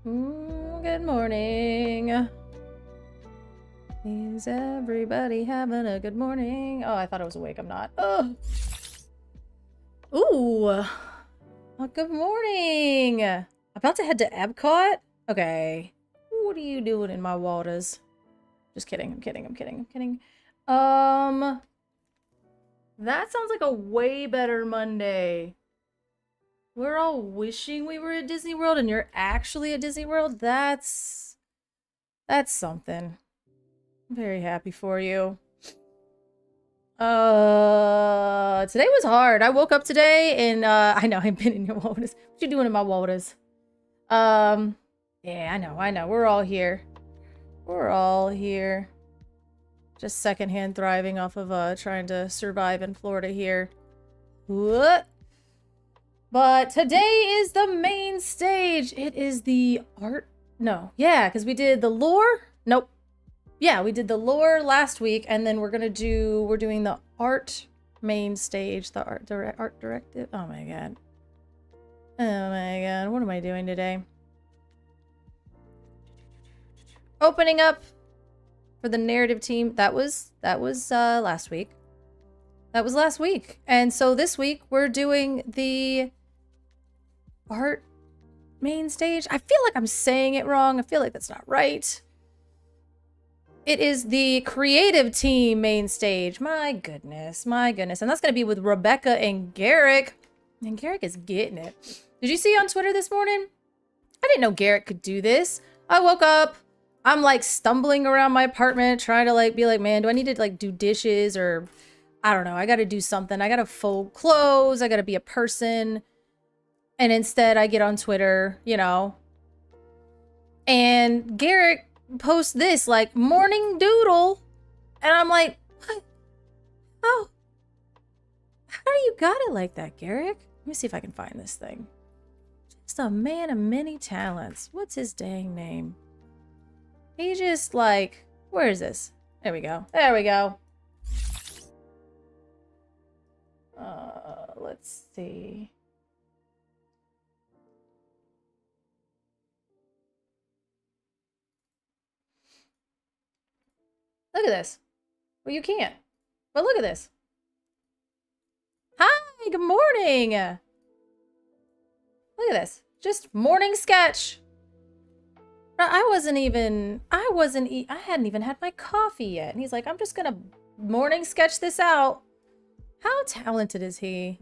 Good morning. Is everybody having a good morning? Oh, I thought I was awake. I'm not. Oh. Ooh. Oh, good morning. About to head to Epcot? Okay. What are you doing in my waters? Just kidding. I'm kidding. That sounds like a way better Monday. We're all wishing we were at Disney World and you're actually at Disney World? That's something. I'm very happy for you. Today was hard. I woke up today and I know I've been in your waters. What you doing in my waters? Yeah, I know. We're all here. Just secondhand thriving off of trying to survive in Florida here. What? But today is the main stage. It is the art. No. Yeah, because we did the lore. Nope. Yeah, we did the lore last week, and then we're doing the art main stage, the art directive. Oh my god. What am I doing today? Opening up for the narrative team. That was last week. That was last week. And so this week we're doing the art main stage. I feel like I'm saying it wrong. I feel like that's not right. It is the creative team main stage. My goodness. And that's going to be with Rebecca and Garrick. And Garrick is getting it. Did you see on Twitter this morning? I didn't know Garrick could do this. I woke up. I'm like stumbling around my apartment trying to like be like, man, do I need to like do dishes or I don't know. I got to do something. I got to fold clothes. I got to be a person. And instead I get on Twitter, you know, and Garrick posts this like morning doodle. And I'm like, what? Oh, how do you got it like that, Garrick? Let me see if I can find this thing. Just a man of many talents. What's his dang name? He just like, where is this? There we go. Let's see. Look at this. Well, you can't. But look at this. Hi, good morning. Look at this. Just morning sketch. I hadn't even had my coffee yet. And he's like, I'm just gonna morning sketch this out. How talented is he?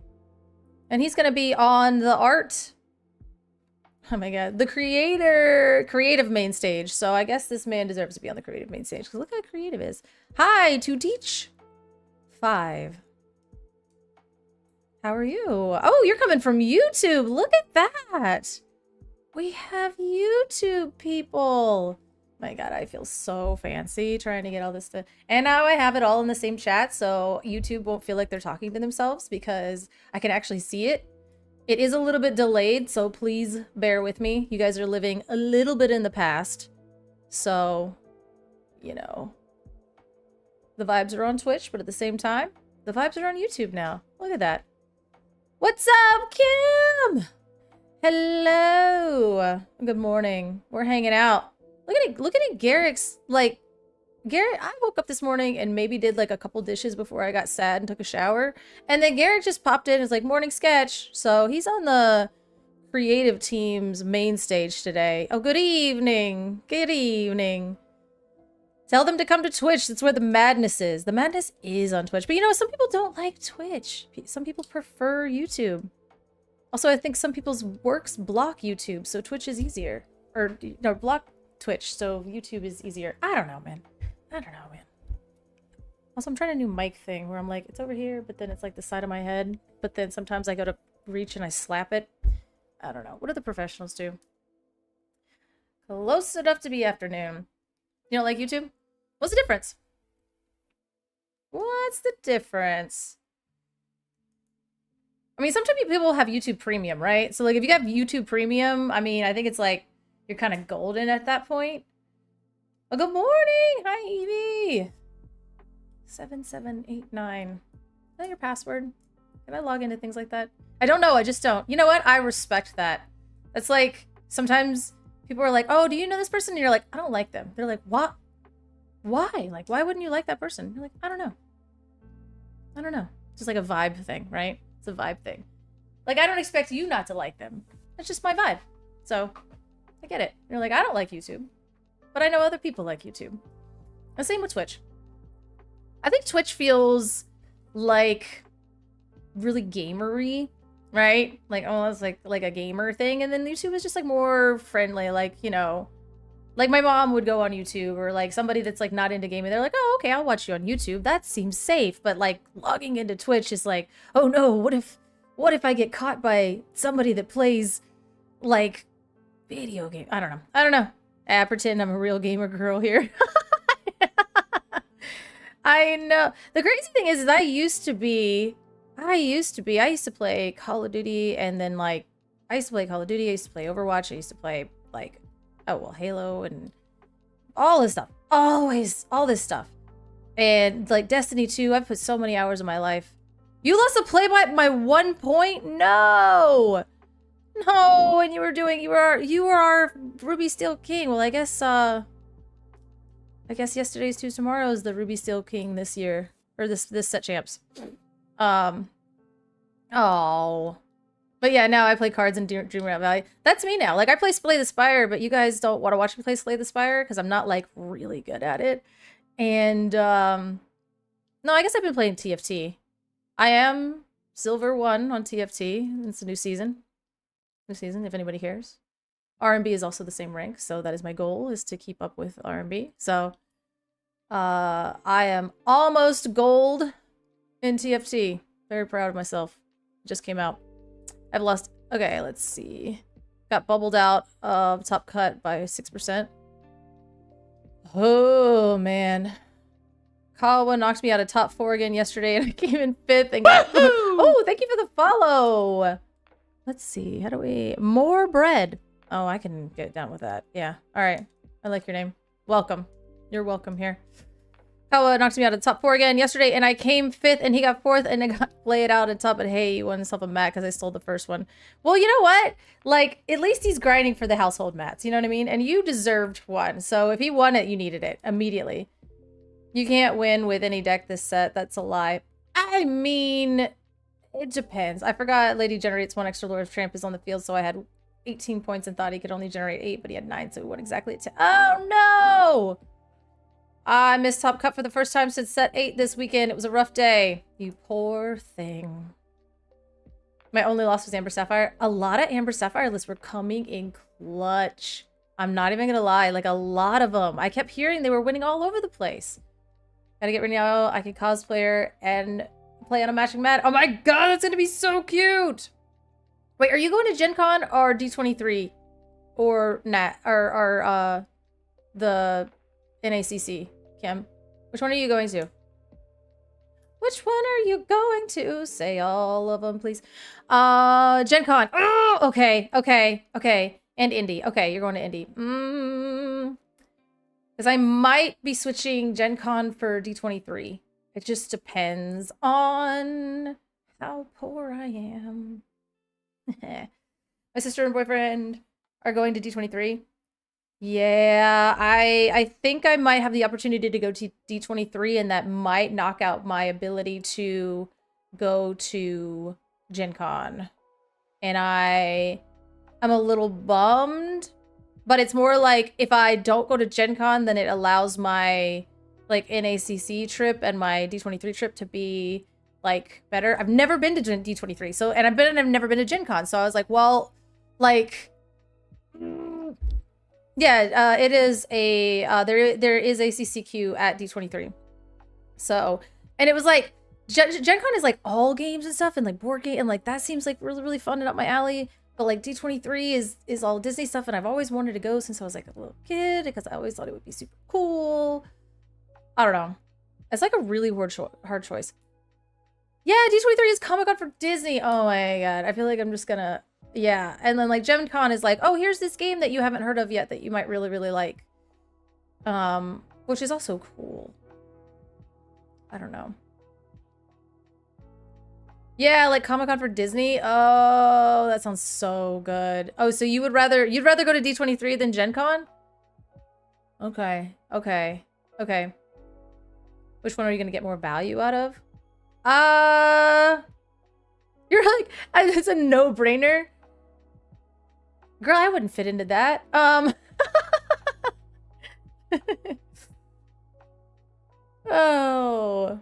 And he's gonna be on the art. Oh my god. The creative main stage. So I guess this man deserves to be on the creative main stage. Because look how creative he is. Hi, to teach 5. How are you? Oh, you're coming from YouTube. Look at that. We have YouTube people. My god, I feel so fancy trying to get all this stuff. And now I have it all in the same chat, so YouTube won't feel like they're talking to themselves because I can actually see it. It is a little bit delayed, so please bear with me. You guys are living a little bit in the past. So, you know. The vibes are on Twitch, but at the same time, the vibes are on YouTube now. Look at that. What's up, Kim? Hello. Good morning. We're hanging out. Look at it, Garrick's like Garrick. I woke up this morning and maybe did like a couple dishes before I got sad and took a shower. And then Garrick just popped in and was like, morning sketch. So he's on the creative team's main stage today. Oh, good evening. Good evening. Tell them to come to Twitch. That's where the madness is. The madness is on Twitch. But you know, some people don't like Twitch. Some people prefer YouTube. Also, I think some people's works block YouTube, so Twitch is easier. Or, no, block Twitch, so YouTube is easier. I don't know, man. Also, I'm trying a new mic thing where I'm like, it's over here, but then it's like the side of my head. But then sometimes I go to reach and I slap it. I don't know. What do the professionals do? Close enough to be afternoon. You don't like YouTube? What's the difference? What's the difference? I mean, sometimes people have YouTube Premium, right? So, like, if you have YouTube Premium, I mean, I think it's like you're kind of golden at that point. Oh, good morning! Hi, Evie! 7789. Is that your password? Can I log into things like that? I don't know. I just don't. You know what? I respect that. That's like, sometimes people are like, oh, do you know this person? And you're like, I don't like them. They're like, what? Why? Like, why wouldn't you like that person? You're like, I don't know. I don't know. It's just like a vibe thing, right? It's a vibe thing. Like, I don't expect you not to like them. That's just my vibe. So, I get it. You're like, I don't like YouTube. But I know other people like YouTube. The same with Twitch. I think Twitch feels like really gamery, right? Like, oh, it's like a gamer thing. And then YouTube is just like more friendly, like, you know, like my mom would go on YouTube, or like somebody that's like not into gaming. They're like, oh, okay, I'll watch you on YouTube. That seems safe. But like logging into Twitch is like, oh no, what if I get caught by somebody that plays like video game? I don't know. I pretend I'm a real gamer girl here. I know. The crazy thing is I used to play Call of Duty, and then like I used to play Call of Duty, I used to play Overwatch, I used to play like, oh well, Halo and all this stuff. Always all this stuff. And like Destiny 2, I've put so many hours of my life. You lost a play by my 1 point? No! No, and you were our Ruby Steel King. Well, I guess yesterday's to tomorrow's the Ruby Steel King this year. Or this set champs. Oh. But yeah, now I play cards in Dreamland Valley. That's me now. Like, I play Slay the Spire, but you guys don't want to watch me play Slay the Spire because I'm not, like, really good at it. And, no, I guess I've been playing TFT. I am Silver 1 on TFT. It's a new season. If anybody cares. R&B is also the same rank, so that is my goal, is to keep up with R&B. So, I am almost gold in TFT. Very proud of myself. Just came out. I've lost... Okay, let's see. Got bubbled out of top cut by 6%. Oh, man. Kawa knocked me out of top 4 again yesterday, and I came in 5th and got... Oh, thank you for the follow! Let's see. How do we... More bread. Oh, I can get down with that. Yeah. Alright. I like your name. Welcome. You're welcome here. Kawa knocked me out of the top 4 again yesterday, and I came 5th, and he got 4th, and I got played out at top, and hey, he won himself a mat because I stole the first one. Well, you know what? Like, at least he's grinding for the household mats, you know what I mean? And you deserved one, so if he won it, you needed it immediately. You can't win with any deck this set. That's a lie. I mean, it depends. I forgot Lady generates 1 extra Lord of Tramp is on the field, so I had 18 points and thought he could only generate 8, but he had 9, so he won exactly at 10. Oh, no! I missed top cut for the first time since set 8 this weekend. It was a rough day. You poor thing. My only loss was Amber Sapphire. A lot of Amber Sapphire lists were coming in clutch. I'm not even gonna lie. Like, a lot of them. I kept hearing they were winning all over the place. Gotta get Renio. I can cosplayer and play on a matching mat. Oh my god, that's gonna be so cute! Wait, are you going to Gen Con or D23? Or the NACC? Kim, which one are you going to? Which one are you going to? Say all of them, please. Gen Con. Oh, okay. And Indy. Okay, you're going to Indy. Because I might be switching Gen Con for D23. It just depends on how poor I am. My sister and boyfriend are going to D23. Yeah, I think I might have the opportunity to go to D23, and that might knock out my ability to go to Gen Con. And I'm a little bummed, but it's more like if I don't go to Gen Con, then it allows my like NACC trip and my D23 trip to be like better. I've never been to D23, so I've never been to Gen Con, so I was like, well, like. Yeah, it is a there is a CCQ at D23. So, and it was like Gen Con is like all games and stuff and like board game, and like that seems like really fun and up my alley. But like D23 is all Disney stuff, and I've always wanted to go since I was like a little kid because I always thought it would be super cool. I don't know. It's like a really hard choice. Yeah, D23 is Comic-Con for Disney. Oh my god. I feel like I'm just gonna... Yeah, and then like Gen Con is like, oh, here's this game that you haven't heard of yet that you might really like. Which is also cool. I don't know. Yeah, like Comic-Con for Disney. Oh, that sounds so good. Oh, so you'd rather go to D23 than Gen Con? Okay. Okay. Okay. Which one are you gonna get more value out of? You're like, it's a no-brainer. Girl, I wouldn't fit into that. Oh.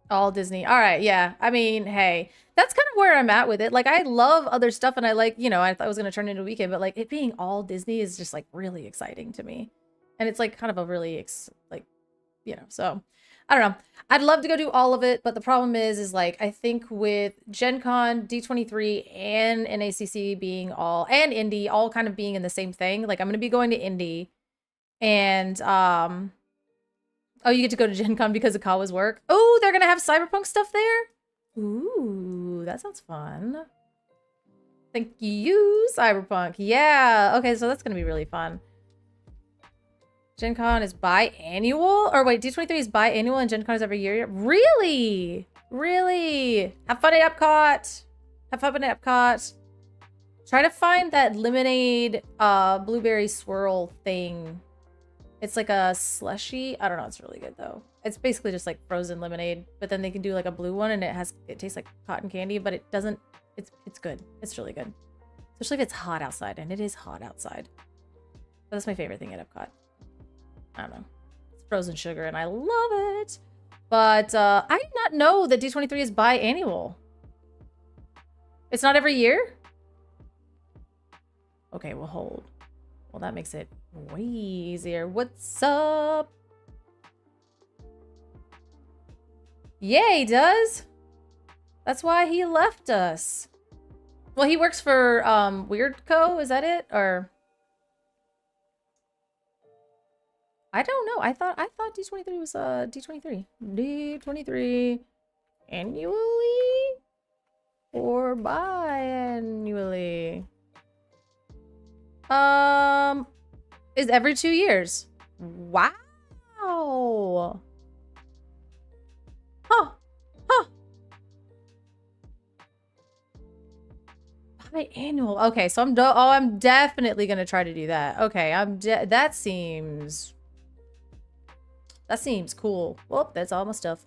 All Disney. All right, yeah. I mean, hey, that's kind of where I'm at with it. Like, I love other stuff, and I like, you know, I thought it was gonna turn into a weekend, but like it being all Disney is just like really exciting to me, and it's like kind of a really like, you know. So, I don't know. I'd love to go do all of it, but the problem is like I think with Gen Con, D23, and NACC being all and Indy all kind of being in the same thing. Like, I'm gonna be going to Indy, and oh, you get to go to Gen Con because of Kawa's work. Oh, they're gonna have cyberpunk stuff there? Ooh, that sounds fun. Thank you, cyberpunk. Yeah, okay, so that's gonna be really fun. Gen Con is biannual? Or wait, D23 is biannual and Gen Con is every year? Really? Really? Have fun at Epcot. Have fun at Epcot. Try to find that lemonade blueberry swirl thing. It's like a slushy. I don't know. It's really good though. It's basically just like frozen lemonade, but then they can do like a blue one and it tastes like cotton candy, but it doesn't. It's good. It's really good, especially if it's hot outside, and it is hot outside. But that's my favorite thing at Epcot. I don't know. It's frozen sugar, and I love it. But I did not know that D23 is biannual. It's not every year. Okay, we'll hold. Well, that makes it way easier. What's up? Yeah, he does. That's why he left us. Well, he works for Weird Co. Is that it? Or I don't know. I thought D23 was D23. D23 annually or biannually? Is every 2 years. Wow. Huh. Huh. Biannual. Okay, so I'm definitely gonna try to do that. Okay, that seems cool. Well, that's all my stuff.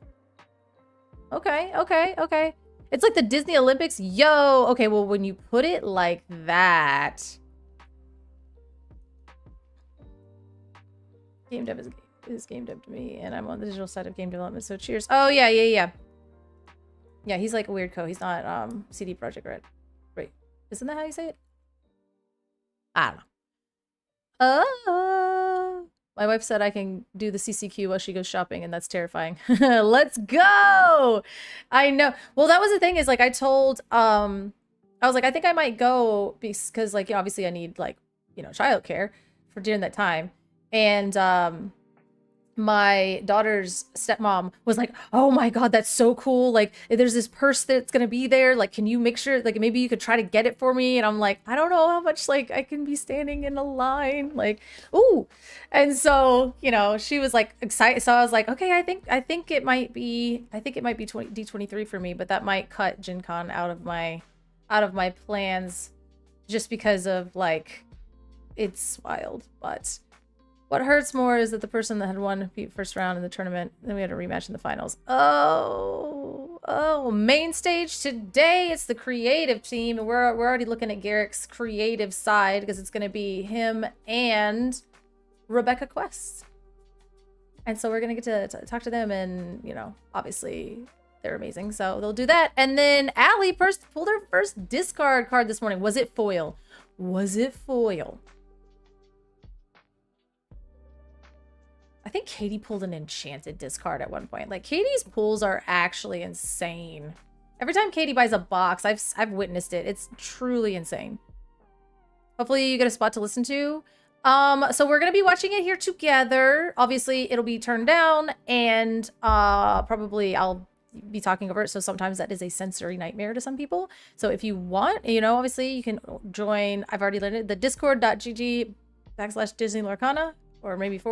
Okay, okay, okay. It's like the Disney Olympics. Yo, okay, well, when you put it like that. Game dev is game dev to me, and I'm on the digital side of game development, so cheers. Oh, yeah, yeah, yeah. Yeah, he's like a weird co. He's not CD Projekt Red. Wait, isn't that how you say it? I don't know. My wife said I can do the CCQ while she goes shopping, and that's terrifying. Let's go! I know. Well, that was the thing is, like, I told, I was like, I think I might go because, like, obviously I need, like, you know, childcare for during that time. And my daughter's stepmom was like, oh my God, that's so cool. Like, there's this purse that's going to be there. Like, can you make sure, like, maybe you could try to get it for me? And I'm like, I don't know how much, like, I can be standing in a line. Like, ooh. And so, you know, she was like excited. So I was like, okay, I think it might be D23 for me, but that might cut Gen Con out of my plans just because of, like, it's wild. But what hurts more is that the person that had won the first round in the tournament, then we had a rematch in the finals. Oh, main stage today, it's the creative team. And we're already looking at Garrick's creative side because it's going to be him and Rebecca Quest. And so we're going to get to talk to them, and, you know, obviously they're amazing. So they'll do that. And then Allie pulled her first discard card this morning. Was it foil? Was it foil? I think Katie pulled an enchanted discard at one point. Like, Katie's pulls are actually insane. Every time Katie buys a box, I've witnessed it. It's truly insane. Hopefully you get a spot to listen to. So we're gonna be watching it here together. Obviously, it'll be turned down, and probably I'll be talking over it. So sometimes that is a sensory nightmare to some people. So if you want, you know, obviously you can join. I've already learned it. The discord.gg/Disney Lorcana, or maybe /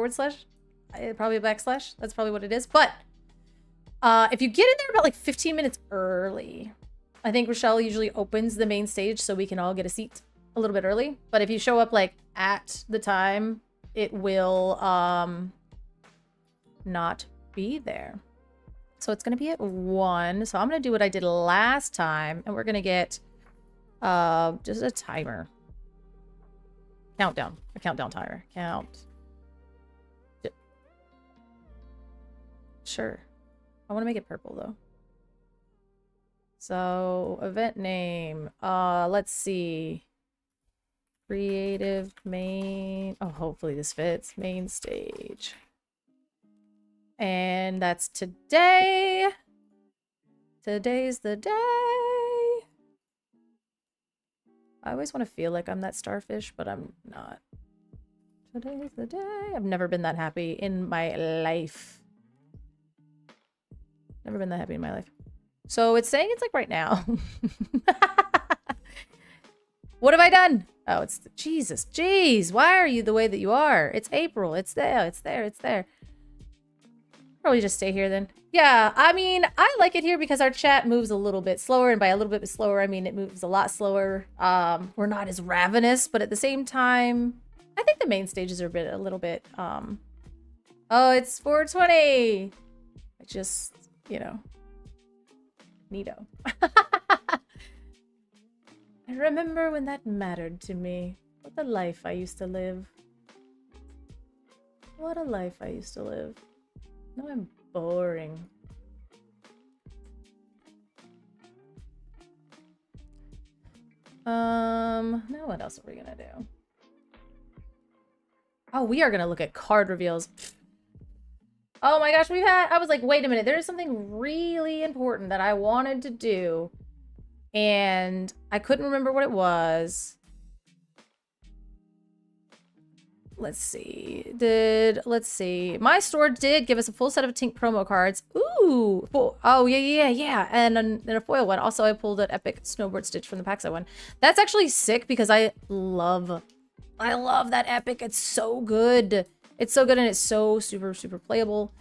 probably /. That's probably what it is. But If you get in there about like 15 minutes early, I think Rochelle usually opens the main stage so we can all get a seat a little bit early. But if you show up like at the time, it will not be there. So it's going to be at 1. So I'm going to do what I did last time, and we're going to get just a timer. Countdown. A countdown timer. Sure. I want to make it purple though. So event name. Let's see. Creative main. Oh, hopefully this fits. Main stage. And that's today. Today's the day. I always want to feel like I'm that starfish, but I'm not. Today's the day. I've never been that happy in my life. Never been that happy in my life. So it's saying it's like right now. What have I done? Oh, it's Jesus. Jeez, why are you the way that you are? It's April. It's there. It's there. It's there. Probably just stay here then. Yeah, I mean, I like it here because our chat moves a little bit slower, and by a little bit slower, I mean it moves a lot slower. We're not as ravenous, but at the same time, I think the main stages are a little bit. Oh, it's 420. I just, you know, neato. I remember when that mattered to me. What a life I used to live. What a life I used to live. No, I'm boring. Now what else are we gonna do? Oh, we are gonna look at card reveals. Oh my gosh, I was like, wait a minute, there's something really important that I wanted to do, and I couldn't remember what it was. Let's see. Let's see. My store did give us a full set of Tink promo cards. Ooh. Oh, yeah. And a foil one. Also, I pulled an epic snowboard stitch from the packs I won. That's actually sick because I love that epic. It's so good. It's so good, and it's so super, super playable.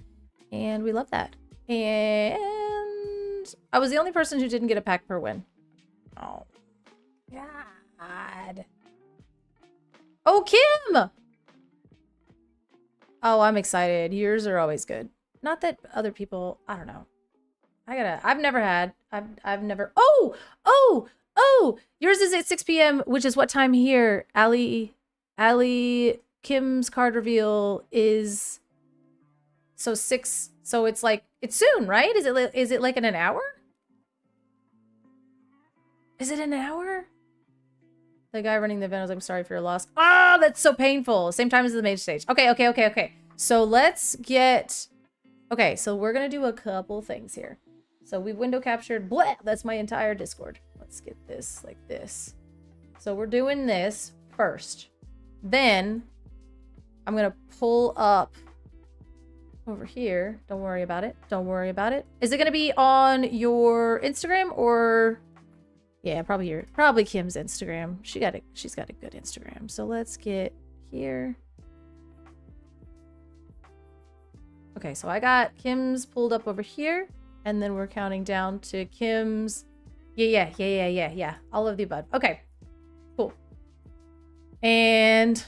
And we love that. And I was the only person who didn't get a pack per win. Oh. God. Oh, Kim! Oh, I'm excited. Yours are always good. Not that other people, I don't know. I've never, oh, yours is at 6 p.m., which is what time here? Allie, Kim's card reveal is, so 6, so it's like, it's soon, right? Is it like in an hour? Is it an hour? The guy running the event was like, I'm sorry for your loss. Oh, that's so painful. Same time as the main stage. Okay. So let's get... Okay, so we're going to do a couple things here. So we've window captured... Blah! That's my entire Discord. Let's get this like this. So we're doing this first. Then I'm going to pull up over here. Don't worry about it. Is it going to be on your Instagram or... Yeah, probably Kim's Instagram. She's got a good Instagram. So let's get here. Okay, so I got Kim's pulled up over here, and then we're counting down to Kim's. Yeah. All of the above. Okay, cool. And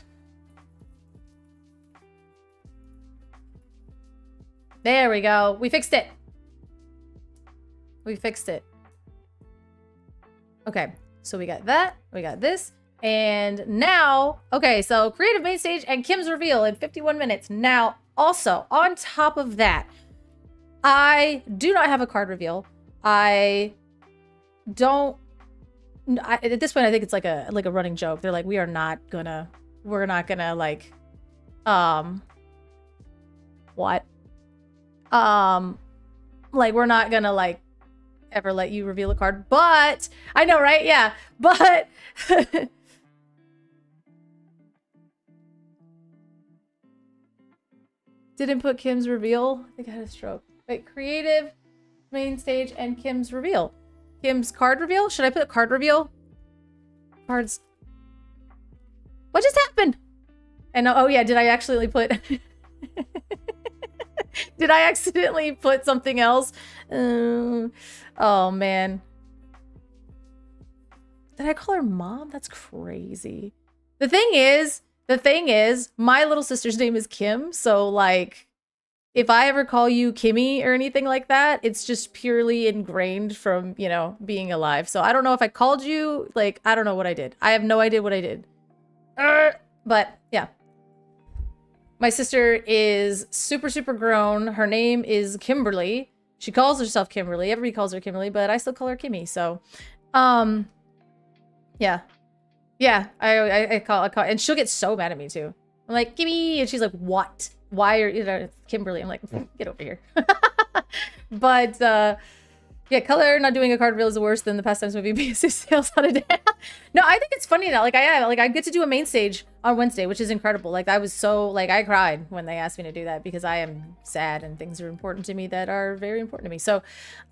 there we go. We fixed it. Okay, so we got that, we got this, and now, okay, so creative main stage and Kim's reveal in 51 minutes. Now, also, on top of that, I do not have a card reveal. At this point, I think it's like a running joke. They're like, we're not gonna like, what? Like, we're not gonna like, ever let you reveal a card, but I know, right? Yeah, but didn't put Kim's reveal. I think I had a stroke. Wait, creative main stage and Kim's reveal. Kim's card reveal. Should I put card reveal? Cards. What just happened? And oh yeah, did I actually put? Did I accidentally put something else? Oh, man. Did I call her mom? That's crazy. The thing is, my little sister's name is Kim. So, like, if I ever call you Kimmy or anything like that, it's just purely ingrained from, you know, being alive. So I don't know if I called you, like, I don't know what I did. I have no idea what I did. But yeah. My sister is super, super grown. Her name is Kimberly. She calls herself Kimberly. Everybody calls her Kimberly, but I still call her Kimmy. So, yeah. Yeah, I call, and she'll get so mad at me too. I'm like, Kimmy, and she's like, what? Why are you know, Kimberly? I'm like, get over here. But yeah, color not doing a card reveal is worse than the Past Times movie because it sales on a day. No, I think it's funny now. Like I get to do a main stage on Wednesday, which is incredible. Like I was so like I cried when they asked me to do that because I am sad and things are important to me that are very important to me. So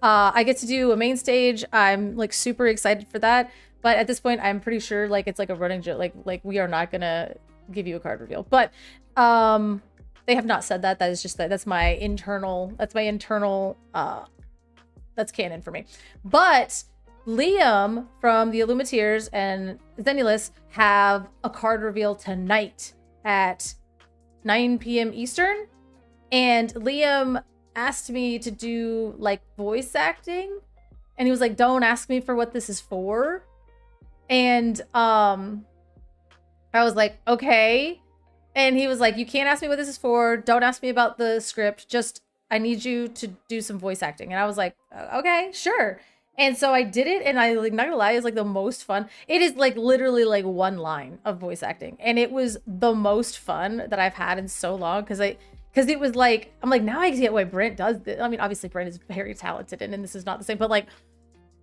I get to do a main stage. I'm like super excited for that. But at this point, I'm pretty sure like it's like a running joke. Like we are not gonna give you a card reveal. But they have not said that. That is just that's my internal. That's canon for me. But Liam from the Illumineers and Zenulus have a card reveal tonight at 9 p.m. Eastern. And Liam asked me to do like voice acting. And he was like, don't ask me for what this is for. And I was like, okay. And he was like, you can't ask me what this is for. Don't ask me about the script. Just, I need you to do some voice acting. And I was like, okay, sure. And so I did it. And I, like, not gonna lie, it's like the most fun. It is like literally like one line of voice acting. And it was the most fun that I've had in so long. Cause it was like, I'm like, now I get why Brent does this. I mean, obviously Brent is very talented and this is not the same, but like,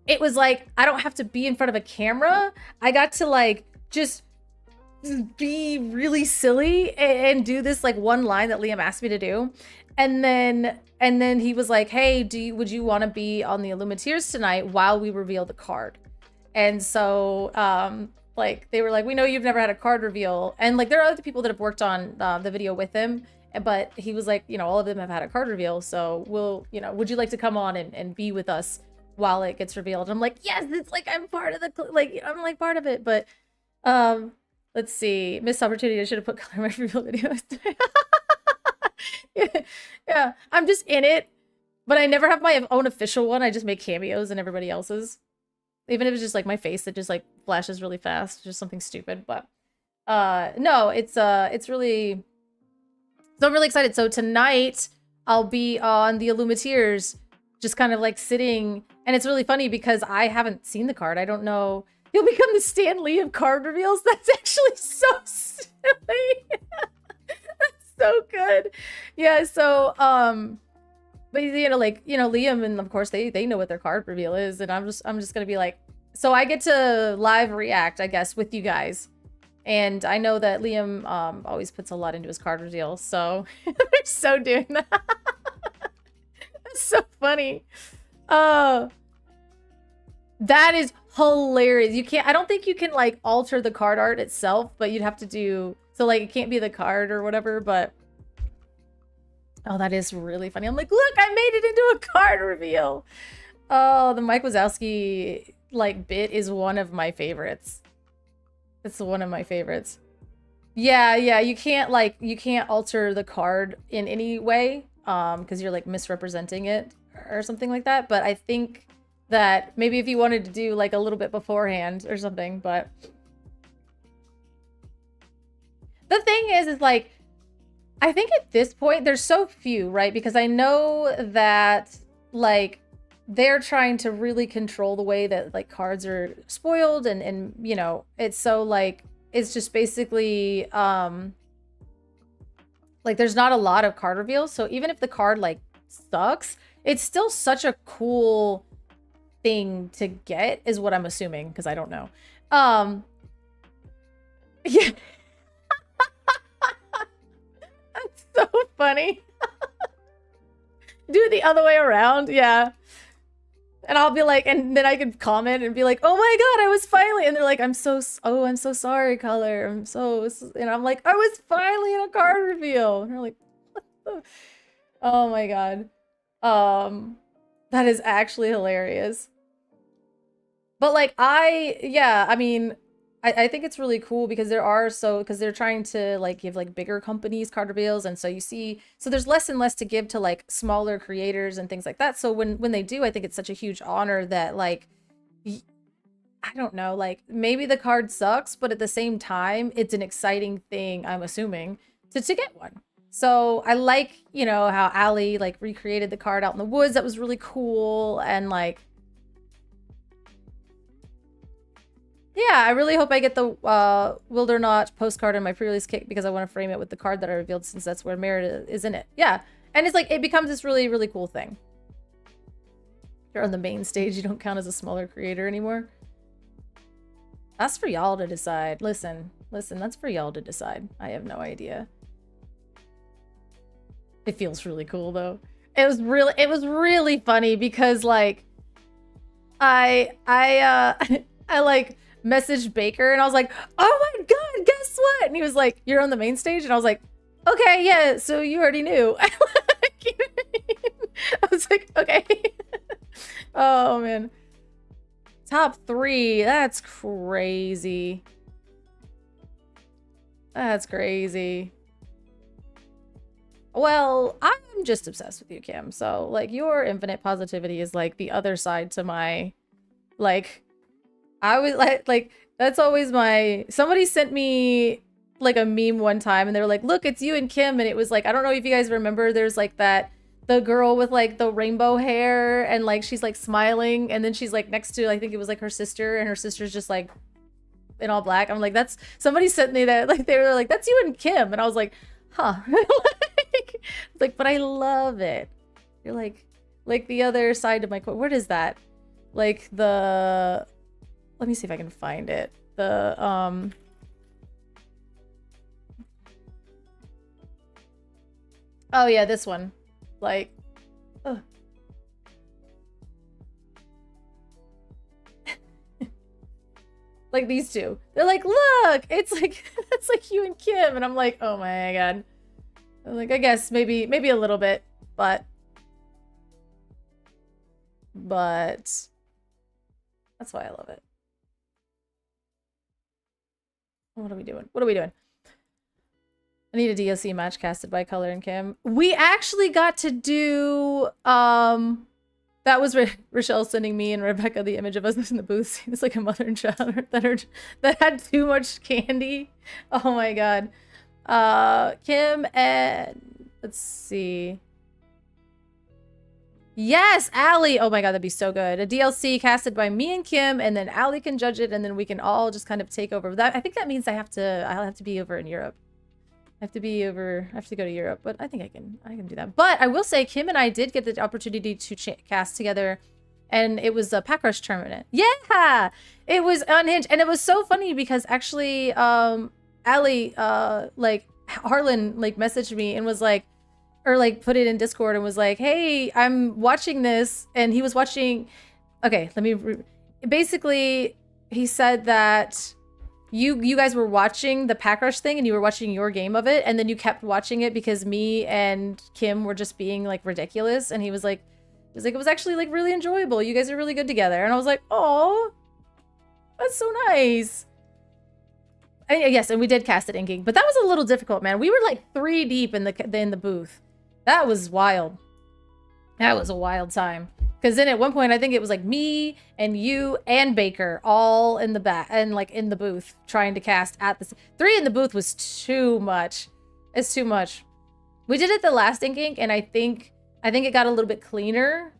it was like, I don't have to be in front of a camera. I got to like, just be really silly and do this like one line that Liam asked me to do. And then he was like, hey, would you want to be on the Illumineers tonight while we reveal the card? And so like they were like, we know you've never had a card reveal. And like there are other people that have worked on the video with him, but he was like, you know, all of them have had a card reveal. So we'll, you know, would you like to come on and be with us while it gets revealed? And I'm like, yes, it's like I'm part of the, like I'm like part of it. But let's see, missed opportunity. I should have put color in my reveal videos. Yeah, I'm just in it, but I never have my own official one. I just make cameos in everybody else's, even if it's just like my face that just like flashes really fast, just something stupid. But no, it's really, so I'm really excited. So tonight I'll be on the Illumineers, just kind of like sitting, and it's really funny because I haven't seen the card. I don't know. He'll become the Stan Lee of card reveals. That's actually so silly. That's so good. Yeah, so but you know, like, you know, Liam and of course they know what their card reveal is, and I'm just gonna be like, so I get to live react, I guess, with you guys. And I know that Liam always puts a lot into his card reveal, so they're so doing that. That's so funny. That is hilarious. You can't, I don't think you can like alter the card art itself, but you'd have to do, so like it can't be the card or whatever, but oh, that is really funny. I'm like, look, I made it into a card reveal. Oh, the Mike Wazowski like bit is one of my favorites. It's one of my favorites. Yeah, you can't alter the card in any way because you're like misrepresenting it or something like that. But I think that maybe if you wanted to do like a little bit beforehand or something, but the thing is like, I think at this point there's so few, right? Because I know that like they're trying to really control the way that like cards are spoiled and you know, it's so like, it's just basically like there's not a lot of card reveals. So even if the card like sucks, it's still such a cool thing to get is what I'm assuming, because I don't know. Yeah. That's so funny. Do it the other way around, yeah. And I'll be like, and then I could comment and be like, oh my god, I was finally, and they're like, I'm so sorry, Color. And I'm like, I was finally in a card reveal. And they're like, what the? Oh my god. That is actually hilarious. But like yeah, I mean, I think it's really cool because because they're trying to like give like bigger companies card reveals, and so you see, so there's less and less to give to like smaller creators and things like that. So when they do, I think it's such a huge honor that like I don't know, like maybe the card sucks, but at the same time, it's an exciting thing, I'm assuming, to get one. So I like, you know, how Allie like recreated the card out in the woods. That was really cool. And like, yeah, I really hope I get the Wildernot postcard in my pre-release kit because I want to frame it with the card that I revealed since that's where Merit is in it. Yeah. And it's like, it becomes this really, really cool thing. You're on the main stage, you don't count as a smaller creator anymore. That's for y'all to decide. Listen, that's for y'all to decide. I have no idea. It feels really cool though. It was really funny because like I like messaged Baker and I was like, oh my god, guess what? And he was like, you're on the main stage? And I was like, okay, yeah, so you already knew. I was like, okay. Oh man. Top 3. That's crazy. That's crazy. Well, I'm just obsessed with you, Kim. So, like, your infinite positivity is, like, the other side to my, like, I was, like, that's always my, somebody sent me, like, a meme one time, and they were like, look, it's you and Kim, and it was, like, I don't know if you guys remember, there's, like, the girl with, like, the rainbow hair, and, like, she's, like, smiling, and then she's, like, next to, I think it was, like, her sister, and her sister's just, like, in all black. I'm like, that's, somebody sent me that, like, they were like, that's you and Kim, and I was like, huh. Like, but I love it. You're like the other side of my coin. What is that? Like the, let me see if I can find it. The, oh yeah, this one. Like, ugh. Like these two. They're like, look, it's like, it's like you and Kim. And I'm like, oh my god. I'm like, I guess maybe a little bit, but that's why I love it. What are we doing? What are we doing? I need a DLC match casted by Color and Kim. We actually got to do, that was Rochelle sending me and Rebecca the image of us in the booth. It's like a mother and child that had too much candy. Oh my god. Kim and, let's see. Yes, Allie. Oh my god, that'd be so good. A DLC casted by me and Kim, and then Allie can judge it, and then we can all just kind of take over. That, I think that means I'll have to be over in Europe. I have to go to Europe, but I think I can do that. But I will say, Kim and I did get the opportunity to cast together, and it was a Pack Rush tournament. Yeah, it was Unhinged, and it was so funny because actually, Allie, like Harlan, like messaged me and was like, or like put it in Discord and was like, hey, I'm watching this, and he was watching. Okay, let me. Basically, he said that you guys were watching the Pack Rush thing and you were watching your game of it, and then you kept watching it because me and Kim were just being like ridiculous, and he was like, it was actually like really enjoyable. You guys are really good together, and I was like, oh, that's so nice. And yes, and we did cast it inking, but that was a little difficult, man. We were like 3 deep in the booth. That was wild. That was a wild time. Because then at one point, I think it was like me and you and Baker all in the back and like in the booth trying to cast at the 3 in the booth was too much. It's too much. We did it the last ink, and I think it got a little bit cleaner.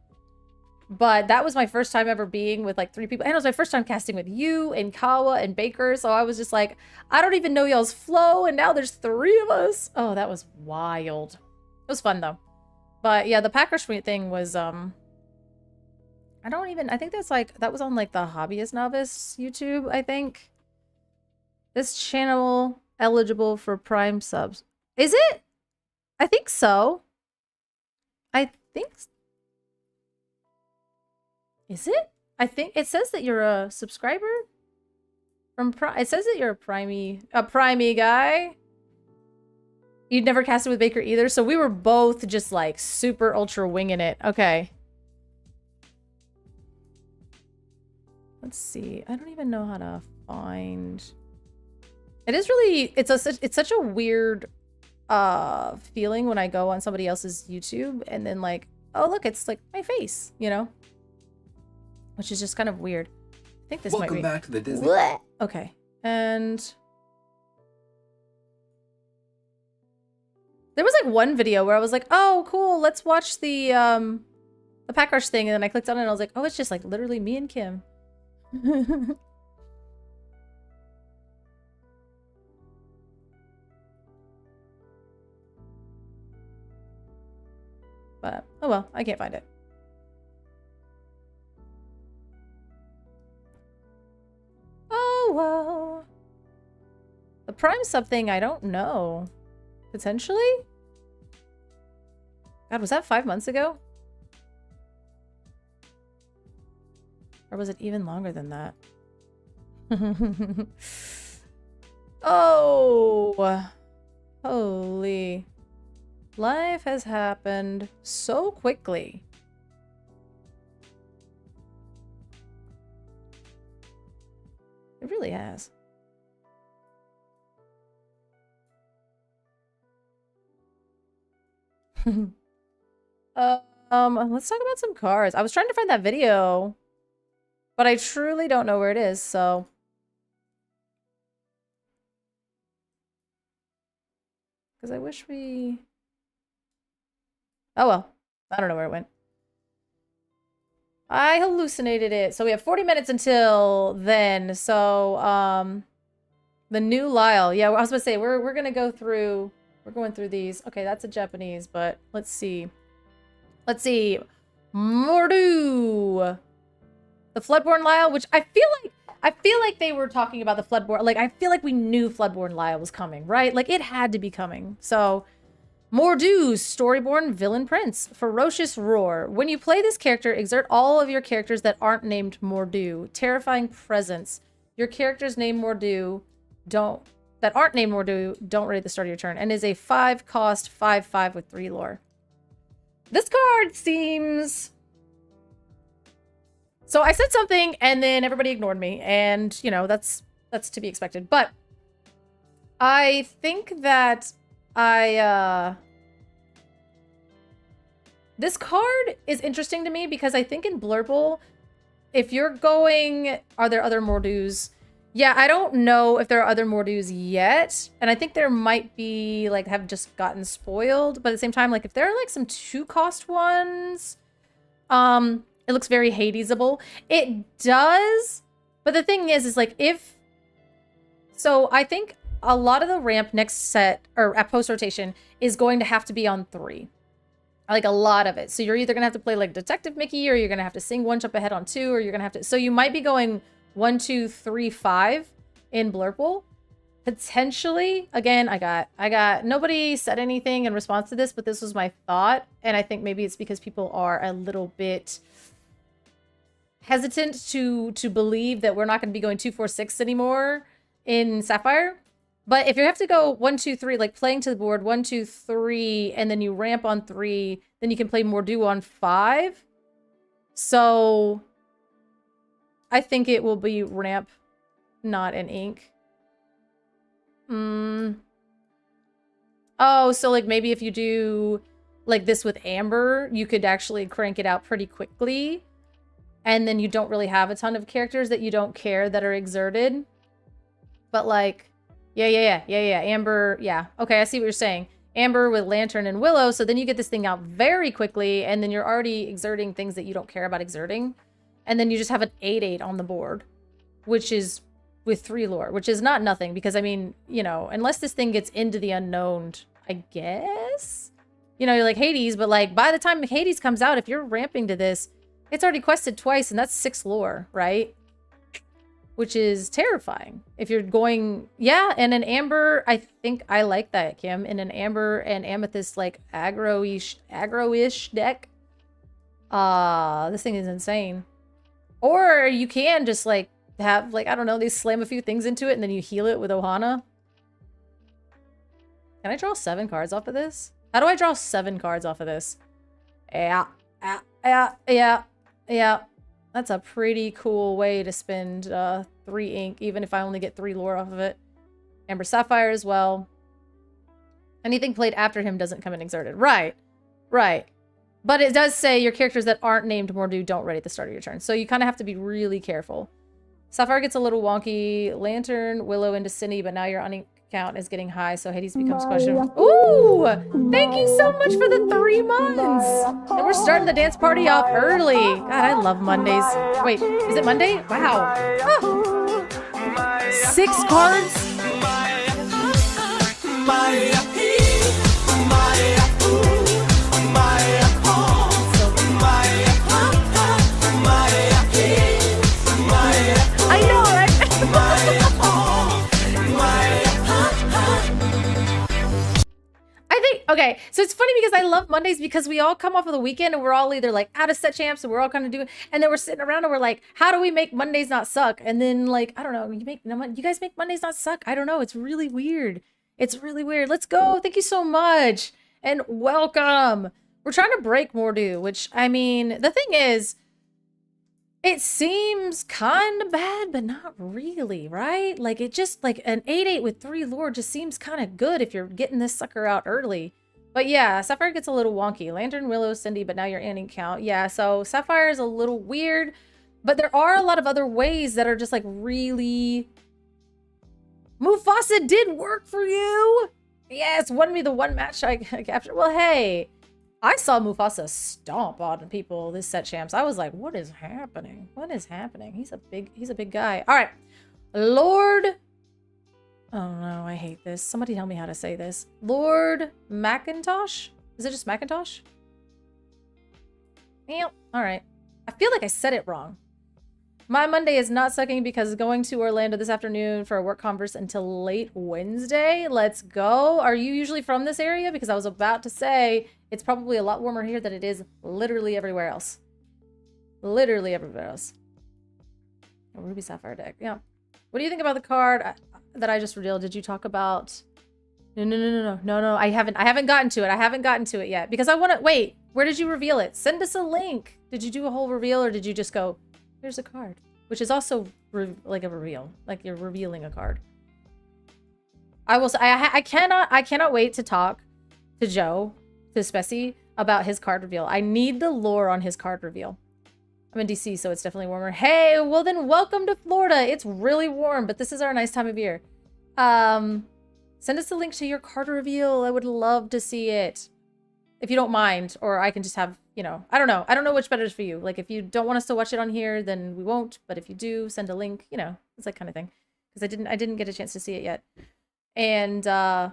But that was my first time ever being with like 3 people. And it was my first time casting with you and Kawa and Baker. So I was just like, I don't even know y'all's flow. And now there's 3 of us. Oh, that was wild. It was fun though. But yeah, the Pack Rush thing was, I think that's like, that was on like the Hobbyist Novice YouTube, I think. This channel eligible for Prime subs. Is it? I think so. I think so. Is it? I think it says that you're a subscriber from Prime. It says that you're a Primey guy. You'd never casted with Baker either, so we were both just like super ultra winging it. Okay. Let's see. I don't even know how to find. It is really, it's such a weird feeling when I go on somebody else's YouTube and then like, oh look, it's like my face, you know? Which is just kind of weird. I think this might be. Welcome back to the Disney. Okay. And there was like one video where I was like, oh cool, let's watch the Pack Rush thing, and then I clicked on it and I was like, oh, it's just like literally me and Kim. But oh well, I can't find it. Oh well. The Prime sub thing, I don't know. Potentially? God, was that 5 months ago? Or was it even longer than that? Oh! Holy. Life has happened so quickly. It really has. Let's talk about some cars. I was trying to find that video, but I truly don't know where it is, so. Because I wish we... Oh well. I don't know where it went. I hallucinated it. So we have 40 minutes until then. So, the new Lyle. Yeah, I was going to say, we're going to go through... We're going through these. Okay, that's a Japanese, but let's see. Let's see. Mordu. The Floodborn Lyle, which I feel like they were talking about the Floodborn. Like, I feel like we knew Floodborn Lyle was coming, right? Like, it had to be coming. So, Mordu's Storyborn Villain Prince. Ferocious Roar. When you play this character, exert all of your characters that aren't named Mordu. Terrifying Presence. Your characters named Mordu that aren't named Mordu don't raid the start of your turn, and is a 5 cost 5/5 with 3 lore. This card seems... So I said something and then everybody ignored me, and you know, that's to be expected. But I think that this card is interesting to me because I think in Blurple, if you're going, are there other Mordus? Yeah, I don't know if there are other Mordus yet. And I think there might be, like, have just gotten spoiled. But at the same time, like, if there are, like, some 2-cost ones, it looks very Hadesable. It does. But the thing is like, if... So I think a lot of the ramp next set, or at post-rotation, is going to have to be on 3. Like, a lot of it. So you're either going to have to play, like, Detective Mickey, or you're going to have to sing one jump ahead on 2, or you're going to have to... So you might be going... 1, 2, 3, 5 in Blurple. Potentially, again, I got nobody said anything in response to this, but this was my thought, and I think maybe it's because people are a little bit hesitant to believe that we're not going to be going 2, 4, 6 anymore in Sapphire. But if you have to go 1, 2, 3, like playing to the board 1, 2, 3, and then you ramp on 3, then you can play Mordu on 5. So I think it will be ramp, not an ink. Oh, so like maybe if you do like this with Amber, you could actually crank it out pretty quickly. And then you don't really have a ton of characters that you don't care that are exerted. But like, yeah. Amber, yeah. Okay, I see what you're saying. Amber with Lantern and Willow, so then you get this thing out very quickly, and then you're already exerting things that you don't care about exerting. And then you just have an 8/8 on the board, which is with 3 lore, which is not nothing, because I mean, you know, unless this thing gets into the unknown, I guess? You know, you're like Hades, but like by the time Hades comes out, if you're ramping to this, it's already quested twice, and that's 6 lore, right? Which is terrifying. If you're going, yeah, and an Amber, I think I like that, Kim. In an Amber and Amethyst, like aggro-ish deck. This thing is insane. Or you can just like have, like, I don't know, they slam a few things into it and then you heal it with Ohana. Can I draw 7 cards off of this? How do I draw 7 cards off of this? Yeah. That's a pretty cool way to spend 3 ink, even if I only get 3 lore off of it. Amber Sapphire as well. Anything played after him doesn't come in exerted. Right. Right. But it does say your characters that aren't named Mordu don't ready at the start of your turn. So you kind of have to be really careful. Sapphire gets a little wonky. Lantern, Willow into Cindy, but now your ink count is getting high, so Hades becomes questionable. Ooh! Thank you so much for the 3 months! And we're starting the dance party off early. God, I love Mondays. Wait, is it Monday? Wow. Oh. 6 cards? I know, right? I think, okay, so it's funny because I love Mondays because we all come off of the weekend and we're all either like out of set champs and we're all kind of doing, and then we're sitting around and we're like, how do we make Mondays not suck? And then like, I don't know, you guys make Mondays not suck? I don't know, it's really weird. It's really weird. Let's go. Thank you so much. And welcome. We're trying to break Mordu, which, I mean, the thing is, it seems kind of bad, but not really, right? Like, it just, like, an 8/8 with 3 lore just seems kind of good if you're getting this sucker out early. But yeah, Sapphire gets a little wonky. Lantern, Willow, Cindy, but now you're ending count. Yeah, so Sapphire is a little weird, but there are a lot of other ways that are just, like, really... Mufasa did work for you! Yes, won me the 1 match I captured. Well, hey, I saw Mufasa stomp on people this set champs. I was like, what is happening? What is happening? He's a big guy. All right. Lord. Oh no, I hate this. Somebody tell me how to say this. Lord Macintosh? Is it just Macintosh? Yeah. All right. I feel like I said it wrong. My Monday is not sucking because going to Orlando this afternoon for a work conference until late Wednesday. Let's go. Are you usually from this area? Because I was about to say it's probably a lot warmer here than it is literally everywhere else. Literally everywhere else. A Ruby Sapphire deck. Yeah. What do you think about the card that I just revealed? Did you talk about... No. I haven't gotten to it. I haven't gotten to it yet because I want to... Wait, where did you reveal it? Send us a link. Did you do a whole reveal or did you just go... Here's a card, which is also like a reveal, like you're revealing a card. I will say, I cannot wait to talk to Joe, to Spessy, about his card reveal. I need the lore on his card reveal. I'm in DC, so it's definitely warmer. Hey, well then welcome to Florida. It's really warm, but this is our nice time of year. Send us the link to your card reveal. I would love to see it. If you don't mind, or I can just have, you know, I don't know. I don't know which better is for you. Like, if you don't want us to watch it on here, then we won't. But if you do, send a link, you know, it's that kind of thing. Because I didn't get a chance to see it yet. And, but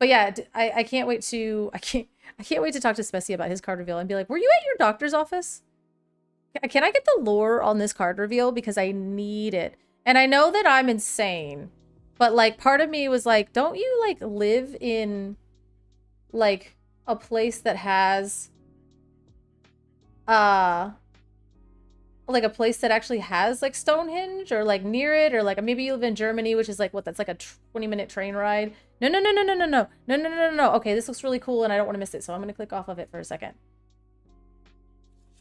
yeah, I can't wait to, I can't wait to talk to Spessy about his card reveal and be like, were you at your doctor's office? Can I get the lore on this card reveal? Because I need it. And I know that I'm insane, but like, part of me was like, don't you like live in like a place that has like a place that actually has like Stonehenge or like near it, or like maybe you live in Germany, which is like what, that's like a 20-minute train ride. No. Okay, this looks really cool and I don't want to miss it, so I'm gonna click off of it for a second.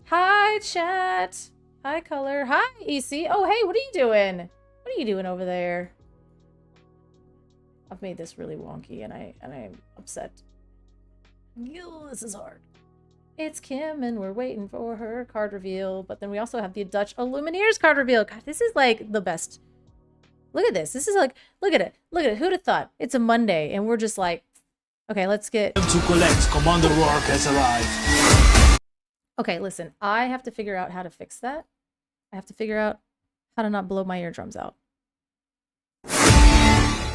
Hi chat. Hi Color. Hi EC. Oh hey, what are you doing? What are you doing over there? I've made this really wonky and I'm upset. Ew, this is hard. It's Kim and we're waiting for her card reveal, but then we also have the Dutch Illumineers card reveal. God, this is like the best. Look at this. This is like, look at it. Look at it. Who'd have thought? It's a Monday and we're just like, okay, let's get... To collect, Commander Rourke has arrived. Okay, listen, I have to figure out how to fix that. I have to figure out how to not blow my eardrums out.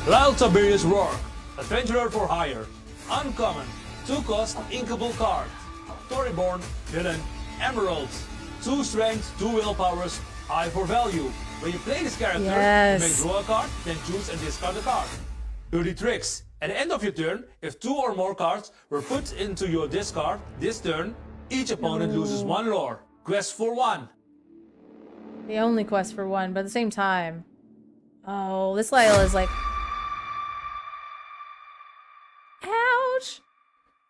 Lyle Tiberius Rourke, Adventurer for Hire. Uncommon. 2-cost inkable card. Storyborn, hidden, emeralds. 2 strength, 2 willpowers, high for value. When you play this character, you may draw a card, then choose and discard a card. Dirty tricks. At the end of your turn, if 2 or more cards were put into your discard this turn, each opponent loses 1 lore. Quest for 1. The only quest for 1, but at the same time. Oh, this Lyle is like...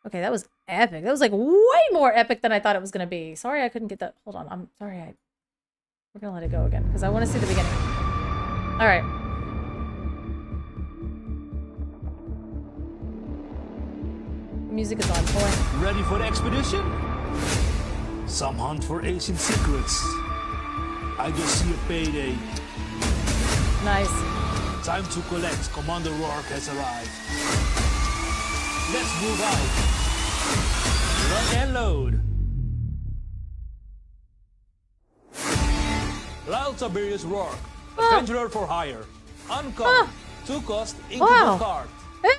Okay, that was epic. That was like way more epic than I thought it was gonna be. Sorry I couldn't get that. Hold on, I'm sorry. We're gonna let it go again because I want to see the beginning. All right. Music is on point. Ready for the expedition? Some hunt for ancient secrets. I just see a payday. Nice. Time to collect. Commander Rourke has arrived. Let's move out. Lock and load. Lyle Tiberius Rourke, adventurer for hire. Uncommon, 2-cost, inkable card.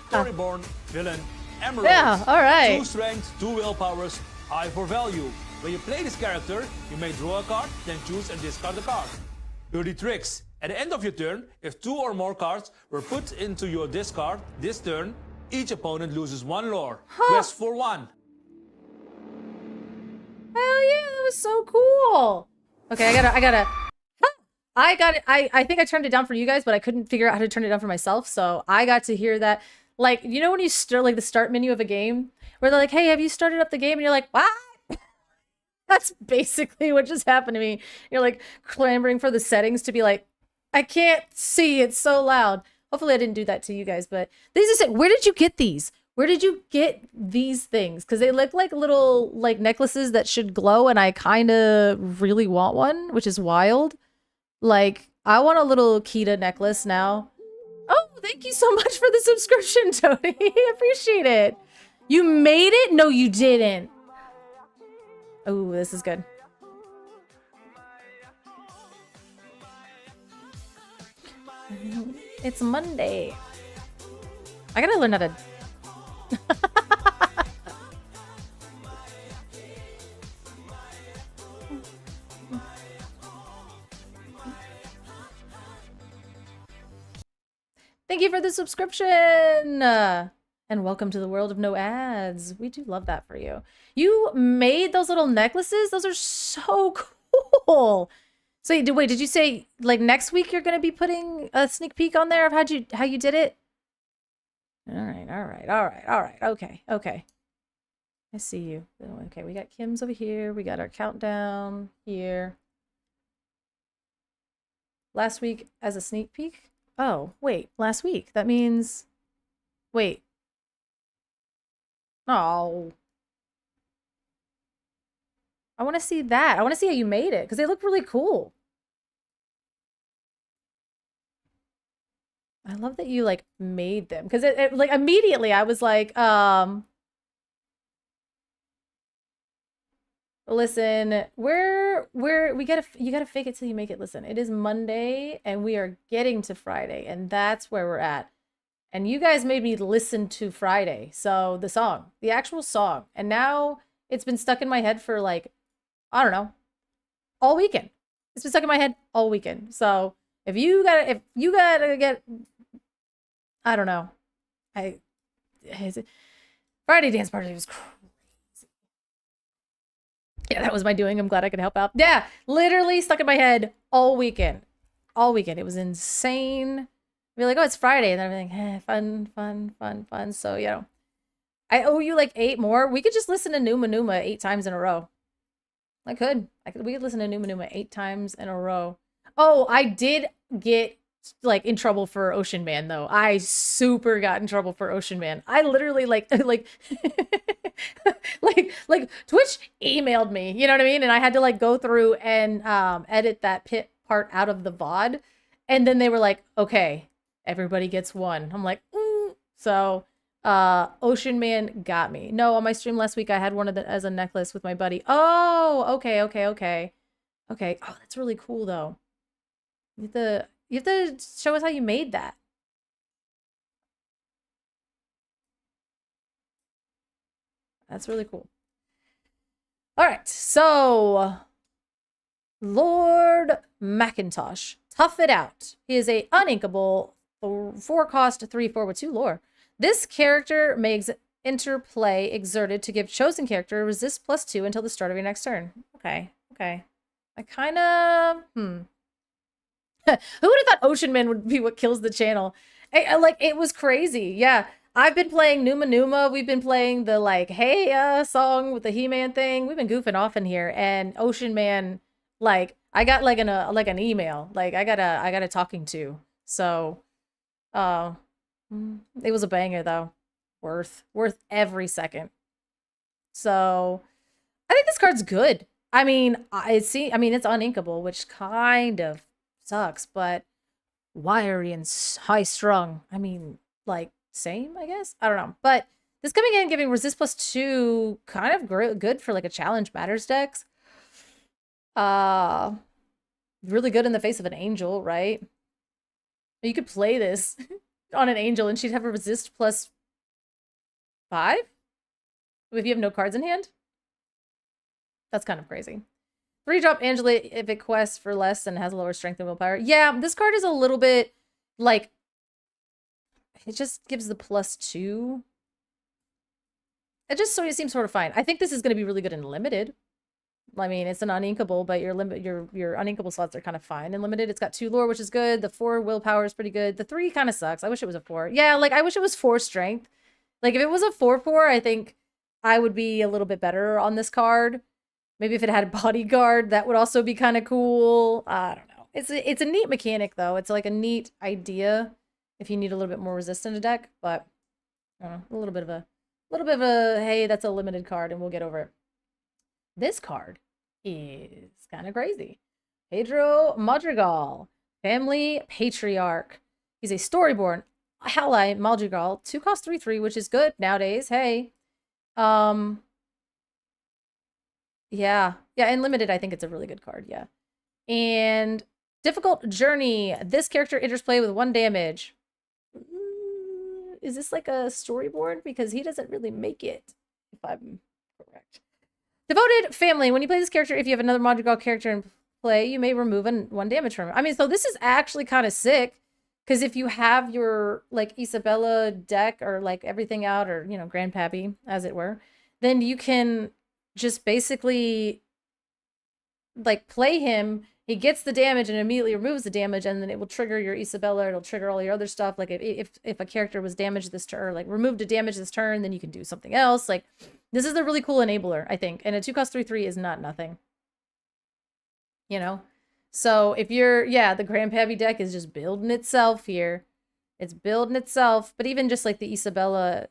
Storyborn, villain, emerald. Yeah, alright. 2 strength, 2 willpowers, high for value. When you play this character, you may draw a card, then choose and discard a card. Dirty tricks. At the end of your turn, if 2 or more cards were put into your discard this turn, each opponent loses 1 lore. Quest for 1. Hell yeah, that was so cool. Okay, I got it. I think I turned it down for you guys, but I couldn't figure out how to turn it down for myself. So I got to hear that. Like, you know when you start like the start menu of a game where they're like, hey, have you started up the game? And you're like, what? That's basically what just happened to me. You're like clamoring for the settings to be like, I can't see, it's so loud. Hopefully I didn't do that to you guys, but these is it. Where did you get these? Where did you get these things? Because they look like little like necklaces that should glow, and I kind of really want one, which is wild. Like, I want a little Kita necklace now. Oh, thank you so much for the subscription, Tony. Appreciate it. You made it? No, you didn't. Oh, this is good. It's Monday. I gotta learn how to... Thank you for the subscription! And welcome to the world of no ads. We do love that for you. You made those little necklaces? Those are so cool! So wait, did you say like next week you're gonna be putting a sneak peek on there of how you did it? Alright. Okay. I see you. Okay, we got Kim's over here. We got our countdown here. Last week as a sneak peek? Oh, wait, last week. That means... Wait. Oh. I want to see that. I want to see how you made it, because they look really cool. I love that you, like, made them. Because it, like, immediately I was like, listen, you gotta fake it till you make it. Listen, it is Monday, and we are getting to Friday, and that's where we're at. And you guys made me listen to Friday, so the actual song. And now it's been stuck in my head for, like, I don't know, all weekend. It's been stuck in my head all weekend. So if you gotta get, I don't know, Friday dance party was crazy. Yeah, that was my doing. I'm glad I could help out. Yeah, literally stuck in my head all weekend. All weekend. It was insane. Be like, oh, it's Friday, and then everything, fun. So, you know, I owe you like 8 more. We could just listen to Numa Numa 8 times in a row. We could listen to Numa Numa 8 times in a row. Oh, I did get like in trouble for Ocean Man though. I super got in trouble for Ocean Man. I literally like like Twitch emailed me, you know what I mean? And I had to like go through and edit that part out of the VOD. And then they were like, okay, everybody gets 1. I'm like, So Ocean Man got me. No, on my stream last week I had one of the as a necklace with my buddy. Oh, okay. Oh, that's really cool though. You have to show us how you made that. That's really cool. All right, so Lord Macintosh, tough it out. He is a uninkable 4-cost 3/4 with 2 lore. This character may interplay exerted to give chosen character resist +2 until the start of your next turn. Okay. I kind of Who would have thought Ocean Man would be what kills the channel? Like, it was crazy. Yeah. I've been playing Numa Numa. We've been playing the like hey song with the He-Man thing. We've been goofing off in here, and Ocean Man, like I got like an email. Like I got a talking to. So uh it was a banger though. Worth every second. So I think this card's good. I mean, I mean it's uninkable, which kind of sucks, but wiry and high strung. I mean, like same, I guess. I don't know, but this coming in giving resist +2, kind of good for like a challenge matters decks. Uh, really good in the face of an angel, right? You could play this on an angel, and she'd have a resist +5 if you have no cards in hand. That's kind of crazy. 3-drop Angela if it quests for less and has a lower strength and willpower. Yeah, this card is a little bit like it just gives the +2. It just seems sort of fine. I think this is going to be really good in limited. I mean, it's an uninkable, but your uninkable slots are kind of fine in limited. It's got 2 lore, which is good. The 4 willpower is pretty good. The 3 kind of sucks. I wish it was a 4. Yeah, like I wish it was 4 strength. Like if it was a 4/4, I think I would be a little bit better on this card. Maybe if it had a bodyguard, that would also be kind of cool. I don't know. It's a neat mechanic though. It's like a neat idea if you need a little bit more resistant to deck, but I don't know, a little bit of a hey, that's a limited card and we'll get over it. This card is kind of crazy. Pedro Madrigal, family patriarch. He's a storyborn ally Madrigal, 2 cost 3/3, which is good nowadays. Hey. Yeah. Yeah, in limited, I think it's a really good card, yeah. And difficult journey. This character enters play with 1 damage. Is this like a storyboard? Because he doesn't really make it, if I'm correct. Devoted family. When you play this character, if you have another Madrigal character in play, you may remove 1 damage from him. I mean, so this is actually kind of sick. Because if you have your, like, Isabella deck or, like, everything out, or, you know, Grandpappy, as it were, then you can just basically, like, play him. He gets the damage and immediately removes the damage, and then it will trigger your Isabella. It'll trigger all your other stuff. Like, if a character was damaged this turn, or, like, removed a damage this turn, then you can do something else. Like, this is a really cool enabler, I think. And a 2 cost 3/3 is not nothing. You know? So if you're, yeah, the Grandpappy deck is just building itself here. It's building itself. But even just like the Isabella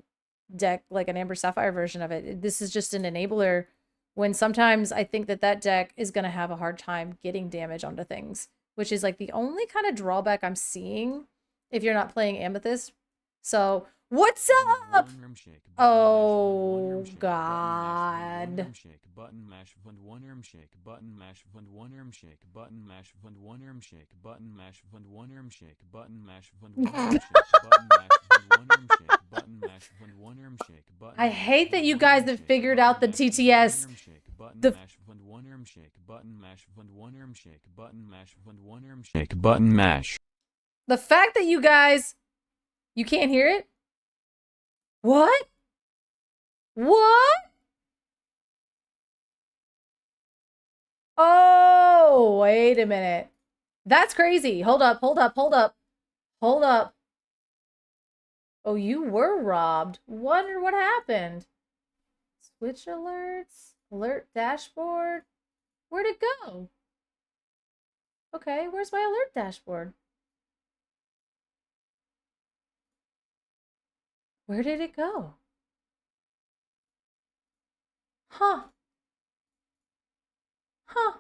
deck, like an Amber Sapphire version of it, this is just an enabler when sometimes I think that deck is going to have a hard time getting damage onto things, which is like the only kind of drawback I'm seeing if you're not playing Amethyst. So what's up? Oh, God. Button mash fund 1 arm shake button mash fund 1 arm shake button mash fund 1 arm shake button mash fund 1 arm shake button mash fund 1 arm shake button mash fund 1 arm shake button mash fund 1 arm shake button. I hate that you guys have figured out the TTS. The mash fund 1 arm shake button mash fund 1 arm shake button mash fund 1 arm shake button mash. The fact that you guys, you can't hear it? What? What? Oh, wait a minute. That's crazy. Hold up, hold up, hold up. Hold up. Oh, you were robbed. Wonder what happened. Switch alerts. Alert dashboard. Where'd it go? Okay, where's my alert dashboard? Where did it go? Huh. Huh.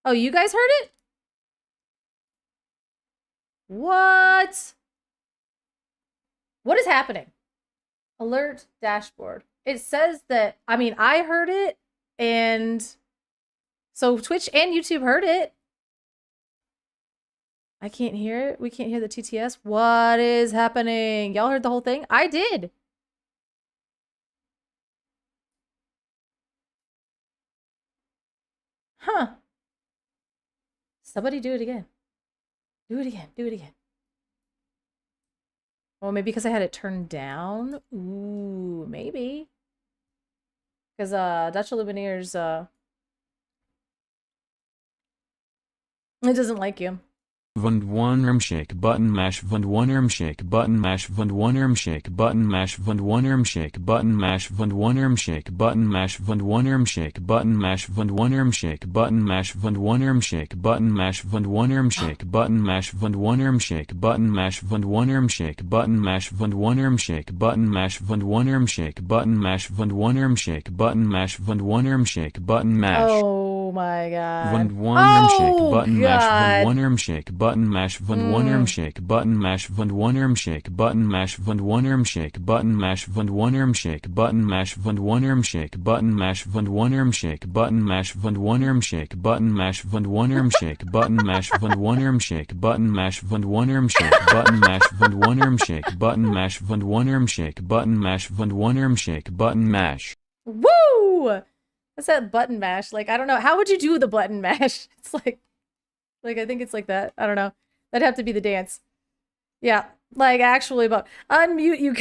Oh, you guys heard it? What? What is happening? Alert dashboard. It says that, I mean, I heard it, and so Twitch and YouTube heard it. I can't hear it. We can't hear the TTS. What is happening? Y'all heard the whole thing? I did. Huh. Somebody do it again. Do it again. Do it again. Well, maybe because I had it turned down. Ooh, maybe. Because Dutch Lumineers, it doesn't like you. Vund one arm shake button mash vund one arm shake button mash vund one arm shake button mash vund one arm shake button mash vund one arm shake button mash vund one arm shake button mash vund one arm shake button mash vund one arm shake button mash vund one arm shake button mash vund one arm shake button mash vund one arm shake button mash vund one arm shake button mash vund one arm shake button mash vund one arm shake button mash vund one arm shake button mash. Oh my god. Vund one arm shake Oh button mash vund god. one arm shake button mash vund one arm shake button mash vund one arm shake button mash vund one arm shake button mash vund one arm shake button mash vund one arm shake button mash vund one arm shake button mash vund one arm shake button mash vund one arm shake button mash vund one arm shake button mash vund one arm shake button mash vund one arm shake button mash vund one arm shake button mash vund one arm shake button mash. Woo! That's that button mash. Like, I don't know. How would you do the button mash? It's like I think it's like that. I don't know. That'd have to be the dance. Yeah. Like, actually, but unmute you.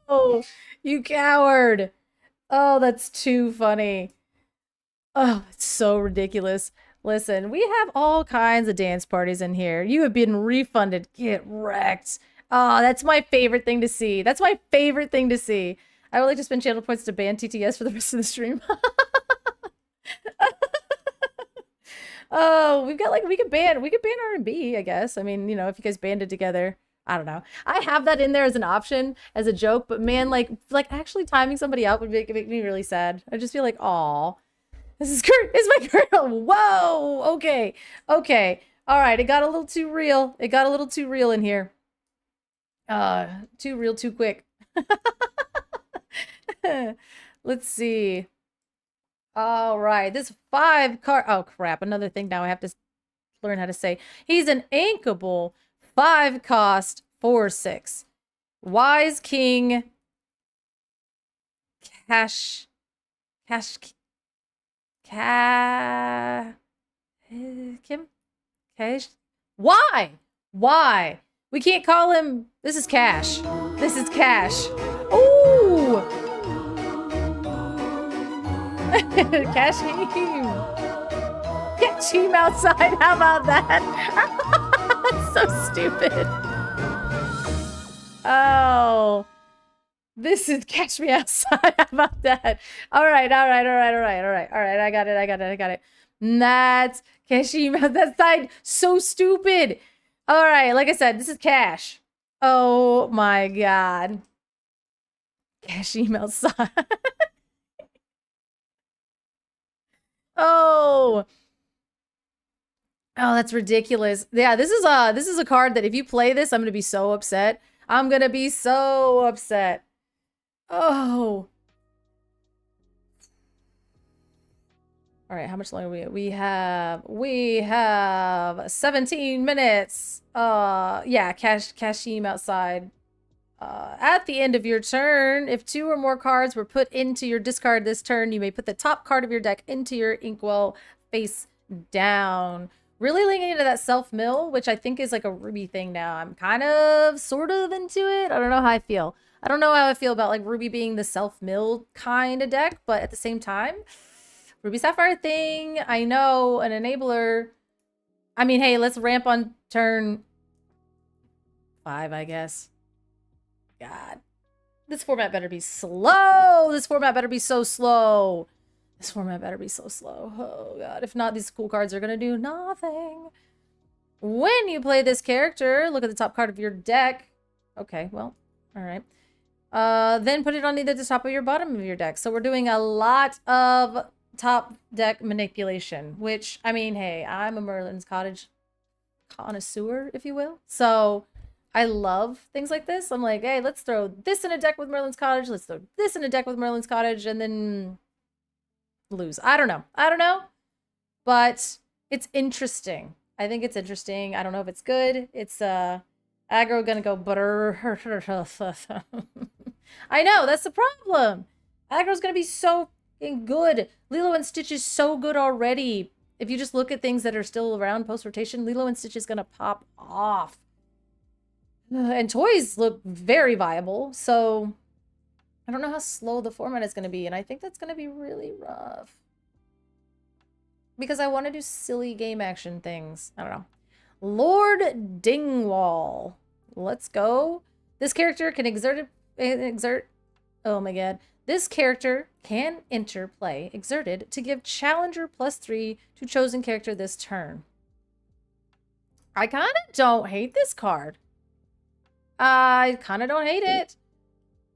Oh, you coward. Oh, that's too funny. Oh, it's so ridiculous. Listen, we have all kinds of dance parties in here. You have been refunded. Get wrecked. Oh, that's my favorite thing to see. That's my favorite thing to see. I would like to spend channel points to ban TTS for the rest of the stream. Oh, we've got like we could ban R&B, I guess. I mean, you know, if you guys banded together. I don't know. I have that in there as an option, as a joke, but man, like actually timing somebody out would make me really sad. I just feel like, aw. This is my girl. Whoa. Okay. Okay. All right. It got a little too real. It got a little too real in here. Too real, too quick. Let's see. All right. This 5 card. Oh, crap. Another thing now I have to learn how to say. He's an inkable 5 cost 4/6. Wise King. Kim? Cash? Why? Why? We can't call him. This is Cash. This is Cash. Ooh! Cashim. Cashim outside. How about that? That's so stupid. Oh. This is Catch Me Outside. How about that? All right. I got it. That's Kashima. That side so stupid. All right, like I said, this is Cash. Oh my god. Kashima outside. Oh. Oh, that's ridiculous. Yeah, this is a card that if you play this, I'm gonna be so upset. I'm gonna be so upset. Oh. All right, how much longer we have 17 minutes. Yeah, Kashim outside. At the end of your turn, if 2 or more cards were put into your discard this turn, you may put the top card of your deck into your inkwell face down. Really leaning into that self-mill, which I think is like a Ruby thing now. I'm kind of, sort of into it. I don't know how I feel. I don't know how I feel about like Ruby being the self-mill kind of deck, but at the same time, Ruby Sapphire thing, I know, an enabler. I mean, hey, let's ramp on turn 5, I guess. God. This format better be slow. This format better be so slow. This format better be so slow. Oh, God. If not, these cool cards are going to do nothing. When you play this character, look at the top card of your deck. Okay, well, all right. Then put it on either the top or your bottom of your deck. So we're doing a lot of top deck manipulation, which, I mean, hey, I'm a Merlin's Cottage connoisseur, if you will. So I love things like this. I'm like, hey, let's throw this in a deck with Merlin's Cottage. Let's throw this in a deck with Merlin's Cottage, and then lose. I don't know. But it's interesting. I think it's interesting. I don't know if it's good. It's aggro gonna go butter. I know, that's the problem. Aggro's gonna be so good. Lilo and Stitch is so good already. If you just look at things that are still around post-rotation, Lilo and Stitch is gonna pop off. And toys look very viable, so I don't know how slow the format is going to be, and I think that's going to be really rough. Because I want to do silly game action things. I don't know. Lord Dingwall. Let's go. This character can exert. Oh my god. This character can enter play exerted to give challenger +3 to chosen character this turn. I kind of don't hate this card. I kind of don't hate it.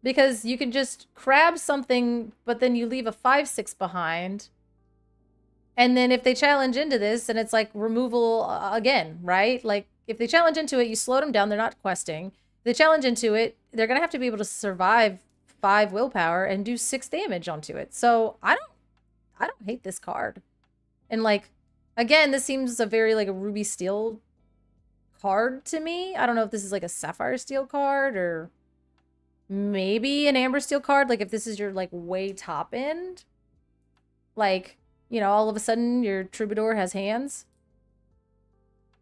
Because you can just crab something, but then you leave a 5/6 behind. And then if they challenge into this, and it's like removal again, right? Like, if they challenge into it, you slow them down. They're not questing. If they challenge into it, they're going to have to be able to survive 5 willpower and do 6 damage onto it. So I don't hate this card. And like, again, this seems a very like a ruby steel card to me. I don't know if this is like a sapphire steel card or maybe an amber steel card. Like if this is your like way top end, like, you know, all of a sudden your troubadour has hands.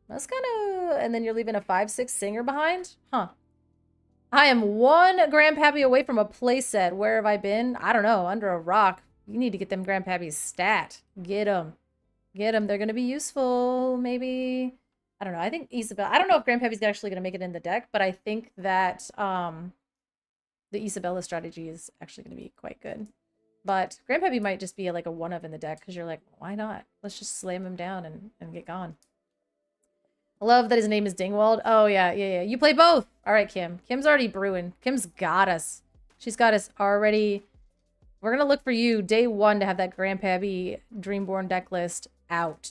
That's kind of, and then you're leaving a 5/6 singer behind? Huh. I am 1 grandpappy away from a playset. Where have I been? I don't know. Under a rock. You need to get them grandpappies stat. Get them. Get them. They're going to be useful, maybe. I don't know. I think Isabel. I don't know if grandpappy's actually going to make it in the deck, but I think that the Isabella strategy is actually going to be quite good. But grandpappy might just be like a one of in the deck because you're like, why not? Let's just slam him down and get gone. I love that his name is Dingwald. Oh, yeah. You play both. All right, Kim. Kim's already brewing. Kim's got us. She's got us already. We're going to look for you day 1 to have that Grandpappy Dreamborn deck list out.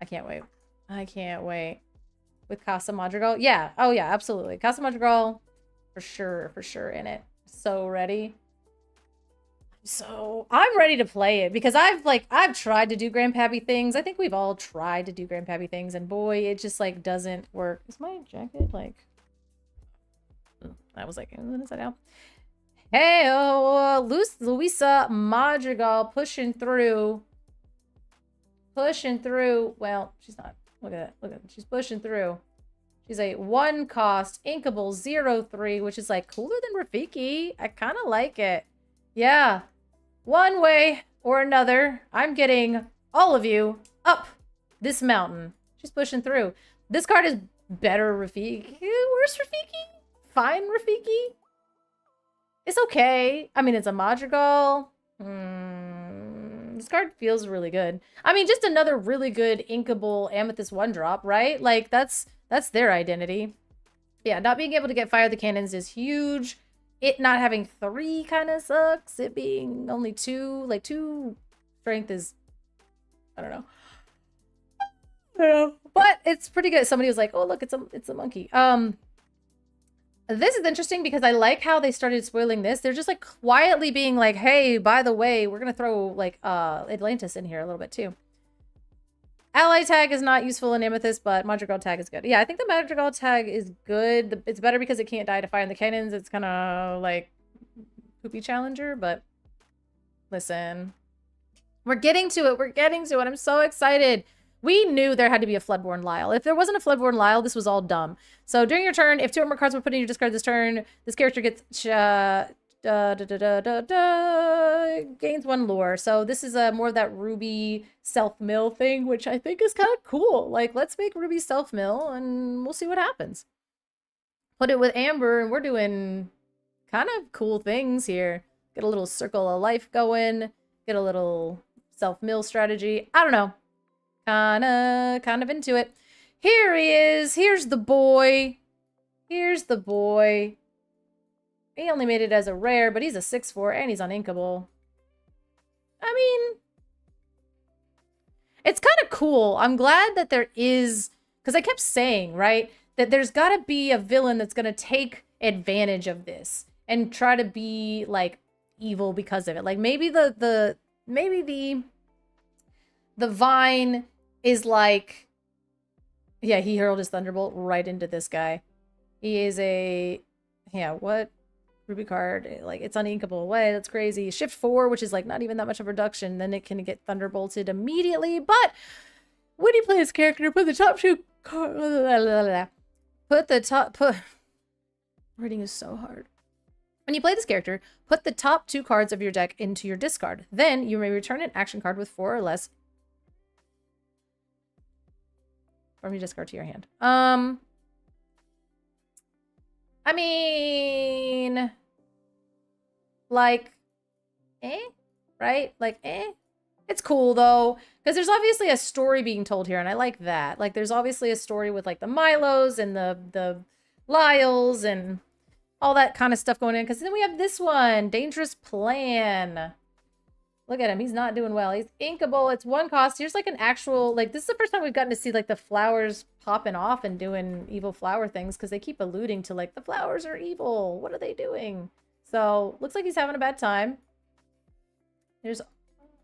I can't wait. I can't wait. With Casa Madrigal? Yeah. Oh, yeah, absolutely. Casa Madrigal, for sure in it. So ready. So I'm ready to play it because I've tried to do Grandpappy things. I think we've all tried to do Grandpappy things, and boy, it just like doesn't work. Is my jacket like? I was like, inside out. Hey, Luisa Madrigal pushing through. Well, she's not. Look at that. She's pushing through. She's a 1 cost inkable 0/3, which is like cooler than Rafiki. I kind of like it. Yeah. One way or another, I'm getting all of you up this mountain. She's pushing through. This card is better Rafiki. Worse Rafiki? Fine Rafiki? It's okay. I mean, it's a Madrigal. This card feels really good. I mean, just another really good inkable Amethyst 1-drop, right? Like, that's their identity. Yeah, not being able to get Fire the Cannons is huge. It not having 3 kind of sucks. It being only 2, like 2 strength is, I don't know. But it's pretty good. Somebody was like, "Oh, look, it's a monkey." This is interesting because I like how they started spoiling this. They're just like quietly being like, "Hey, by the way, we're gonna throw like Atlantis in here a little bit too." Ally tag is not useful in Amethyst, but Madrigal tag is good. Yeah, I think the Madrigal tag is good. It's better because it can't die to Fire in the Cannons. It's kind of like poopy challenger, but listen. We're getting to it. I'm so excited. We knew there had to be a Floodborn Lyle. If there wasn't a Floodborn Lyle, this was all dumb. So during your turn, if 2 or more cards were put in your discard this turn, this character gets gains 1 lore. So this is more of that Ruby self-mill thing, which I think is kind of cool. Like, let's make Ruby self-mill and we'll see what happens. Put it with Amber and we're doing kind of cool things here. Get a little circle of life going. Get a little self-mill strategy. I don't know. Kind of into it. Here he is. Here's the boy. He only made it as a rare, but he's a 6/4 and he's uninkable. I mean, it's kind of cool. I'm glad that there is, because I kept saying, right, that there's got to be a villain that's going to take advantage of this and try to be like evil because of it. Like maybe the Vine is like, yeah, he hurled his Thunderbolt right into this guy. He is a, yeah, what? Ruby card, like it's uninkable. Way, that's crazy. Shift 4, which is like not even that much of a reduction, then it can get thunderbolted immediately. But when you play this character, put the top 2 card. Reading is so hard. When you play this character, put the top 2 cards of your deck into your discard. Then you may return an action card with 4 or less from your discard to your hand. I mean, like, right? Like, It's cool, though, because there's obviously a story being told here, and I like that. Like, there's obviously a story with, like, the Milos and the Lyles and all that kind of stuff going in. Because then we have this one, Dangerous Plan. Look at him. He's not doing well. He's inkable. It's 1 cost. Here's, like, an actual... Like, this is the first time we've gotten to see, like, the flowers popping off and doing evil flower things, because they keep alluding to, like, the flowers are evil. What are they doing? So, looks like he's having a bad time. There's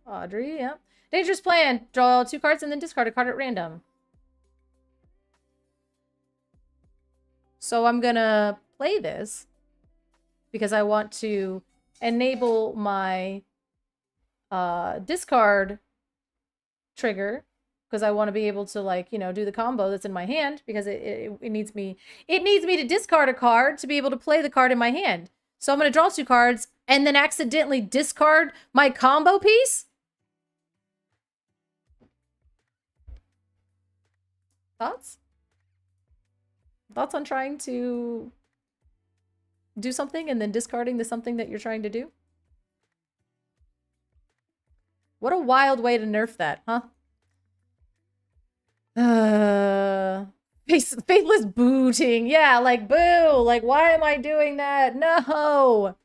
Audrey, yeah. Dangerous Plan. Draw 2 cards and then discard a card at random. So I'm gonna play this because I want to enable my discard trigger, because I want to be able to, like, you know, do the combo that's in my hand, because it needs me to discard a card to be able to play the card in my hand. So I'm going to draw 2 cards and then accidentally discard my combo piece? Thoughts? Thoughts on trying to do something and then discarding the something that you're trying to do? What a wild way to nerf that, huh? Faithless booting. Yeah, like, boo. Like, why am I doing that? No.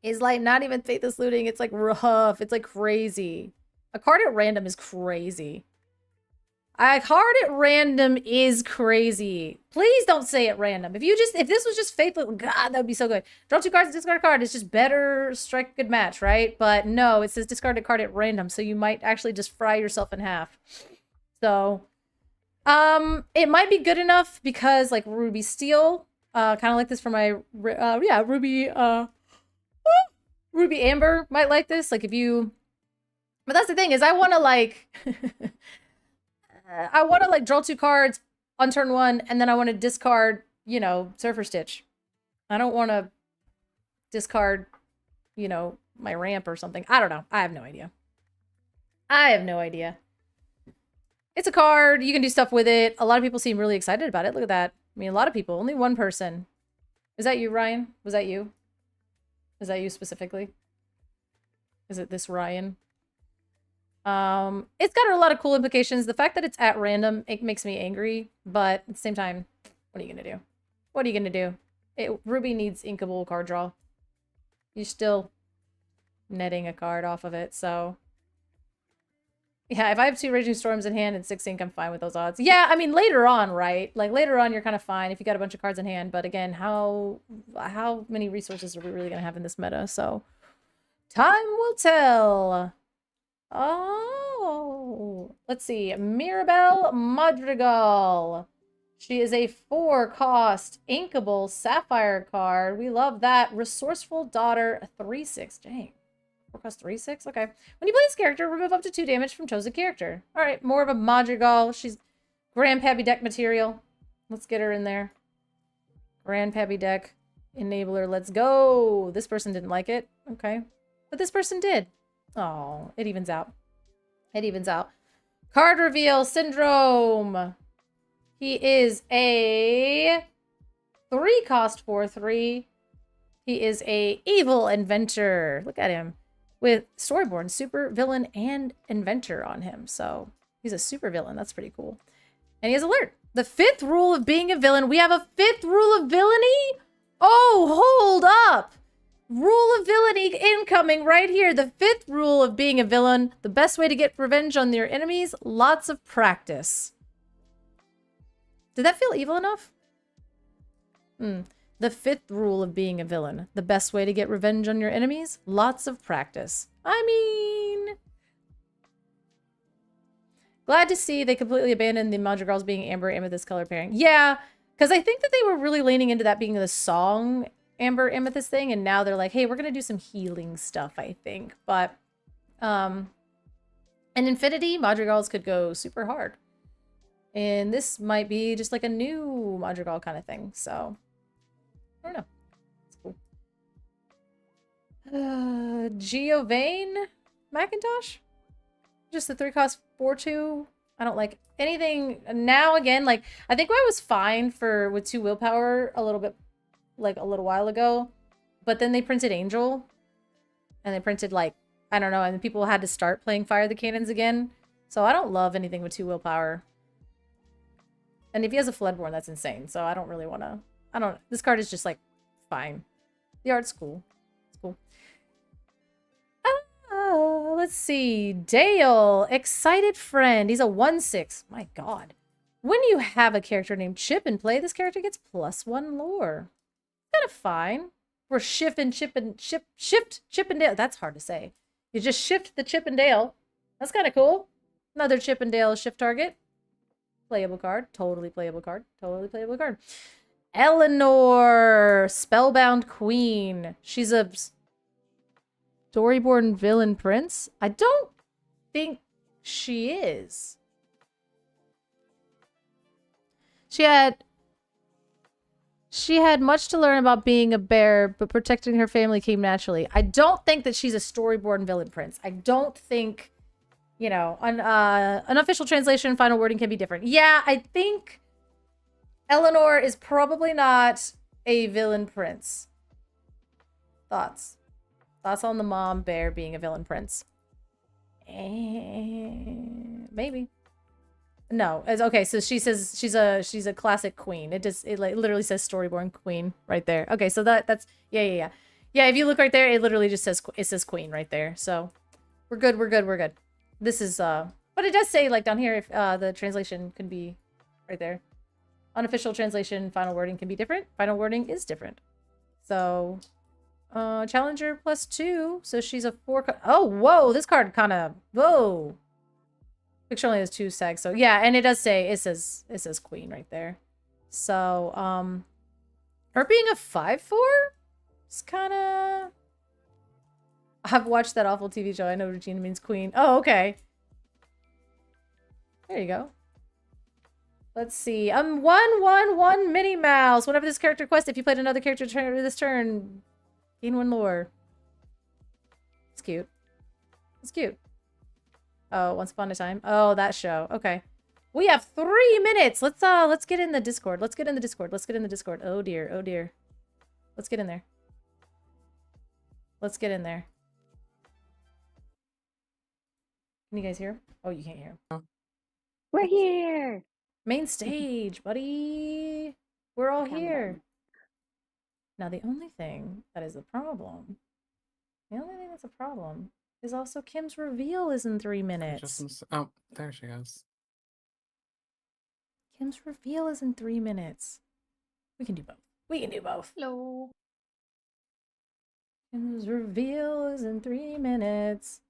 It's like not even faithless looting. It's like rough. It's like crazy. A card at random is crazy. A card at random is crazy. Please don't say at random. If this was just faithless, God, that would be so good. Draw 2 cards, discard a card. It's just better strike a good match, right? But no, it says discard a card at random, so you might actually just fry yourself in half. So, it might be good enough because, like, Ruby Steel, kind of like this for my, Ruby Amber might like this. Like, if you, but that's the thing, is I want to, like, draw 2 cards on turn 1, and then I want to discard, you know, Surfer Stitch. I don't want to discard, you know, my ramp or something. I don't know. I have no idea. It's a card. You can do stuff with it. A lot of people seem really excited about it. Look at that. I mean, a lot of people. Only 1 person. Is that you, Ryan? Was that you? Is that you specifically? Is it this Ryan? It's got a lot of cool implications. The fact that it's at random, it makes me angry, but at the same time, what are you gonna do? What are you gonna do? Ruby needs inkable card draw. You're still netting a card off of it, so... Yeah, if I have 2 Raging Storms in hand and 6 ink, I'm fine with those odds. Yeah, I mean, later on, right? Like, later on, you're kind of fine if you got a bunch of cards in hand, but again, how many resources are we really gonna have in this meta? So, time will tell. Oh, let's see. Mirabelle Madrigal. She is a 4-cost inkable sapphire card. We love that. Resourceful Daughter, 3/6. Dang. 4-cost 3/6? Okay. When you play this character, remove up to 2 damage from chosen character. Alright, more of a Madrigal. She's Grandpappy deck material. Let's get her in there. Grandpappy deck. Enabler, let's go. This person didn't like it. Okay. But this person did. Oh, it evens out. It evens out. Card reveal syndrome. He is a 3-cost 4/3. He is a evil inventor. Look at him. With Storyborn, super villain, and inventor on him. So he's a super villain. That's pretty cool. And he has alert. The 5th rule of being a villain. We have a 5th rule of villainy? Oh, hold up. Rule of villainy incoming right here. The 5th rule of being a villain. The best way to get revenge on your enemies. Lots of practice. Did that feel evil enough? The 5th rule of being a villain. The best way to get revenge on your enemies. Lots of practice. I mean... Glad to see they completely abandoned the Madrigals being Amber Amethyst color pairing. Yeah, because I think that they were really leaning into that being the song Amber Amethyst thing, and now they're like, hey, we're gonna do some healing stuff, I think. But in Infinity, Madrigals could go super hard. And this might be just like a new Madrigal kind of thing, so I don't know. It's cool. Giovanni Macintosh? Just the 3-cost 4-2. I don't like anything now again. Like, I think I was fine with 2 willpower a little bit, like a little while ago. But then they printed Angel. And they printed, like, I don't know. And people had to start playing Fire the Cannons again. So I don't love anything with 2 willpower. And if he has a Floodborn, that's insane. So I don't really want to. This card is just, like, fine. The art's cool. It's cool. Let's see. Dale, excited friend. He's a 1/6. My god. When you have a character named Chip in play, this character gets +1 lore. Kind of fine. We're shift Chip and Dale. That's hard to say. You just shift the Chip and Dale. That's kind of cool. Another Chip and Dale shift target. Playable card. Totally playable card. Totally playable card. Eleanor, Spellbound Queen. She's a Storyborn Villain Prince? I don't think she is. She had much to learn about being a bear, but protecting her family came naturally. I don't think that she's a Storyborn Villain Prince. I don't think, you know, an unofficial translation, final wording can be different. Yeah, I think Eleanor is probably not a villain prince. Thoughts? Thoughts on the mom bear being a villain prince? Maybe. No. It's okay. So she says she's a classic queen. It like literally says Storyborn Queen right there. Okay, so that's yeah. If you look right there, it literally just says queen right there. So we're good. This is but it does say like down here if the translation can be right there. Unofficial translation, final wording can be different. Final wording is different. So Challenger +2, so she's a 4. Oh, whoa! This card kind of whoa. Picture only has 2 sags, so yeah, and it does say it says queen right there. So her being a 5/4 is kind of. I've watched that awful TV show. I know Regina means queen. Oh, okay. There you go. Let's see. 1/1/1 Minnie Mouse. Whenever this character quests, if you played another character this turn. Gain 1 lore. It's cute. It's cute. Oh, Once Upon a Time. Oh, that show. Okay. We have 3 minutes. Let's get in the Discord. Let's get in the Discord. Oh dear. Oh dear. Let's get in there. Can you guys hear? Oh, you can't hear. We're here. Main stage, buddy. We're all here. Now, the only thing that is a problem, is also Kim's reveal is in 3 minutes. Oh, there she is. Kim's reveal is in 3 minutes. We can do both. Hello. Kim's reveal is in 3 minutes.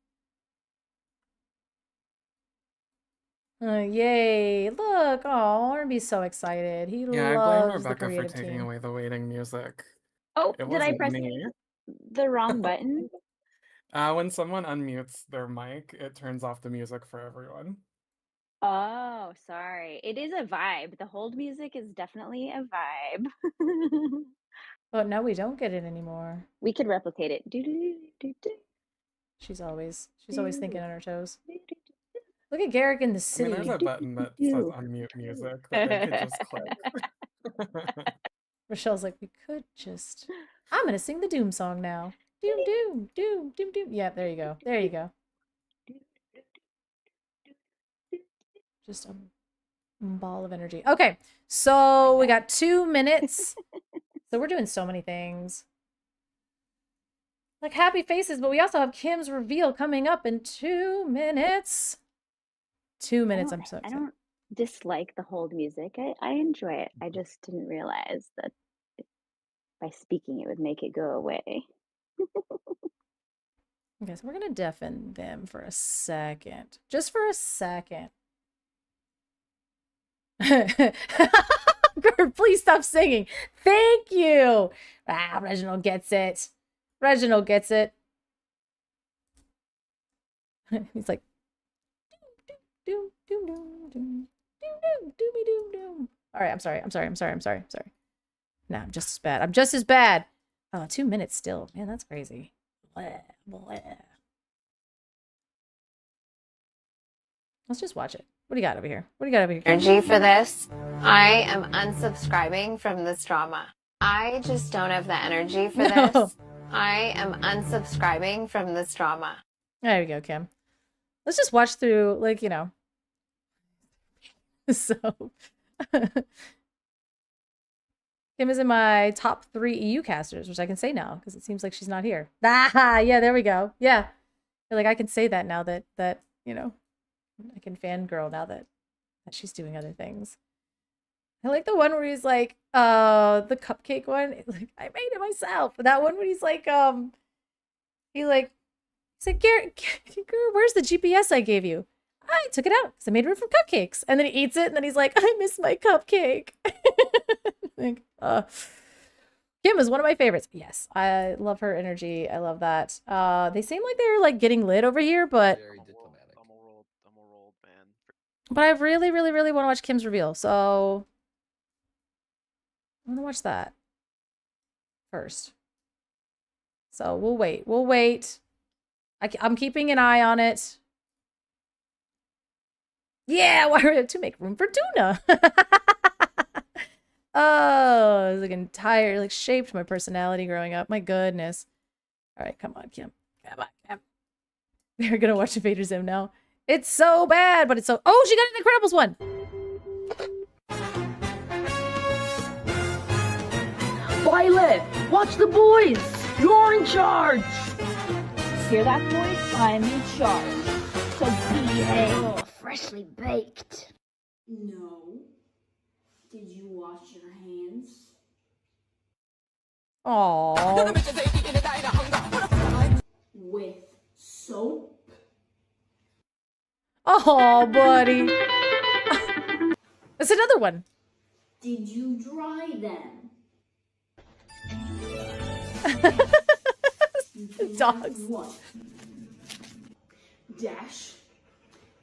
Yay. Look. Oh, R&B's so excited. He I blame loves the Rebecca for creative taking team. away the waiting music. Oh, It did I wasn't press me. the wrong button? When someone unmutes their mic, it turns off the music for everyone. Oh, sorry. It is a vibe. The hold music is definitely a vibe. But now we don't get it anymore. We could replicate it. Do-do-do-do-do. She's always thinking on her toes. Look at Garrick in the I city. mean, there's a button that says unmute music that they could just click. Rochelle's like, we could just. I'm gonna sing the Doom song now. Doom, doom, doom, doom, doom. Yeah, there you go. Just a ball of energy. Okay, so we got 2 minutes. So we're doing so many things. Like happy faces, but we also have Kim's reveal coming up in 2 minutes. 2 minutes, I'm so excited. I don't dislike the hold music. I enjoy it. I just didn't realize that by speaking it would make it go away. Okay, so we're gonna deafen them for a second. Just for a second. Gert, please stop singing. Thank you. Reginald gets it. He's like, doom, doom, doom, doom, doom, doomy, doom, doom. All right, I'm sorry. No, I'm just as bad. Oh, 2 minutes still. Man, that's crazy. Blah, blah. Let's just watch it. What do you got over here? What do you got over here? Energy for this. I am unsubscribing from this drama. I just don't have the energy for this. I am unsubscribing from this drama. There we go, Kim. Let's just watch through, like, you know. So, Kim is in my top 3 EU casters, which I can say now because it seems like she's not here. Ah, yeah, there we go. Yeah, like I can say that now that you know, I can fangirl now that she's doing other things. I like the one where he's like, the cupcake one. Like, I made it myself. That one when he's like, he's like, Garrett, where's the GPS I gave you? I took it out because I made room for cupcakes. And then he eats it, and then he's like, I miss my cupcake. Like, Kim is one of my favorites. Yes, I love her energy. I love that. They seem like they're like getting lit over here, but Very diplomatic. I'm a world man. but I really, really, really want to watch Kim's reveal. So I'm gonna watch that first. So we'll wait. We'll wait. I'm keeping an eye on it. Yeah, why to make room for tuna? Oh, it's like entire, like shaped my personality growing up. My goodness. All right, come on, Kim. Come on, Kim. We're gonna watch Invader Zim now. It's so bad, but it's so. Oh, she got an Incredibles one. Violet, watch the boys. You're in charge. Hear that, boys? I'm in charge. So behave. Freshly baked. No. Did you wash your hands? Aww. With soap? Oh, buddy. That's another one. Did you dry them? You can Dogs. have one. Dash,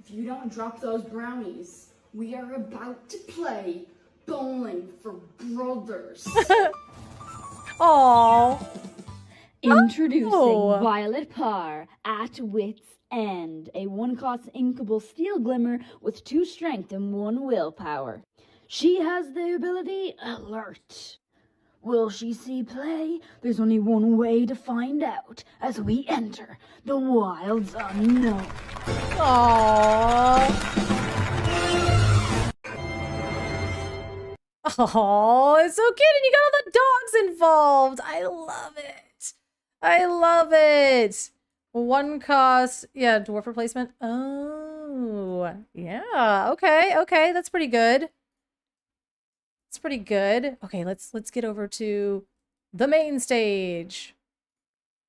if you don't drop those brownies, we are about to play bowling for brothers. Aww. Introducing Oh. Violet Parr at Wit's End, a 1-cost inkable steel glimmer with 2 strength and 1 willpower. She has the ability Alert. Will she see play? There's only one way to find out as we enter the wilds unknown. Aww. Oh, it's so cute, and you got all the dogs involved. I love it. I love it. 1 cost, yeah, dwarf replacement. Oh, yeah. Okay, okay, that's pretty good. It's pretty good. Okay, let's get over to the main stage.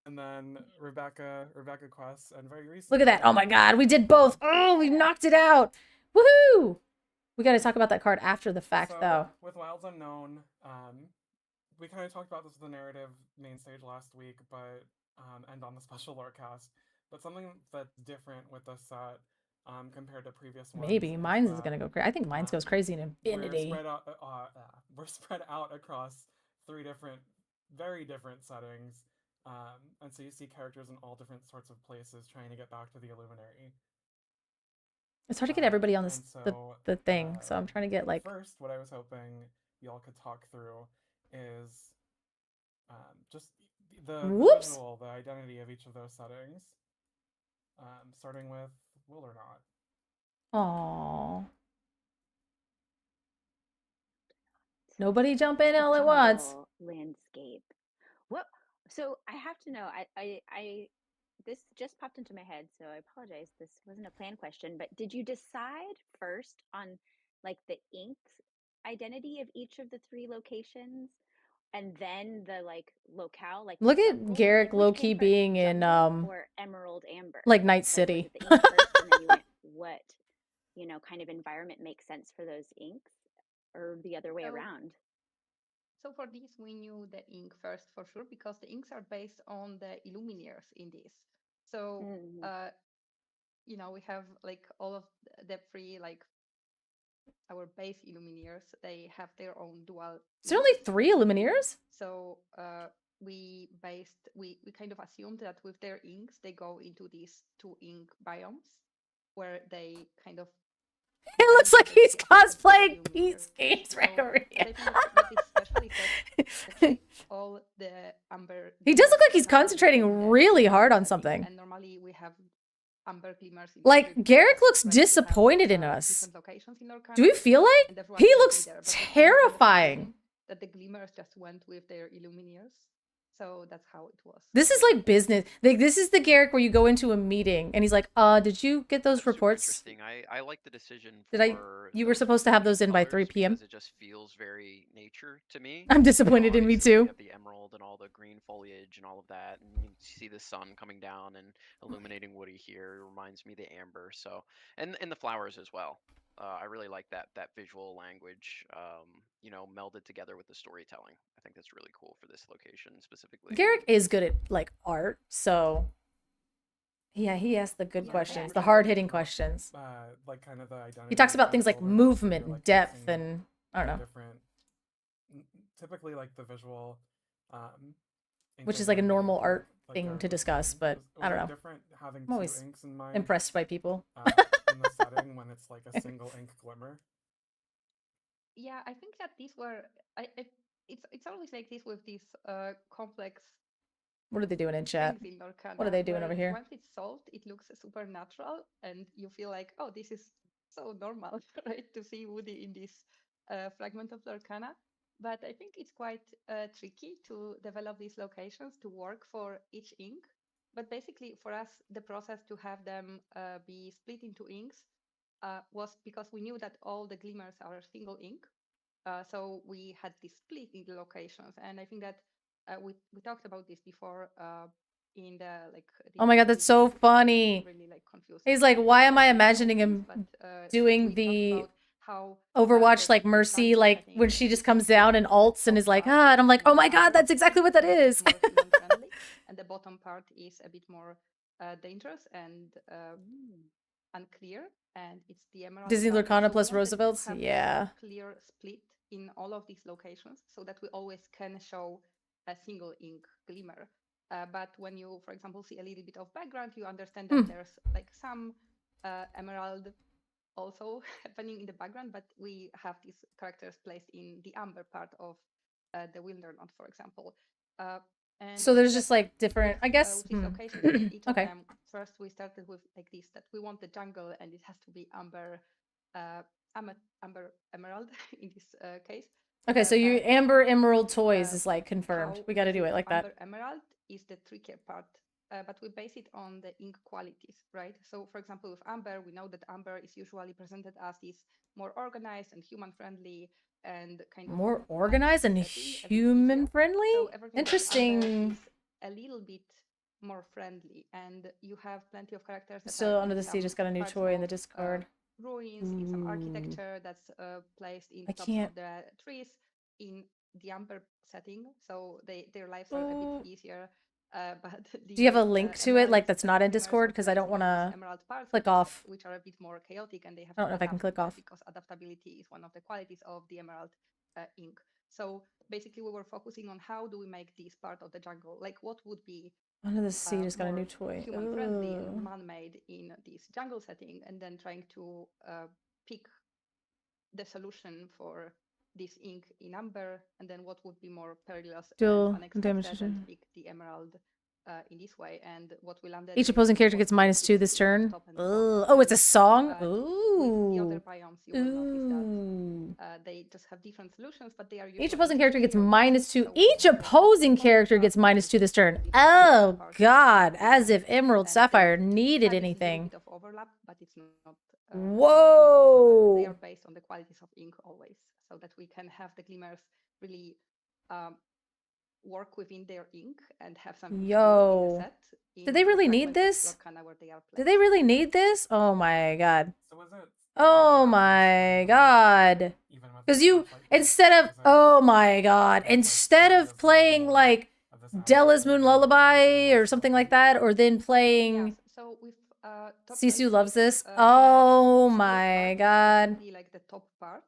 And then Rebecca Quest, and very recently. Look at that. Oh my god, we did both. Oh, we knocked it out. Woohoo! We got to talk about that card after the fact, So, though. with Wilds Unknown, we kind of talked about this with the narrative main stage last week, but and on the special lore cast. But something that's different with this set compared to previous ones. Maybe is mine's is that, gonna go crazy. I think mine's goes crazy in We're infinity. spread out across 3 different, very different settings, and so you see characters in all different sorts of places trying to get back to the Illuminary. It's hard to get everybody on And this so, the thing, so I'm trying to get like. First, what I was hoping y'all could talk through is just the Whoops. visual, the identity of each of those settings, starting with Will or Not. Aww. Nobody jump in all at once. Jungle landscape. What? So I have to know. I this just popped into my head, so I apologize. This wasn't a planned question, but did you decide first on like the ink identity of each of the 3 locations, and then the like locale, like the Look at jungle? Garrick Like, which low-key came first, being in jungle or Emerald Amber? like Night Like, City. was it the ink first, and then you went what kind of environment makes sense for those inks, or the other way So- around? So for this, we knew the ink first for sure, because the inks are based on the Illumineers in this. So, Mhm. we have like all of the 3, like our base Illumineers, they have their own dual. Is there only inks. 3 Illumineers? So we based, we kind of assumed that with their inks, they go into these 2 ink biomes where they kind of It looks like he's cosplaying Pete's games right so, over but here. I think what is special is that actually all the amber He does look glimmers like he's have the concentrating same really hard on setting, something. and normally we have amber glimmers in Like, every Garrick class, looks right? We have, disappointed in us. different locations in Lorcana, Do we feel and like? everyone He can be looks there, but this time we kind of terrifying. assumed that the glimmers just went with their Illumineers. So that's how it was. This is like business. Like, this is the Garrick where you go into a meeting and he's like, did you get those That's super reports? interesting. I like the decision Did for you were those supposed to have those in by colors 3 p.m. because it just feels very nature to me. I'm disappointed in me Obviously, too. We have the emerald and all the green foliage and all of that, and you see the sun coming down and illuminating Woody here. It reminds me of the amber. So, and the flowers as well. I really like that visual language, you know, melded together with the storytelling. I think that's really cool for this location specifically. Garrick is good at like art, so yeah, he asks the good Yeah, questions, I the think hard-hitting questions. Like kind of the identity. He talks about of things the like builder, also, movement you're, and like, depth mixing and I don't the know, different, typically like the visual, which is like a inking normal like- art like thing Garrett to was discuss, saying. but It was, I don't like, know. different having I'm two always inks in mind. impressed by people. In the setting when it's like a single ink glimmer. Yeah, I think that these were it's always like this with these complex What are they doing in chat? things in Lorcana. What are they doing where over here? Once it's solved, it looks supernatural, and you feel like, oh, this is so normal, right? To see Woody in this fragment of Lorcana. But I think it's quite tricky to develop these locations to work for each ink. But basically, for us, the process to have them be split into inks was because we knew that all the glimmers are single ink. So we had this split in the locations, and I think that we talked about this before in the like. Oh my god, that's so funny. Really like confused. He's like, why am I with imagining things, him but, doing we talked the about how, Overwatch the like Mercy, jungle like setting when she just is comes down and ults and is like, and I'm like, oh my god, that's exactly what that is. more human-friendly, and the bottom part is a bit more dangerous and unclear, and it's the Emerald. Disney part. Lorcana So we plus wanted to Roosevelt's? have this Yeah. clear split in all of these locations so that we always can show a single ink glimmer. But when you, for example, see a little bit of background, you understand that there's like some emerald also happening in the background, but we have these characters placed in the amber part of the Wilderness, for example. And So I there's think just that like different, I guess. with these locations, with each Okay. of them, first we started with like this, that we want the jungle and it has to be amber, amber emerald in this case. Okay, so you But, Amber Emerald Toys is like confirmed. how We got to do it like that. Amber emerald is the trickier part, but we base it on the ink qualities, right? So, for example, with amber, we know that amber is usually presented as this more organized and human-friendly and kind of More organized and human friendly? so everything with amber Interesting. is a little bit more friendly, and you have plenty of characters that Still are Under in the Sea some just got a new parts toy in the of, Discord. ruins, in some architecture that's placed in I tops can't. of the trees in the amber setting, so their lives are a bit easier. But Do you have a the link to it, like emeralds that's not in glimmers Discord? are Because I don't placed want in these to emerald parts, click off. which are a bit more chaotic, and they have I don't know to if I can adapt click to that off. because adaptability is one of the qualities of the emerald ink. So basically, we were focusing on how do we make this part of the jungle, like what would be Under the Sea just got a more new toy. human-friendly Ooh. and man-made in this jungle setting, and then trying to pick the solution for this ink in amber, and then what would be more perilous Dual and unexpected, damage. and pick the emerald in this way. And what we landed Each with opposing character was gets -2 this this turn. top and bottom. Oh, it's a song? With the Ooh. other biomes, you will notice that Ooh. they just have different solutions, but they are Each usually opposing character gets clear -2. ones. So we Each have the opposing top character part, gets which is -2 this turn. this Oh, part, God. which As if Emerald and Sapphire they needed have this little anything. bit of overlap, but it's not. They are Whoa. based on the qualities of ink always, so that we can have the glimmers really work within their ink and have something to do in Yo. the set. Did they really need this? Did they really need this? Oh my god. So is it? Oh my god. Because you, instead of, oh my god, instead of playing like Della's Moon Lullaby or something like that, or then playing So with Sisu Loves This. Oh my god. like the top part,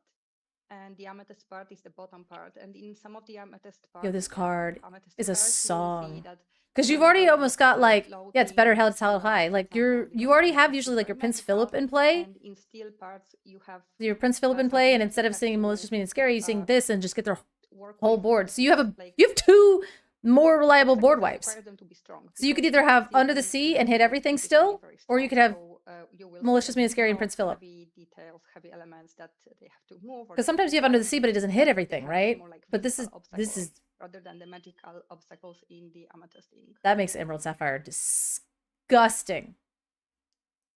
and the amethyst part is the bottom part. And in some of the amethyst parts, Yo, this card amethyst is a cards, you will see song. that Because you've some already are almost got like, yeah, it's better floating, held held some, high. for Like example, the you already have amethyst usually is like your very Prince Philip magical, in play. and in steel parts you have Your Prince Philip in play, and something that instead you of have singing to Malicious Mean and Scary, you sing this and just get their work whole with, board. and So you have these, a like, you have 2 more reliable board obstacles that wipes. require them to be strong, So you could because either have steel Under the beams Sea need and hit to everything be very, still, very or you strong. could have So you will Malicious see Mean and Scary and more Prince Philip. heavy details, heavy elements that they have to move, or Because they have sometimes to you have Under the climb, Sea, but it doesn't but hit they everything, have these right? more like But physical obstacles rather than the magical obstacles in the amethyst ink. that makes Emerald Sapphire disgusting.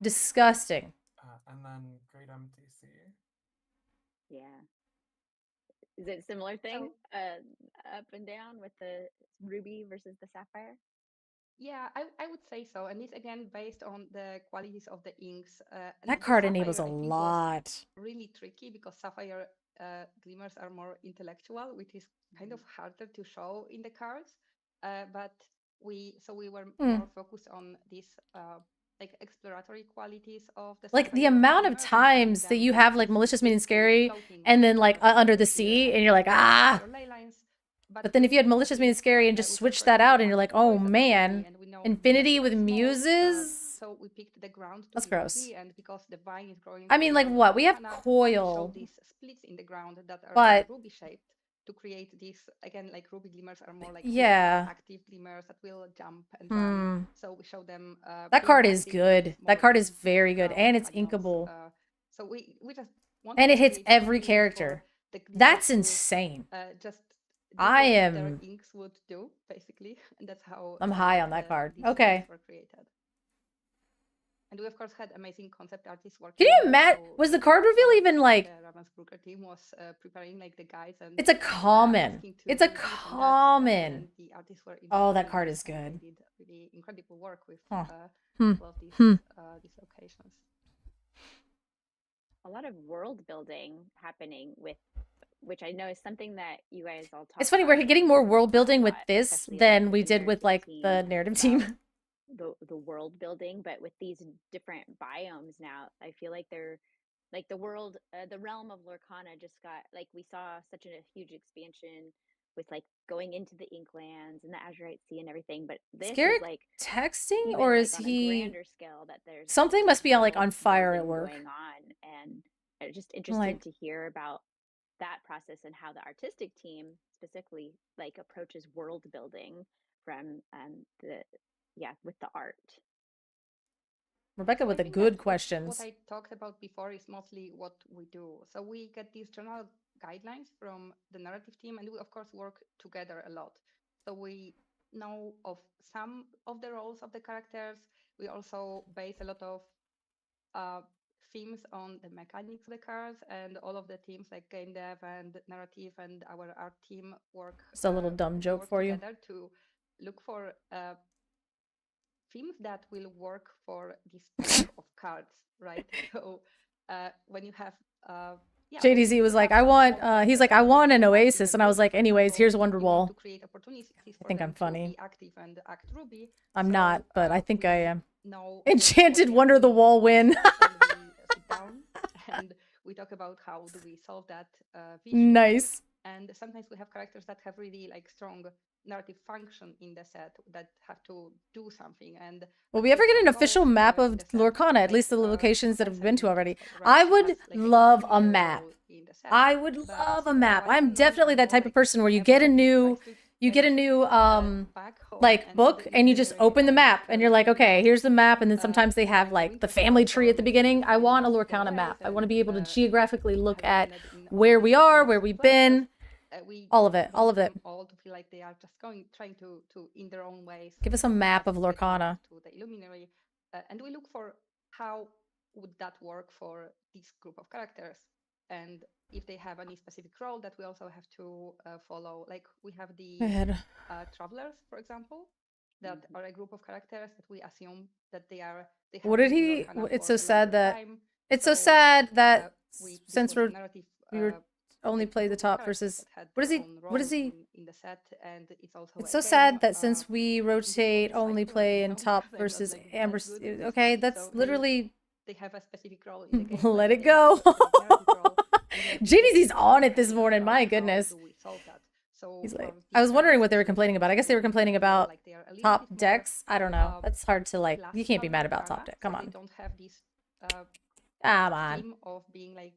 Disgusting. And then Great Empty Sea. Yeah. Is it a similar thing, up and down with the ruby versus the sapphire? Yeah, I would say so. And this again based on the qualities of the inks. And That the card sapphire, enables a I think, was lot. really tricky because sapphire glimmers are more intellectual, which is kind of harder to show in the cards. But we were more focused on these like exploratory qualities of the Like the sapphire amount of glimmers and showing times that them you with have like these Malicious Mean and beautiful Scary floating and then like elements Under that the you see Sea, on and you're like, ah. your ley lines. But then if you had Malicious Mean and Scary and just switch that out, and you're like, oh man, Infinity with Muses? So we picked the ground to That's be gross. ruby, and because the vine is growing. I mean, like what? We have We show Coil, these splits in the ground that are but ruby shaped to create these, again, like ruby glimmers are more like yeah, active glimmers that will jump and run. So we show them. That being card is active good. with That more card is very good, ground and it's fragments. inkable. So we just want And to it hits create every something character. for the glimmers That's to, insane. just do I what am. their inks would do, basically, and that's how I'm high on that card. these Okay. inks were created. And we of course had amazing concept artists working. Can you imagine? Was the card reveal even like? The Ravensbrücker team was preparing like the guides, and It's a common. It's a and common. the artists were Oh, that involved in card this, is and good. they did really incredible work with Huh. all of these locations. A lot of world building happening with, which I know is something that you guys all talk. It's funny, we're getting more world building with this especially than like we the did with narrative like team, the narrative team. The world building, but with these different biomes now, I feel like they're like the world, the realm of Lorcana just got like, we saw such a huge expansion with like going into the Inklands and the Azurite Sea and everything. But this Garrett is like texting, even, or like, is on he a grander scale, that there's something must be on like on world fire at building work? going on, and it's just interested Like, to hear about that process and how the artistic team specifically like approaches world building from the with the art. Rebecca So with I the think good that questions. what I talked about before is mostly what we do. So we get these general guidelines from the narrative team, and we of course work together a lot. So we know of some of the roles of the characters. We also base a lot of themes on the mechanics of the cards, and all of the teams like game dev and narrative and our art team work. Just a little dumb joke work for you. together to look for themes that will work for this type of cards, right? So when you have JDZ was like, I want, he's like, I want an Oasis. And I was like, anyways, here's Wonderwall. I think I'm funny. I'm not, but I think I am. Enchanted Wonder the Wall win. And we talk about how do we solve that vision. Nice. And sometimes we have characters that have really like strong narrative function in the set that have to do something. And will we ever get an official map of Lorcana, at least the locations that I've been to already? I would love a map. I would love a map. I'm definitely that type of person where you get a new like book, and you just open the map and you're like, okay, here's the map, and then sometimes they have like the family tree at the beginning. I want a Lorcana map. I want to be able to geographically look at where we are, where we've been. All of it, all of it. All to feel like they are just trying to in their own ways. Give us a map of Lorcana. To the Illuminary, and we look for how would that work for this group of characters, and if they have any specific role that we also have to follow. Like we have the travelers, for example, that are a group of characters that we assume that they are. What did he? It's so sad that. It's so sad that since we were only play the top versus what is he in the set, and it's so sad that since we rotate only play in top versus Amber. Okay, that's literally they have a specific role in the game. Let it go. JDZ's on it this morning. My goodness. How do we solve that? So He's like, for I was these wondering cards, what they were especially complaining about. I guess they were complaining about like they are a little top bit more, decks. I don't know. That's hard to like. You can't be mad classical about top arcana, deck. Come so on. they don't have this Come on. theme of being like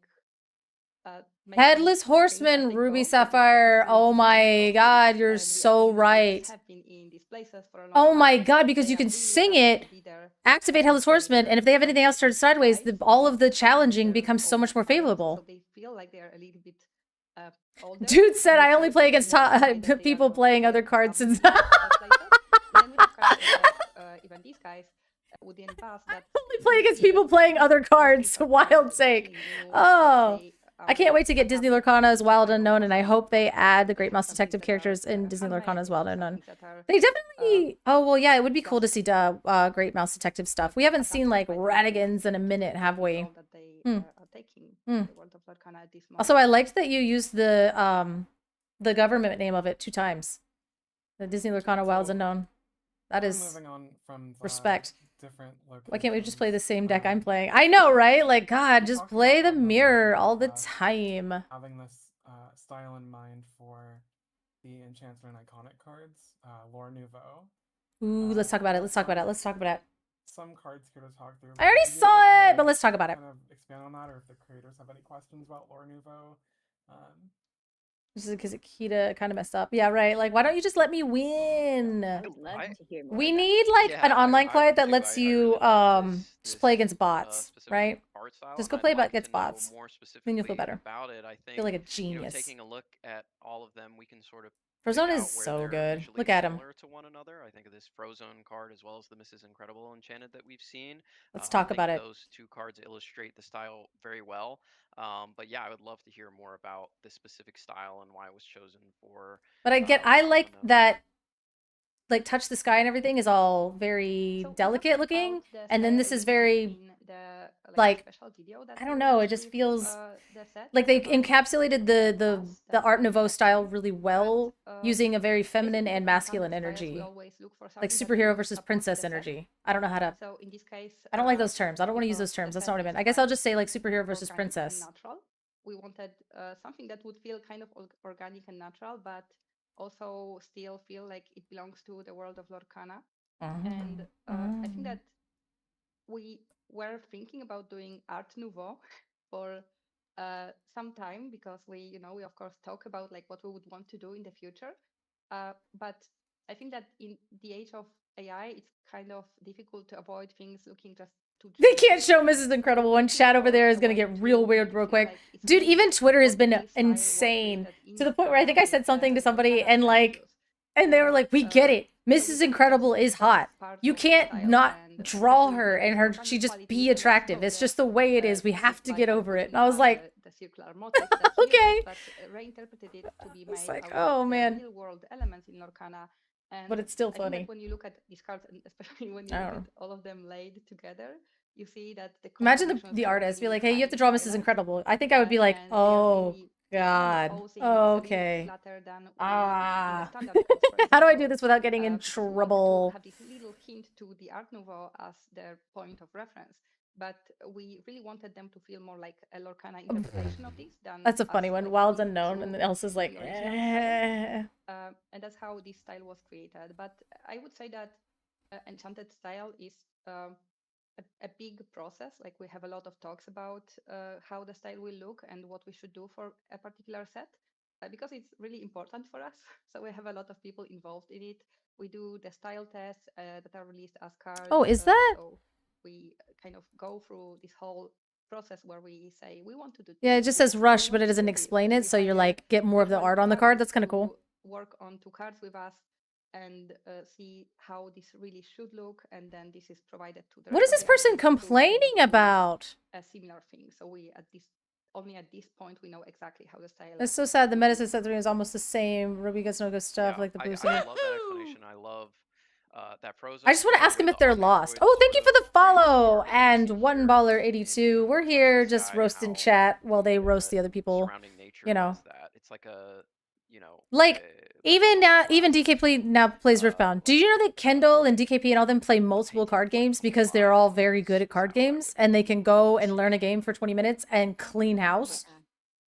Headless Horseman, Ruby Sapphire. Oh my god, you're so right. Oh my god, because you can sing it, activate Headless Horseman, and if they have anything else turned sideways, all of the challenging becomes so much more favorable. So they feel like they are a little bit Dude said I only play against people playing other cards. Since then we have cards even these guys within pass that only play against people playing other cards. Wild take. Oh. I can't wait to get Disney Lorcana's Wild Unknown, and I hope they add the Great Mouse Detective characters in Disney Lorcana's Wild Unknown. They definitely... Oh, well, yeah, it would be cool to see Great Mouse Detective stuff. We haven't seen, like, Radigans in a minute, have we? Also, I liked that you used the government name of it 2 times. The Disney Lorcana Wilds Unknown. That is moving on from respect. Different locations. Why can't we just play the same deck I'm playing? I know, right? Like, God, just play the mirror all the time. Having this style in mind for the Enchanter and Iconic cards, Lore Nouveau. Ooh, let's talk about it. Let's talk about it. Let's talk about it. Some cards here to talk through. I already saw it, but let's talk about it. Kind of expand on that, or if the creators have any questions about Lore Nouveau. Just because Akita kind of messed up. Yeah, right. Like, why don't you just let me win? I'd love to hear more. We need like an online client that lets you just play against bots, right? Just go play against bots. Then you'll feel better. About it, I think, feel like a genius. Taking a look at all of them, we can sort of Frozone is so good. Look at him. Similar to one another. I think of this Frozone card as well as the Mrs. Incredible Enchanted that we've seen. Let's talk about it. Those 2 cards illustrate the style very well. But yeah, I would love to hear more about this specific style and why it was chosen for. But I like that, like, Touch the Sky and everything is all very delicate looking, and then this is very like, I don't know, it just feels like they encapsulated the Art Nouveau style really well, using a very feminine and masculine energy, like superhero versus princess energy. I don't know how to. So in this case, I don't like those terms. I don't want to use those terms. That's not what I meant. I guess I'll just say like superhero versus princess. We wanted something that would feel kind of organic and natural, but also still feel like it belongs to the world of Lorcana. And I think that we were thinking about doing Art Nouveau for some time, because we of course talk about like what we would want to do in the future. But I think that in the age of AI, it's kind of difficult to avoid things looking just too. They can't show Mrs. Incredible. One chat over there is gonna get real weird real quick. Dude, even Twitter has been insane to the point where I think I said something to somebody and they were like, "We get it. Mrs. Incredible is hot. You can't not draw her and she just be attractive. It's just the way it is. We have to get over it." And I was like, okay. It's like, oh man. But it's still funny. When you look at these cards, and especially when you look at all of them laid together, you see that imagine the artist be like, "Hey, you have to draw Mrs. Incredible." I think I would be like, "Oh God, okay. How do I do this without getting in trouble?" Have this little hint to the Art Nouveau as their point of reference, but we really wanted them to feel more like a Lorcana interpretation of this than. That's a funny one. Wild's Unknown, and then Elsa's like, eh. And that's how this style was created. But I would say that Enchanted style is a big process. Like, we have a lot of talks about how the style will look and what we should do for a particular set, because it's really important for us. So we have a lot of people involved in it. We do the style tests that are released as cards. Oh, is that? So we kind of go through this whole process where we say we want to do. Yeah, it just says rush, but it doesn't explain it. So you're like, get more of the art on the card. That's kind of cool. Work on 2 cards with us and see how this really should look, and then this is provided to the. What is this person complaining about? A similar thing. So we only at this point we know exactly how the style. It's so sad. The medicine set 3 is almost the same. Ruby gets no good stuff like the blue. I love that explanation. I love that Frozone. I just want to ask them if they're lost. Oh, thank you for the follow and $1.82. We're here just roasting chat while they roast the other people. You know, it's like a, like even DKP now plays Riftbound. Do you know that Kendall and DKP and all them play multiple card games because they're all very good at card games and they can go and learn a game for 20 minutes and clean house?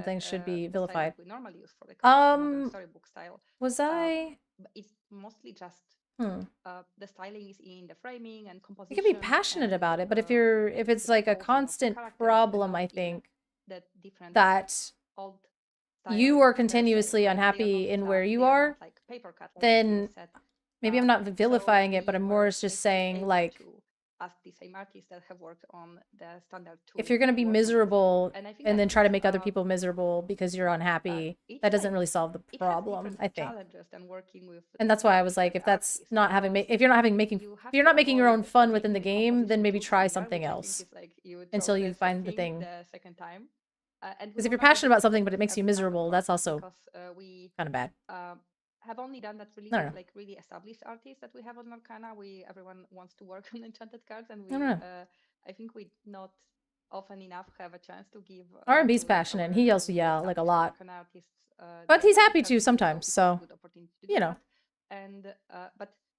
something should be the style vilified. that we normally use for the classic modern Um, storybook style. was I? But it's mostly just Hmm. the styling is in the framing and You composition. can be passionate and, about it, but if it's like a proposing of constant characters and problem, not I in think that different that old you are continuously unhappy in where you are, like paper cut, then maybe I'm not vilifying it, but I'm more just saying, like, to ask the same artists that have worked on the standard if you're going to be miserable and then try to make other people miserable because you're unhappy, that doesn't really solve the problem, I think. Than working with, and that's why I was like, if that's not having, if you're not making your own fun within the game, then maybe try something else until you find the thing. The second time. Because if you're passionate about something but it makes you miserable, that's also kind of bad. Have only done that really I don't with know. like really established artists that we have on Arcana. Everyone wants to work on enchanted cards, and I don't know. I think we not often enough have a chance to give R&B's passionate, and he also like a lot. But he's happy to sometimes, so you know. And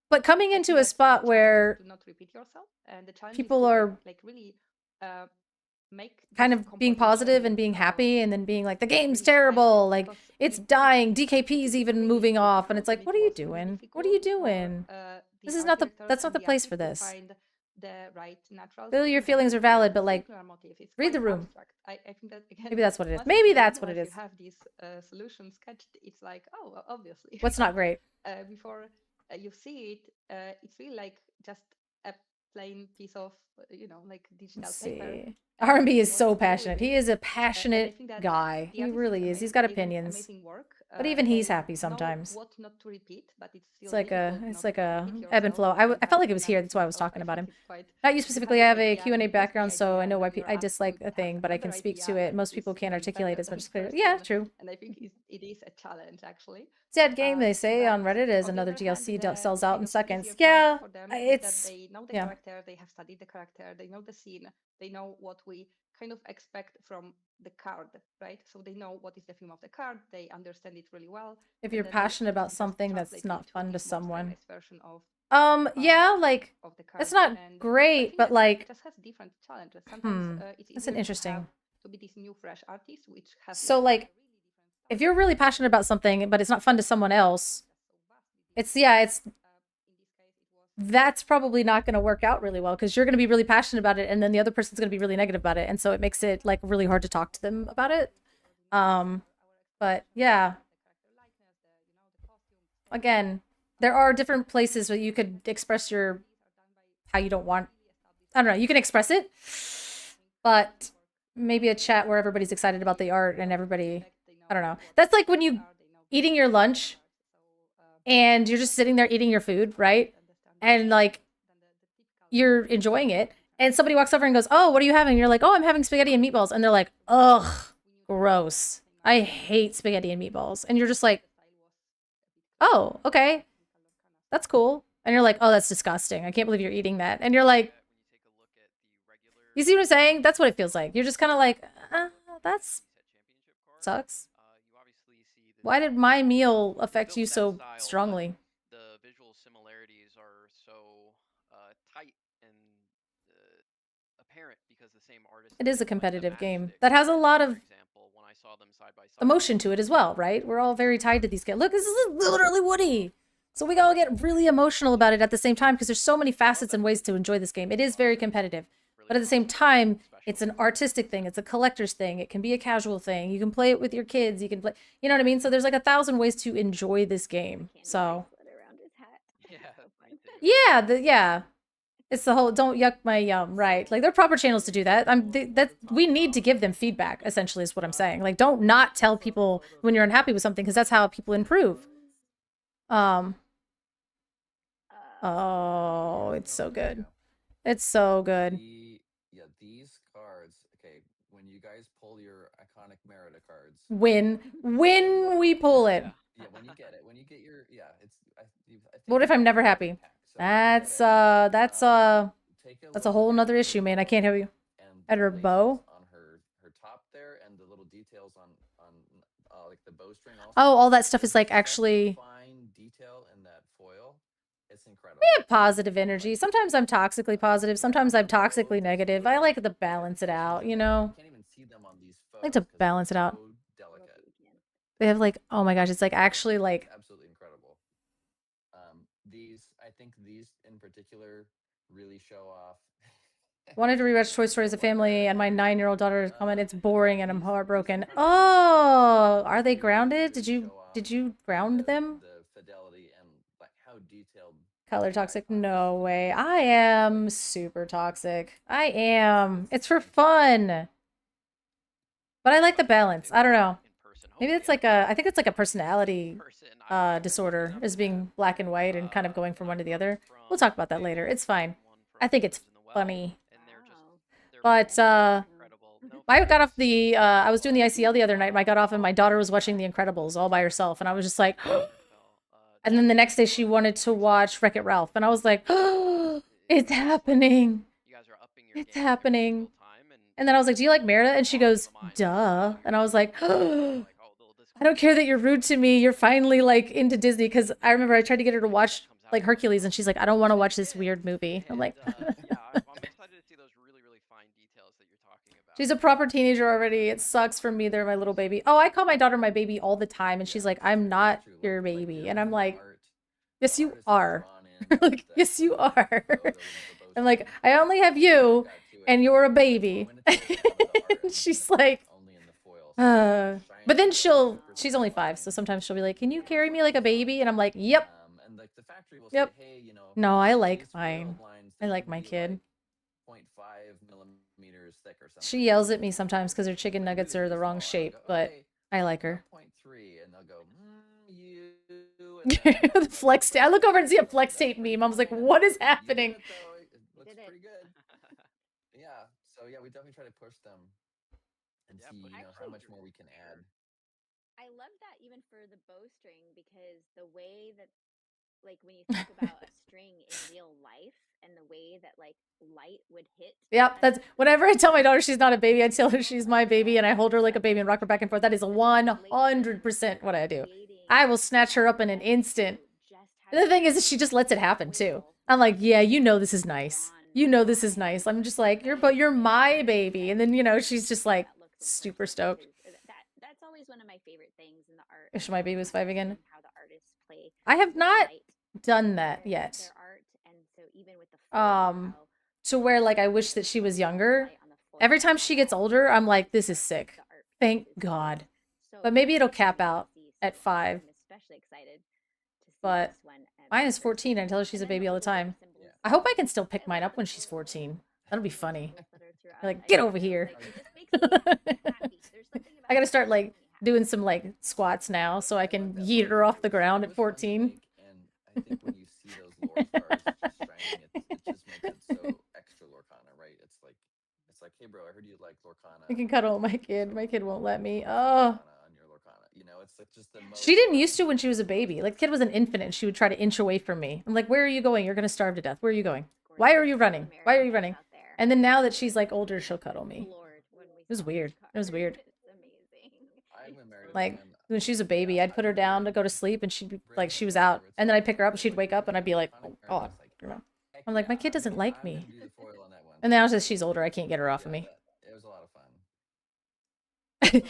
but coming into a spot where to not repeat yourself, and the challenge people is to, are like really make kind of being positive and being happy, and then being like, the game's terrible, like it's dying, DKP's even moving off, and it's like, what are you doing? What are you doing? This is not that's not the place for this. The right natural. Clearly your feelings are valid, but like, read the room. I think that again, maybe that's what it is. Maybe that's what it is. You have these solutions sketched. It's like, oh, obviously. What's not great? Before you see it, it's really like just a plain piece of, like digital paper. R&B is so passionate. He is a passionate guy. He really is. He's got opinions. Amazing work. But even he's happy sometimes. What not to repeat, but it's like a ebb and flow. I felt like it was here. That's why I was talking about him. Not you specifically. I have a Q&A background, so I know why I dislike a thing, but I can speak to it. Most people can't articulate as much as clear. Yeah, true. And I think it is a challenge, actually. Dead game, they say on Reddit, is another DLC sells out in seconds. Yeah, it's they know the character, they have studied the character, they know the scene, they know what we kind of expect from the card, right? So they know what is the theme of the card, they understand it really well. If you're passionate about something that's not fun to someone, of, yeah, like it's not great, but like, it just has different challenges. Sometimes that's an interesting. To be these new fresh artists, which have so like, if you're really passionate about something, but it's not fun to someone else, that's probably not going to work out really well, because you're going to be really passionate about it, and then the other person's going to be really negative about it, and so it makes it like really hard to talk to them about it. But yeah, again, there are different places where you could express how you don't want. I don't know. You can express it, but maybe a chat where everybody's excited about the art and everybody. I don't know. That's like when you eating your lunch and you're just sitting there eating your food, right? And like you're enjoying it, and somebody walks over and goes, "Oh, what are you having?" And you're like, "Oh, I'm having spaghetti and meatballs." And they're like, "Ugh, gross. I hate spaghetti and meatballs." And you're just like, "Oh, okay. That's cool." And you're like, "Oh, that's disgusting. I can't believe you're eating that." And you're like, you see what I'm saying? That's what it feels like. You're just kind of like, that's sucks. Why did my meal affect you so strongly? The visual similarities are so tight and apparent because the same artist. It is a competitive game that has a lot of emotion to it as well, right? We're all very tied to these games. Look, this is literally Woody. So we all get really emotional about it at the same time, because there's so many facets and ways to enjoy this game. It is very competitive. But at the same time, it's an artistic thing. It's a collector's thing. It can be a casual thing. You can play it with your kids. You can play, you know what I mean? So there's like 1,000 ways to enjoy this game. So yeah, it's the whole don't yuck my yum, right? Like, there are proper channels to do that. We need to give them feedback, essentially, is what I'm saying. Like, don't not tell people when you're unhappy with something, because that's how people improve. Oh, it's so good. It's so good. These cards, okay, when you guys pull your iconic Merida cards. When we pull it. Yeah, when you get it. When you get your, I think what if I'm never happy? That's a whole nother issue, man. I can't have you. At her bow. On her top there, and the little details on like the bowstring also. Oh, all that stuff is like actually fine detail in that foil. It's incredible. We have positive energy. Sometimes I'm toxically positive. Sometimes I'm toxically negative. I like to balance it out, you know? You can't even see them on these photos. I like to balance it out. So delicate. They have like, oh my gosh, it's like actually like... Absolutely incredible. I think these in particular really show off Wanted to rewatch Toy Story as a family, and my 9-year-old daughter comment, "It's boring," and I'm heartbroken. Oh, are they grounded? Did you ground them? The fidelity and like how detailed. Color toxic? No way. I am super toxic. I am. It's for fun. But I like the balance. I don't know. Maybe it's like I think it's like a personality disorder, is being black and white and kind of going from one to the other. We'll talk about that later. It's fine. I think it's funny. But I got off the I was doing the ICL the other night and I got off and my daughter was watching The Incredibles all by herself and I was just like and then the next day she wanted to watch Wreck-It Ralph and I was like, oh, it's happening. It's happening. And then I was like, do you like Merida? And she goes, duh. And I was like, oh, I don't care that you're rude to me. You're finally like into Disney. Because I remember I tried to get her to watch like Hercules and she's like, I don't want to watch this weird movie. I'm like, yeah, I'm excited to see those really fine details that you're talking about. she's a proper teenager already. It sucks for me. They're my little baby. Oh, I call my daughter my baby all the time. And she's like, I'm not your baby. And I'm like, yes, you are. Like, yes, you are. I'm like, I only have you and you're a baby. She's like, but then she's only 5. So sometimes she'll be like, can you carry me like a baby? And I'm like, yep. Yep. No, I like mine. I like my kid. 0.5 millimeters thick or something. She yells at me sometimes because her chicken nuggets are the wrong shape, but I like her. 0.3, and they'll go, you. The flex tape. I look over and see a flex tape meme. I was like, what is happening? It looks pretty good. Yeah. So yeah, we definitely try to push them and see, how much more we can add. I love that even for the bowstring because the way that, like, when you think about a string in real life and the way that like light would hit. Yep, that's whenever I tell my daughter she's not a baby, I tell her she's my baby and I hold her like a baby and rock her back and forth. That is 100% what I do. I will snatch her up in an instant. And the thing is, she just lets it happen too. I'm like, yeah, this is nice. This is nice. I'm just like, you're my baby. And then, she's just like super stoked. That's always one of my favorite things in the art. If my baby was 5 again. How the artists play. I have not done that yet. To where like I wish that she was younger. Every time she gets older, I'm like, this is sick. Thank God. But maybe it'll cap out at 5. But mine is 14. I tell her she's a baby all the time. I hope I can still pick mine up when she's 14. That'll be funny. Like, get over here. I gotta start like doing some like squats now so I can yeet her off the ground at 14. And I think when you see those lore stars just shining, it just makes it so extra Lorcana, right? It's like, hey bro, I heard you like Lorcana. I can cuddle my kid. My kid won't let me. Oh. On your Lorcana. It's like just the most. She didn't used to when she was a baby. Like, the kid was an infant and she would try to inch away from me. I'm like, where are you going? You're gonna starve to death. Where are you going? Why are you running? Why are you running? And then now that she's like older, she'll cuddle me. It was weird. It was weird. Like, when she was a baby, I'd put her down to go to sleep and she'd be like, she was out. And then I'd pick her up and she'd wake up and I'd be like, oh God. I'm like, my kid doesn't like me. And now that she's older, I can't get her off of me. It was a lot of fun.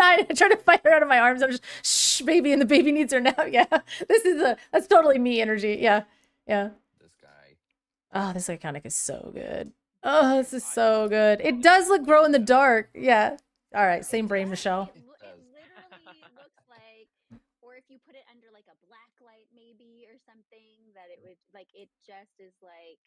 I try to fight her out of my arms. I'm just, shh, baby, and the baby needs her now. Yeah, that's totally me energy. Yeah. This guy. Oh, this iconic is so good. Oh, this is so good. It does look glow in the dark. Yeah. All right, same brain, Michelle. It literally looks like, or if you put it under like a black light maybe or something, that it would like it just is like.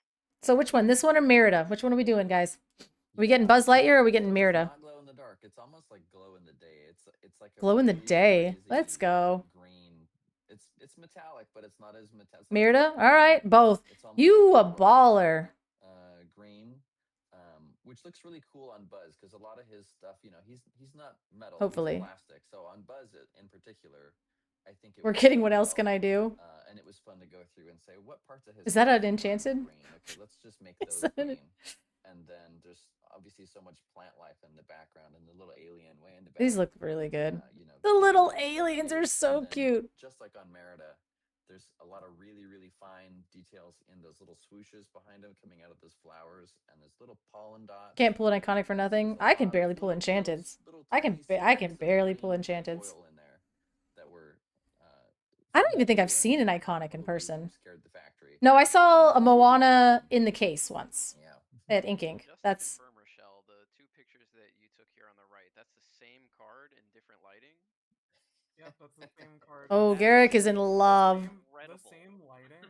So which one? This one or Merida? Which one are we doing, guys? Are we getting Buzz Lightyear or are we getting Merida? It's not glow in the dark. It's almost like glow in the day. It's like glow in the day. Let's go. Green. It's metallic, but it's not as metallic. Merida? All right, both. You a baller. Green. Which looks really cool on Buzz because a lot of his stuff, he's not metal. Hopefully. He's plastic. So on Buzz in particular, I think we're kidding. What else can I do? And it was fun to go through and say what parts of his. Is that an enchanted? Green. Okay, let's just make those green. And then there's obviously so much plant life in the background and the little alien way in the back. These look really good. The little aliens are so cute. Just like on Merida, there's a lot of really, really fine details in those little swooshes behind him coming out of those flowers and those little pollen dots. Can't pull an iconic for nothing. I can barely pull enchanteds. I can barely pull enchanteds. I don't even think I've seen an iconic in person. No, I saw a Moana in the case once. Yeah. at Ink Ink. Just to That's confirm, Rochelle, the two pictures that you took here on the right, that's the same card in different lighting? Yep, that's the same card. oh, It's Garrick is in the love. the same lighting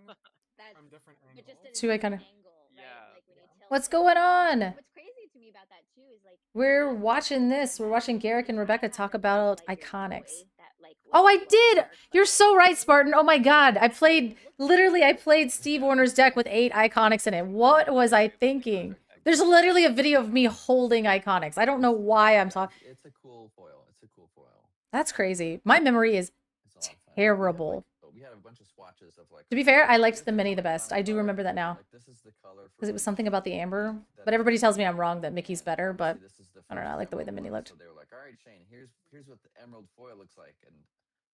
That's from different but just angles. at a Too different iconic. angle, right? Yeah. Like when you tilt What's it. going on? What's crazy to me about that too is like We're as watching much this. as We're I watching Garrick and Rebecca had talk those, about like, your iconics. toy that like was Oh, I glow in the did. dark, You're like, so right, those- Spartan. Oh my god. I played it looks literally I so played Steve Warner's deck with 8 iconics in it. What was I thinking? There's literally a video of me holding iconics. I don't know why I'm talking. It's a cool foil. It's a cool foil. That's crazy. My memory is It's a lot of fun. terrible. We had a bunch of swatches of like. To be fair, I liked the this is mini an the best. I do iconic remember that card. now. Like this is the color Because it was from something about the amber. that But everybody the tells me mini I'm wrong, that and Mickey's then better, but obviously this is the I don't know, I first like the way the emerald mini one. looked. So they were like, all right, Shane, here's what the emerald foil looks like. And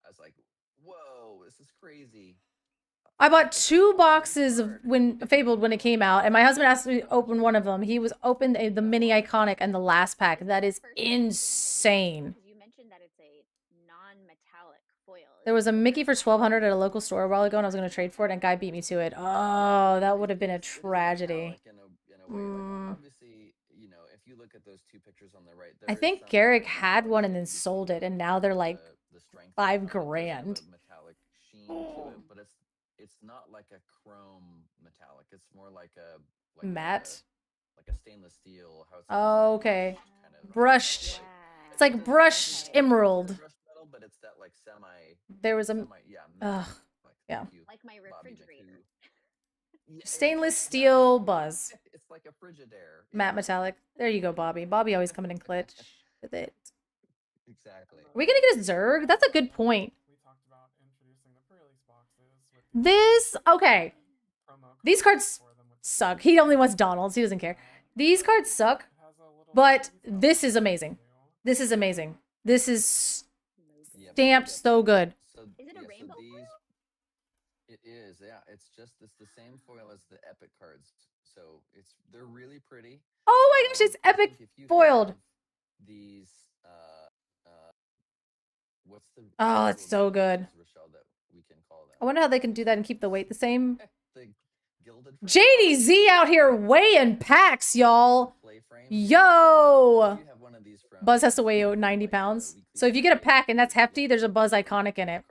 I was like, whoa, this is crazy. I bought 2 boxes of Fabled when it came out, and my husband asked me to open one of them. He was open the mini iconic and the last pack. That is insane. You mentioned that it's a non-metallic foil. There was a Mickey for $1,200 at a local store a while ago, and I was going to trade for it, and a guy beat me to it. Oh, that would have been a tragedy. In a way, like obviously, you know, if you look at those 2 pictures on the right, I think Garrick had one and then sold it, and now they're like $5 grand. Metallic sheen to it, but it's not like a chrome metallic. It's more like a matte, like a stainless steel. How it's oh, okay, kind of brushed. It's like brushed emerald. brushed metal, but it's that like semi. There was a yeah, yeah, like my refrigerator. stainless steel buzz. It's like a Frigidaire. Matte metallic. There you go, Bobby. Bobby always coming in clutch with it. Exactly. Are we gonna get a Zerg? That's a good point. We talked about introducing the pre-release boxes with This okay. promo These cards suck. He only wants Donalds. He doesn't care. These cards suck, but this is amazing. This is amazing. This is stamped so good. So, is it a rainbow foil? It is, yeah. It's the same foil as the epic cards. So they're really pretty. Oh my gosh, it's epic foiled. These what's the oh, it's so good. Rochelle, that we can call them? I wonder how they can do that and keep the weight the same. The gilded JDZ out here weighing packs, y'all. Yo! You have one of these from Buzz has to weigh 90 pounds. So if you get a pack and that's hefty, there's a Buzz iconic in it.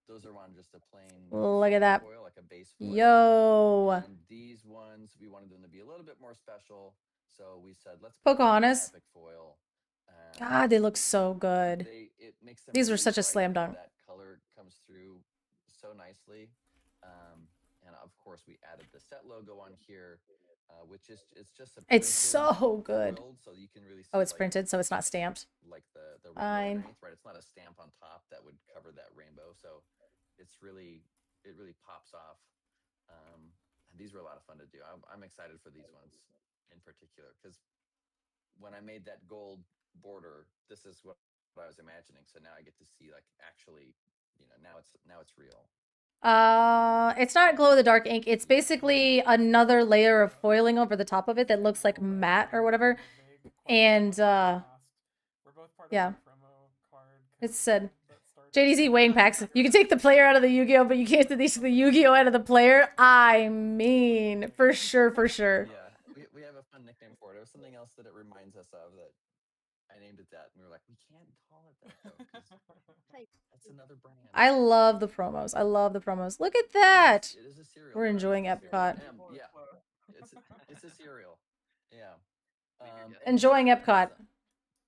Those are on just a plain Look at that. foil, like a base foil. Yo! And these ones, we wanted them to be a little bit more special. So we said, let's put Pocahontas. epic foil. God, they look so good. It makes them These were really such a bright. slam dunk. That color comes through so nicely. And of course, we added the set logo on here, which is just a It's so good. so you can really see, Oh, it's like, printed, so it's not stamped. like the rainbow Fine. underneath, right? It's not a stamp on top that would cover that rainbow. So it really pops off. And these were a lot of fun to do. I'm excited for these ones in particular because when I made that gold border, this is what I was imagining. So now I get to see like actually, you know, now it's real. It's not glow in the dark ink. It's basically another layer of foiling over the top of it that looks like matte or whatever. And yeah, it said JDZ weighing packs. You can take the player out of the Yu-Gi-Oh, but you can't take the Yu-Gi-Oh out of the player. I mean, for sure, for sure. Yeah, we have a fun nickname for it. It was something else that it reminds us of that I named it that, and we were like, we can't call it that though, because that's another brand. I love the promos. I love the promos. Look at that. It is a cereal. We're enjoying Epcot. Yeah, it's a cereal. Yeah. Enjoying Epcot.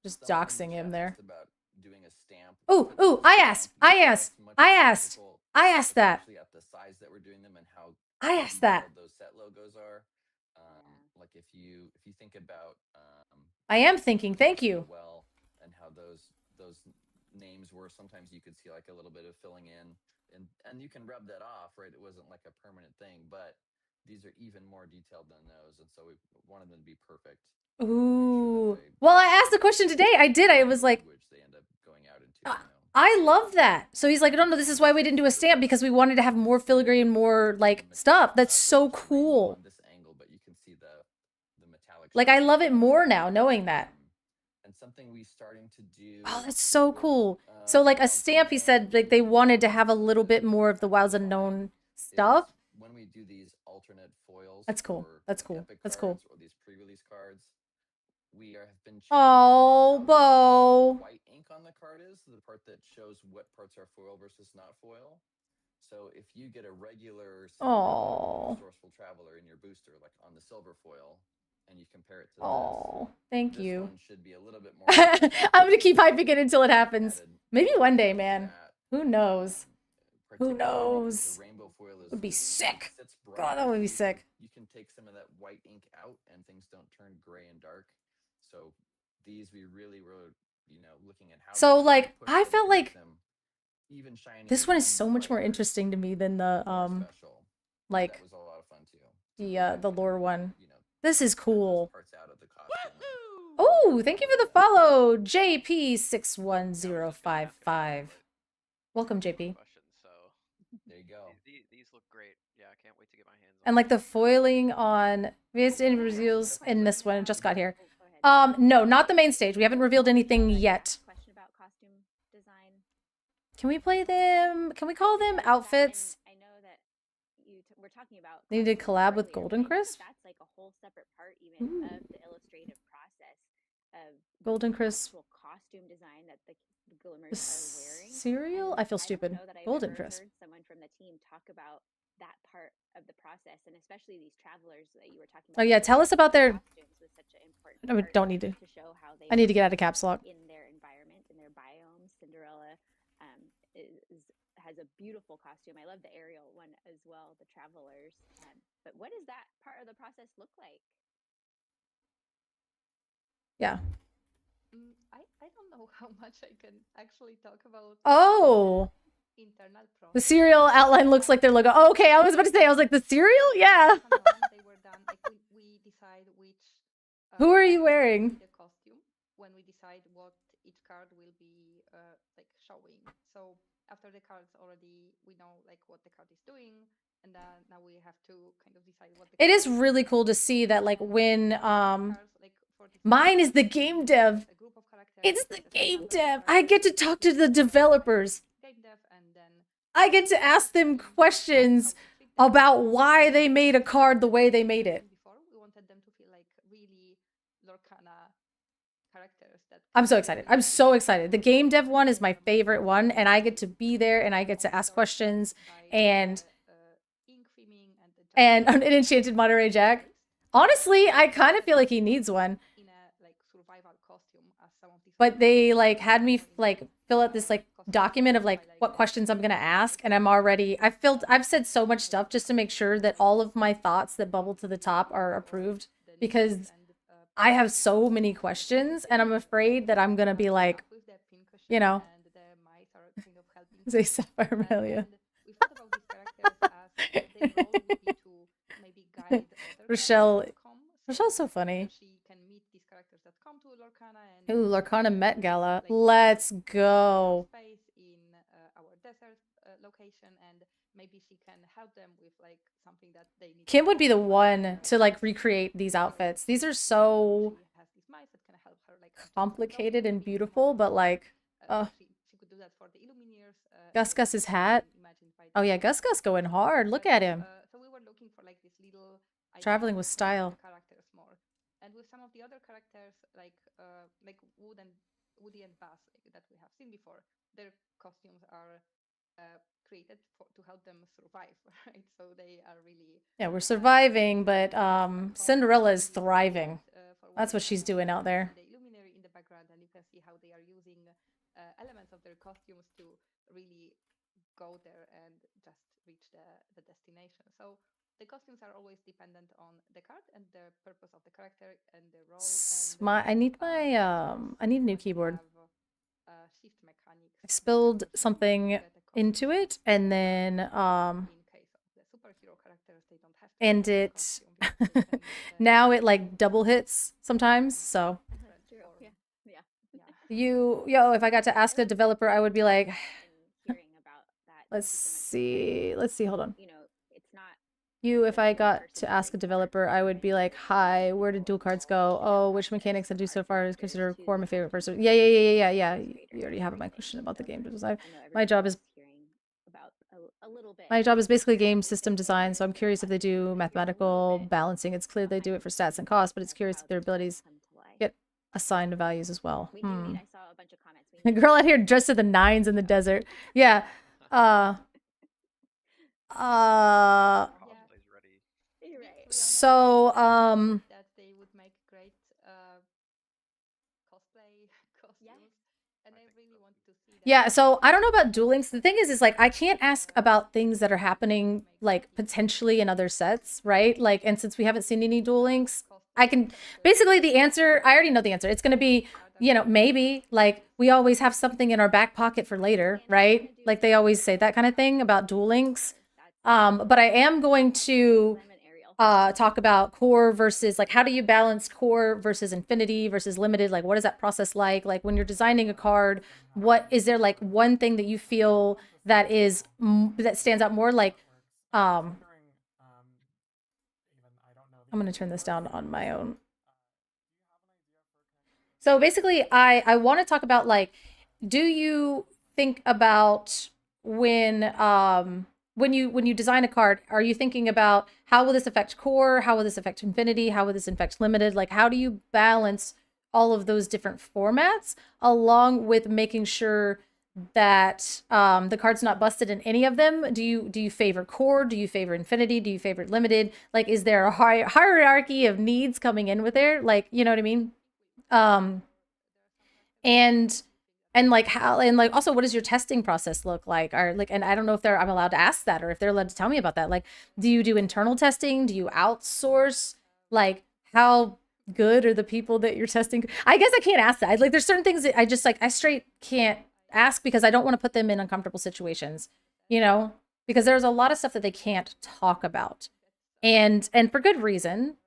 Just doxing him there. About doing a stamp. Ooh, I asked that. Actually at the size that we're doing them and how I asked that. those set logos are. Like if you think about I am thinking, thank you. Well, and how those names were, sometimes you could see like a little bit of filling in and you can rub that off, right? It wasn't like a permanent thing, but these are even more detailed than those, and so we wanted them to be perfect. Ooh. Well, I asked the question today. I did. I was like, they end up going out into, I love that. So he's like, no, this is why we didn't do a stamp, because we wanted to have more filigree and more like stuff. That's so cool. This angle, but you can see the metallic. Like, I love it more now knowing that. And something we starting to do. Oh, that's so cool. So like a stamp, he said, like they wanted to have a little bit more of the Wilds Unknown stuff. do these alternate foils That's cool. for That's cool. epic That's cards cool. or these pre-release cards, we have been changing Oh, how the Bo. white ink on the card is, the part that shows what parts are foil versus not foil. So if you get a regular Cinderella or Oh. Resourceful Traveler in your booster, like on the silver foil, and you compare it to Oh, thank this you. one should be a little bit more. I'm gonna keep hyping it until it happens. added Maybe one day, to man. that, Who knows? Who particularly because knows? the rainbow foil Would be sick. sits God, that would be brighter, sick. you can take some of that white ink out and things don't turn gray and dark. So these we really were, looking at how So, can we like, push I them felt to make like them even shinier, this one is even so much more brighter, interesting to me than the more special. And like that was a lot of fun too. the lore one. You know, This is cut those cool. parts out of the costume. Oh, thank you for the follow, JP61055. Welcome, JP. Questions, so There you go. these look great. Yeah, I can't wait to get my hands on. And like the foiling on various reveals in this one just got here. Oh, go ahead. No, not the main stage. We haven't revealed anything yet. Question about costume design. Can we play them? Can we call them outfits? I know that we're talking about. They need to costumes collab with earlier, Golden but I think Crisp? that's like a whole separate part even of the illustrative process of Golden Crisp. actual costume design that the glimmers are wearing. Cereal? And I feel don't stupid. know that I've Golden ever Crisp. heard someone from the team talk about that part of the process, and especially these travelers that you were talking about. Oh yeah, tell us about their. Costumes was such an important No, we part don't need to. show how they I need to get out of caps lock. in their environment, in their biome. Cinderella has a beautiful costume. I love the Ariel one as well, the travelers. But what does that part of the process look like? Yeah. I don't know how much I can actually talk about. Oh. Internal process. The cereal outline looks like their logo. Oh, okay, I was about to say, I was like, the cereal? Yeah. They were done. Like we decide which. Who are you wearing? The costume when we decide what each card will be like showing. So after the cards already, we know like what the card is doing, and then now we have to kind of decide what. It is really cool to see that, like, when mine is the game dev. It's the game dev. I get to talk to the developers. I get to ask them questions about why they made a card the way they made it. We wanted them to feel like really Lorcana characters. I'm so excited. I'm so excited. The game dev one is my favorite one, and I get to be there and I get to ask questions and an enchanted Monterey Jack. Honestly, I kind of feel like he needs one. But they like had me like fill out this like document of like what questions I'm gonna ask, and I've said so much stuff just to make sure that all of my thoughts that bubble to the top are approved, because I have so many questions and I'm afraid that I'm gonna be like, you know, say Sapphire Melia. Rochelle's so funny. Ooh, Lorcana Met Gala. Let's go. In our desert location, and maybe she can help them with like something that they need. Kim would be the one to like recreate these outfits. These are so complicated and beautiful, but like, she could do that for the Illumineers. Gus Gus's hat. Oh yeah, Gus Gus going hard. Look at him. So we were looking for like this little traveling with style. Characters more, and with some of the other characters like Woody and Buzz that we have seen before, their costumes are created to help them survive, right? So they are really. Yeah, we're surviving, but Cinderella is thriving. That's what she's doing out there. The Illuminary in the background, and you can see how they are using elements of their costumes to really go there and just reach the destination. So the costumes are always dependent on the card and the purpose of the character and the role. I need a new keyboard. Shift mechanics. I spilled something into it, and then and it now it like double hits sometimes. So if I got to ask a developer, I would be like, let's see, hold on. If I got to ask a developer, I would be like, hi, where did dual cards go? Oh, which mechanics I do so far is considered core my favorite person. Yeah. You already have my question about the game design. My job is a little bit. My job is basically game system design, so I'm curious if they do mathematical balancing. It's clear they do it for stats and costs, but it's curious if their abilities get assigned to values as well. We do need, I saw a bunch of comments. A girl out here dressed to the nines in the desert. Yeah. Cosplay's ready. You're right. So, that they would make great cosplay costumes, and I really want to see that. yeah, so I don't know about Duel Links. The thing is like I can't ask about things that are happening like potentially in other sets, right? Like, and since we haven't seen any Duel Links, I can basically the answer, I already know the answer. It's gonna be, you know, maybe like we always have something in our back pocket for later, right? Like they always say that kind of thing about Duel Links. But I am going to talk about core versus like how do you balance core versus infinity versus limited, like what is that process like when you're designing a card, what is there like one thing that you feel that is that stands out more, like I'm going to turn this down on my own. So basically I want to talk about like, do you think about when you design a card, are you thinking about how will this affect core? How will this affect infinity? How will this affect limited? Like, how do you balance all of those different formats along with making sure that the card's not busted in any of them? Do you favor core? Do you favor infinity? Do you favor limited? Like, is there a hierarchy of needs coming in with there? Like, you know what I mean? And like how, and like also what does your testing process look like? Or like, and I don't know if I'm allowed to ask that or if they're allowed to tell me about that. Like, do you do internal testing? Do you outsource? Like, how good are the people that you're testing? I guess I can't ask that. Like, there's certain things that I just like, I straight can't ask because I don't want to put them in uncomfortable situations, you know, because there's a lot of stuff that they can't talk about, and for good reason.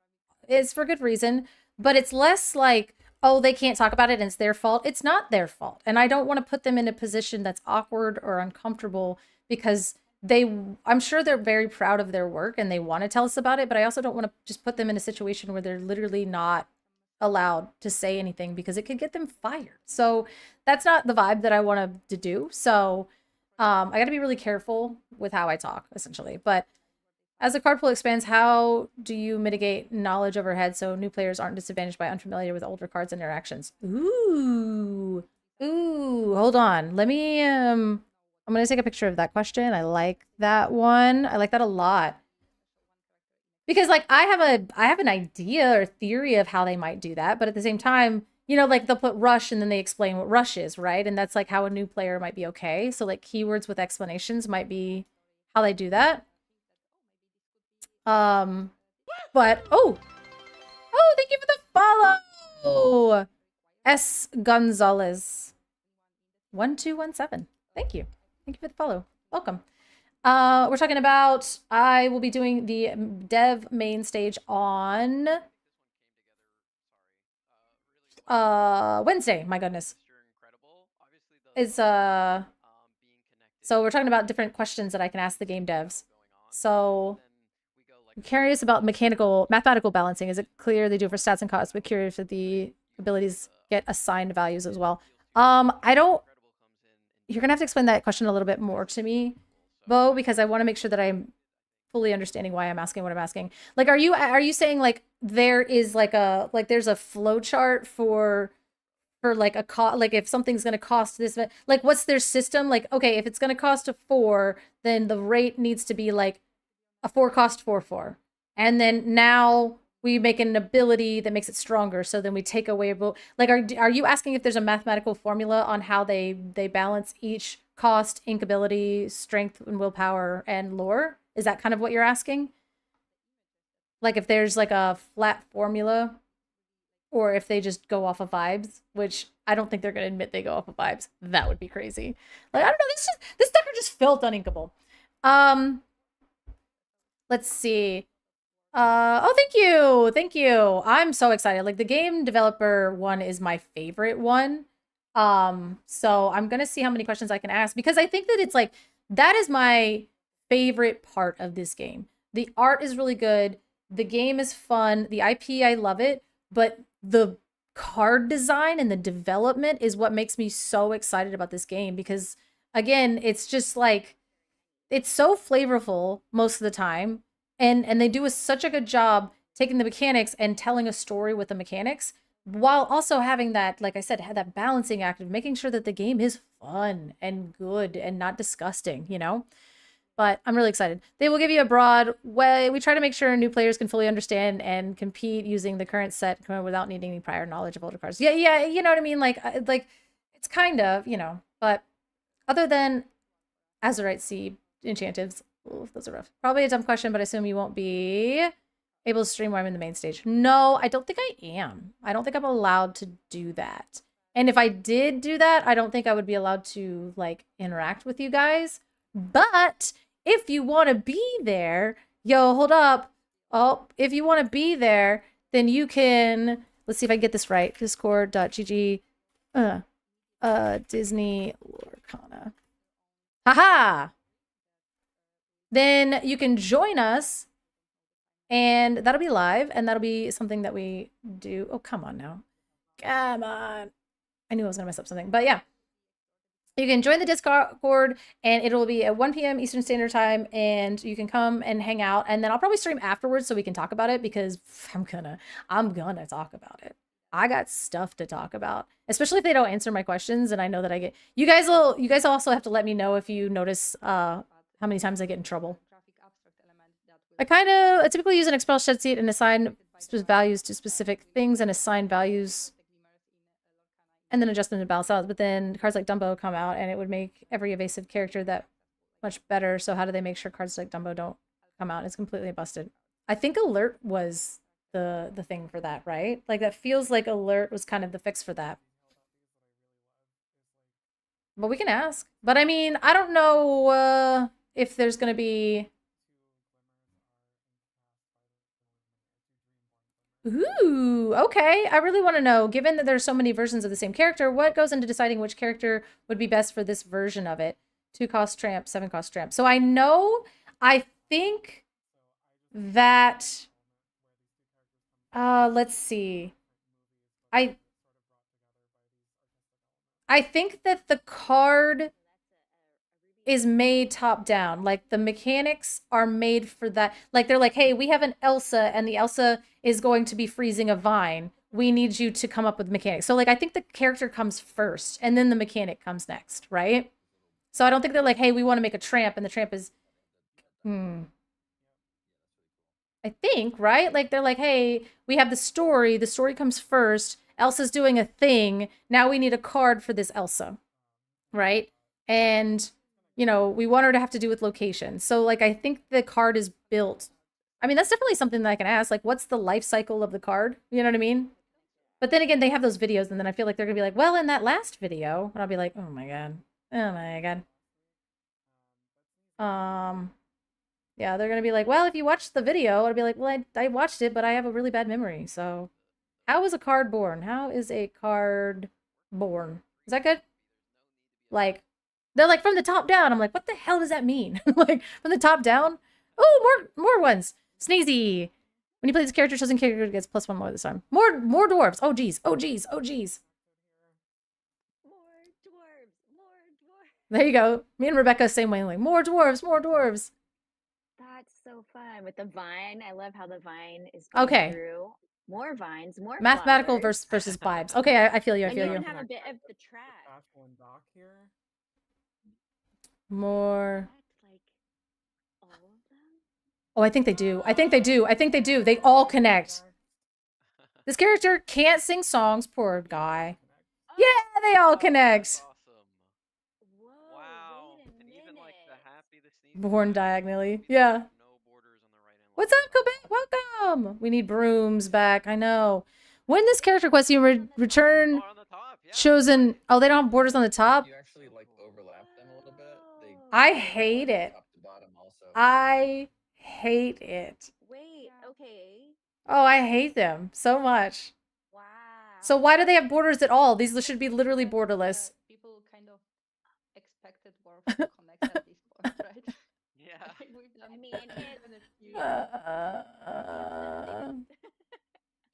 It's for good reason, but it's less like, oh, they can't talk about it and it's their fault. It's not their fault. And I don't want to put them in a position that's awkward or uncomfortable because I'm sure they're very proud of their work and they want to tell us about it, but I also don't want to just put them in a situation where they're literally not allowed to say anything because it could get them fired. So that's not the vibe that I want to do. So I got to be really careful with how I talk, essentially. But as the card pool expands, how do you mitigate knowledge overhead so new players aren't disadvantaged by unfamiliar with older cards and interactions? Ooh, hold on. Let me, I'm going to take a picture of that question. I like that one. I like that a lot. Because like I have an idea or theory of how they might do that, but at the same time, you know, like they'll put rush and then they explain what rush is, right? And that's like how a new player might be okay. So like keywords with explanations might be how they do that. But thank you for the follow. S Gonzalez 1217. Thank you for the follow. Welcome. We're talking about I will be doing the dev main stage on Wednesday. My goodness. It's so we're talking about different questions that I can ask the game devs. So I'm curious about mathematical balancing. Is it clear they do it for stats and costs, but curious if the abilities get assigned values as well? You're gonna have to explain that question a little bit more to me, Bo, because I want to make sure that I'm fully understanding why I'm asking what I'm asking. Like, are you saying like there is like there's a flow chart for like a cost, like if something's going to cost this, like what's their system? Like, okay, if it's going to cost a 4, then the rate needs to be like a 4 cost 4. And then now we make an ability that makes it stronger. So then we take away like, are you asking if there's a mathematical formula on how they balance each cost, ink ability, strength and willpower and lore? Is that kind of what you're asking? Like if there's like a flat formula or if they just go off of vibes, which I don't think they're going to admit they go off of vibes. That would be crazy. Like, I don't know. This deck just felt uninkable. Let's see. Thank you. I'm so excited. Like the game developer one is my favorite one. So I'm gonna see how many questions I can ask because I think that it's like that is my favorite part of this game. The art is really good. The game is fun. The IP, I love it, but the card design and the development is what makes me so excited about this game because again, it's just like it's so flavorful most of the time, and they do such a good job taking the mechanics and telling a story with the mechanics while also having that, like I said, have that balancing act of making sure that the game is fun and good and not disgusting, you know? But I'm really excited. They will give you a broad way. We try to make sure new players can fully understand and compete using the current set without needing any prior knowledge of older cards. Yeah, you know what I mean? Like it's kind of, you know, but other than Azurite Seed enchantatives, ooh, those are rough. Probably a dumb question, but I assume you won't be able to stream while I'm in the main stage. No, I don't think I am. I don't think I'm allowed to do that. And if I did do that, I don't think I would be allowed to like interact with you guys. But if you want to be there, yo, hold up. Oh, if you want to be there, then you can, let's see if I get this right. Discord.gg Disney Lorcana. Haha! Then you can join us and that'll be live and that'll be something that we do. Oh, come on now. Come on. I knew I was going to mess up something, but yeah. You can join the Discord and it'll be at 1 p.m. Eastern Standard Time and you can come and hang out and then I'll probably stream afterwards so we can talk about it because I'm gonna talk about it. I got stuff to talk about, especially if they don't answer my questions and I know that I get you guys also have to let me know if you notice how many times I get in trouble. I typically use an Excel spreadsheet and assign values to specific things and assign values and then adjust them to balance out. But then cards like Dumbo come out and it would make every evasive character that much better. So how do they make sure cards like Dumbo don't come out? It's completely busted. I think Alert was the thing for that, right? Like that feels like Alert was kind of the fix for that. But we can ask. But I mean, I don't know if there's going to be... Ooh, okay. I really want to know, given that there's so many versions of the same character, what goes into deciding which character would be best for this version of it? 2-cost tramp, 7-cost tramp. So I think that, let's see. I think that the card is made top down. Like the mechanics are made for that. Like they're like, hey, we have an Elsa and the Elsa is going to be freezing a vine. We need you to come up with mechanics. So like, I think the character comes first and then the mechanic comes next, right? So I don't think they're like, hey, we want to make a tramp and the tramp is, I think, right? Like they're like, hey, we have the story comes first. Elsa's doing a thing. Now we need a card for this Elsa, right? And you know, we want her to have to do with location. So like, I think the card is built. I mean, that's definitely something that I can ask. Like, what's the life cycle of the card? You know what I mean? But then again, they have those videos and then I feel like they're gonna be like, well, in that last video, and I'll be like, oh my God. Oh my God. Yeah, they're gonna be like, well, if you watched the video, I'll be like, well, I watched it, but I have a really bad memory. So how is a card born? How is a card born? Is that good? Like, they're like from the top down. I'm like, what the hell does that mean? Like from the top down? Oh, more ones. Sneezy. When you play this character, chosen character gets +1 more this time. More dwarves. Oh geez. Oh geez. Oh geez. More dwarves. There you go. Me and Rebecca same way. Like more dwarves. More dwarves. That's so fun with the vine. I love how the vine is going through. More vines, more mathematical flowers. versus vibes. Okay, I feel you. I feel you. you. Have a bit of the track. More. Like all of them? Oh, I think they do. I think they do. I think they do. They all connect. This character can't sing songs. Poor guy. Oh, yeah, they all connect. Awesome. Whoa, wow. And even like the happy, the sneeze. Born diagonally. Yeah. No borders on the right and What's up, Quebec? Welcome. We need brooms back. I know. When this character quest, you return chosen. Oh, they don't have borders on the top. You actually like overlap them a little bit. I hate it. Top to bottom also. I hate it. Wait, okay. Oh, I hate them so much. Wow. So why do they have borders at all? These should be literally borderless. People kind of expected dwarf to connect at this point, right? Yeah. I mean,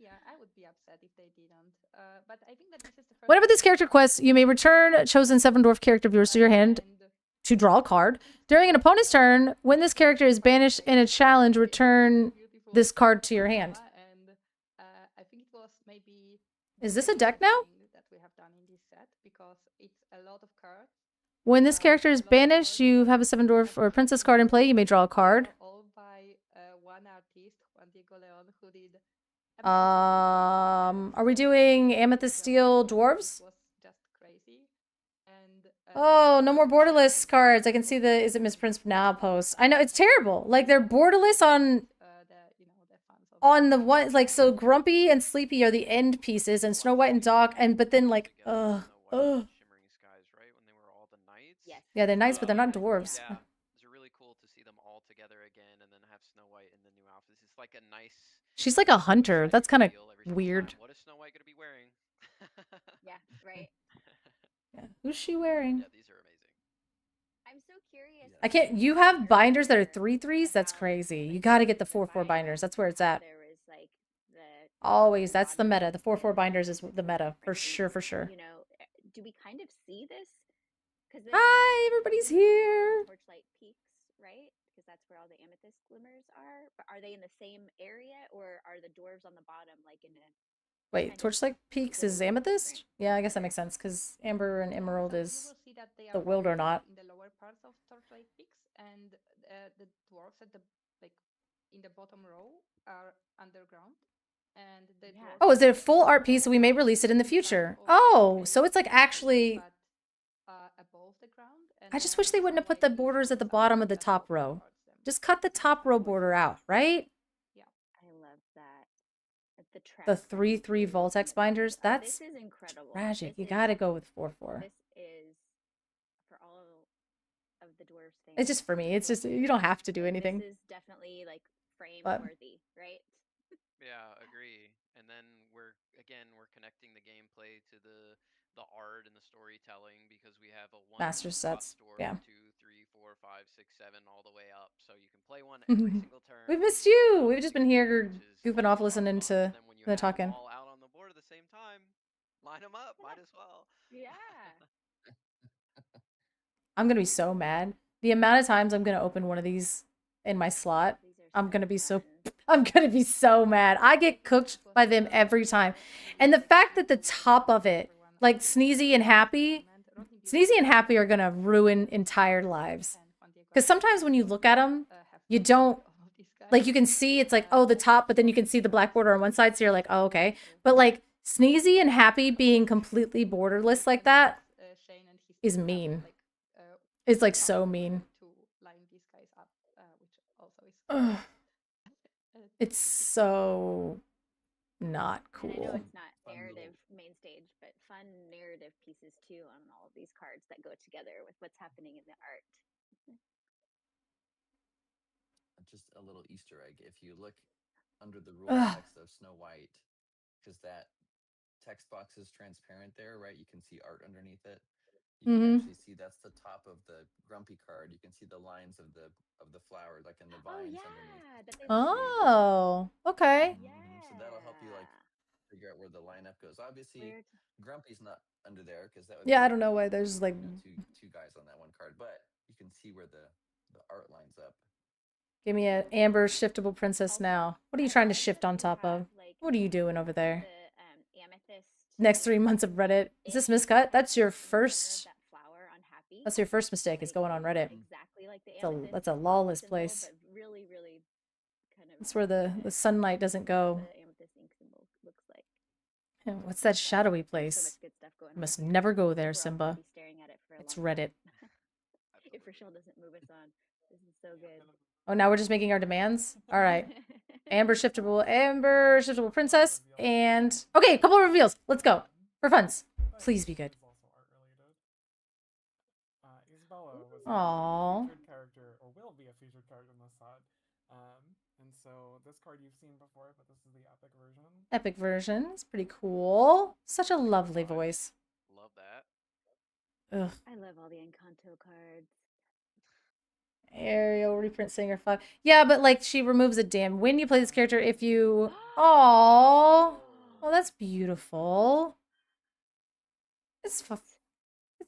yeah, I would be upset if they didn't. But I think that this is the first. Whenever this character quests, you may return chosen 7 dwarf character viewers to your hand to draw a card. During an opponent's turn, when this character is banished in a challenge, return this card to your hand. And I think it was maybe Is this a deck now? that we have done in this set because it's a lot of cards. When this character is banished, you have a 7 dwarf or princess card in play. You may draw a card. All by one artist, Juan Diego Leon, who did. Are we doing amethyst steel dwarves? It was just crazy. And oh, no more borderless cards. I can see the is it Miss Prince now post. I know it's terrible. Like they're borderless on the one like so Grumpy and Sleepy are the end pieces and Snow White and Doc and but then like Shimmering Skies, right? When they were all the knights. Yes. Yeah, they're knights, but they're not dwarves. Yeah, it's really cool to see them all together again, and then have Snow White in the new outfits. It's like a nice. She's like a hunter. That's kind of weird. What is Snow White gonna be wearing? Yeah, right. Yeah. Who's she wearing? Yeah, these are amazing. I'm so curious. I can't. You have binders that are 3/3s. That's crazy. You got to get the 4/4 binders. That's where it's at. There was like the Always. That's the meta. The 4/4 binders is the meta for sure. For sure. You know, do we kind of see this? Hi, everybody's here. Torchlight Peaks, right? Because that's where all the amethyst glimmers are. But are they in the same area, or are the dwarves on the bottom, like in a? Wait, Torchlight Peaks is amethyst? Yeah, I guess that makes sense because amber and emerald is the Wildernaught. In the lower parts of Torchlight Peaks, and the dwarves at the in the bottom row are underground. And the oh, is it a full art piece? So we may release it in the future. Oh, so it's like actually. Above the ground. I just wish they wouldn't have put the borders at the bottom of the top row. Just cut the top row border out, right? Yeah, I love that. The 3/3 Voltex binders. That's this is incredible. Tragic. You got to go with 4/4. This is for all of the dwarves things. It's just for me. It's just you don't have to do anything. This is definitely like frame worthy, right? Yeah, agree. And then we're connecting the gameplay to the art and the storytelling because we have a one master sets. Yeah. 2, 3, 4, 5, 6, 7 all the way up, so you can play one every single turn. We've missed you. We've just been here goofing off listening to the talking. All out on the board at the same time. Line them up. Might as well. Yeah. I'm gonna be so mad. The amount of times I'm gonna open one of these in my slot, I'm gonna be so mad. I get cooked by them every time. And the fact that the top of it, like Sneezy and Happy are gonna ruin entire lives. Because sometimes when you look at them, you don't, like you can see it's like, oh, the top, but then you can see the black border on one side, so you're like, oh, okay. But like Sneezy and Happy being completely borderless like that is mean. It's like so mean. Ugh. It's so not cool. And I know it's not narrative main stage, but fun narrative pieces too on all of these cards that go together with what's happening in the art. Just a little Easter egg. If you look under the rule text of Snow White, because that text box is transparent there, right? You can see art underneath it. You can actually see that's the top of the Grumpy card. You can see the lines of the flower, like in the vines underneath. Oh, okay. So that'll help you like figure out where the lineup goes. Obviously, Grumpy's not under there because that would I don't know why there's like two guys on that one card, but you can see where the art lines up. Give me an amber shiftable princess now. What are you trying to shift on top of? What are you doing over there? Next 3 months of Reddit. Is this miscut? That's your first. That's your first mistake. Is going on Reddit. Exactly like that's a lawless place. Really, really kind of. That's where the sunlight doesn't go. The amethyst ink symbol looks like. What's that shadowy place? You must never go there, Simba. It's Reddit. If Rochelle doesn't move us on, this is so good. Oh, now we're just making our demands? All right. Amber shiftable princess, and okay, a couple of reveals. Let's go for funs. Please be good. Isabella was Aww. a featured character, or will be a featured character in the set. And so this card you've seen before, but this is the epic version. Epic version. It's pretty cool. Such a lovely voice. Love that. Ugh. I love all the Encanto cards. Ariel reprint singer 5. Yeah, but like she removes a damn when you play this character if you oh that's beautiful. It's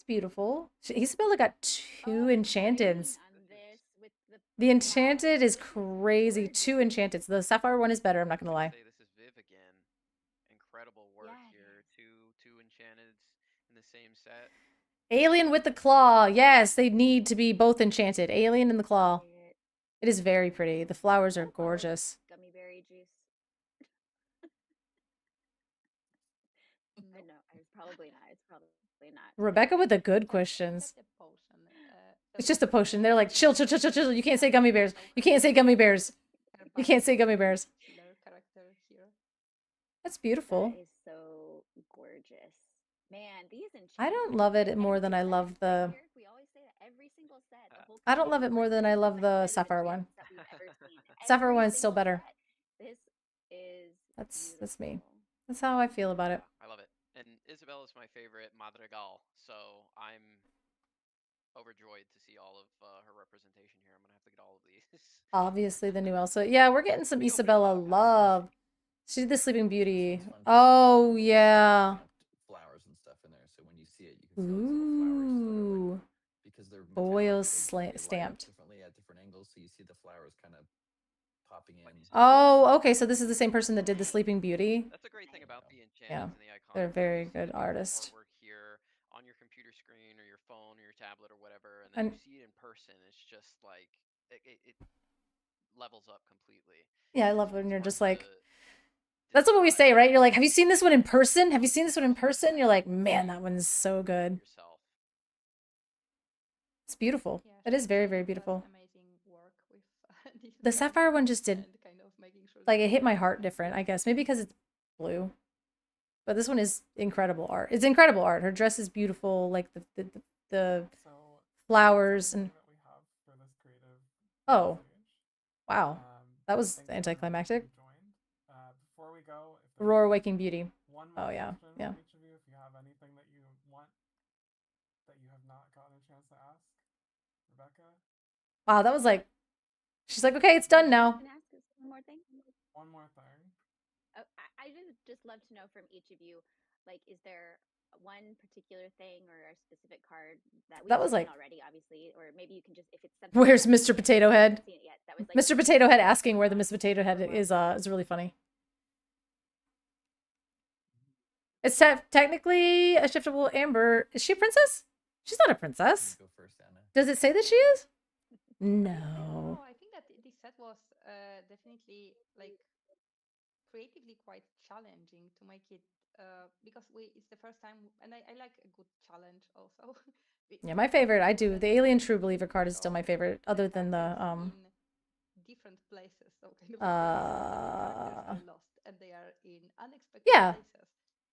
beautiful. Isabella got 2 enchanteds. On this with The enchanted is crazy. 2 enchanted. The sapphire one is better, I'm not gonna lie. Say this is Viv again. Incredible work Yeah, it here. is. Two enchanteds in the same set. Alien with the claw. Yes, they need to be both enchanted. Alien and the claw. Favorite. It is very pretty. The flowers are Oh, gorgeous. gummy berry juice. No, No, it's probably not. It's probably not. Rebecca with the good questions. except the potion. It's just a potion. They're like, chill, chill, chill, chill, chill. You can't say gummy bears. You can't say gummy bears. You can't say gummy bears. Killer character here. That's beautiful. That is so gorgeous. Man, these enchantments. I don't love it more than I love the... We always say that every single set. The whole I don't love it more than I love the sapphire one. Sapphire one is still better. This is That's me. That's how I feel about it. I love it. And Isabella's my favorite Madrigal, so I'm overjoyed to see all of her representation here. I'm gonna have to get all of these. Obviously, the new Elsa. Yeah, we're getting some Isabella love. She did the Sleeping Beauty. Oh, yeah. Flowers and stuff in there, so when you see it, you can see all these little flowers because they're metallic, Foil they light up stamped. differently at different angles, so you see the flowers kind of popping in. Oh, okay. So this is the same person that did the Sleeping Beauty. That's a great thing about the enchantments Yeah, and the icons. they're very good artists. Artwork here on your computer screen or your phone or your tablet or whatever, and then you see it in person. It's just like it levels up completely. Yeah, I love when you're just like, that's what we say, right? You're like, have you seen this one in person? Have you seen this one in person? You're like, man, that one's so good. It's beautiful. It is very, very beautiful. Amazing work with The sapphire one just did, like, it hit my heart different, I guess. Maybe because it's blue. But this one is incredible art. It's incredible art. Her dress is beautiful, like the flowers and... Oh. Wow. That was anticlimactic. Before we go, Aurora Waking Beauty. One Oh, yeah. Yeah. each of you, if you have anything that you want that you have not gotten a chance to ask, Rebecca. Wow, that was like... She's like, okay, it's done now. Can I ask one more thing? One more thing. Oh, I would just love to know from each of you, like, is there one particular thing or a specific card that we've was seen like... already, obviously, or maybe you can just, if it's something Where's that Mr. Potato we Head? haven't seen it yet, that was like Mr. Potato Head asking where the Miss Potato Head is really funny. It's technically a shiftable amber. Is she a princess? She's not a princess. Go first, Anna. Does it say that she is? No. No, I think that this set was definitely like creatively quite challenging to make it because it's the first time, and I like a good challenge also. Yeah, my favorite. I do. The Alien True Believer card is still my favorite, other than the in different places. So kind of characters are lost and they are in unexpected places.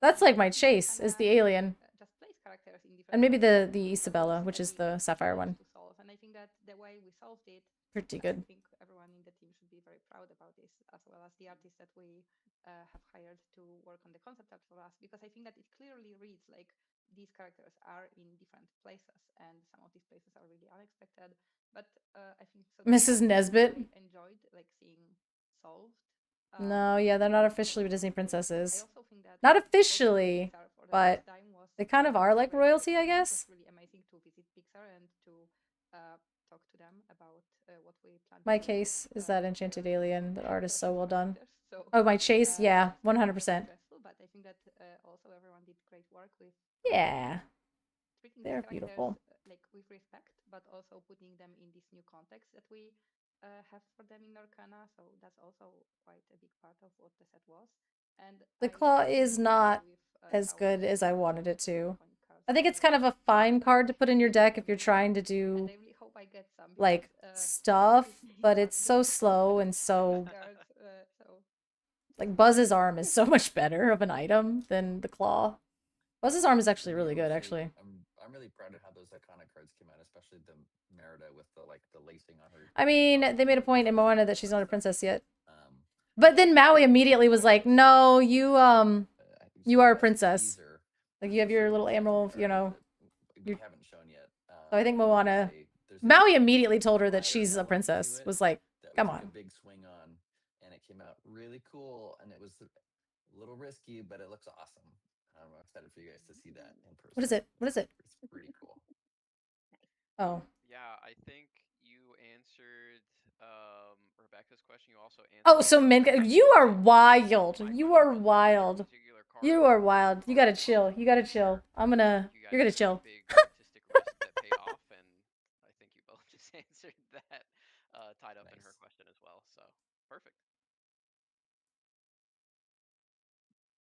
That's like my chase is the Alien. Just place characters in different And maybe places the Isabella, which is the Sapphire one. to solve. And I think that the way we solved it, Pretty good. I think everyone in the team should be very proud about this, as well as the artists that we have hired to work on the concept art for us, because I think that it clearly reads like these characters are in different places, and some of these places are really unexpected. But I think so. Mrs. Nesbit. Enjoyed like seeing solved. No, yeah, they're not officially Disney princesses. I also think that Not officially, but they kind of are like royalty, I guess. It was really amazing to visit Pixar and to talk to them about what we plan. My case is that Enchanted Alien. The art is so well done. Oh, my chase, yeah, 100%. But I think that also everyone did great work with. Yeah, Treating they're these beautiful. like with respect, but also putting them in this new context that we have for them in Arcana. So that's also quite a big part of what the set was. And the claw is not as good as I wanted it to. I think it's kind of a fine card to put in your deck if you're trying to do like stuff, but it's so slow and so like Buzz's arm is so much better of an item than the claw. Buzz's arm is actually really good, actually. I'm really proud of how those iconic cards came out, especially the Merida with the lacing on her. I mean, they made a point in Moana that she's not a princess yet. But then Maui immediately was like, "No, you are a princess. Like you have your little emerald, you know." You haven't shown yet. So I think Moana. Maui immediately told her that she's a princess. Was like, "Come on." A big swing on, and it came out really cool, and it was a little risky, but it looks awesome. I'm excited for you guys to see that in person. What is it? What is it? It's pretty cool. Oh. Yeah, I think you answered Rebecca's question. You also answered. Oh, so you are wild. You are wild. You are wild. You gotta chill. You gotta chill. You're gonna chill. Big artistic risk that paid off, and I think you both just answered that, tied up in her question as well. So perfect.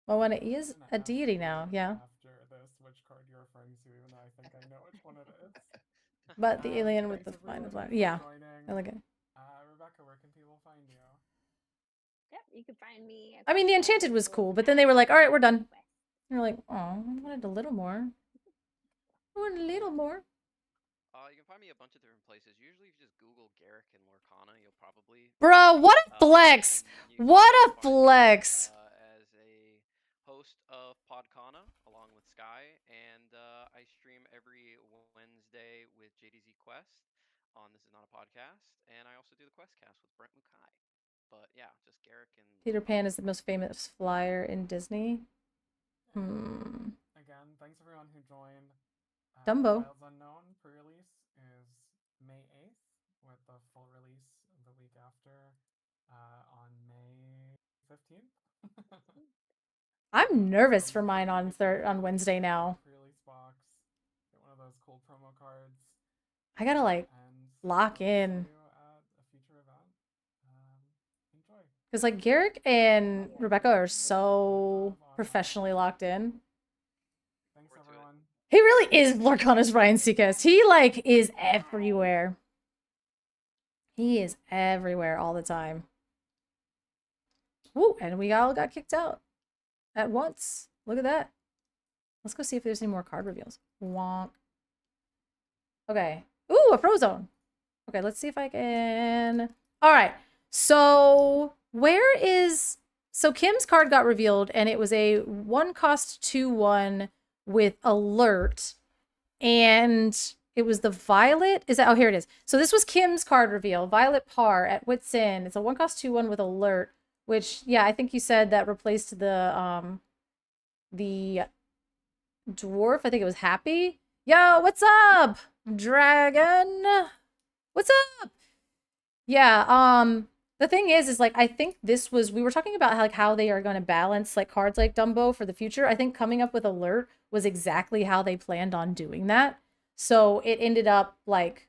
Moana is a deity now. Yeah. After this, which card you're referring to, even though I think I know which one it is. But the alien with the fine line. Yeah. I like it. Rebecca, where can people find you? Yep, you can find me. I mean, the Enchanted was cool, but then they were like, all right, we're done. And you're like, oh, I wanted a little more. I wanted a little more. You can find me a bunch of different places. Usually, if you just Google Garrick and Lorcana, you'll probably. Bro, what a flex! What a flex! As a host of Podcana along with Sky, and I stream every Wednesday with JDZ Quest on This Is Not a Podcast, and I also do the Questcast with Brent Mukai. But yeah, just Garrick and Peter Pan is the most famous flyer in Disney. Again, thanks everyone who joined. Dumbo. Child's Unknown pre-release is May 8th, with the full release the week after on May 15th. I'm nervous for mine on Wednesday now. Pre-release box, get one of those cool promo cards. I gotta like lock in. Because like Garrick and Rebecca are so professionally locked in. Thanks everyone. He really is Lorcana's Ryan Seacrest. He like is everywhere. He is everywhere all the time. Woo, and we all got kicked out at once. Look at that. Let's go see if there's any more card reveals. Wonk. Okay. Ooh, a Frozone. Okay, let's see if I can. All right. So so Kim's card got revealed, and it was a 1-cost 2/1 with alert, and it was the Violet. Oh, here it is. So this was Kim's card reveal. Violet Par at Wits End. It's a 1-cost 2/1 with alert, which, yeah, I think you said that replaced the dwarf. I think it was Happy. Yo, what's up, Dragon? What's up? Yeah, the thing is like, I think this was, we were talking about how they are going to balance like cards like Dumbo for the future. I think coming up with alert was exactly how they planned on doing that. So it ended up like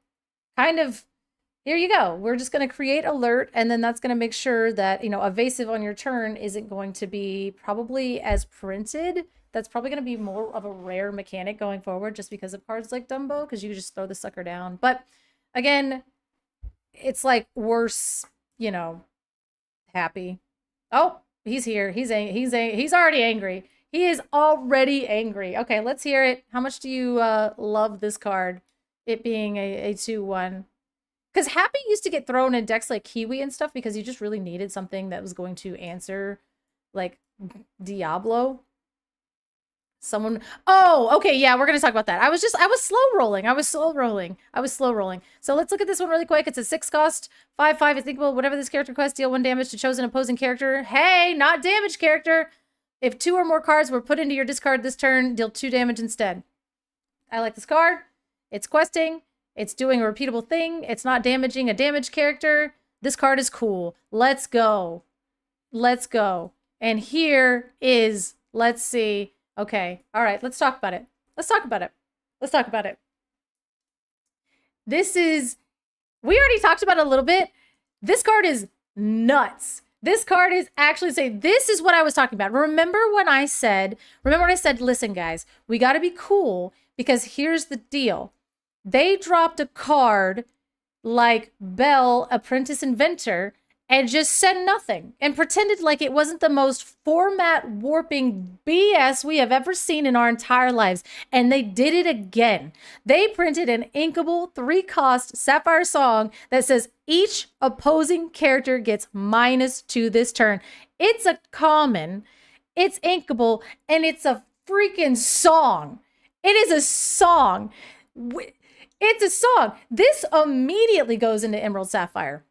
kind of, here you go. We're just going to create alert, and then that's going to make sure that, evasive on your turn isn't going to be probably as printed. That's probably going to be more of a rare mechanic going forward just because of cards like Dumbo, because you can just throw the sucker down. But again, it's like worse, Happy. Oh, he's here. He's already angry. He is already angry. Okay, let's hear it. How much do you love this card? It being a 2/1. Because Happy used to get thrown in decks like Kiwi and stuff because you just really needed something that was going to answer like Diablo. Oh, okay, yeah, we're gonna talk about that. I was slow rolling. So let's look at this one really quick. It's a 6-cost, 5/5. It's thinkable. Whatever this character requests, deal 1 damage to chosen opposing character. Hey, not damage character. If 2 or more cards were put into your discard this turn, deal 2 damage instead. I like this card. It's questing. It's doing a repeatable thing. It's not damaging a damaged character. This card is cool. Let's go. Let's go. And here is, let's see. Okay. All right. Let's talk about it. This is, we already talked about it a little bit. This card is nuts. This card is actually this is what I was talking about. Remember when I said, listen, guys, we got to be cool because here's the deal. They dropped a card like Belle, Apprentice Inventor, and just said nothing and pretended like it wasn't the most format warping BS we have ever seen in our entire lives. And they did it again. They printed an inkable 3-cost Sapphire Song that says each opposing character gets -2 this turn. It's a common, it's inkable, and it's a freaking song. It is a song. It's a song. This immediately goes into Emerald Sapphire.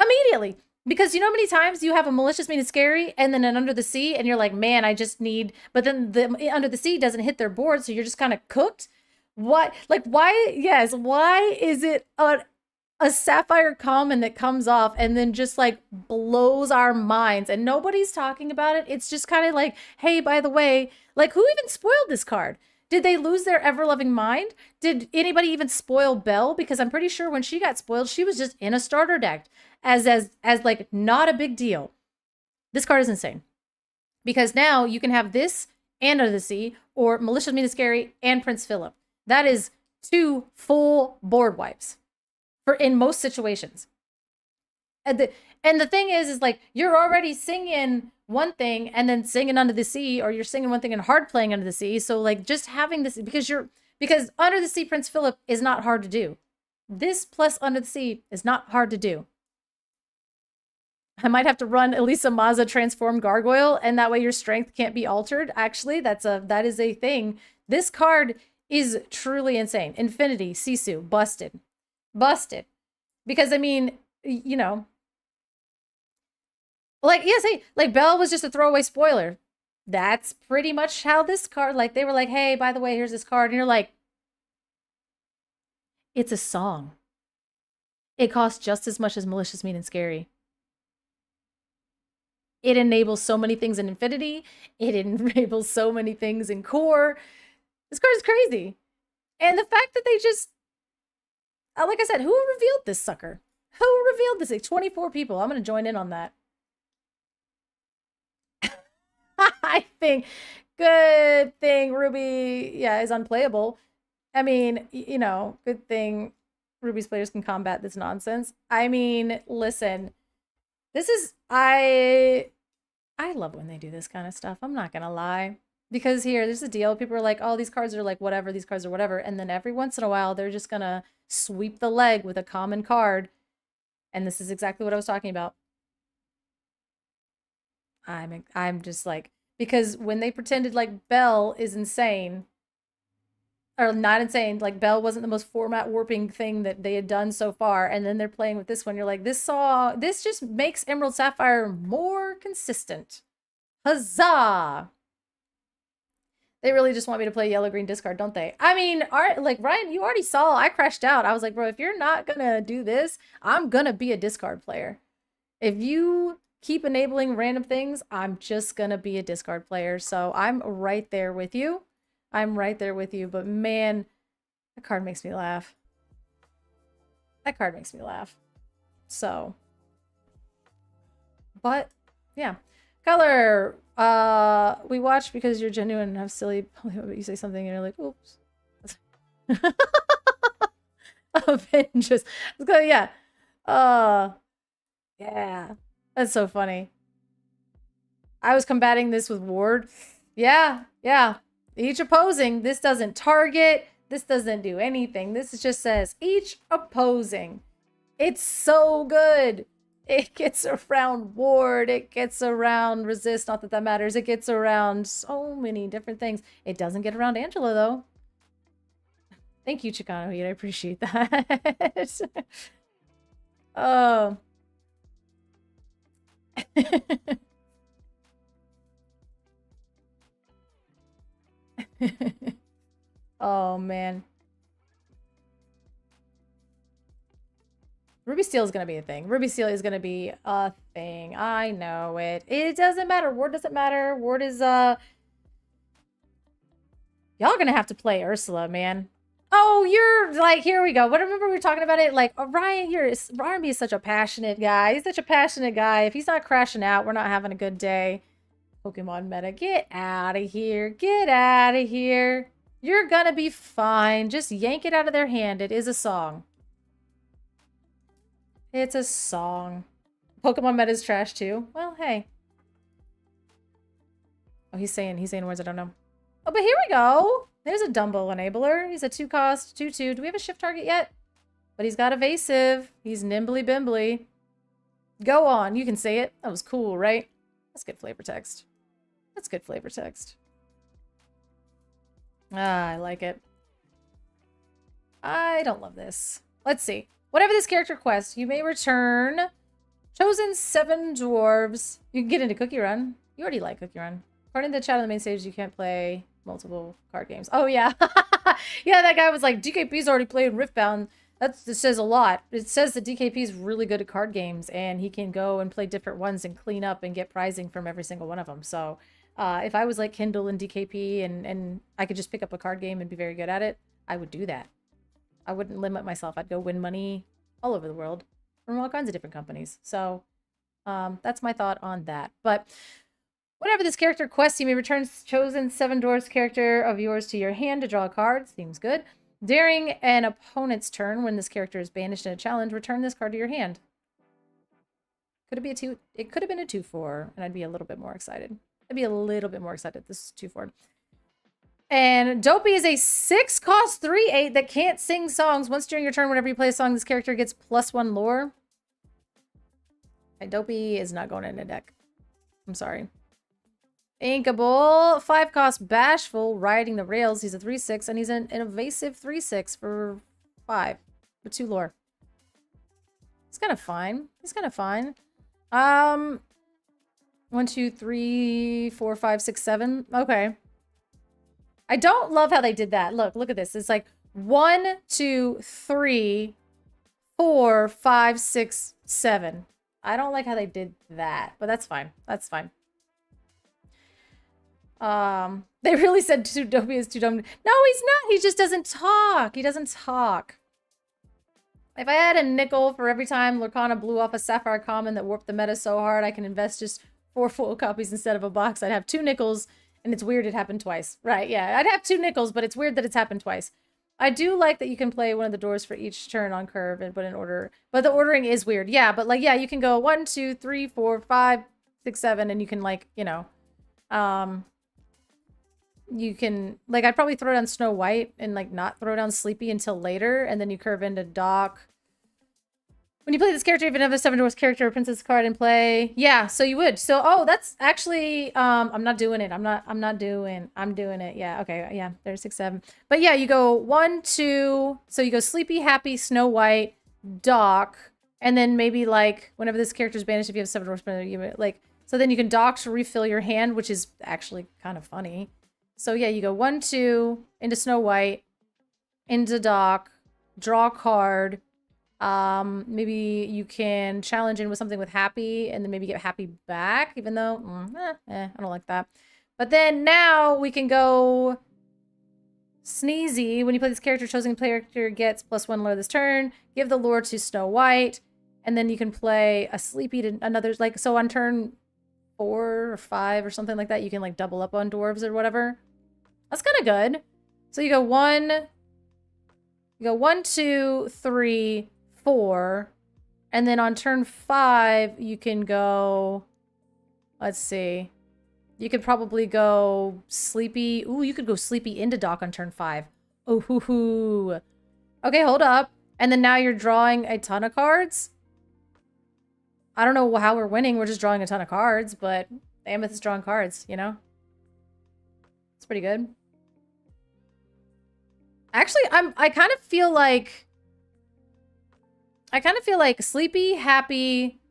Immediately. Because you know how many times you have a malicious mean it's scary and then an under the sea and you're like, man, I just need, but then the under the sea doesn't hit their board, so you're just kind of cooked. What, like, why, yes, why is it a sapphire common that comes off and then just like blows our minds and nobody's talking about it? It's just kind of like, hey, by the way, like, who even spoiled this card? Did they lose their ever-loving mind? Did anybody even spoil Belle? Because I'm pretty sure when she got spoiled, she was just in a starter deck as like not a big deal. This card is insane. Because now you can have this and Under the Sea, or Malicious Mean Scary and Prince Philip. That is 2 full board wipes for in most situations. And the thing is like, you're already singing one thing and then singing Under the Sea, or you're singing one thing and hard playing Under the Sea. So like, just having this, because Under the Sea Prince Philip is not hard to do. This plus Under the Sea is not hard to do. I might have to run Elisa Maza Transform Gargoyle, and that way your strength can't be altered. Actually, that is a thing. This card is truly insane. Infinity, Sisu, busted. Busted. Because, I mean, you know, like, yes, hey, like, Belle was just a throwaway spoiler. That's pretty much how this card, like, they were like, hey, by the way, here's this card. And you're like, it's a song. It costs just as much as Malicious, Mean, and Scary. It enables so many things in Infinity. It enables so many things in Core. This card is crazy. And the fact that they just, like I said, who revealed this sucker? Who revealed this? Like 24 people. I'm going to join in on that. I think, good thing Ruby, yeah, is unplayable. I mean, you know, good thing Ruby's players can combat this nonsense. I mean, listen, this is, I love when they do this kind of stuff. I'm not going to lie. Because here, there's a deal. People are like, oh, these cards are like whatever, these cards are whatever. And then every once in a while, they're just going to sweep the leg with a common card. And this is exactly what I was talking about. I'm just like, because when they pretended like Belle is insane, or not insane, like Belle wasn't the most format warping thing that they had done so far, and then they're playing with this one, you're like, this just makes Emerald Sapphire more consistent. Huzzah! They really just want me to play yellow green discard, don't they? I mean, like, Ryan, you already saw I crashed out. I was like, bro, if you're not gonna do this, I'm gonna be a discard player. If you keep enabling random things, I'm just gonna be a discard player. So I'm right there with you. I'm right there with you. But man, that card makes me laugh. That card makes me laugh. So, but yeah. Color. We watch because you're genuine and have silly, you say something and you're like, oops. Avengers. Yeah. Yeah. That's so funny. I was combating this with Ward. Yeah. Each opposing. This doesn't target. This doesn't do anything. This just says each opposing. It's so good. It gets around Ward. It gets around Resist. Not that that matters. It gets around so many different things. It doesn't get around Angela, though. Thank you, Chicano Heat. I appreciate that. Oh. Oh, man. Ruby Steel is going to be a thing. Ruby Steel is going to be a thing. I know it. It doesn't matter. Ward doesn't matter. Ward is, y'all going to have to play Ursula, man. Oh, you're, like, here we go. What, remember we were talking about it? Like, oh, Ryan, R&B is such a passionate guy. He's such a passionate guy. If he's not crashing out, we're not having a good day. Pokemon meta, get out of here. Get out of here. You're going to be fine. Just yank it out of their hand. It is a song. It's a song. Pokemon meta is trash too. Well, hey. Oh, he's saying words I don't know. Oh, but here we go. There's a Dumbo enabler. He's a 2-cost, 2/2. Do we have a shift target yet? But he's got evasive. He's nimbly bimbly. Go on. You can say it. That was cool, right? That's good flavor text. That's good flavor text. Ah, I like it. I don't love this. Let's see. Whatever this character quests, you may return Chosen 7 dwarves. You can get into Cookie Run. You already like Cookie Run. According to the chat on the main stage, you can't play multiple card games. Oh, yeah. Yeah, that guy was like, DKP's already played Riftbound. That says a lot. It says that DKP is really good at card games, and he can go and play different ones and clean up and get prizing from every single one of them. So if I was like Kindle and DKP and I could just pick up a card game and be very good at it, I would do that. I wouldn't limit myself. I'd go win money all over the world from all kinds of different companies. So that's my thought on that. But whenever this character quests, you may return chosen 7 dwarves character of yours to your hand to draw a card. Seems good. During an opponent's turn, when this character is banished in a challenge, return this card to your hand. Could it be a 2? It could have been a 2/4, and I'd be a little bit more excited. I'd be a little bit more excited. This is 2/4. And Dopey is a 6-cost 3/8 that can't sing songs. Once during your turn, whenever you play a song, this character gets +1 lore. And Dopey is not going in a deck. I'm sorry. Inkable, 5-cost Bashful, riding the rails. He's a 3/6, and he's an evasive 3/6 for 5 with 2 lore. He's kind of fine. He's kind of fine. 1, 2, 3, 4, 5, 6, 7. Okay. I don't love how they did that. Look at this. It's like 1, 2, 3, 4, 5, 6, 7. I don't like how they did that, but that's fine. That's fine. They really said Dopey is too dumb. No, he's not. He just doesn't talk. He doesn't talk. If I had a nickel for every time Lorcana blew off a Sapphire Common that warped the meta so hard I can invest just 4 full copies instead of a box, I'd have 2 nickels, and it's weird it happened twice. Right, yeah. I'd have 2 nickels, but it's weird that it's happened twice. I do like that you can play one of the doors for each turn on curve, but in order. But the ordering is weird. Yeah, but like, yeah, you can go 1, 2, 3, 4, 5, 6, 7, and you can like, you know, you can, like, I'd probably throw down Snow White and, like, not throw down Sleepy until later, and then you curve into Doc. When you play this character, even have a 7 dwarfs character or princess card in play. Yeah, so you would. So, oh, that's actually, I'm not doing it. I'm doing it. Yeah, okay, yeah, there's 6, 7. But yeah, you go 1, 2, so you go Sleepy, Happy, Snow White, Doc, and then maybe, like, whenever this character's banished, if you have 7 dwarfs, you like, so then you can Doc to refill your hand, which is actually kind of funny. So yeah, you go 1, 2, into Snow White, into Doc, draw a card. Maybe you can challenge in with something with Happy, and then maybe get Happy back, even though, I don't like that. But then now we can go Sneezy. When you play this character, chosen character gets +1 lore this turn. Give the lore to Snow White, and then you can play a Sleepy to another, like, so on turn 4 or 5 or something like that, you can like double up on dwarves or whatever. That's kind of good. So you go 1, 2, 3, 4, and then on turn 5 you can go, let's see, you could probably go Sleepy. Ooh, you could go Sleepy into Doc on turn 5. Oh, hoo hoo. Okay, hold up. And then now you're drawing a ton of cards. I don't know how we're winning. We're just drawing a ton of cards, but Amethyst is drawing cards, you know? It's pretty good. Actually, I kind of feel like Sleepy, Happy,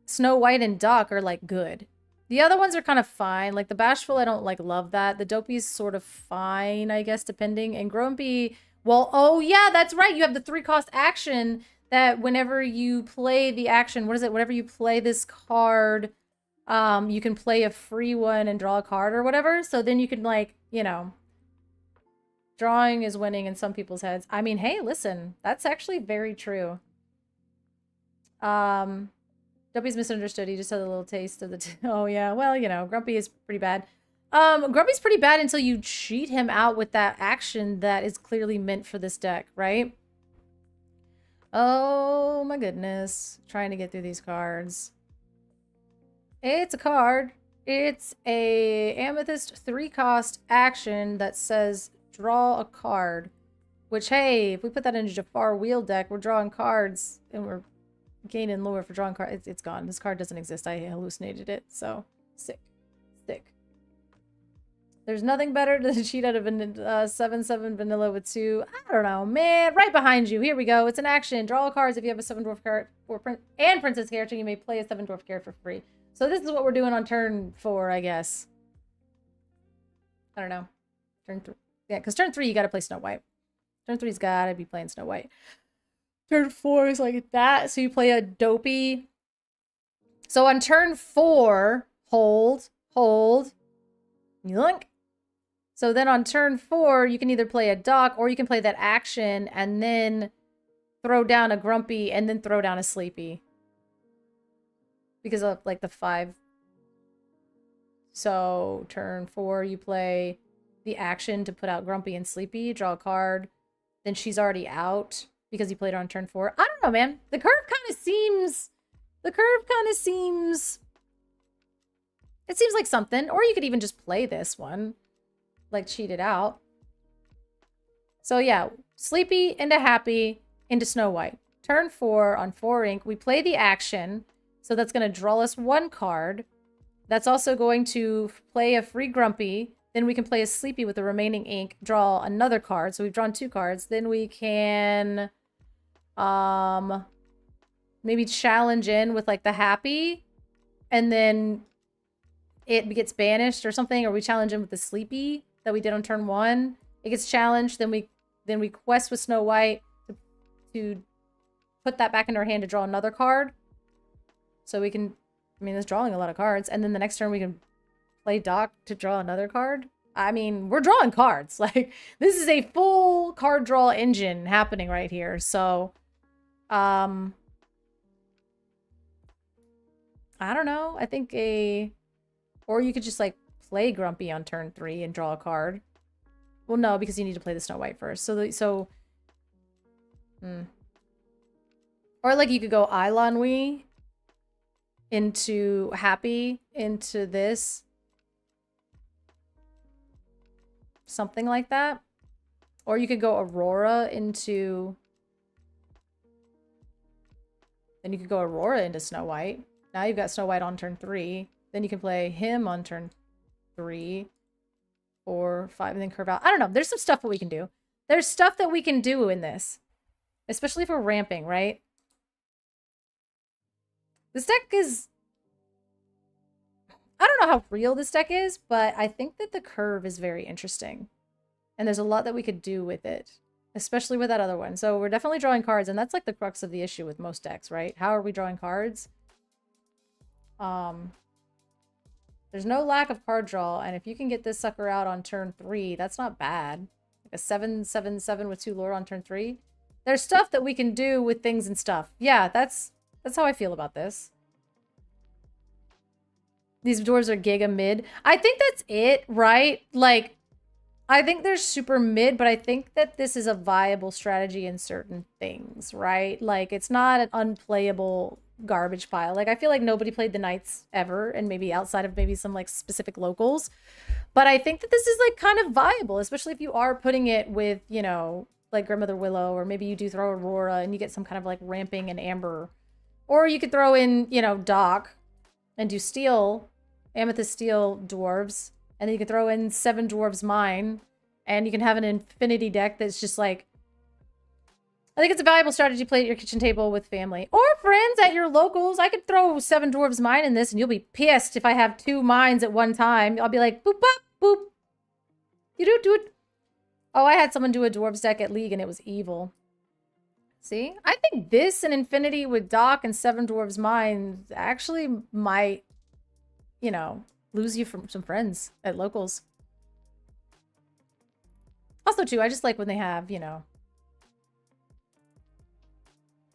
Snow White, and Doc are like good. The other ones are kind of fine. Like the Bashful, I don't like love that. The Dopey's sort of fine, I guess, depending. And Grumpy, well, oh yeah, that's right. You have the 3-cost action that whenever you play the action, what is it? Whenever you play this card, you can play a free one and draw a card or whatever. So then you can, like, you know, drawing is winning in some people's heads. I mean, hey, listen, that's actually very true. Grumpy's misunderstood. He just had a little taste of the... oh, yeah. Well, you know, Grumpy is pretty bad. Grumpy's pretty bad until you cheat him out with that action that is clearly meant for this deck, right? Oh, my goodness. Trying to get through these cards. It's a card. It's a Amethyst 3-cost action that says draw a card. Which, hey, if we put that in a Jafar wheel deck, we're drawing cards and we're gaining lore for drawing cards. It's gone. This card doesn't exist. I hallucinated it. So, sick. Sick. There's nothing better than cheat out of 7/7 vanilla with 2. I don't know, man. Right behind you. Here we go. It's an action. Draw cards if you have a 7 dwarf card and princess character. You may play a 7 dwarf character for free. So this is what we're doing on turn 4, I guess. I don't know. Turn 3. Yeah, because turn 3 you got to play Snow White. Turn 3's got to be playing Snow White. Turn 4 is like that. So you play a dopey. So on turn 4, hold, yoink. So then on turn 4, you can either play a dock or you can play that action and then throw down a grumpy and then throw down a sleepy. Because of like the 5. So turn 4, you play the action to put out grumpy and sleepy, draw a card. Then she's already out because you played her on turn 4. I don't know, man. The curve kind of seems... It seems like something. Or you could even just play this one. Like, cheat it out. So, yeah. Sleepy into Happy into Snow White. Turn 4 on 4 ink. We play the action. So that's going to draw us 1 card. That's also going to play a free Grumpy. Then we can play a Sleepy with the remaining ink. Draw another card. So we've drawn 2 cards. Then we can... maybe challenge in with, like, the Happy. And then it gets banished or something. Or we challenge in with the Sleepy that we did on turn 1. It gets challenged. Then we quest with Snow White to put that back into our hand to draw another card. So we can... I mean, that's drawing a lot of cards. And then the next turn we can play Doc to draw another card. I mean, we're drawing cards. Like, this is a full card draw engine happening right here. So, I don't know. I think or you could just, like, play Grumpy on turn 3 and draw a card. Well, no, because you need to play the Snow White first. Or, like, you could go Eilonwy into Happy into this. Something like that. Or you could go Aurora into... Then you could go Aurora into Snow White. Now you've got Snow White on turn 3. Then you can play him on turn 3, 4, 5, and then curve out. I don't know. There's some stuff that we can do. There's stuff that we can do in this. Especially for ramping, right? This deck is... I don't know how real this deck is, but I think that the curve is very interesting. And there's a lot that we could do with it. Especially with that other one. So we're definitely drawing cards, and that's like the crux of the issue with most decks, right? How are we drawing cards? There's no lack of card draw, and if you can get this sucker out on turn 3, that's not bad. Like a 7/7/7 with 2 lore on turn 3. There's stuff that we can do with things and stuff. Yeah, that's how I feel about this. These dwarves are giga mid. I think that's it, right? Like, I think they're super mid, but I think that this is a viable strategy in certain things, right? Like, it's not an unplayable garbage pile. Like, I feel like nobody played the Knights ever, and maybe outside of maybe some, like, specific locals. But I think that this is, like, kind of viable, especially if you are putting it with, you know, like Grandmother Willow, or maybe you do throw Aurora and you get some kind of, like, ramping and Amber. Or you could throw in, you know, Doc and do Steel, Amethyst Steel dwarves. And then you can throw in 7 Dwarves Mine. And you can have an infinity deck that's just like... I think it's a valuable strategy to play at your kitchen table with family. Or friends at your locals. I could throw 7 Dwarves Mine in this and you'll be pissed if I have 2 mines at one time. I'll be like, boop, boop, boop. You do it. Oh, I had someone do a Dwarves deck at League and it was evil. See? I think this and Infinity with Doc and 7 Dwarves Mine actually might, you know, lose you from some friends at locals. Also, too, I just like when they have, you know...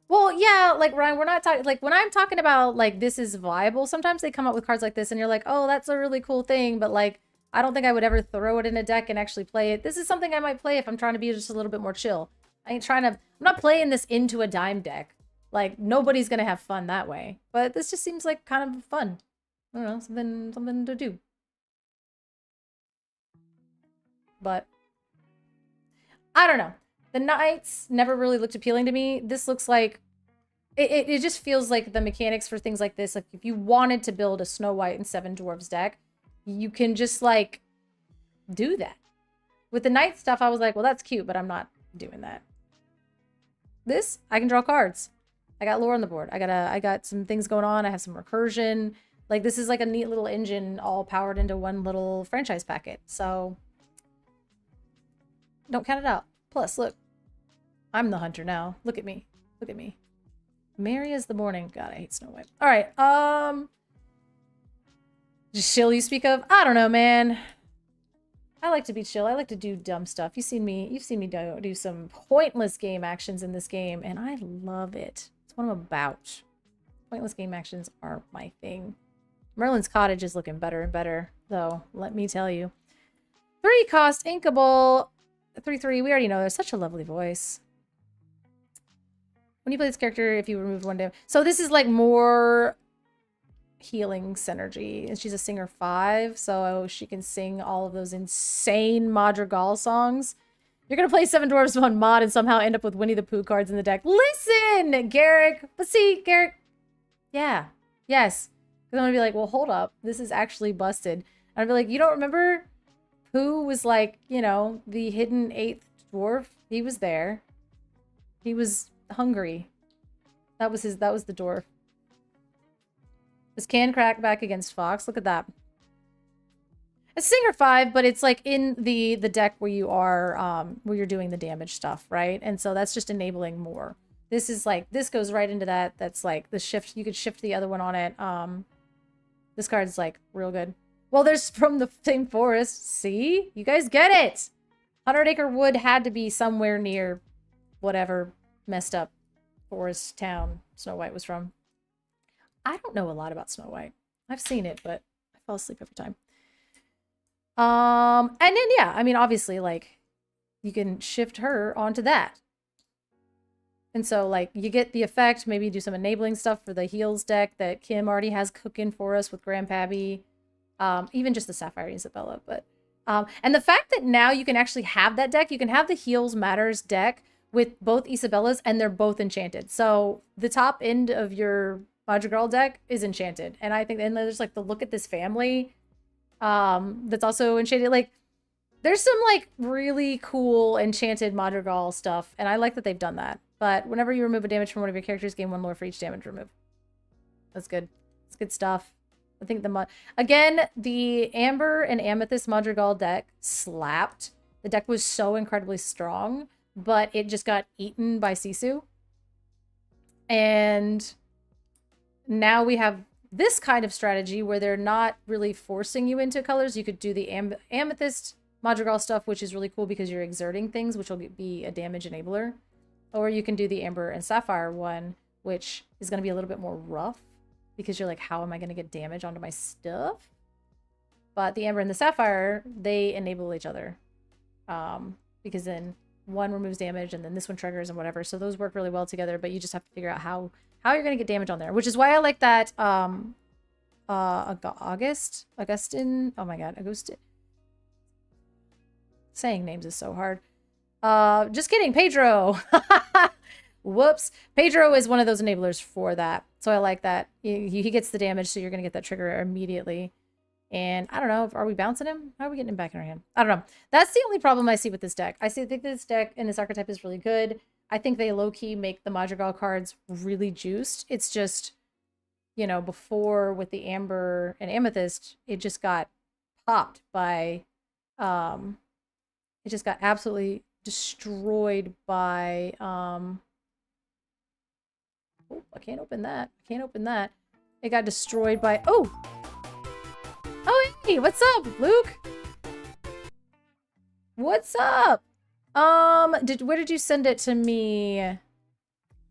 Well, yeah, like, Ryan, we're not talking... Like, when I'm talking about, like, this is viable, sometimes they come up with cards like this, and you're like, oh, that's a really cool thing, but, like, I don't think I would ever throw it in a deck and actually play it. This is something I might play if I'm trying to be just a little bit more chill. I ain't trying to... I'm not playing this into a dime deck. Like, nobody's gonna have fun that way. But this just seems like kind of fun. I don't know, something to do. But... I don't know. The Knights never really looked appealing to me. This looks like... It just feels like the mechanics for things like this. Like, if you wanted to build a Snow White and 7 Dwarves deck, you can just, like... do that. With the knight stuff, I was like, well, that's cute, but I'm not doing that. This, I can draw cards. I got lore on the board. I got some things going on. I have some recursion. Like, this is like a neat little engine all powered into one little franchise packet. So, don't count it out. Plus, look, I'm the hunter now. Look at me. Look at me. Merry as the morning. God, I hate Snow White. All right. Just chill you speak of? I don't know, man. I like to be chill. I like to do dumb stuff. You've seen me do some pointless game actions in this game, and I love it. It's what I'm about. Pointless game actions are my thing. Merlin's Cottage is looking better and better, though, let me tell you. 3 cost, inkable. 3/3, we already know. There's such a lovely voice. When you play this character, if you remove 1 damage. So this is like more healing synergy. And she's a singer 5, so she can sing all of those insane Madrigal songs. You're going to play 7 Dwarves 1 mod and somehow end up with Winnie the Pooh cards in the deck. Listen, Garrick. But see, Garrick. Yeah. Yes. Because I'm going to be like, well, hold up. This is actually busted. And I'd be like, you don't remember Pooh was like, you know, the hidden 8th dwarf? He was there. He was hungry. That was the dwarf. This can crack back against Fox. Look at that. It's Singer 5, but it's like in the deck where you are where you're doing the damage stuff, right? And so that's just enabling more. This is like, this goes right into that. That's like the shift. You could shift the other one on it. This card's like real good. Well, there's from the same forest. See? You guys get it. 100 Acre Wood had to be somewhere near whatever messed up forest town Snow White was from. I don't know a lot about Snow White. I've seen it, but I fall asleep every time. And then, yeah, I mean, obviously, like, you can shift her onto that. And so, like, you get the effect, maybe do some enabling stuff for the heals deck that Kim already has cooking for us with Grandpappy. Even just the Sapphire Isabella. But, and the fact that now you can actually have that deck, you can have the Heals Matters deck with both Isabellas, and they're both enchanted. So the top end of your Madrigal deck is enchanted. And I think, and there's like the Look at This Family that's also enchanted. Like, there's some like really cool enchanted Madrigal stuff, and I like that they've done that. But whenever you remove a damage from one of your characters, gain 1 lore for each damage removed. That's good. It's good stuff. I think again, the Amber and Amethyst Madrigal deck slapped. The deck was so incredibly strong, but it just got eaten by Sisu. And now we have this kind of strategy where they're not really forcing you into colors. You could do the Amethyst Madrigal stuff, which is really cool because you're exerting things, which will be a damage enabler. Or you can do the Amber and Sapphire one, which is going to be a little bit more rough because you're like, how am I going to get damage onto my stuff? But the Amber and the Sapphire, they enable each other. Because then one removes damage and then this one triggers and whatever. So those work really well together, but you just have to figure out how you're going to get damage on there, which is why I like that Augustine. Oh my god, Augustine. Saying names is so hard. Just kidding, Pedro. Whoops. Pedro is one of those enablers for that. So I like that. He gets the damage, so you're going to get that trigger immediately. And I don't know, are we bouncing him? How are we getting him back in our hand? I don't know. That's the only problem I see with this deck. I think this deck and this archetype is really good. I think they low-key make the Madrigal cards really juiced. It's just, you know, before with the Amber and Amethyst, it just got popped by, it just got absolutely destroyed by, oh, I can't open that. I can't open that. It got destroyed by, oh, hey, what's up, Luke? What's up? Where did you send it to me?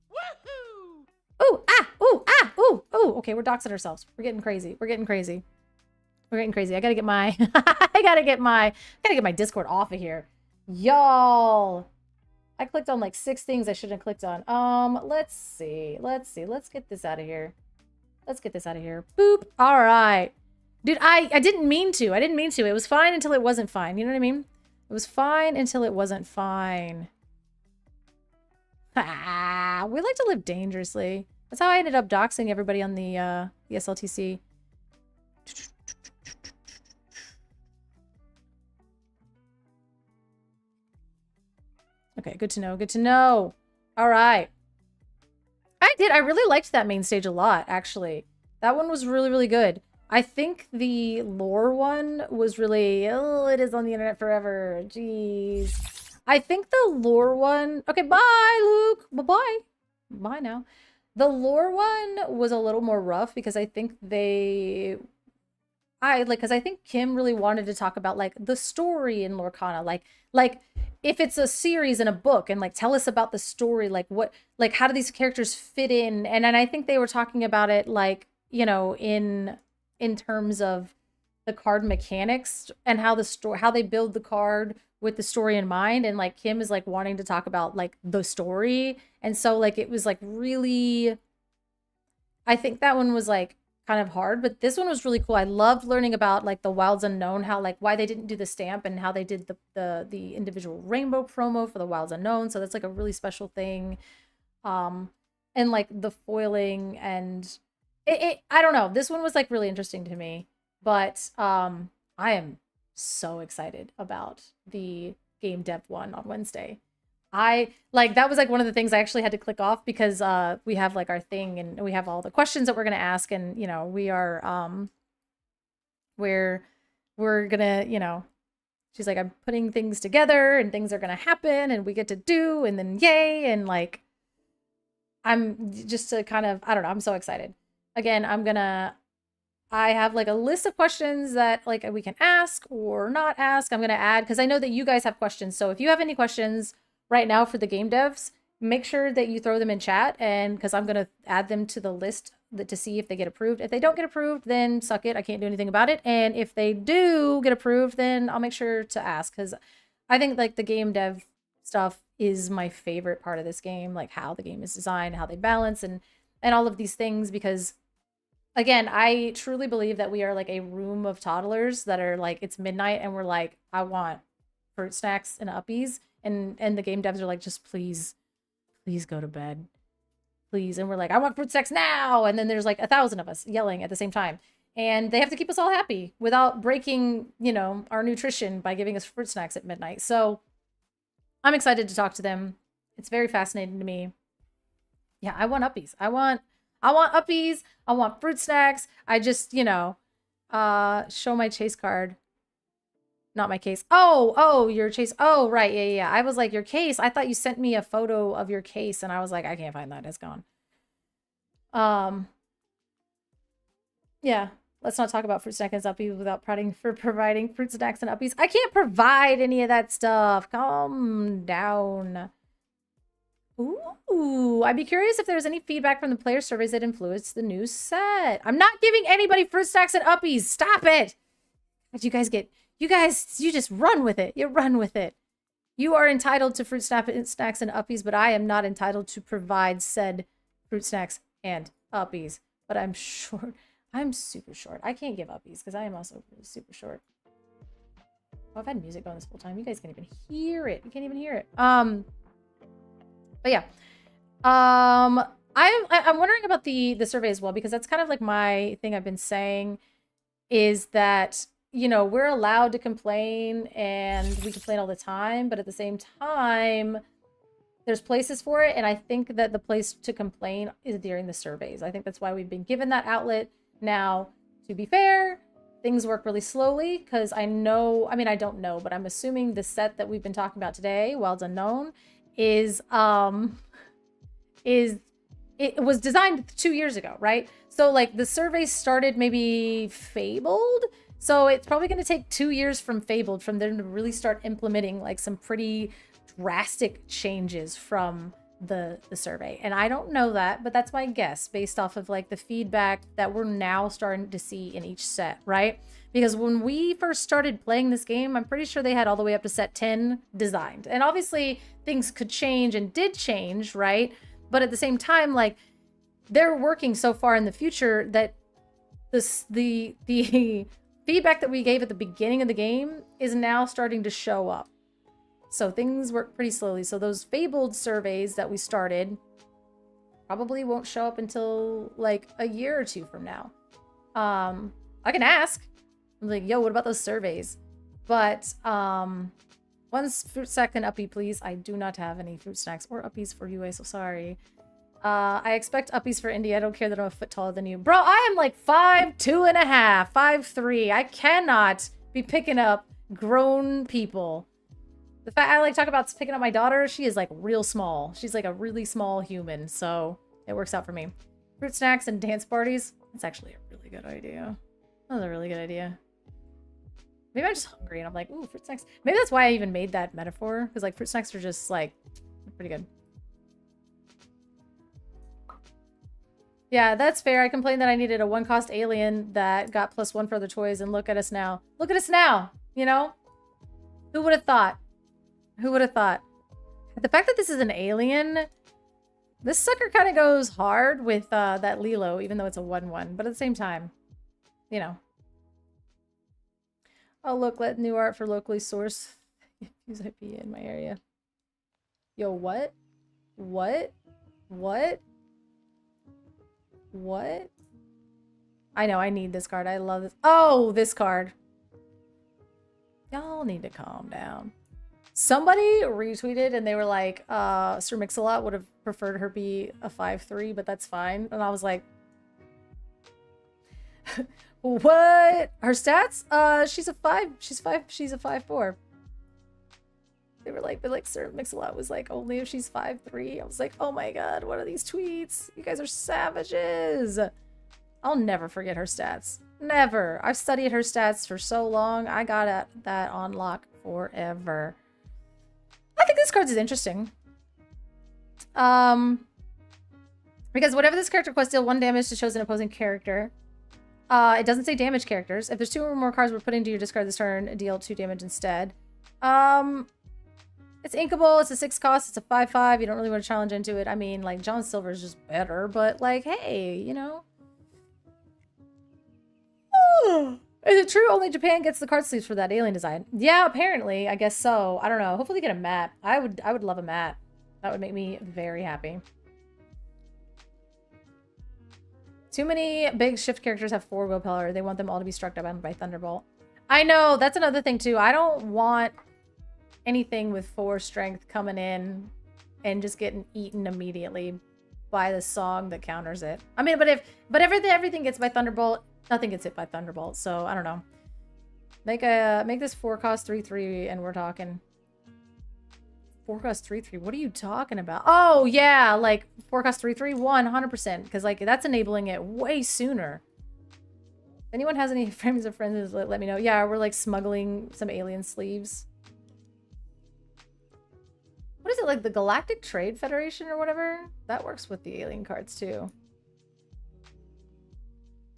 Woohoo! Ooh, ah, ooh, ah, ooh, ooh. Okay, we're doxing ourselves. We're getting crazy. We're getting crazy. We're getting crazy. I gotta get my, I gotta get my Discord off of here. Y'all. I clicked on like 6 things I shouldn't have clicked on. Let's see. Let's get this out of here. Let's get this out of here. Boop. All right. Dude, I didn't mean to. I didn't mean to. It was fine until it wasn't fine. You know what I mean? It was fine until it wasn't fine. Ah, we like to live dangerously. That's how I ended up doxing everybody on the SLTC. Okay, good to know. Good to know. All right. I really liked that main stage a lot, actually. That one was really, really good. I think the lore one was really... Oh, it is on the internet forever. Jeez. I think the lore one... Okay, bye, Luke. Bye-bye. Bye now. The lore one was a little more rough because I think they... because I think Kim really wanted to talk about, like, the story in Lorcana. Like, if it's a series and a book, and, like, tell us about the story. Like, what... Like, how do these characters fit in? And I think they were talking about it, like, you know, in terms of the card mechanics and how how they build the card with the story in mind. And, like, Kim is, like, wanting to talk about, like, the story. And so, like, it was, like, really... I think that one was, like, kind of hard, but this one was really cool. I loved learning about, like, the Wilds Unknown, how, like, why they didn't do the stamp and how they did the individual rainbow promo for the Wilds Unknown. So that's, like, a really special thing. And, like, the foiling and I don't know. This one was, like, really interesting to me, but I am so excited about the game dev one on Wednesday. That was, like, one of the things I actually had to click off because we have, like, our thing and we have all the questions that we're going to ask. And, you know, we are, we're going to, you know, she's like, I'm putting things together and things are going to happen and we get to do, and then yay. And, like, I'm just to kind of, I don't know. I'm so excited. Again, I have, like, a list of questions that, like, we can ask or not ask. I'm going to add, because I know that you guys have questions. So if you have any questions right now for the game devs, make sure that you throw them in chat, and because I'm going to add them to the list to see if they get approved. If they don't get approved, then suck it. I can't do anything about it. And if they do get approved, then I'll make sure to ask, because I think, like, the game dev stuff is my favorite part of this game, like how the game is designed, how they balance, and all of these things. Because, again, I truly believe that we are, like, a room of toddlers that are, like, it's midnight and we're like, I want fruit snacks and uppies. And the game devs are like, just please go to bed, please. And we're like, I want fruit snacks now. And then there's, like, 1,000 of us yelling at the same time. And they have to keep us all happy without breaking, you know, our nutrition by giving us fruit snacks at midnight. So I'm excited to talk to them. It's very fascinating to me. Yeah, I want uppies. I want uppies. I want fruit snacks. I just, you know, show my chase card. Not my case. Oh, your chase. Oh, right. Yeah. I was like, your case. I thought you sent me a photo of your case, and I was like, I can't find that. It's gone. Yeah. Let's not talk about fruit snacks and uppies without providing fruit snacks and uppies. I can't provide any of that stuff. Calm down. Ooh, I'd be curious if there's any feedback from the player surveys that influenced the new set. I'm not giving anybody fruit snacks and uppies. Stop it. But you just run with it. You run with it. You are entitled to fruit snacks and uppies, but I am not entitled to provide said fruit snacks and uppies. But I'm short. I'm super short. I can't give uppies because I am also really super short. Oh, I've had music going this whole time. You guys can't even hear it. You can't even hear it. But yeah. I'm wondering about the survey as well, because that's kind of like my thing I've been saying is that, you know, we're allowed to complain and we complain all the time, but at the same time, there's places for it. And I think that the place to complain is during the surveys. I think that's why we've been given that outlet. Now, to be fair, things work really slowly because I don't know, but I'm assuming the set that we've been talking about today, Wilds Unknown, it was designed 2 years ago, right? So, like, the survey started maybe Fabled. So it's probably going to take 2 years from Fabled from them to really start implementing, like, some pretty drastic changes from the survey. And I don't know that, but that's my guess based off of, like, the feedback that we're now starting to see in each set, right? Because when we first started playing this game, I'm pretty sure they had all the way up to set 10 designed. And obviously things could change and did change, right? But at the same time, like, they're working so far in the future that the feedback that we gave at the beginning of the game is now starting to show up. So things work pretty slowly. So those Fabled surveys that we started probably won't show up until, like, a year or two from now. I can ask. I'm like, yo, what about those surveys? But, well, One fruit snack and uppie, please. I do not have any fruit snacks or uppies for you. I'm so sorry. I expect uppies for Indy. I don't care that I'm a foot taller than you. Bro, I am like 5'2.5", 5'3". I cannot be picking up grown people. The fact I like talk about picking up my daughter, she is like real small. She's like a really small human, so it works out for me. Fruit snacks and dance parties. That's actually a really good idea. That was a really good idea. Maybe I'm just hungry and I'm like, ooh, fruit snacks. Maybe that's why I even made that metaphor, because like fruit snacks are just like pretty good. Yeah, that's fair. I complained that I needed a one-cost alien that got +1 for other toys, and look at us now. Look at us now, you know? Who would have thought? Who would have thought? The fact that this is an alien, this sucker kind of goes hard with that Lilo, even though it's a 1/1. But at the same time, you know. Oh, look, let new art for locally sourced. Use IP in my area. Yo, what? What? What? What? I know, I need this card. I love this. Oh, this card. Y'all need to calm down. Somebody retweeted and they were like, Sir Mix-a-Lot would have preferred her be a 5'3", but that's fine. And I was like, what? Her stats? She's a 5'4". They were like, but like Sir Mix-a-Lot was like, only if she's 5'3". I was like, oh my god, what are these tweets? You guys are savages. I'll never forget her stats. Never. I've studied her stats for so long. I got that on lock forever. I think this card is interesting. Because whatever this character quests, deal 1 damage to chosen opposing character. It doesn't say damage characters. If there's 2 or more cards we're putting to your discard this turn, deal 2 damage instead. It's inkable. It's a 6 cost. It's a 5/5. You don't really want to challenge into it. I mean, like, John Silver is just better, but like, hey, you know. Is it true only Japan gets the card sleeves for that alien design? Yeah, apparently. I guess so. I don't know. Hopefully get a mat. I would love a mat. That would make me very happy. Too many big shift characters have 4 willpower. They want them all to be struck down by Thunderbolt. I know. That's another thing, too. I don't want anything with 4 strength coming in and just getting eaten immediately by the song that counters it. I mean, but everything gets by Thunderbolt, nothing gets hit by Thunderbolt. So I don't know. Make this 4 cost 3/3 and we're talking 4 cost 3/3. What are you talking about? Oh yeah, like 4 cost 3/3, 100%. Because like that's enabling it way sooner. If anyone has any frames of friends, let me know. Yeah, we're like smuggling some alien sleeves. What is it, like the Galactic Trade Federation or whatever? That works with the alien cards too.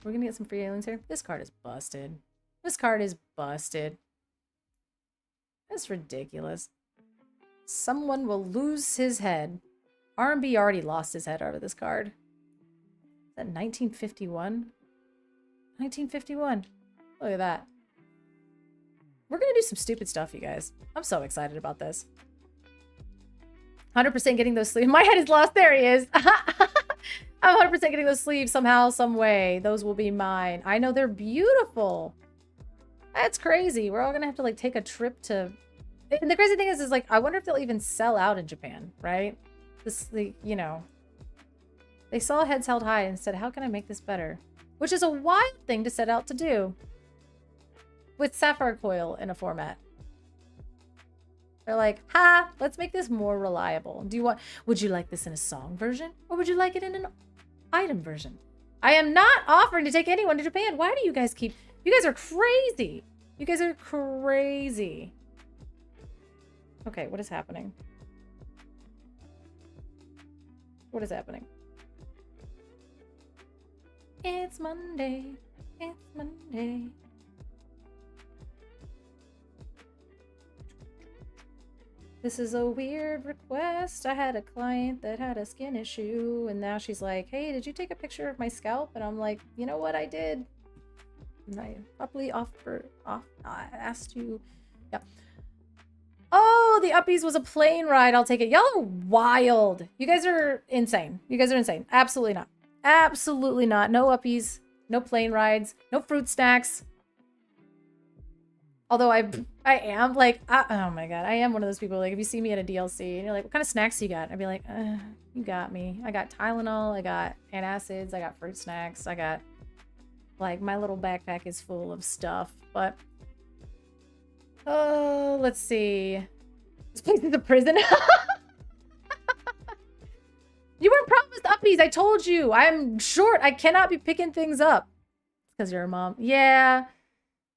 We're gonna get some free aliens here. This card is busted. This card is busted. That's ridiculous. Someone will lose his head. R&B already lost his head out of this card. Is that 1951? 1951. Look at that. We're gonna do some stupid stuff, you guys. I'm so excited about this. 100% getting those sleeves. My head is lost. There he is. I'm 100% getting those sleeves somehow, some way. Those will be mine. I know they're beautiful. That's crazy. We're all gonna have to like take a trip to. And the crazy thing is like I wonder if they'll even sell out in Japan, right? You know, they saw heads held high and said, "How can I make this better?" Which is a wild thing to set out to do with Sapphire Coil in a format. They're like, ha, let's make this more reliable. Would you like this in a song version? Or would you like it in an item version? I am not offering to take anyone to Japan. Why do you guys you guys are crazy. You guys are crazy. Okay, what is happening? What is happening? It's Monday. It's Monday. This is a weird request. I had a client that had a skin issue, and now she's like, hey, did you take a picture of my scalp? And I'm like, you know what, I did. And I probably asked you. Yeah. Oh, the Uppies was a plane ride. I'll take it. Y'all are wild. You guys are insane. You guys are insane. Absolutely not. Absolutely not. No Uppies. No plane rides. No fruit snacks. Although I am like, oh my god, I am one of those people. Like, if you see me at a DLC and you're like, what kind of snacks you got? I'd be like, you got me. I got Tylenol, I got antacids, I got fruit snacks, I got, like, my little backpack is full of stuff. But, oh, let's see. This place is a prison. You weren't promised uppies. I told you. I'm short. I cannot be picking things up. Because you're a mom. Yeah.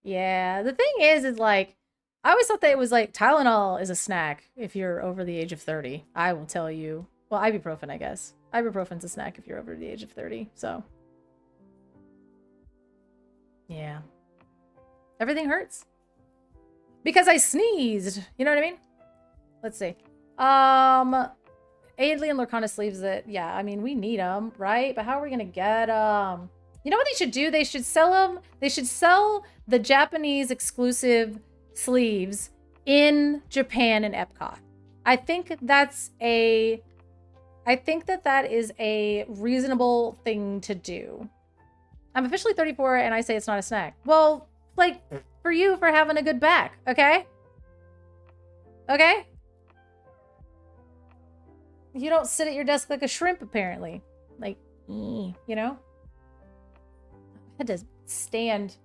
Yeah. The thing is like, I always thought that it was like Tylenol is a snack if you're over the age of 30. I will tell you. Well, ibuprofen, I guess. Ibuprofen's a snack if you're over the age of 30. So. Yeah. Everything hurts. Because I sneezed. You know what I mean? Let's see. Alien Lurkana sleeves that. Yeah, I mean, we need them, right? But how are we going to get them? You know what they should do? They should sell them. They should sell the Japanese exclusive sleeves in Japan and Epcot. I think that is a reasonable thing to do. I'm officially 34 and I say it's not a snack. Well, like, for you for having a good back, okay? Okay? You don't sit at your desk like a shrimp, apparently. Like, you know? I had to stand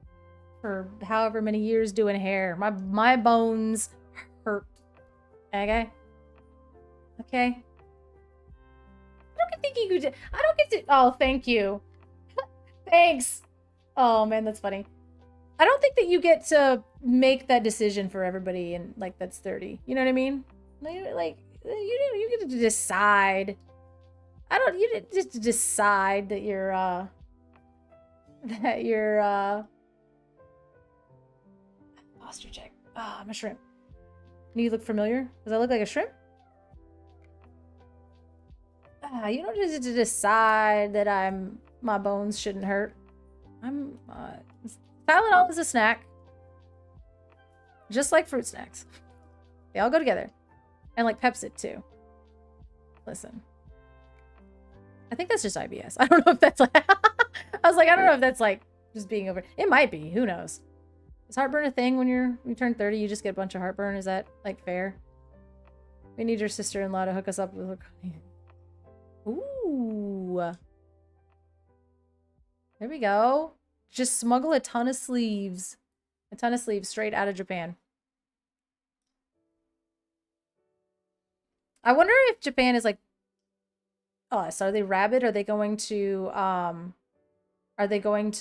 for however many years doing hair. My bones hurt. Okay? Okay? I don't think you could. I don't get to. Oh, thank you. Thanks. Oh, man, that's funny. I don't think that you get to make that decision for everybody and like that's 30. You know what I mean? Like you get to decide. You just decide that you're posture check. Ah, I'm a shrimp. Do you look familiar? Does I look like a shrimp? You don't just to decide that my bones shouldn't hurt. Tylenol is a snack. Just like fruit snacks. They all go together. And like Pepsid too. Listen. I think that's just IBS. I don't know if that's like I was like, I don't know if that's like just being over. It might be. Who knows? Is heartburn a thing when you turn 30? You just get a bunch of heartburn? Is that like fair? We need your sister-in-law to hook us up with. Ooh. There we go. Just smuggle a ton of sleeves. A ton of sleeves straight out of Japan. I wonder if Japan is like, oh, so are they rabid? Are they going to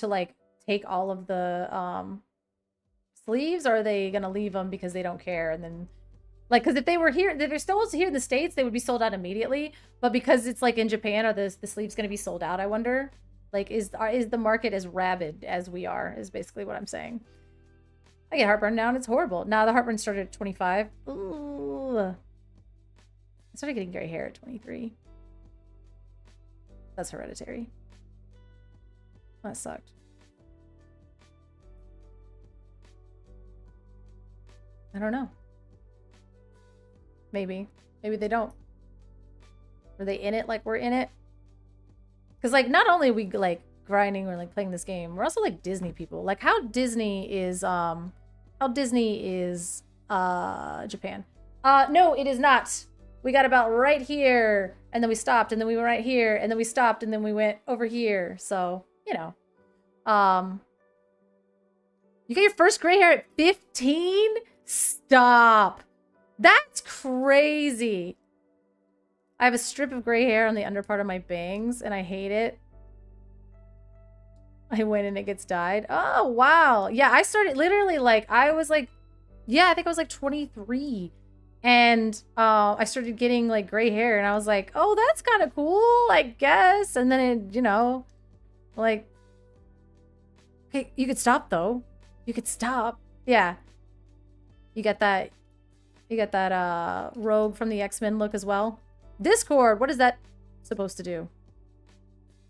like take all of the sleeves, or are they gonna leave them because they don't care? And then like, because if they were here, if they're still here in the States, they would be sold out immediately. But because it's like in Japan, are the sleeves gonna be sold out? I wonder. Like, is the market as rabid as we are? Is basically what I'm saying. I get heartburn now, and it's horrible. Now the heartburn started at 25. Ooh. I started getting gray hair at 23. That's hereditary. That sucked. I don't know. Maybe. Maybe they don't. Are they in it like we're in it? Because, like, not only are we, like, grinding or, like, playing this game, we're also, like, Disney people. Like, how Disney is Japan. No, it is not. We got about right here, and then we stopped, and then we went right here, and then we stopped, and then we went over here. So, you know. You got your first gray hair at 15? Stop. That's crazy. I have a strip of gray hair on the under part of my bangs, and I hate it. I win and it gets dyed. Oh, wow. Yeah, I started literally like, I was like, yeah, I think I was like 23. And I started getting like gray hair, and I was like, oh, that's kind of cool, I guess. And then it, you know, like, okay, you could stop though. You could stop. Yeah. You got that Rogue from the X-Men look as well. Discord, what is that supposed to do?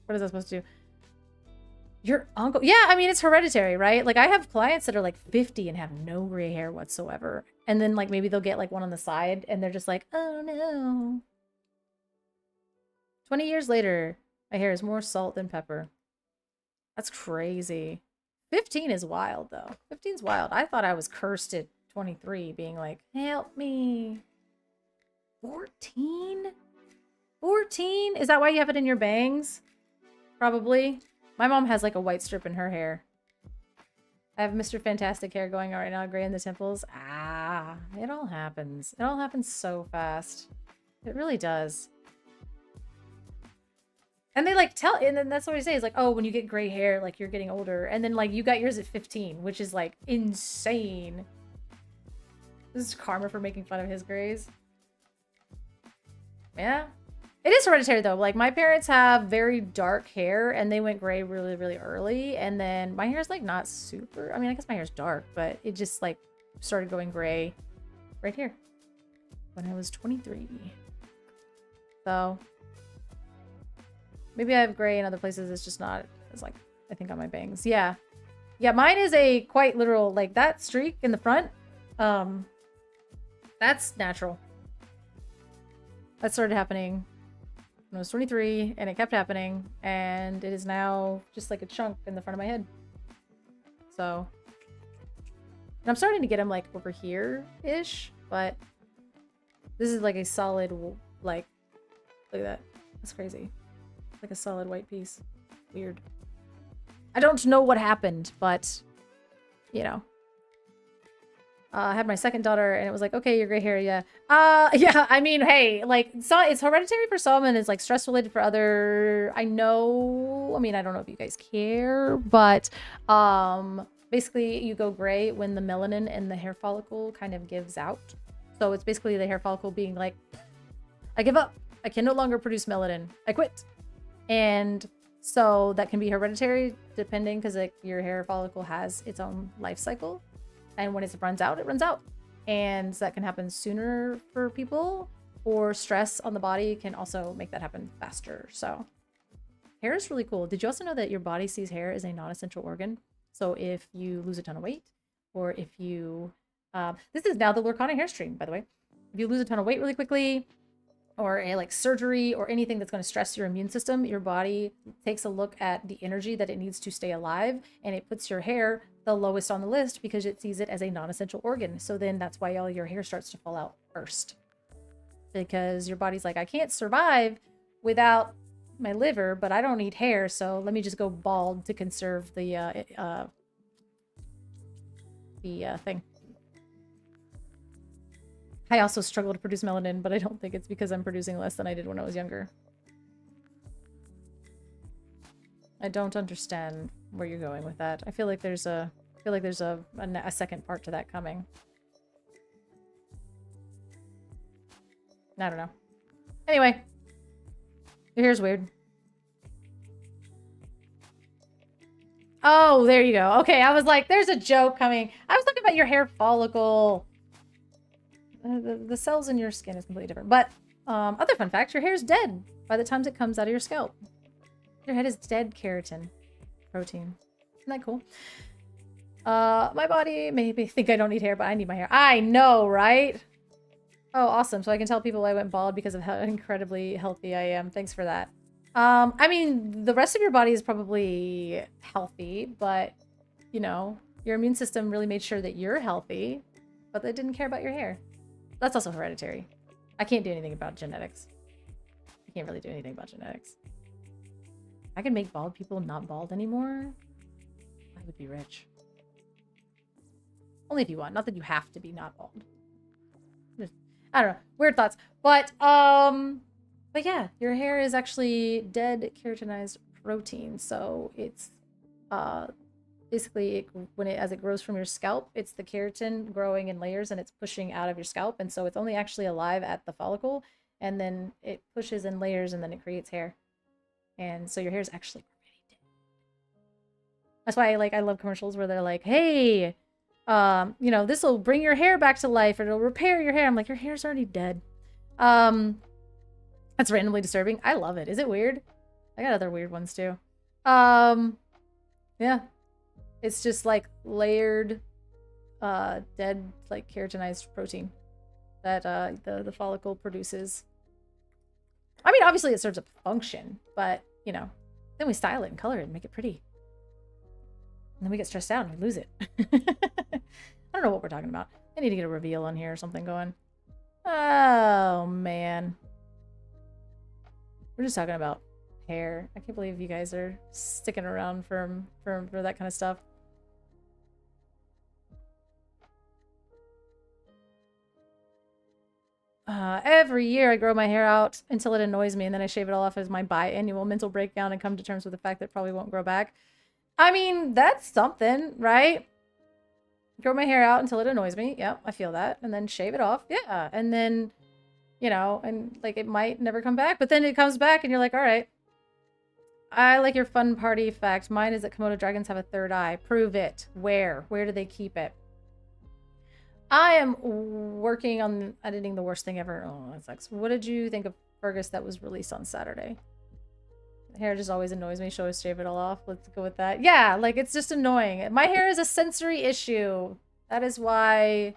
What is that supposed to do? Your uncle? Yeah, I mean, it's hereditary, right? Like, I have clients that are like 50 and have no gray hair whatsoever. And then like maybe they'll get like one on the side and they're just like, oh no. 20 years later, my hair is more salt than pepper. That's crazy. 15 is wild, though. 15's wild. I thought I was cursed at 23, being like, help me. 14? 14? Is that why you have it in your bangs? Probably. My mom has like a white strip in her hair. I have Mr. Fantastic hair going on right now, gray in the temples. Ah, it all happens. It all happens so fast. It really does. And they like tell, and then that's what we say is like, oh, when you get gray hair, like you're getting older. And then like you got yours at 15, which is like insane. This is karma for making fun of his grays. Yeah. It is hereditary though. Like my parents have very dark hair and they went gray really, really early. And then my hair is like not super, I mean, I guess my hair's dark, but it just like started going gray right here when I was 23. So maybe I have gray in other places. It's just not, it's like, I think on my bangs. Yeah. Yeah, mine is a quite literal, like that streak in the front. That's natural. That started happening when I was 23 and it kept happening. And it is now just like a chunk in the front of my head. So, and I'm starting to get them like over here-ish, but this is like a solid, like, look at that. That's crazy. Like a solid white piece. Weird. I don't know what happened, but you know. I had my second daughter and it was like, okay, you're gray hair, yeah. Yeah, I mean, hey, like, so it's hereditary for some and it's like stress related for other. I know, I mean, I don't know if you guys care, but basically you go gray when the melanin in the hair follicle kind of gives out. So it's basically the hair follicle being like, I give up. I can no longer produce melanin. I quit. And so that can be hereditary depending because like your hair follicle has its own life cycle. And when it runs out, it runs out. And that can happen sooner for people, or stress on the body can also make that happen faster. So hair is really cool. Did you also know that your body sees hair as a non-essential organ? So if you lose a ton of weight, or if you, this is now the Lurkana hair stream, by the way. If you lose a ton of weight really quickly, or a like surgery or anything that's going to stress your immune system, your body takes a look at the energy that it needs to stay alive, and it puts your hair the lowest on the list because it sees it as a non-essential organ. So then that's why all your hair starts to fall out first, because your body's like, I can't survive without my liver, but I don't need hair, so let me just go bald to conserve the thing. I also struggle to produce melanin, but I don't think it's because I'm producing less than I did when I was younger. I don't understand where you're going with that. I feel like there's a second part to that coming. I don't know. Anyway, your hair's weird. Oh, there you go. Okay, I was like, there's a joke coming. I was talking about your hair follicle. The cells in your skin is completely different. But other fun fact, your hair is dead by the time it comes out of your scalp. Your head is dead keratin protein. Isn't that cool? My body maybe think I don't need hair, but I need my hair. I know, right? Oh, awesome. So I can tell people I went bald because of how incredibly healthy I am. Thanks for that. I mean, the rest of your body is probably healthy, but, you know, your immune system really made sure that you're healthy, but they didn't care about your hair. That's also hereditary. I can't do anything about genetics. I can't really do anything about genetics. I could make bald people not bald anymore. I would be rich. Only if you want. Not that you have to be not bald. Just, I don't know. Weird thoughts. But yeah, your hair is actually dead keratinized protein. So it's basically as it grows from your scalp, it's the keratin growing in layers and it's pushing out of your scalp. And so it's only actually alive at the follicle, and then it pushes in layers and then it creates hair. And so your hair is actually already dead. That's why I love commercials where they're like, hey, you know, this will bring your hair back to life, or it'll repair your hair. I'm like, your hair's already dead. That's randomly disturbing. I love it. Is it weird? I got other weird ones too. Yeah. It's just like layered, dead, like keratinized protein that the follicle produces. I mean, obviously it serves a function, but, you know, then we style it and color it and make it pretty. then we get stressed out and we lose it. I don't know what we're talking about. I need to get a reveal on here or something going. Oh, man. We're just talking about hair. I can't believe you guys are sticking around for that kind of stuff. Every year I grow my hair out until it annoys me, and then I shave it all off as my biannual mental breakdown and come to terms with the fact that it probably won't grow back. I mean, that's something, right? Grow my hair out until it annoys me. Yep, I feel that. And then shave it off. Yeah. And then, you know, and like it might never come back, but then it comes back and you're like, all right. I like your fun party fact. Mine is that Komodo dragons have a third eye. Prove it. Where? Where do they keep it? I am working on editing the worst thing ever. Oh, that sucks. What did you think of Fergus that was released on Saturday? The hair just always annoys me. Should I shave it all off? Let's go with that. Yeah, like it's just annoying. My hair is a sensory issue. That is why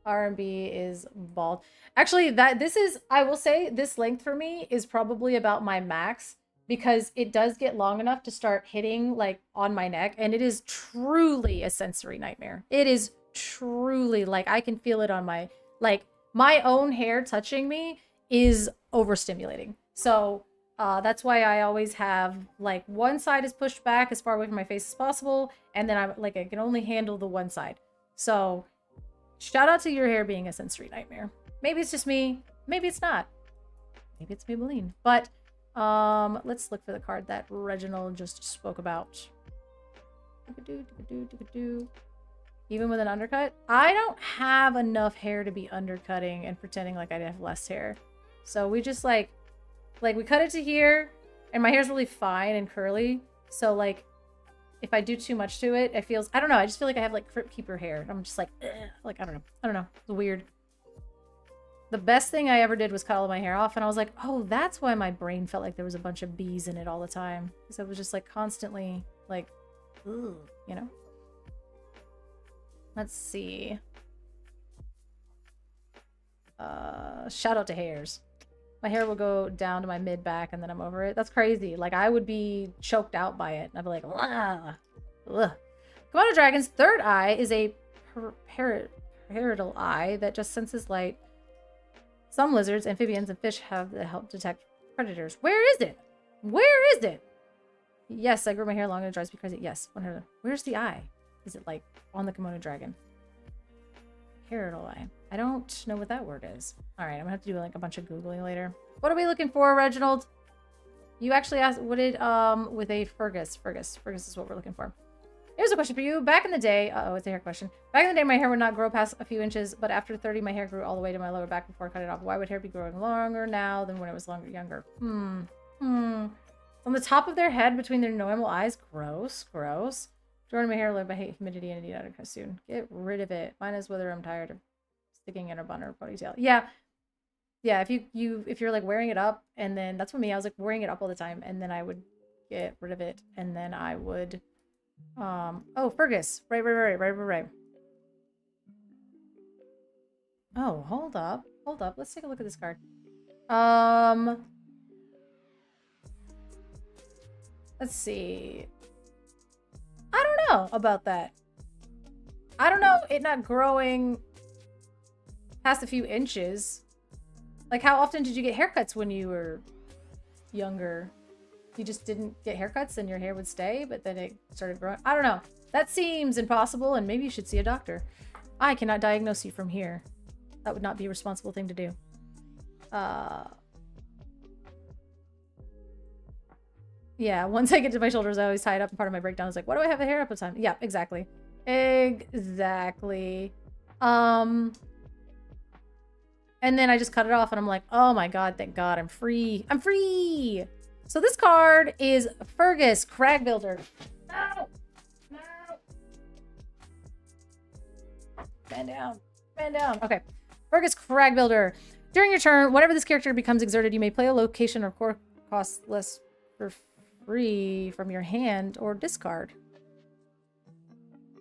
R&B is bald. Actually, I will say this length for me is probably about my max because it does get long enough to start hitting like on my neck, and it is truly a sensory nightmare. It is truly like I can feel it on my own hair touching me is overstimulating. So that's why I always have like one side is pushed back as far away from my face as possible, and then I can only handle the one side. So shout out to your hair being a sensory nightmare. Maybe it's just me, maybe it's not. Maybe it's Maybelline. But let's look for the card that Reginald just spoke about. Even with an undercut? I don't have enough hair to be undercutting and pretending like I have less hair. So we just like we cut it to here, and my hair's really fine and curly. So like if I do too much to it, it feels, I don't know, I just feel like I have like Crypt Keeper hair. I'm just like, ugh, like I don't know. It's weird. The best thing I ever did was cut all my hair off, and I was like, oh, that's why my brain felt like there was a bunch of bees in it all the time. Because I was just like constantly like, ugh, you know? Let's see. Shout out to hairs. My hair will go down to my mid back and then I'm over it. That's crazy. Like I would be choked out by it. I'd be like, ugh. Komodo dragon's third eye is a parietal eye that just senses light. Some lizards, amphibians, and fish have that help detect predators. Where is it? Where is it? Yes, I grew my hair long and it drives me crazy. Yes, 100. Where's the eye? Is it like on the Komodo dragon? Parietal eye. I don't know what that word is. All right, I'm gonna have to do like a bunch of Googling later. What are we looking for, Reginald? You actually asked, what did, with a Fergus. Fergus is what we're looking for. Here's a question for you. Back in the day, it's a hair question. Back in the day, my hair would not grow past a few inches, but after 30, my hair grew all the way to my lower back before I cut it off. Why would hair be growing longer now than when it was younger? On the top of their head, between their normal eyes. Gross. Growing my hair, I hate humidity and I need undercut soon. Get rid of it. Mine is whether I'm tired of sticking in a bun or ponytail. Yeah. If you're like wearing it up, and then that's what me. I was like wearing it up all the time, and then I would get rid of it, and then I would oh, Fergus. Right. Oh, hold up. Let's take a look at this card. Let's see. I don't know about that. I don't know it not growing past a few inches. Like, how often did you get haircuts when you were younger? You just didn't get haircuts and your hair would stay, but then it started growing. I don't know. That seems impossible, and maybe you should see a doctor. I cannot diagnose you from here. That would not be a responsible thing to do. Yeah, once I get to my shoulders, I always tie it up, and part of my breakdown is like, why do I have the hair up all the time? Yeah, exactly. And then I just cut it off, and I'm like, oh my god, thank god, I'm free. I'm free! So this card is Fergus, Crag Builder. No! Man down. Okay. Fergus, Crag Builder. During your turn, whenever this character becomes exerted, you may play a location or core cost less for free from your hand or discard.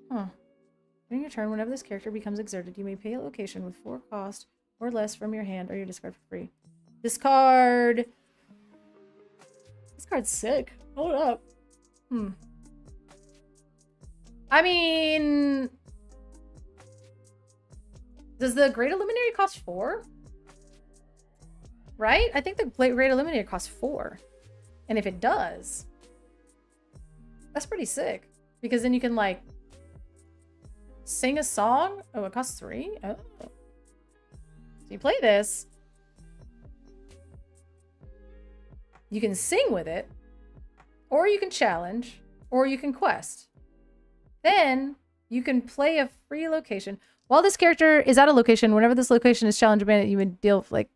During your turn, whenever this character becomes exerted, you may pay a location with 4 cost or less from your hand or your discard for free. This card's sick. Hold up. I mean, does the Great Illuminator cost 4? Right? I think the Great Illuminator costs 4. And if it does, that's pretty sick. Because then you can, like, sing a song. Oh, it costs 3? Oh. So you play this. You can sing with it. Or you can challenge. Or you can quest. Then you can play a free location. While this character is at a location, whenever this location is challenged, you would deal with, like,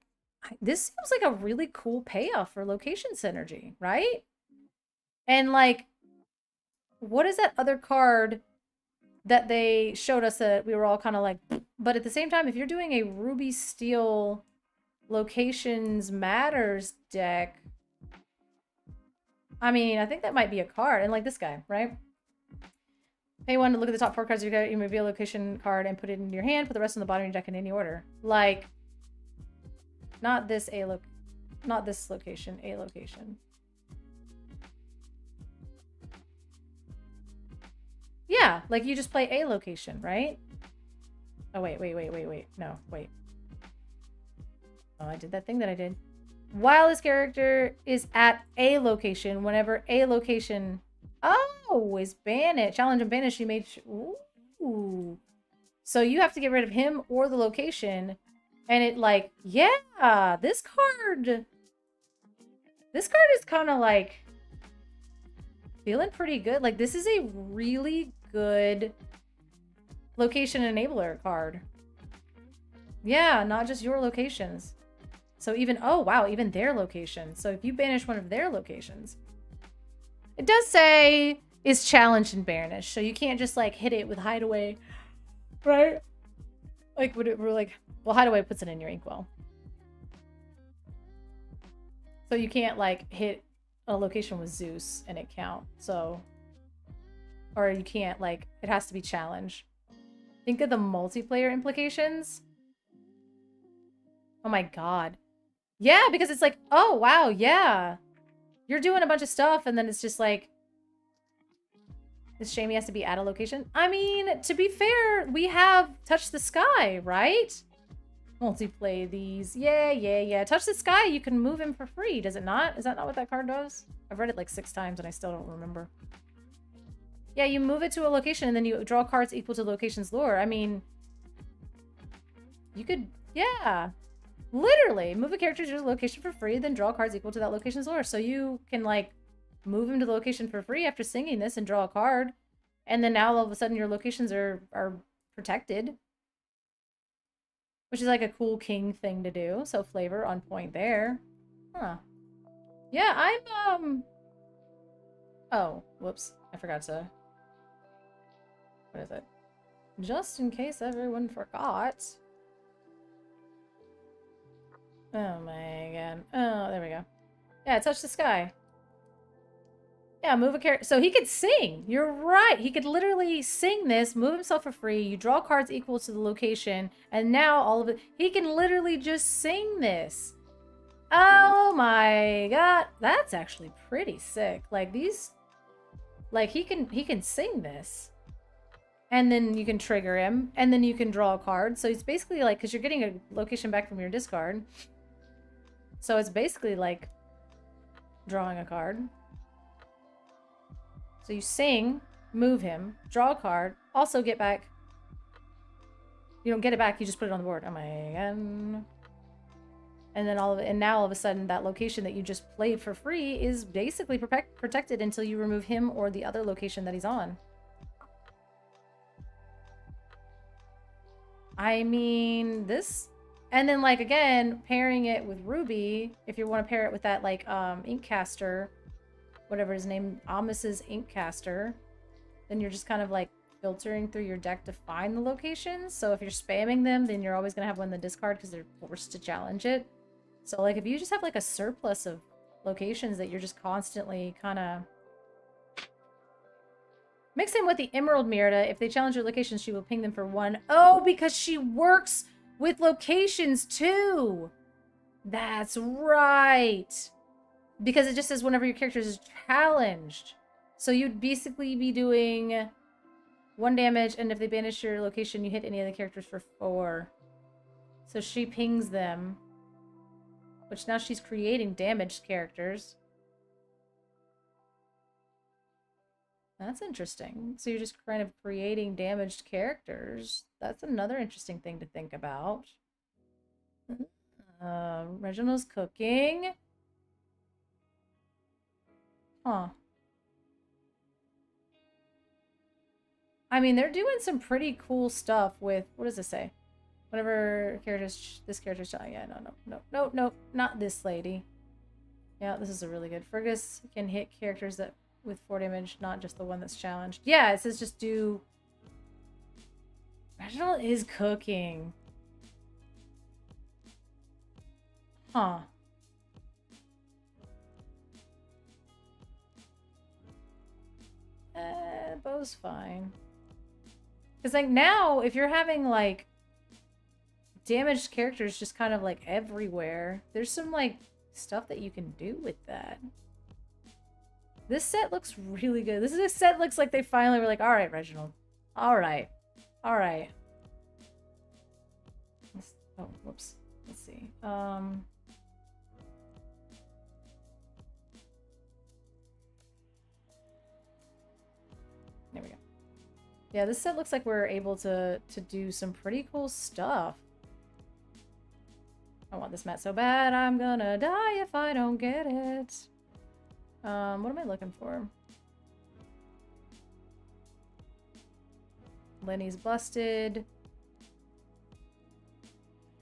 this seems like a really cool payoff for location synergy, right? And, like, what is that other card that they showed us that we were all kind of like, but at the same time, if you're doing a Ruby Steel Locations Matters deck, I mean, I think that might be a card. And like this guy, right? Pay 1 to look at the top 4 cards you got. You reveal a location card and put it in your hand. Put the rest on the bottom of your deck in any order. Like, not this not this location, a location. Yeah, like you just play a location, right? Oh, wait. No, wait. Oh, I did that thing that I did. While this character is at a location, whenever a location, is banished, challenge and banish, you made, ooh. So you have to get rid of him or the location, and it like, yeah, this card is kind of like feeling pretty good. Like this is a really good location enabler card. Yeah, not just your locations. So even, oh wow, even their locations. So if you banish one of their locations, it does say is challenged and banished. So you can't just like hit it with hideaway, right? Like we're like, well, hideaway puts it in your inkwell. So you can't like hit a location with Zeus and it count. So, or you can't like, it has to be challenged. Think of the multiplayer implications. Oh my God. Yeah, because it's like, oh wow, yeah. You're doing a bunch of stuff and then it's just like, it's shame he has to be at a location. I mean, to be fair, we have Touch the Sky, right? Multiplay these. Yeah. Touch the Sky, you can move him for free, does it not? Is that not what that card does? I've read it like 6 times and I still don't remember. Yeah, you move it to a location and then you draw cards equal to the location's lore. I mean, you could, yeah. Literally, move a character to a location for free, then draw cards equal to that location's lore. So you can, like, move him to the location for free after singing this and draw a card. And then now all of a sudden your locations are protected. Which is like a cool king thing to do. So flavor on point there. Huh. Yeah, I'm, oh, whoops. I forgot to... What is it? Just in case everyone forgot. Oh my God. Oh, there we go. Yeah, Touch the Sky. Yeah, move a character. So he could sing. You're right. He could literally sing this, move himself for free. You draw cards equal to the location. And now all of it. He can literally just sing this. Oh my God. That's actually pretty sick. Like these. Like he can sing this. And then you can trigger him. And then you can draw a card. So it's basically like, because you're getting a location back from your discard. So it's basically like drawing a card. So you sing, move him, draw a card, also get back. You don't get it back, you just put it on the board. Oh my God. And then now all of a sudden that location that you just played for free is basically protected until you remove him or the other location that he's on. I mean, this... And then, like, again, pairing it with Ruby, if you want to pair it with that, like, Inkcaster, whatever his name, Amis's Inkcaster, then you're just kind of, like, filtering through your deck to find the locations. So if you're spamming them, then you're always going to have one in the discard because they're forced to challenge it. So, like, if you just have, like, a surplus of locations that you're just constantly kind of... Mix in with the Emerald Mirada. If they challenge your locations, she will ping them for 1. Oh, because she works... with locations too. That's right. Because it just says whenever your character is challenged. So you'd basically be doing 1 damage, and if they banish your location, you hit any of the characters for 4. So she pings them. Which now she's creating damaged characters. That's interesting. So you're just kind of creating damaged characters. That's another interesting thing to think about. Reginald's cooking. Huh. I mean, they're doing some pretty cool stuff with... What does this say? Whatever characters... This character's... Yeah, no, not this lady. Yeah, this is a really good... Fergus can hit characters that with 4 damage, not just the one that's challenged. Yeah, it says just do... Reginald is cooking. Huh. Bo's fine. Because, like, now, if you're having, like, damaged characters just kind of, like, everywhere, there's some, like, stuff that you can do with that. This set looks really good. This set looks like they finally were like, all right, Reginald. All right. All right. Oh, whoops. Let's see. There we go. Yeah, this set looks like we're able to do some pretty cool stuff. I want this mat so bad, I'm gonna die if I don't get it. What am I looking for? Lenny's busted.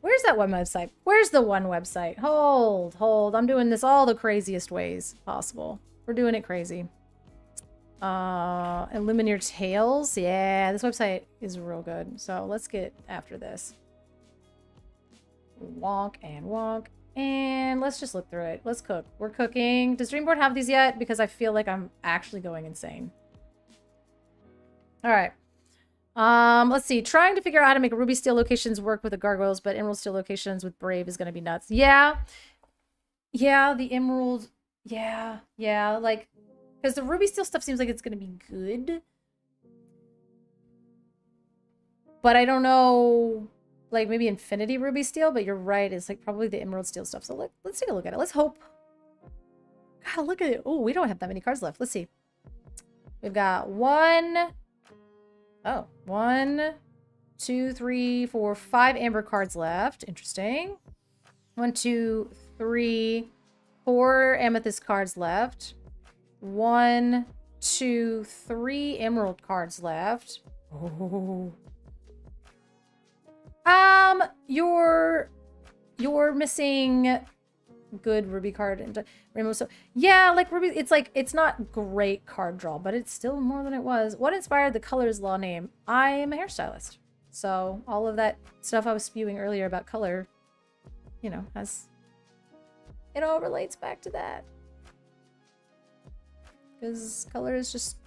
Where's that one website? Where's the one website? Hold. I'm doing this all the craziest ways possible. We're doing it crazy. Illuminate Tales. Yeah, this website is real good. So let's get after this. Wonk and wonk. And let's just look through it. Let's cook. We're cooking. Does Dreamboard have these yet? Because I feel like I'm actually going insane. All right. Let's see. Trying to figure out how to make ruby steel locations work with the gargoyles, but emerald steel locations with brave is going to be nuts. Yeah. Yeah, the emerald. Yeah. Like, because the ruby steel stuff seems like it's going to be good. But I don't know, like maybe infinity ruby steel, but you're right. It's like probably the emerald steel stuff. So let's take a look at it. Let's hope. God, look at it. Oh, we don't have that many cards left. Let's see. We've got 1, 2, 3, 4, 5 amber cards left. Interesting. 1, 2, 3, 4 amethyst cards left. 1, 2, 3 emerald cards left. Oh. You're missing good ruby card and rainbow. So yeah, like ruby, it's not great card draw, but it's still more than it was. What inspired the colors law name? I am a hairstylist, so all of that stuff I was spewing earlier about color, you know, it all relates back to that. Because color is just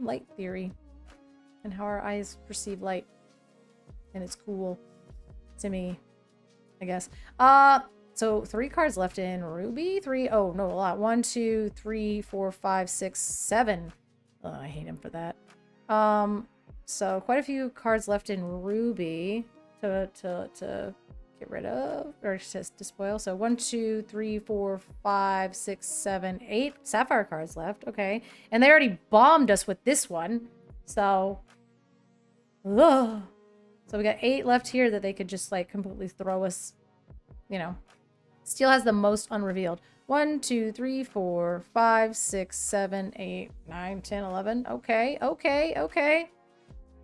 light theory and how our eyes perceive light. And it's cool to me, I guess. So 3 cards left in ruby. 3, oh no, a lot. 1, 2, 3, 4, 5, 6, 7. Oh, I hate him for that. So quite a few cards left in ruby to get rid of or to despoil. So 1, 2, 3, 4, 5, 6, 7, 8 sapphire cards left. Okay, and they already bombed us with this one. So, ugh. So we got 8 left here that they could just like completely throw us, you know. Steel has the most unrevealed. 1, 2, 3, 4, 5, 6, 7, 8, 9, 10, 11. Okay.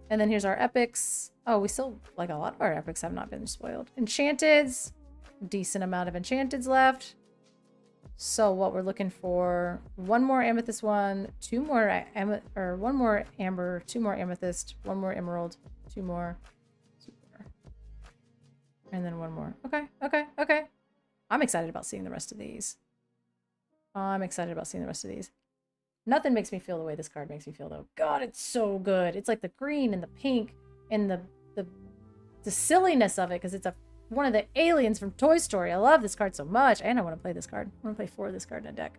And then here's our epics. Oh, we still, like a lot of our epics have not been spoiled. Enchanteds. Decent amount of enchanteds left. So what we're looking for, 1 more amethyst one, 2 more, 1 more amber, 2 more amethyst, 1 more emerald, 2 more. And then 1 more. Okay. I'm excited about seeing the rest of these. Nothing makes me feel the way this card makes me feel, though. God, it's so good. It's like the green and the pink and the silliness of it, because it's one of the aliens from Toy Story. I love this card so much, and I want to play this card. I want to play 4 of this card in a deck.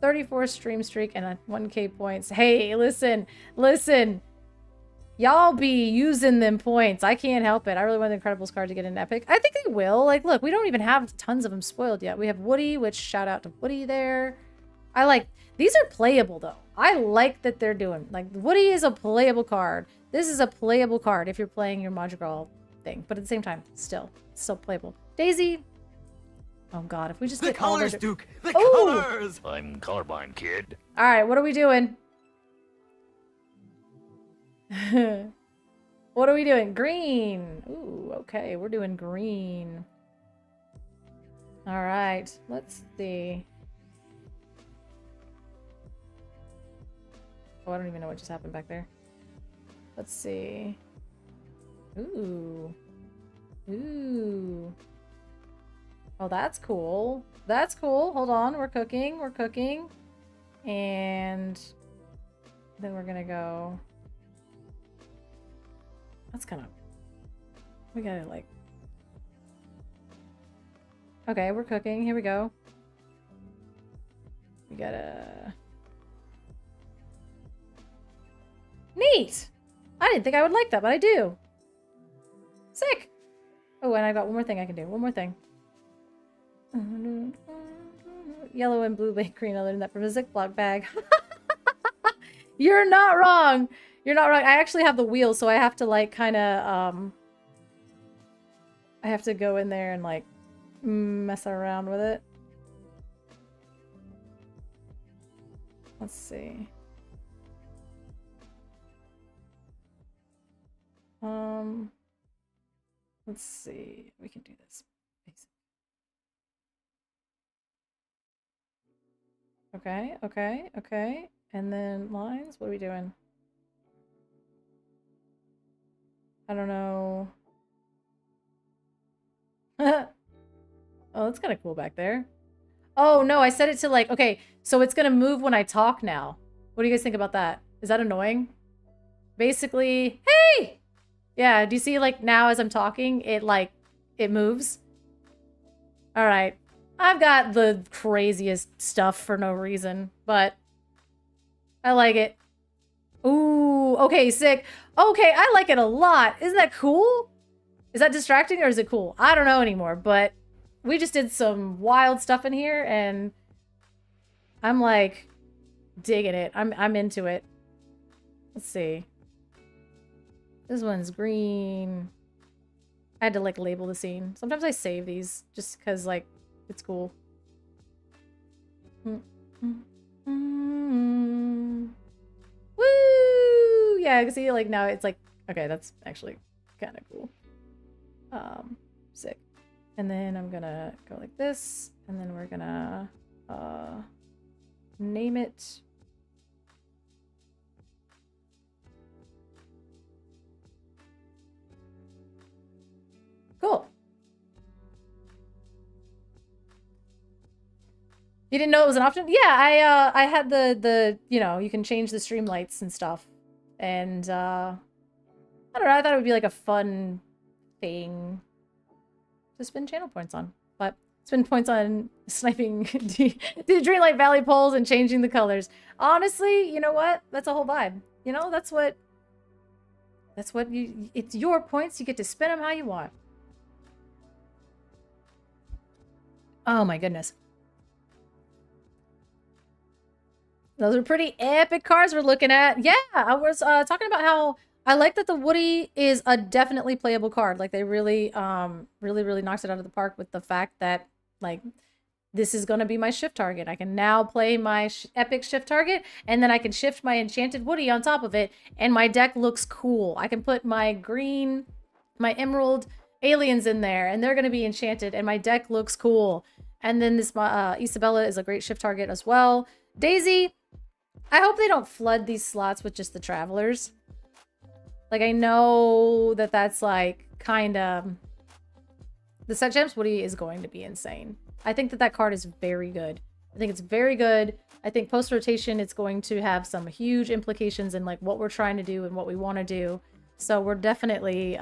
34 stream streak and a 1k points. Hey, listen. Y'all be using them points. I can't help it. I really want the Incredibles card to get an epic. I think they will. Like, look, we don't even have tons of them spoiled yet. We have Woody, which shout out to Woody there. I like, these are playable though. I like that they're doing, like, Woody is a playable card. This is a playable card if you're playing your Madrigal thing. But at the same time, still playable. Daisy. Oh God, if we just get all colors, Duke. The Ooh! colors. I'm colorblind, kid. All right, what are we doing? What are we doing? Green. Ooh, okay, we're doing green. All right, let's see. Oh, I don't even know what just happened back there. Let's see. Ooh. Ooh. Oh, that's cool. That's cool. Hold on, we're cooking. We're cooking. And then we're gonna go... That's kind of... We gotta, like... Okay, we're cooking. Here we go. We gotta... Neat! I didn't think I would like that, but I do. Sick! Oh, and I've got one more thing I can do. One more thing. Yellow and blue bank green. I learned that from a Ziploc bag. You're not wrong! You're not wrong. I actually have the wheel, so I have to, like, kind of, I have to go in there and, like, mess around with it. Let's see. Let's see. We can do this. Okay, okay, okay. And then lines. What are we doing? I don't know. Oh, that's kind of cool back there. Oh, no, I set it to like, okay, so it's going to move when I talk now. What do you guys think about that? Is that annoying? Basically, hey! Yeah, do you see like now as I'm talking, it like, it moves? All right. I've got the craziest stuff for no reason, but I like it. Ooh, okay, sick. Okay, I like it a lot. Isn't that cool? Is that distracting or is it cool? I don't know anymore, but we just did some wild stuff in here and I'm like digging it. I'm into it. Let's see. This one's green. I had to like label the scene. Sometimes I save these just because like it's cool. Woo! Yeah, I can see like now it's like, okay, that's actually kind of cool. Sick. And then I'm gonna go like this, and then we're gonna name it. Cool. You didn't know it was an option? Yeah, I had the you know, you can change the stream lights and stuff. And I don't know, I thought it would be like a fun thing to spend channel points on. But spend points on sniping the Dreamlight Valley poles and changing the colors. Honestly, you know what? That's a whole vibe. You know, that's what you, it's your points, you get to spend them how you want. Oh my goodness. Those are pretty epic cards we're looking at. Yeah, I was talking about how I like that the Woody is a definitely playable card. Like they really, really knocks it out of the park with the fact that like this is going to be my shift target. I can now play my epic shift target and then I can shift my enchanted Woody on top of it and my deck looks cool. I can put my green, my emerald aliens in there and they're going to be enchanted and my deck looks cool. And then this Isabella is a great shift target as well. Daisy, I hope they don't flood these slots with just the travelers. Like, I know that that's, like, kind of... The Set Champs Woody is going to be insane. I think that that card is very good. I think it's very good. I think post-rotation, it's going to have some huge implications in, like, what we're trying to do and what we want to do. So we're definitely,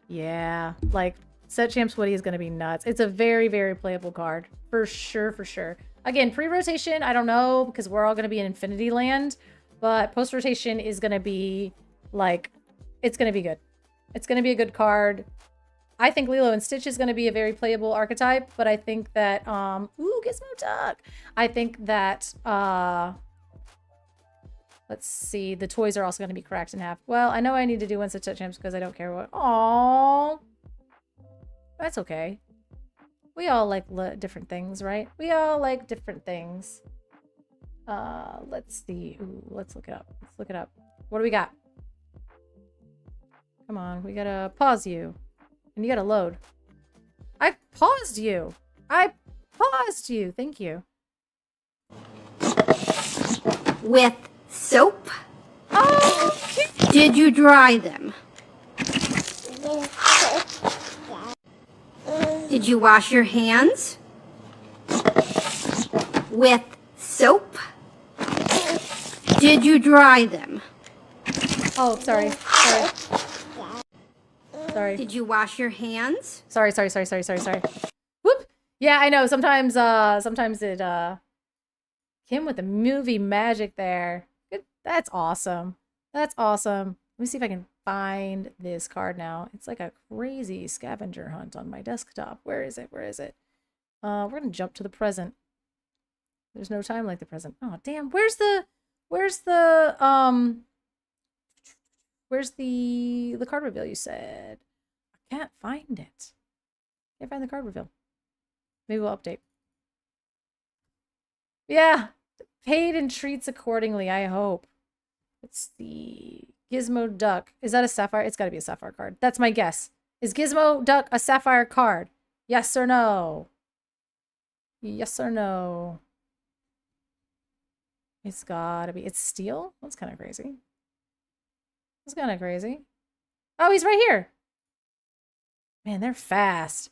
yeah, like, Set Champs Woody is going to be nuts. It's a very, very playable card. For sure, for sure. Again, pre-rotation, I don't know, because we're all going to be in Infinity Land. But post-rotation is going to be Like, it's going to be good. It's going to be a good card. I think Lilo and Stitch is going to be a very playable archetype, but I think that, ooh, Gizmo Duck. I think that, let's see, the toys are also going to be cracked in half. Well, I know I need to do one such champs because I don't care what. Aww. That's okay. We all like different things, right? We all like different things. Let's see. Ooh, let's look it up. Let's look it up. What do we got? Come on, we gotta pause you. And you gotta load. I paused you. I paused you. Thank you. With soap? Okay. Did you dry them? Did you wash your hands? With soap? Did you dry them? Oh, sorry. Sorry. Sorry. Did you wash your hands? Sorry. Whoop. Yeah, I know. Sometimes it, Kim with the movie magic there. Good. That's awesome. That's awesome. Let me see if I can find this card now. It's like a crazy scavenger hunt on my desktop. Where is it? Where is it? We're gonna jump to the present. There's no time like the present. Oh, damn. Where's the card reveal you said? I can't find it. Can't find the card reveal. Maybe we'll update. Yeah. Paid and treats accordingly, I hope. Let's see. Gizmo Duck. Is that a Sapphire? It's got to be a Sapphire card. That's my guess. Is Gizmo Duck a Sapphire card? Yes or no? Yes or no? It's gotta be. It's steel? That's kind of crazy. That's kind of crazy. Oh, he's right here. Man, they're fast.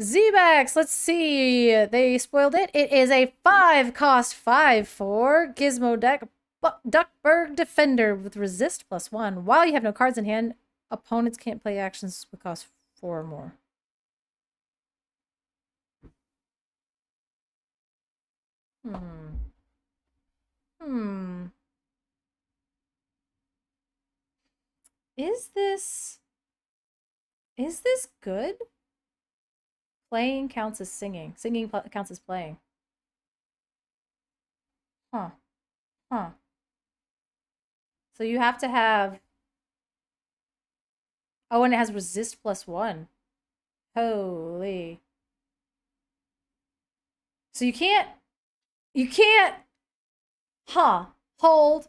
Z-Backs, let's see. They spoiled it. It is a 5-cost 5/4 Gizmo Duckburg Defender with resist +1. While you have no cards in hand, opponents can't play actions that cost 4 or more. Is this good? Playing counts as singing. Singing counts as playing. Huh. Huh. So you have to have... Oh, and it has resist +1. Holy. So you can't... Huh. Hold.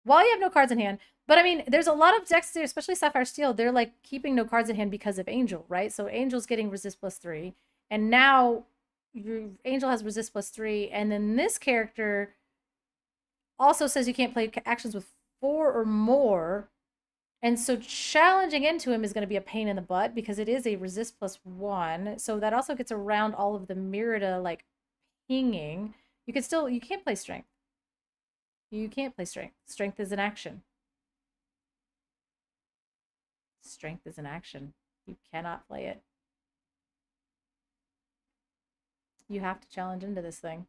While you have no cards in hand. But I mean, there's a lot of decks there, especially Sapphire Steel. They're like keeping no cards in hand because of Angel, right? So Angel's getting resist +3. And now Angel has resist +3. And then this character also says you can't play actions with 4 or more. And so challenging into him is going to be a pain in the butt because it is a resist +1. So that also gets around all of the Merida like pinging. You can't play strength. You can't play strength. Strength is an action. Strength is an action. You cannot play it. You have to challenge into this thing.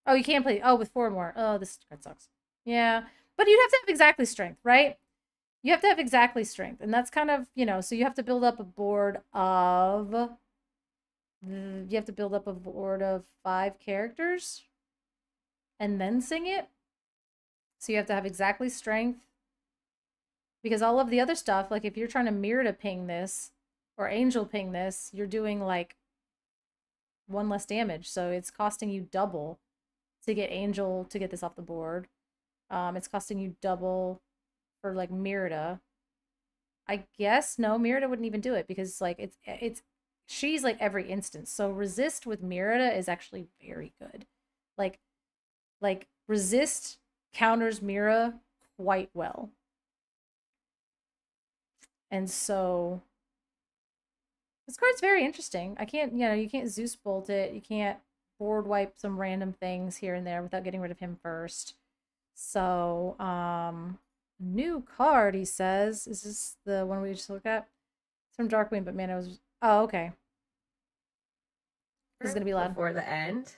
Oh, you can't play. Oh, with 4 or more. Oh, this card sucks. Yeah. But you'd have to have exactly strength, right? You have to have exactly strength. And that's kind of, so you have to build up a board of... You have to build up a board of 5 characters. And then sing it. So you have to have exactly strength. Because all of the other stuff, like if you're trying to Merida ping this, or Angel ping this, you're doing like 1 less damage. So it's costing you double to get Angel to get this off the board. It's costing you double for like Merida. I guess no, Merida wouldn't even do it because like she's like every instance. So resist with Merida is actually very good. Like resist counters Mira quite well. And so this card's very interesting. I can't, you can't Zeus bolt it. You can't board wipe some random things here and there without getting rid of him first. So, new card, he says. Is this the one we just looked at? It's from Darkwing, but man, it was... Oh, okay. This is gonna be loud. Before the end.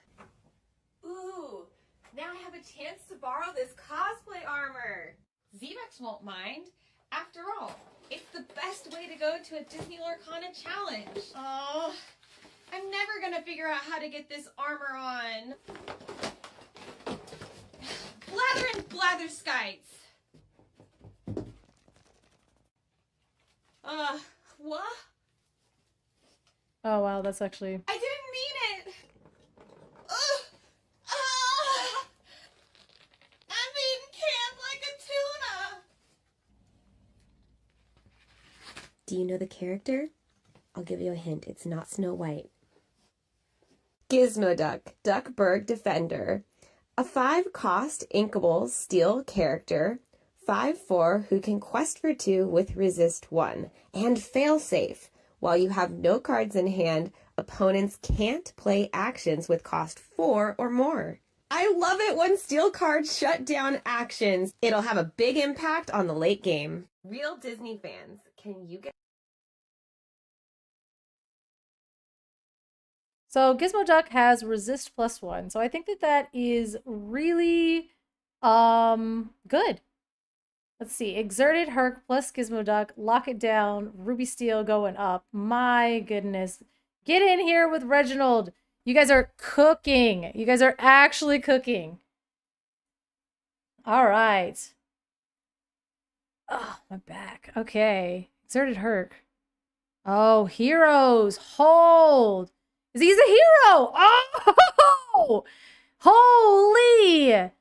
Ooh, now I have a chance to borrow this cosplay armor. Zebex won't mind. After all, it's the best way to go to a Disney Lorcana challenge. Oh, I'm never gonna figure out how to get this armor on. Blather and blatherskites. What? Oh wow, that's actually... I didn't mean it. I'm eating canned like a tuna. Do you know the character? I'll give you a hint. It's not Snow White. Gizmoduck, Duckburg Defender. A 5-cost inkable steel character. 5/4 who can quest for 2 with resist 1. And failsafe. While you have no cards in hand, opponents can't play actions with cost 4 or more. I love it when steel cards shut down actions. It'll have a big impact on the late game. Real Disney fans, can you get... So Gizmoduck has resist +1. So I think that that is really good. Let's see. Exerted Herc plus Gizmoduck. Lock it down. Ruby Steel going up. My goodness. Get in here with Reginald. You guys are cooking. You guys are actually cooking. All right. Oh, my back. Okay. Exerted Herc. Oh, heroes. Hold. He's a hero. Oh, holy.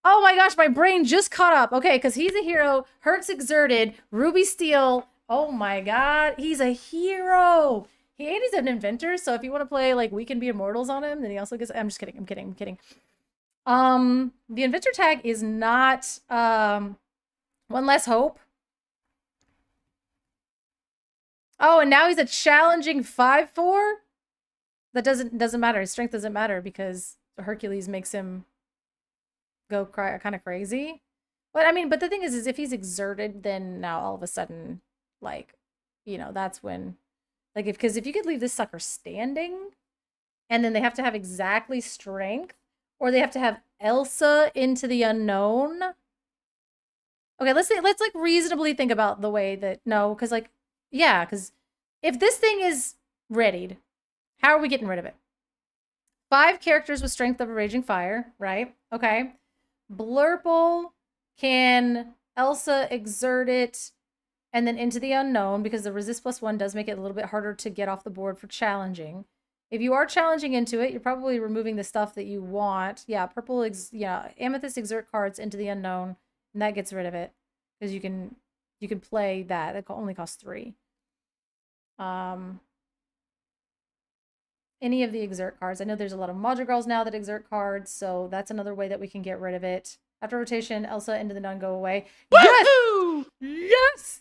Oh my gosh, my brain just caught up. Okay, because he's a hero. Herc's exerted. Ruby Steel. Oh my god, he's a hero. He's an inventor, so if you want to play like We Can Be Immortals on him, then he also gets... I'm just kidding. I'm kidding. The inventor tag is not One Less Hope. Oh, and now he's a challenging 5/4? That doesn't matter. His strength doesn't matter because Hercules makes him go kind of crazy. But I mean, but the thing is if he's exerted, then now all of a sudden, like, you know, that's when, like, because if you could leave this sucker standing, and then they have to have exactly strength, or they have to have Elsa into the unknown. Okay, let's like reasonably think about the way that, no, because like, yeah, because if this thing is readied, how are we getting rid of it? 5 characters with strength of a raging fire, right? Okay. Blurple can Elsa exert it and then into the unknown because the resist +1 does make it a little bit harder to get off the board for challenging. If you are challenging into it, you're probably removing the stuff that you want. Yeah, purple, amethyst exert cards into the unknown, and that gets rid of it because you can play that. That only costs 3. Any of the exert cards. I know there's a lot of Madrigals now that exert cards, so that's another way that we can get rid of it. After rotation, Elsa into the nun go away. Yes! Yes!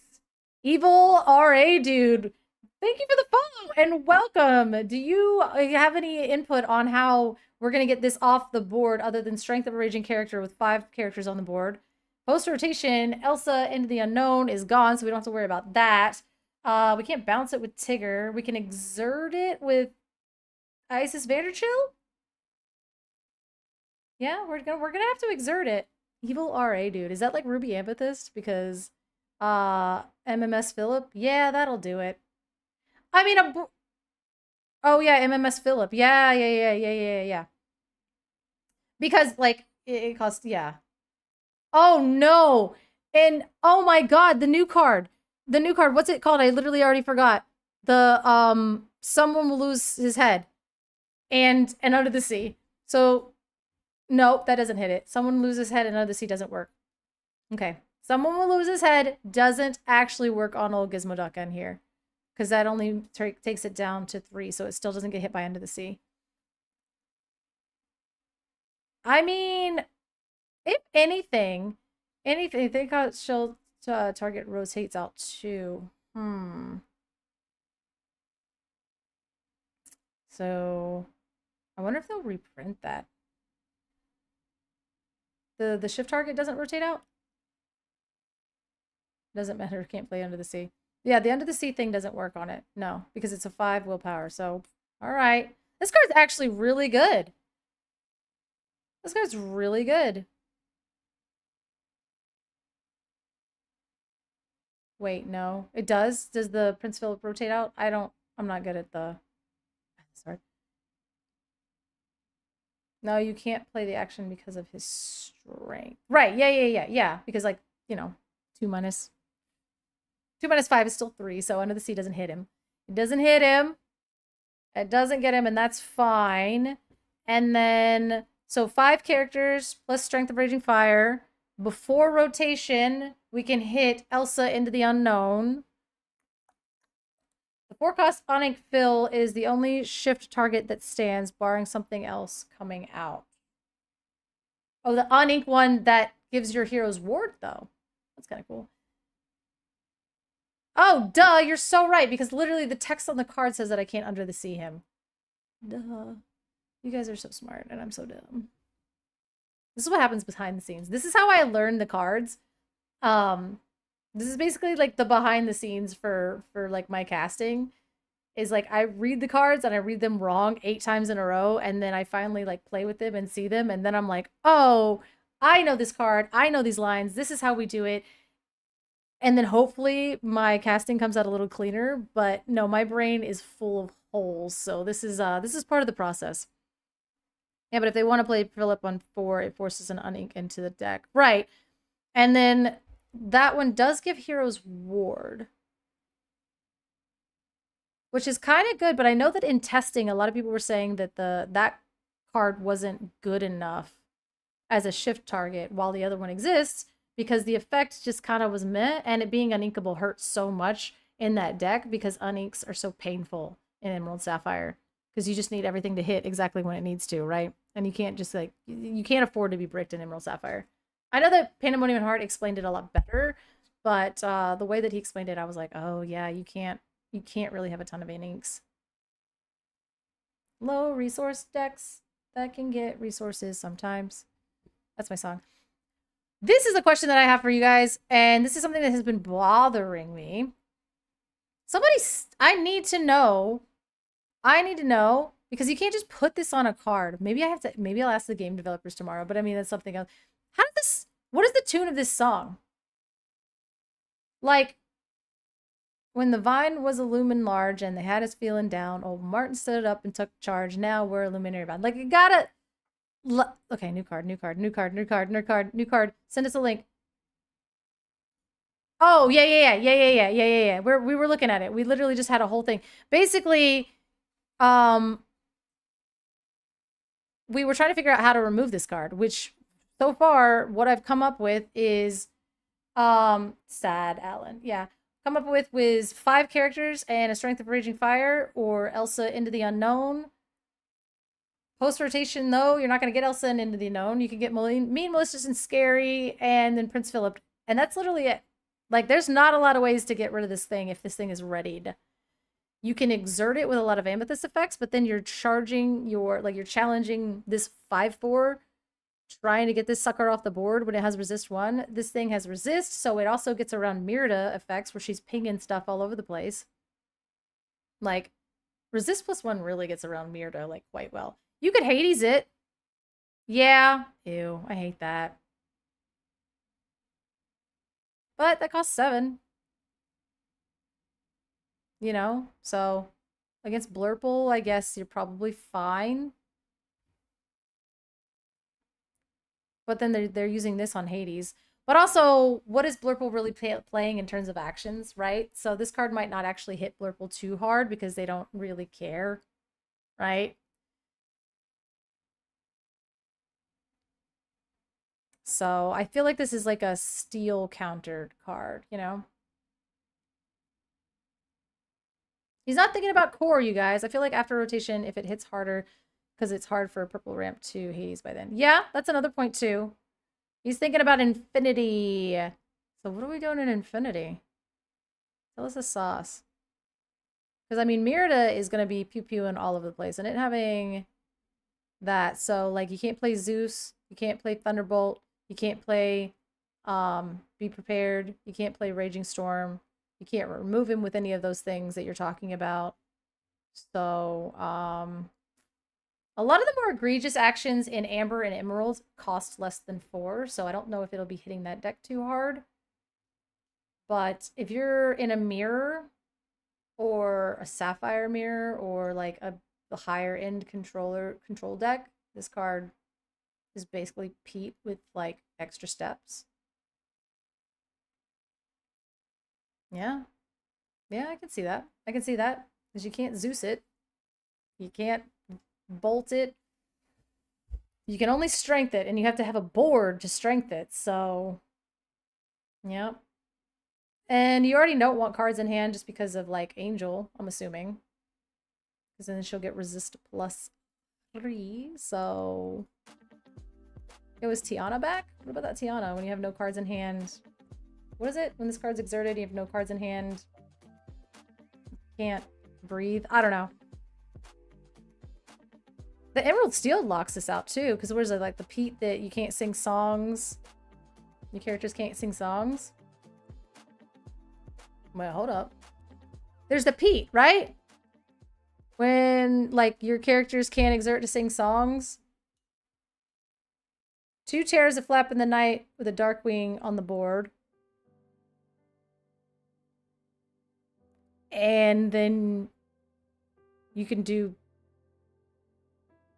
Evil RA dude. Thank you for the follow and welcome. Do you have any input on how we're going to get this off the board other than strength of a raging character with 5 characters on the board? Post rotation, Elsa into the unknown is gone, so we don't have to worry about that. We can't bounce it with Tigger. We can exert it with Isis Vanderchill? Yeah, we're gonna have to exert it. Evil RA dude. Is that like Ruby Amethyst? Because MMS Philip? Yeah, that'll do it. I mean oh yeah, MMS Philip. Yeah. Because like it costs, yeah. Oh no. And oh my god, the new card. The new card, what's it called? I literally already forgot. The someone will lose his head. And Under the Sea. So, nope, that doesn't hit it. Someone loses head and Under the Sea doesn't work. Okay. Someone will lose his head doesn't actually work on old Gizmoduck in here. Because that only takes it down to 3, so it still doesn't get hit by Under the Sea. I mean, if anything, they got she'll target rotates out too. So I wonder if they'll reprint that. The shift target doesn't rotate out? Doesn't matter, can't play Under the Sea. Yeah, the Under the Sea thing doesn't work on it. No, because it's a 5 willpower. So, all right. This card's actually really good. This card's really good. Wait, no. It does? Does the Prince Philip rotate out? I'm not good at the... Sorry. No, you can't play the action because of his strength. Right, yeah. Because, like, you know, 2 minus 5 is still 3, so Under the Sea doesn't hit him. It doesn't hit him. It doesn't get him, and that's fine. And then, so 5 characters plus Strength of Raging Fire. Before rotation, we can hit Elsa into the unknown. The 4-cost Onyx Fill is the only shift target that stands, barring something else coming out. Oh, the Onyx one that gives your heroes ward, though. That's kind of cool. Oh, duh, you're so right, because literally the text on the card says that I can't Under the Sea him. Duh. You guys are so smart, and I'm so dumb. This is what happens behind the scenes. This is how I learn the cards. This is basically like the behind the scenes for like my casting. Is like I read the cards and I read them wrong 8 times in a row, and then I finally like play with them and see them, and then I'm like, oh, I know this card. I know these lines. This is how we do it. And then hopefully my casting comes out a little cleaner, but no, my brain is full of holes. So this is part of the process. Yeah, but if they want to play Philip on 4, it forces an unink into the deck. Right. And then that one does give heroes ward, which is kind of good, but I know that in testing, a lot of people were saying that that card wasn't good enough as a shift target while the other one exists, because the effect just kind of was meh, and it being uninkable hurts so much in that deck because uninks are so painful in Emerald Sapphire, because you just need everything to hit exactly when it needs to, right? And you can't just like, you can't afford to be bricked in Emerald Sapphire. I know that Pandemonium and Heart explained it a lot better, but the way that he explained it, I was like, oh yeah, you can't really have a ton of inks. Low resource decks that can get resources sometimes. That's my song. This is a question that I have for you guys, and this is something that has been bothering me. I need to know, because you can't just put this on a card. Maybe I'll ask the game developers tomorrow, but I mean, that's something else. What is the tune of this song? Like, when the vine was illumined large and they had us feeling down, old Martin stood up and took charge. Now we're illuminary bound. Like, you gotta... Okay, new card. Send us a link. Oh, yeah. We were looking at it. We literally just had a whole thing. Basically, we were trying to figure out how to remove this card, which so far, what I've come up with is, sad Alan. Yeah. Come up with was 5 characters and a Strength of Raging Fire, or Elsa into the Unknown. Post-rotation, though, you're not going to get Elsa into the Unknown. You can get Mean, Malicious, and Scary, and then Prince Philip. And that's literally it. Like, there's not a lot of ways to get rid of this thing if this thing is readied. You can exert it with a lot of Amethyst effects, but then you're challenging this 5/4, trying to get this sucker off the board when it has resist 1. This thing has resist, so it also gets around Mirda effects, where she's pinging stuff all over the place. Like, resist +1 really gets around Mirda, like, quite well. You could Hades it. Yeah. Ew, I hate that. But that costs 7. You know? So, against Blurple, I guess you're probably fine. But then they're using this on Hades. But also, what is Blurple really playing in terms of actions, right? So this card might not actually hit Blurple too hard because they don't really care, right? So I feel like this is like a steel countered card, you know? He's not thinking about core, you guys. I feel like after rotation, if it hits harder, because it's hard for a purple ramp to Hades by then. Yeah, that's another point too. He's thinking about infinity. So what are we doing in infinity? Tell us the sauce. Because, I mean, Mirda is going to be pew-pewing all over the place. And it having that. So, like, you can't play Zeus. You can't play Thunderbolt. You can't play Be Prepared. You can't play Raging Storm. You can't remove him with any of those things that you're talking about. So, a lot of the more egregious actions in Amber and Emerald cost less than 4, so I don't know if it'll be hitting that deck too hard. But if you're in a mirror or a sapphire mirror or like the higher end control deck, this card is basically Pete with like extra steps. Yeah. Yeah, I can see that. I can see that. Because you can't Zeus it. You can't bolt it. You can only strength it, and you have to have a board to strength it, so... Yeah. And you already don't want cards in hand just because of, like, Angel, I'm assuming. Because then she'll get resist +3, so... It was Tiana back? What about that Tiana when you have no cards in hand? What is it? When this card's exerted, you have no cards in hand. Can't breathe. I don't know. The Emerald Steel locks this out too, because where's it like the Pete that you can't sing songs? Your characters can't sing songs? Well, hold up. There's the Pete, right? When like your characters can't exert to sing songs. 2 Terrors that flap in the night with a Darkwing on the board. And then you can do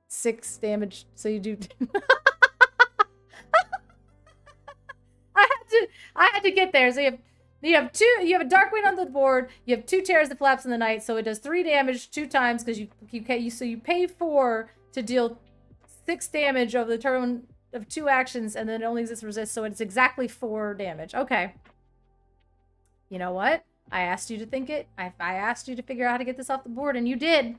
6 damage, so you do... I had to get there. So you have a Darkwing on the board, you have 2 Terrors that flaps in the night, so it does 3 damage 2 times because you pay 4 to deal 6 damage over the turn of 2 actions, and then it only exists resist, so it's exactly 4 damage. Okay. You know what? I asked you to think it. I asked you to figure out how to get this off the board, and you did.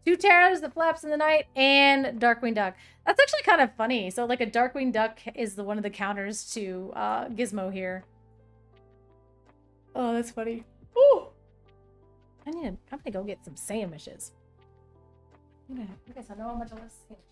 2 Terrors that flaps in the night and Darkwing Duck. That's actually kind of funny. So like a Darkwing Duck is one of the counters to Gizmo here. Oh, that's funny. Ooh. I'm gonna go get some sandwiches. I guess I know how much I love sandwiches.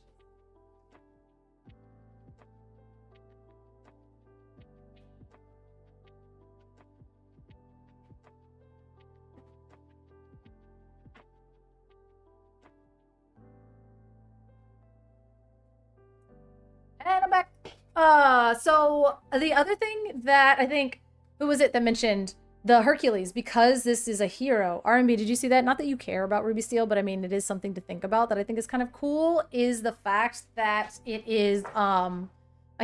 And I'm back. So the other thing that I think, who was it that mentioned the Hercules? Because this is a hero. R&B, did you see that? Not that you care about Ruby Steel, but I mean, it is something to think about that I think is kind of cool, is the fact that it is a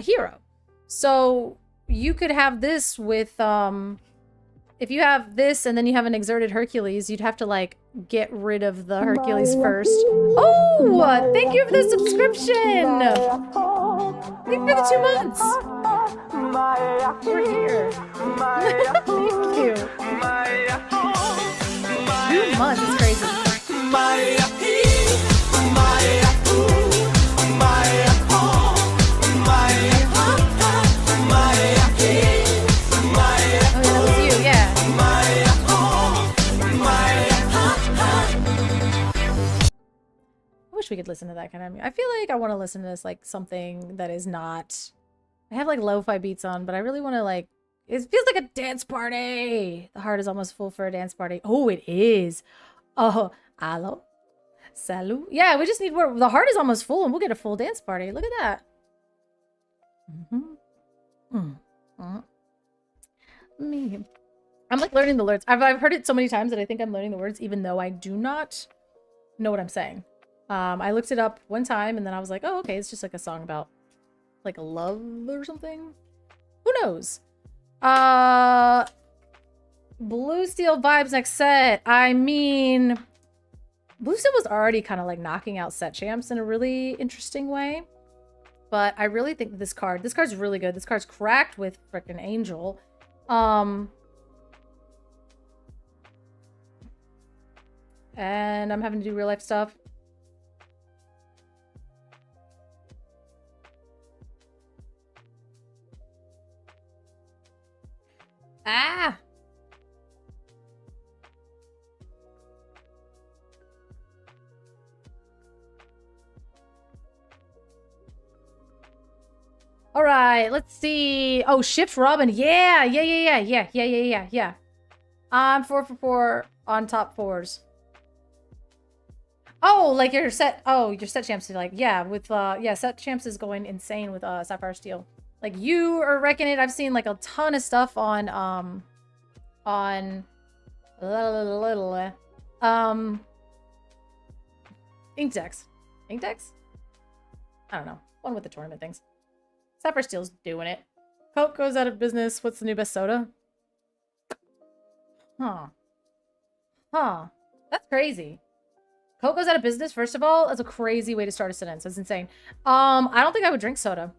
hero. So you could have this with, if you have this and then you have an exerted Hercules, you'd have to like get rid of the Hercules first. Oh, thank you for the subscription. Thank you for the 2 months. We're here. Thank you. 2 months is crazy. We could listen to that kind of music. I feel like I want to listen to this like something that is not... I have like lo-fi beats on, but I really want to like... It feels like a dance party! The heart is almost full for a dance party. Oh, it is! Oh, allo? Salut? Yeah, we just need more... The heart is almost full and we'll get a full dance party. Look at that. Me. I'm like learning the words. I've heard it so many times that I think I'm learning the words even though I do not know what I'm saying. I looked it up one time and then I was like, oh, okay, it's just like a song about like love or something. Who knows? Blue Steel vibes next set. I mean, Blue Steel was already kind of like knocking out set champs in a really interesting way. But I really think that this card's really good. This card's cracked with frickin' Angel. And I'm having to do real life stuff. Ah! All right, let's see. Oh, Shift Robin. Yeah. I'm 4 for 4 on top 4s. Oh, like your set. Oh, your set champs is like, yeah, with yeah, set champs is going insane with Sapphire Steel. Like you are wrecking it. I've seen like a ton of stuff on on Ink decks. Ink decks? I don't know. One with the tournament things. Sapphire Steel's doing it. Coke goes out of business. What's the new best soda? Huh. That's crazy. Coke goes out of business, first of all. That's a crazy way to start a sentence. That's insane. I don't think I would drink soda.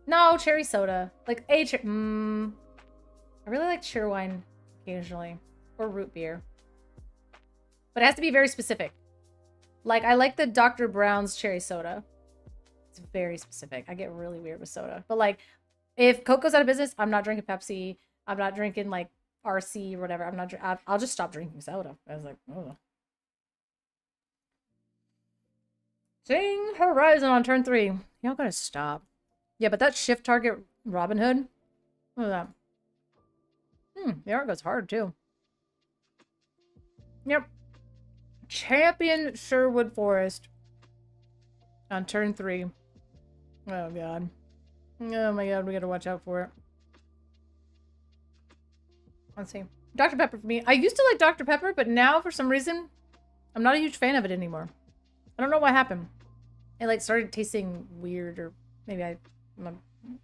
No, cherry soda. Like I really like cheerwine occasionally. Or root beer. But it has to be very specific. Like, I like the Dr. Brown's cherry soda. It's very specific. I get really weird with soda. But, like, if Coke goes out of business, I'm not drinking Pepsi. I'm not drinking, like, RC or whatever. I'll just stop drinking soda. I was like, oh. Sing Horizon on turn 3. Y'all gotta stop. Yeah, but that shift target Robin Hood. Look at that. The art goes hard, too. Yep. Champion Sherwood Forest on turn 3. Oh, God. Oh, my God. We gotta watch out for it. Let's see. Dr. Pepper for me. I used to like Dr. Pepper, but now, for some reason, I'm not a huge fan of it anymore. I don't know what happened. It, like, started tasting weird, or maybe I don't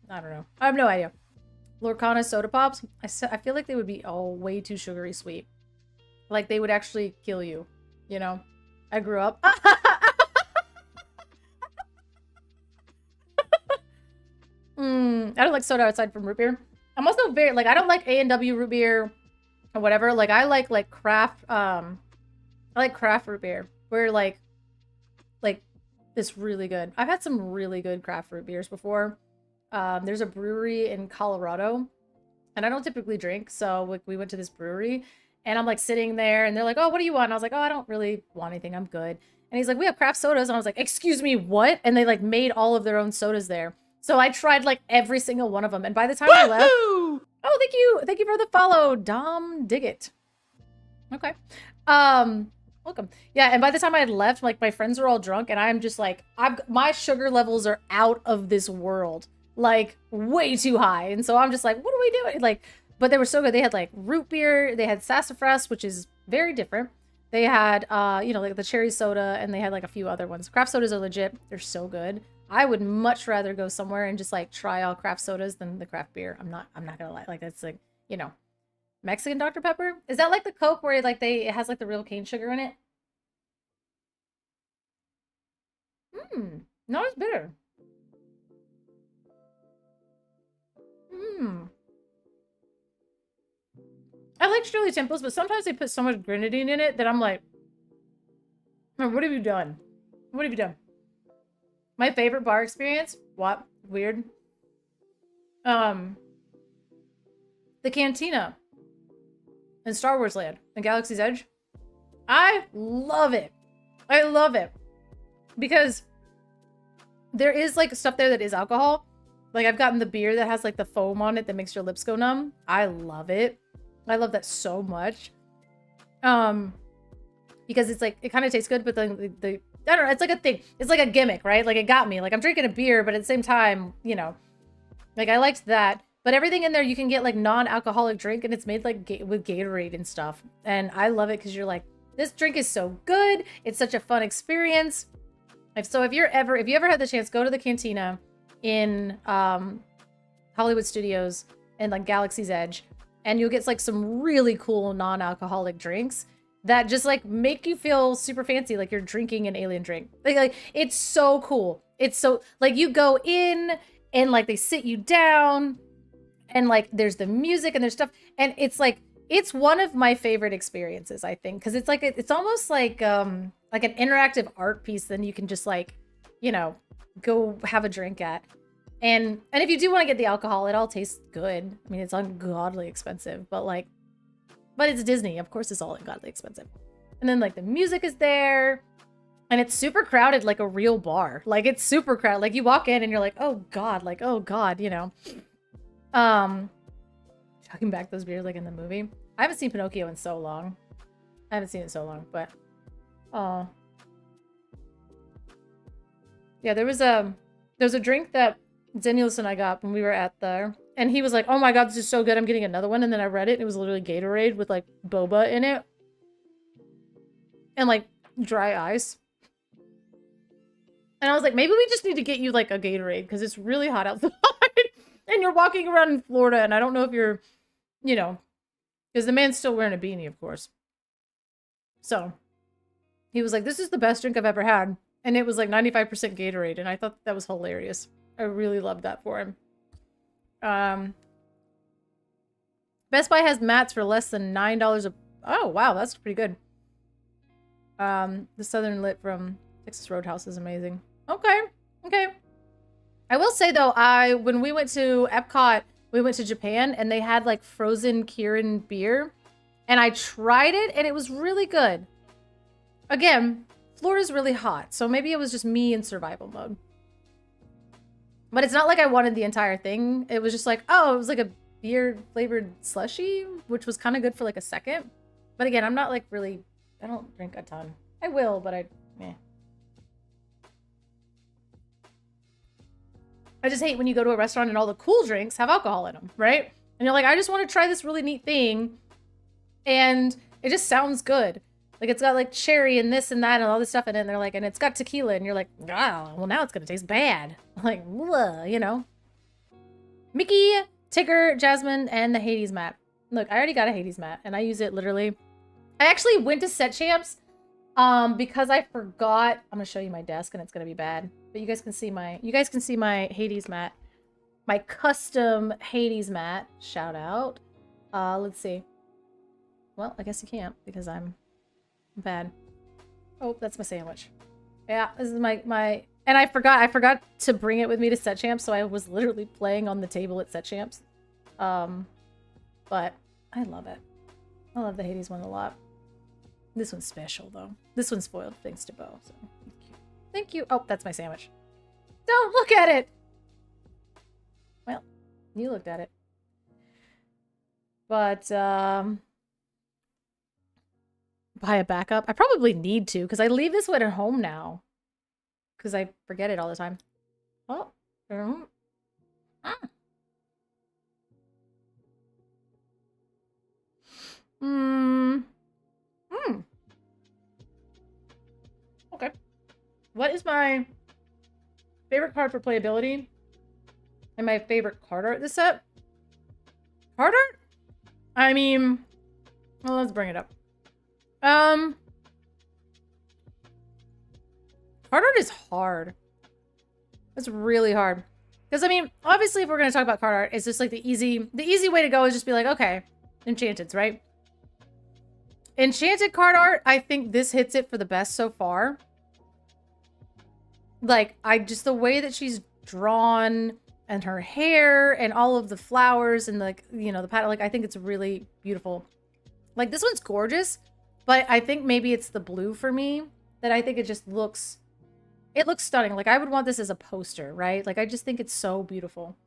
know. I have no idea. Lorcana Soda Pops. I feel like they would be all way too sugary sweet. Like, they would actually kill you, you know? I grew up. I don't like soda outside from root beer. I'm also very, like, I don't like A&W root beer or whatever. Like, I like craft, I like craft root beer. Where, like, this really good. I've had some really good craft root beers before. There's a brewery in Colorado, and I don't typically drink, so we went to this brewery. And I'm, like, sitting there, and they're like, oh, what do you want? And I was like, oh, I don't really want anything. I'm good. And he's like, we have craft sodas. And I was like, excuse me, what? And they, like, made all of their own sodas there. So I tried, like, every single one of them. And by the time I left... Oh, thank you. Thank you for the follow, Dom Diggett. Okay. Welcome. Yeah, and by the time I had left, like, my friends were all drunk, and I'm just, like, my sugar levels are out of this world. Like, way too high. And so I'm just like, what are we doing? Like... But they were so good. They had, like, root beer. They had sassafras, which is very different. They had, you know, like, the cherry soda, and they had, like, a few other ones. Craft sodas are legit. They're so good. I would much rather go somewhere and just, like, try all craft sodas than the craft beer. I'm not gonna lie. Like, that's, like, you know. Mexican Dr. Pepper? Is that, like, the Coke where, like, it has, like, the real cane sugar in it? Not as bitter. I like Shirley Temples, but sometimes they put so much grenadine in it that I'm like, what have you done? What have you done? My favorite bar experience? What? Weird. The Cantina in Star Wars Land in Galaxy's Edge. I love it. I love it. Because there is, like, stuff there that is alcohol. Like, I've gotten the beer that has, like, the foam on it that makes your lips go numb. I love it. I love that so much. Because it's like, it kind of tastes good, but then I don't know, it's like a thing. It's like a gimmick, right? Like, it got me. Like, I'm drinking a beer, but at the same time, you know, like, I liked that. But everything in there, you can get, like, non-alcoholic drink, and it's made, like, with Gatorade and stuff. And I love it because you're like, this drink is so good. It's such a fun experience. So if you ever had the chance, go to the Cantina in Hollywood Studios and, like, Galaxy's Edge. And you'll get, like, some really cool non-alcoholic drinks that just, like, make you feel super fancy, like you're drinking an alien drink. Like it's so cool. It's so, like, you go in and, like, they sit you down and, like, there's the music and there's stuff. And it's, like, it's one of my favorite experiences, I think. Because it's, like, it's almost like an interactive art piece then you can just, like, you know, go have a drink at. And if you do want to get the alcohol, it all tastes good. I mean, it's ungodly expensive, but it's Disney. Of course, it's all ungodly expensive. And then, like, the music is there, and it's super crowded, like a real bar. Like, it's super crowded. Like, you walk in and you're like, oh God, you know. Talking back those beers, like, in the movie. I haven't seen Pinocchio in so long. I haven't seen it so long, but yeah, there was a drink that Zenius and I got when we were at there, And he was like, oh my god, this is so good, I'm getting another one. And then I read it, and it was literally Gatorade with, like, boba in it. And, like, dry ice. And I was like, maybe we just need to get you, like, a Gatorade, because it's really hot outside. And you're walking around in Florida, and I don't know if you're, you know, because the man's still wearing a beanie, of course. So, he was like, this is the best drink I've ever had. And it was like 95% Gatorade, and I thought that was hilarious. I really loved that for him. Best Buy has mats for less than $9 a... Oh, wow, that's pretty good. The Southern Lit from Texas Roadhouse is amazing. Okay, okay. I will say, though, when we went to Epcot, we went to Japan, and they had, like, frozen Kirin beer. And I tried it, and it was really good. Again, Florida's really hot, so maybe it was just me in survival mode. But it's not like I wanted the entire thing. It was just like, oh, it was like a beer-flavored slushie, which was kind of good for, like, a second. But again, I'm not, like, really... I don't drink a ton. I will, but I just hate when you go to a restaurant and all the cool drinks have alcohol in them, right? And you're like, I just want to try this really neat thing. And it just sounds good. Like, it's got, like, cherry and this and that and all this stuff in it. And they're like, and it's got tequila. And you're like, ah, well, now it's going to taste bad. Like, bleh, you know? Mickey, Tigger, Jasmine, and the Hades mat. Look, I already got a Hades mat. And I use it literally. I actually went to Set Champs because I forgot. I'm going to show you my desk, and it's going to be bad. But you guys can see my Hades mat. My custom Hades mat. Shout out. Let's see. Well, I guess you can't because I'm bad. Oh, that's my sandwich. Yeah, this is my and I forgot to bring it with me to Set Champs, so I was literally playing on the table at Set Champs. But I love it. I love the Hades one a lot. This one's special though. This one's foiled thanks to Bo. So thank you. Thank you. Oh, that's my sandwich. Don't look at it. Well, you looked at it. But buy a backup. I probably need to because I leave this one at home now. Because I forget it all the time. Oh. Okay. What is my favorite card for playability? And my favorite card art this set? Card art? I mean, well, let's bring it up. Card art is hard. It's really hard. Because, I mean, obviously, if we're going to talk about card art, it's just like the easy way to go is just be like, okay, Enchanted's, right? Enchanted card art, I think this hits it for the best so far. Like, the way that she's drawn and her hair and all of the flowers and, like, you know, the pattern, like, I think it's really beautiful. Like, this one's gorgeous, but I think maybe it's the blue for me that I think it just looks, it looks stunning. Like, I would want this as a poster, right? Like, I just think it's so beautiful.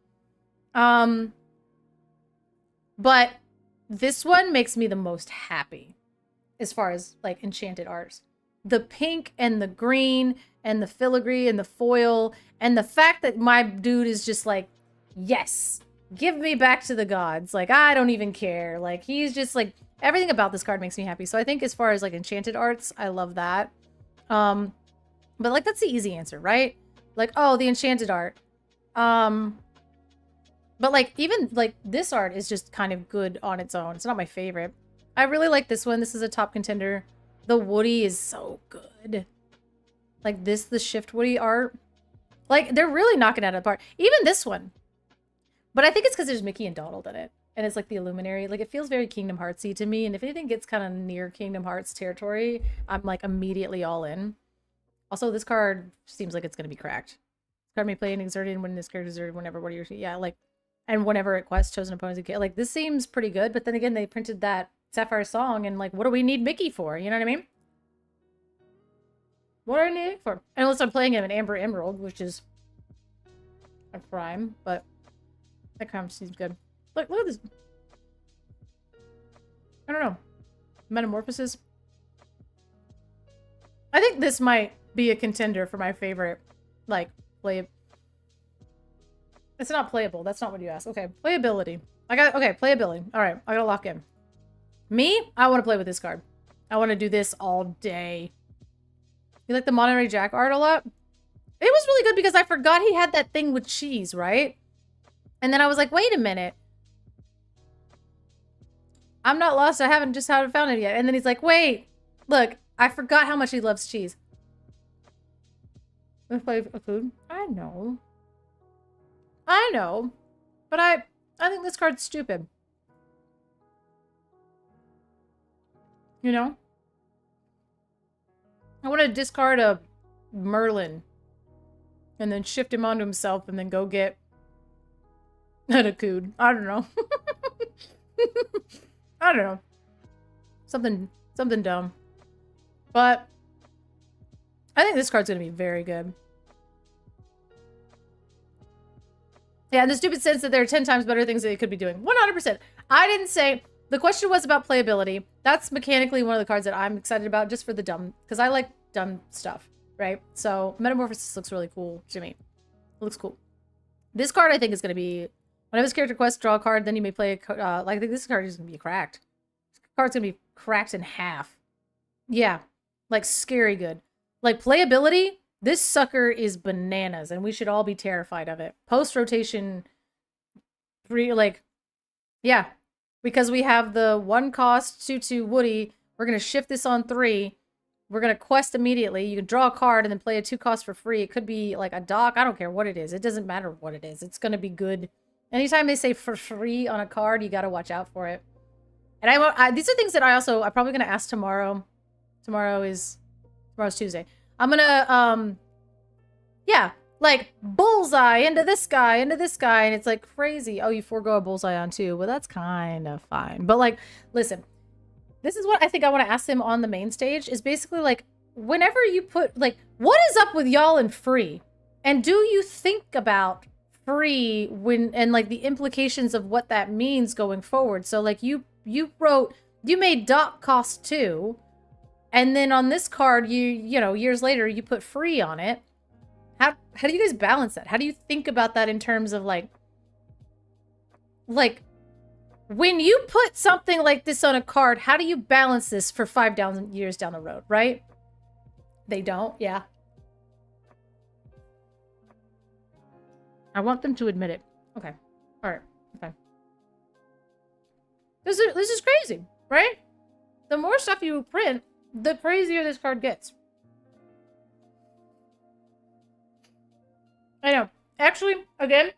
But this one makes me the most happy as far as, like, enchanted arts. The pink and the green and the filigree and the foil and the fact that my dude is just like, yes, give me back to the gods. Like, I don't even care. Like, he's just like, everything about this card makes me happy. So I think as far as like enchanted arts, I love that. But like, that's the easy answer, right? Like, oh, the enchanted art. But like, even like this art is just kind of good on its own. It's not my favorite. I really like this one. This is a top contender. The Woody is so good. Like this, the Shift Woody art. Like, they're really knocking it out of the park. Even this one. But I think it's because there's Mickey and Donald in it. And it's like the Illuminary. Like, it feels very Kingdom Heartsy to me. And if anything gets kind of near Kingdom Hearts territory, I'm like immediately all in. Also, this card seems like it's going to be cracked. This card may play an exerted when this card is exerted whenever, what are your, yeah, like, and whenever it quests chosen opponents, like, this seems pretty good. But then again, they printed that Sapphire Song, and like, what do we need Mickey for? You know what I mean? What do I need it for? Unless I'm playing him in Amber Emerald, which is a crime, but that kind of seems good. Look at this. I don't know. Metamorphosis. I think this might be a contender for my favorite, like, play. It's not playable. That's not what you asked. Okay, playability. Okay, playability. All right, I gotta lock in. Me, I want to play with this card. I want to do this all day. You like the Monterey Jack art a lot? It was really good because I forgot he had that thing with cheese, right? And then I was like, wait a minute. I'm not lost. I haven't found it yet. And then he's like, wait, look, I forgot how much he loves cheese. Let's play a food. I know. But I think this card's stupid. You know? I want to discard a Merlin. And then shift him onto himself and then go get a cood. I don't know. I don't know. Something dumb. But I think this card's going to be very good. Yeah, in the stupid sense that there are 10 times better things that it could be doing. 100%. I didn't say... The question was about playability. That's mechanically one of the cards that I'm excited about just for the dumb... Because I like dumb stuff, right? So, Metamorphosis looks really cool to me. It looks cool. This card, I think, is going to be... Whenever this character quests, draw a card, then you may play a... I think this card is going to be cracked. This card's going to be cracked in half. Yeah. Like, scary good. Like, playability... This sucker is bananas, and we should all be terrified of it. Post-rotation... Yeah. Because we have the 1 cost 2/2 Woody. We're going to shift this on 3. We're going to quest immediately. You can draw a card and then play a 2 cost for free. It could be like a dock. I don't care what it is. It doesn't matter what it is. It's going to be good. Anytime they say for free on a card, you got to watch out for it. And these are things that I'm probably going to ask tomorrow. Tomorrow's Tuesday. I'm going to, yeah, like bullseye into this guy. And it's like crazy. Oh, you forego a bullseye on 2. Well, that's kind of fine. But like, listen, this is what I think I want to ask them on the main stage is basically like, whenever you put, like, what is up with y'all and free? And do you think about free and like the implications of what that means going forward? So like you made dock cost 2. And then on this card, you know, years later, you put free on it. How do you guys balance that? How do you think about that in terms of like when you put something like this on a card, how do you balance this for 5 years down the road, right? They don't, yeah. I want them to admit it. Okay. All right. Okay. This is crazy, right? The more stuff you print, the crazier this card gets. I know. Actually, again,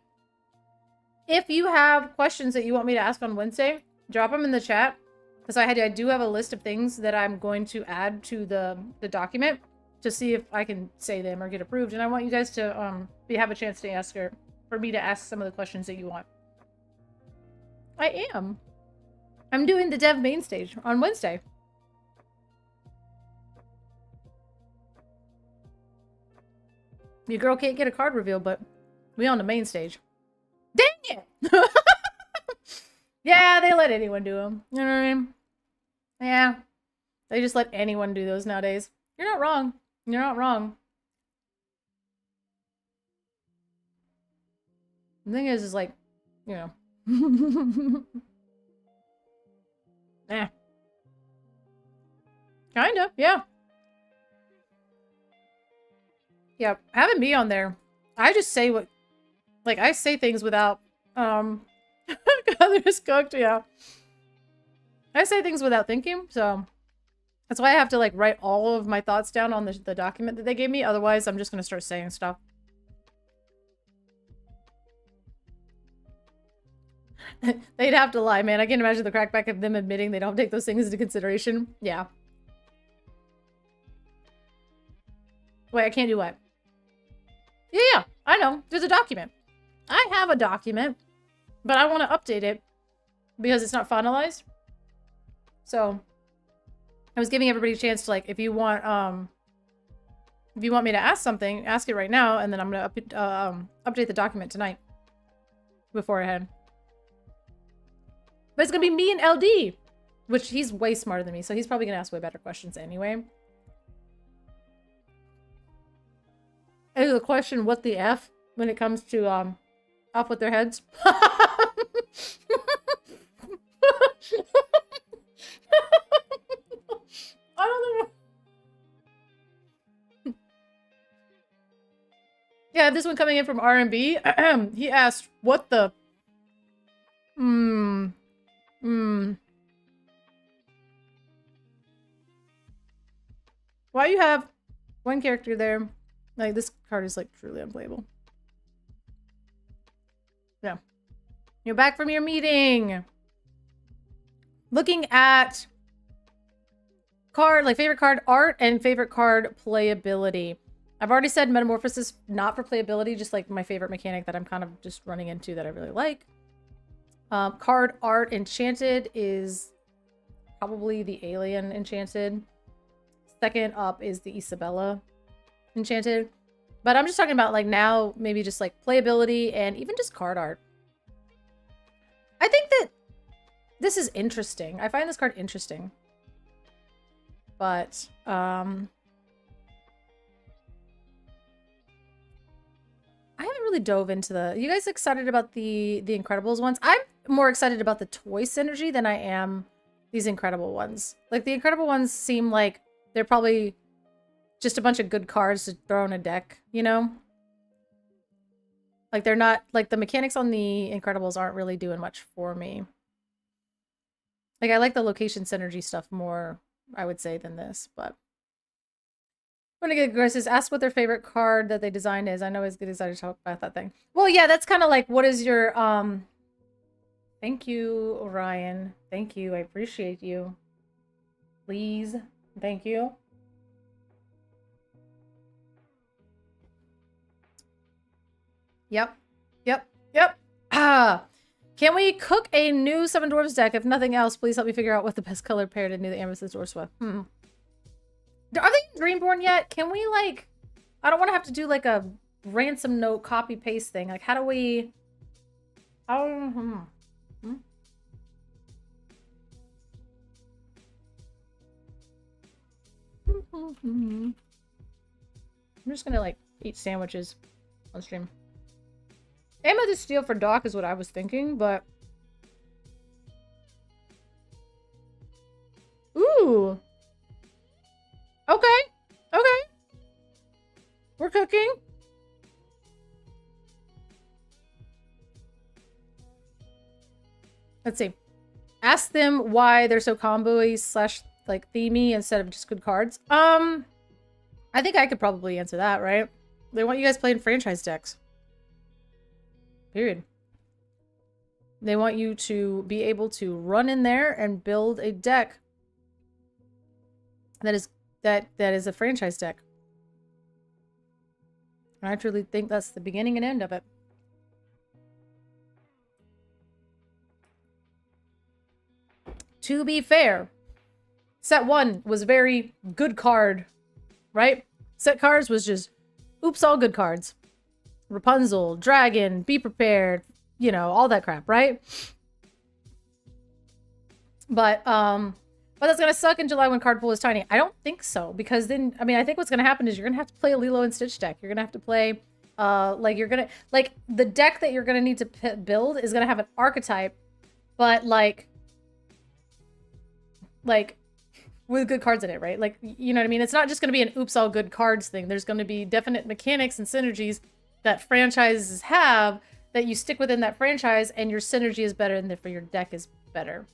if you have questions that you want me to ask on Wednesday, drop them in the chat. Because I do have a list of things that I'm going to add to the document to see if I can say them or get approved. And I want you guys to have a chance to ask her, for me to ask some of the questions that you want. I am. I'm doing the dev main stage on Wednesday. Your girl can't get a card reveal, but we on the main stage. Dang it! Yeah, they let anyone do them. You know what I mean? Yeah. They just let anyone do those nowadays. You're not wrong. You're not wrong. The thing is like, you know. Eh. Kinda, yeah. Yeah, having me on there, I just say what, like, I say things without, others cooked, yeah. I say things without thinking, so that's why I have to, like, write all of my thoughts down on the document that they gave me, otherwise I'm just gonna start saying stuff. They'd have to lie, man. I can't imagine the crackback of them admitting they don't take those things into consideration. Yeah. Wait, I can't do what? Yeah, I know. There's a document. I have a document, but I want to update it because it's not finalized. So I was giving everybody a chance to, like, if you want me to ask something, ask it right now, and then I'm gonna update the document tonight beforehand. But it's gonna be me and LD, which he's way smarter than me, so he's probably gonna ask way better questions anyway. Is the question what the F when it comes to Off with their heads. I don't know. Yeah, this one coming in from R&B. He asked, what the... Why you have one character there? Like, this card is, like, truly unplayable. Yeah. You're back from your meeting! Looking at card, like, favorite card art and favorite card playability. I've already said Metamorphosis, not for playability, just, like, my favorite mechanic that I'm kind of just running into that I really like. Card art Enchanted is probably the Alien Enchanted. Second up is the Isabella Enchanted. But I'm just talking about, like, now, maybe just, like, playability and even just card art. I think that this is interesting. I find this card interesting. But, I haven't really dove into the... You guys excited about the Incredibles ones? I'm more excited about the toy synergy than I am these Incredible ones. Like, the Incredible ones seem like they're probably just a bunch of good cards to throw in a deck, you know? Like, they're not... Like, the mechanics on the Incredibles aren't really doing much for me. Like, I like the location synergy stuff more, I would say, than this, but... I'm gonna get aggressive. Ask what their favorite card that they designed is. I know it's good excited to talk about that thing. Well, yeah, that's kind of like, what is your, Thank you, Orion. Thank you. I appreciate you. Please. Thank you. Yep. Yep. Yep. Ah. Can we cook a new Seven Dwarfs deck? If nothing else, please help me figure out what the best color pair to do the Amethyst Dwarfs with. Are they Dreamborn yet? Can we, like... I don't want to have to do, like, a ransom note copy-paste thing. Like, how do we... I'm just gonna, like, eat sandwiches on stream. Amethyst Steel for Doc is what I was thinking, but... Ooh! Okay. Okay. We're cooking. Let's see. Ask them why they're so combo-y / like themey instead of just good cards. I think I could probably answer that, right? They want you guys playing franchise decks. Period. They want you to be able to run in there and build a deck that is a franchise deck. And I truly think that's the beginning and end of it. To be fair, set 1 was very good card, right? Set cards was just, oops, all good cards. Rapunzel, Dragon, Be Prepared, you know, all that crap, right? But that's gonna suck in July when card pool is tiny. I don't think so, because then, I mean, I think what's gonna happen is you're gonna have to play a Lilo and Stitch deck. You're gonna have to play, like, you're gonna, like, the deck that you're gonna need to build is gonna have an archetype, but, like, with good cards in it, right? Like, you know what I mean? It's not just gonna be an oops, all good cards thing. There's gonna be definite mechanics and synergies that franchises have that you stick within that franchise, and your synergy is better, and therefore your deck is better.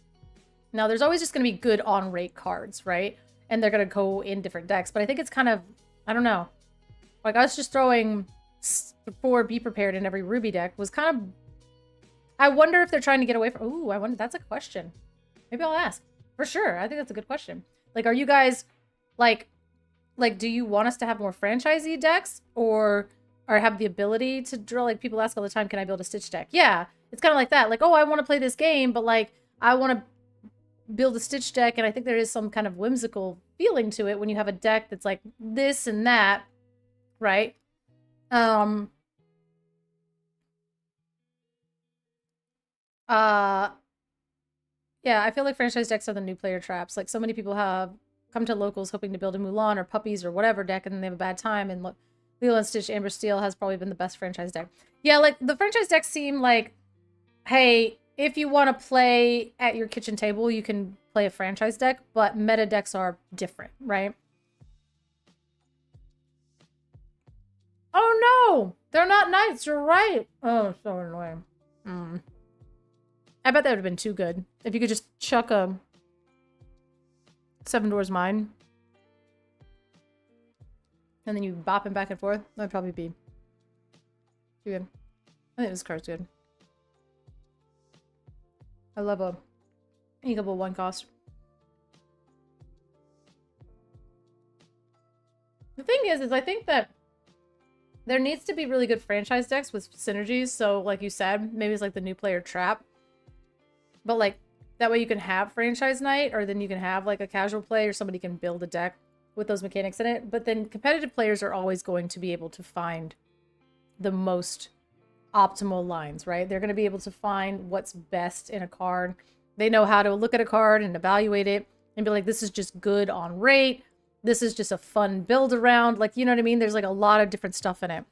Now, there's always just going to be good on-rate cards, right? And they're going to go in different decks. But I think it's kind of, I don't know. Like, us just throwing 4 Be Prepared in every Ruby deck was kind of... I wonder if they're trying to get away from... Ooh, I wonder... That's a question. Maybe I'll ask. For sure. I think that's a good question. Like, are you guys, like, do you want us to have more franchisee decks? Or have the ability to drill? Like, people ask all the time, can I build a Stitch deck? Yeah. It's kind of like that. Like, oh, I want to play this game, but, like, I want to build a Stitch deck, and I think there is some kind of whimsical feeling to it when you have a deck that's like this and that, right? Yeah, I feel like franchise decks are the new player traps. Like, so many people have come to locals hoping to build a Mulan or Puppies or whatever deck, and then they have a bad time and Lilo and Stitch Amber Steel has probably been the best franchise deck. Yeah, like, the franchise decks seem like, hey, if you want to play at your kitchen table, you can play a franchise deck, but meta decks are different, right? Oh no! They're not knights, you're right! Oh, so annoying. I bet that would have been too good. If you could just chuck a Seven Doors Mine. And then you bop him back and forth. That would probably be too good. I think this card's good. I love a inkable 1 cost. The thing is I think that there needs to be really good franchise decks with synergies. So, like you said, maybe it's like the new player trap. But, like, that way you can have franchise night, or then you can have, like, a casual play, or somebody can build a deck with those mechanics in it. But then competitive players are always going to be able to find the most optimal lines, right? They're going to be able to find what's best in a card. They know how to look at a card and evaluate it and be like, this is just good on rate. This is just a fun build around. Like, you know what I mean? There's like a lot of different stuff in it.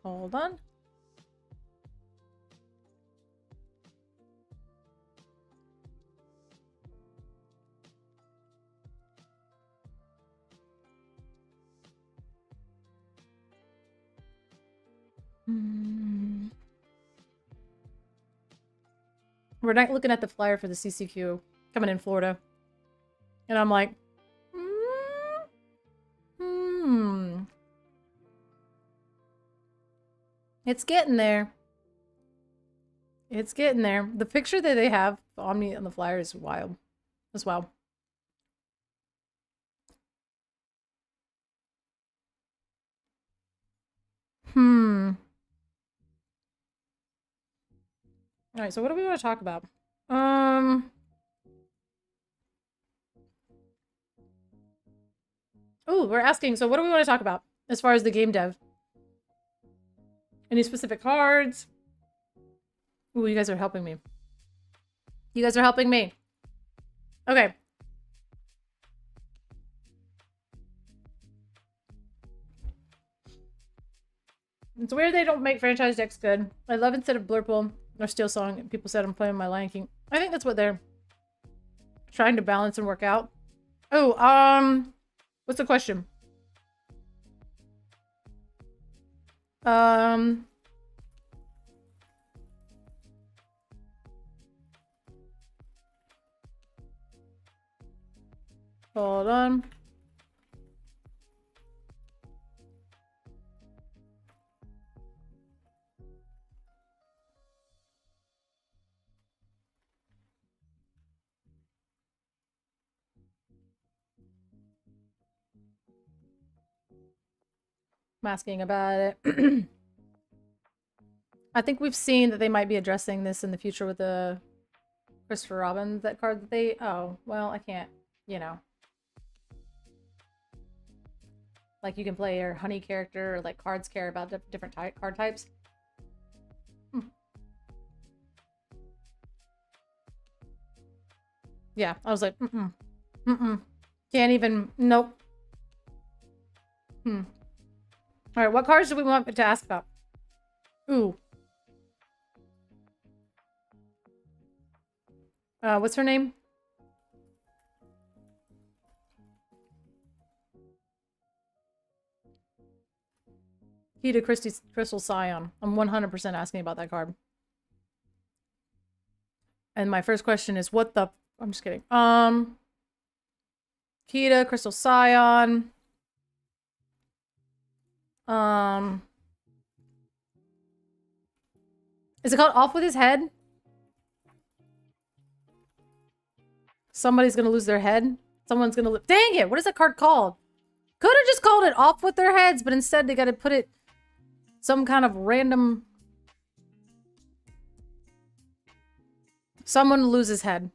Hold on. We're not looking at the flyer for the CCQ coming in Florida. And I'm like, It's getting there. It's getting there. The picture that they have, Omni on the flyer, is wild as well. All right, so what do we want to talk about? Oh, we're asking, so what do we want to talk about as far as the game dev? Any specific cards? Ooh, you guys are helping me. You guys are helping me. Okay. It's weird they don't make franchise decks good. I love instead of Blurple or Steel Song, people said I'm playing my Lion King. I think that's what they're trying to balance and work out. Oh, what's the question? Hold on. I'm asking about it. I think we've seen that they might be addressing this in the future with the Christopher Robin, that card that they... Oh, well, I can't, you know. Like, you can play your honey character, or like cards care about different card types. Yeah, I was like, can't even, nope. Alright, what cards do we want to ask about? Ooh. What's her name? Key to Crystal Scion. I'm 100% asking about that card. And my first question is, what the... I'm just kidding. Kita, Crystal Scion. Is it called Off With His Head? Somebody's gonna lose their head. Someone's gonna... Dang it! What is that card called? Could have just called it Off With Their Heads, but instead they gotta put it... some kind of random... Someone loses head.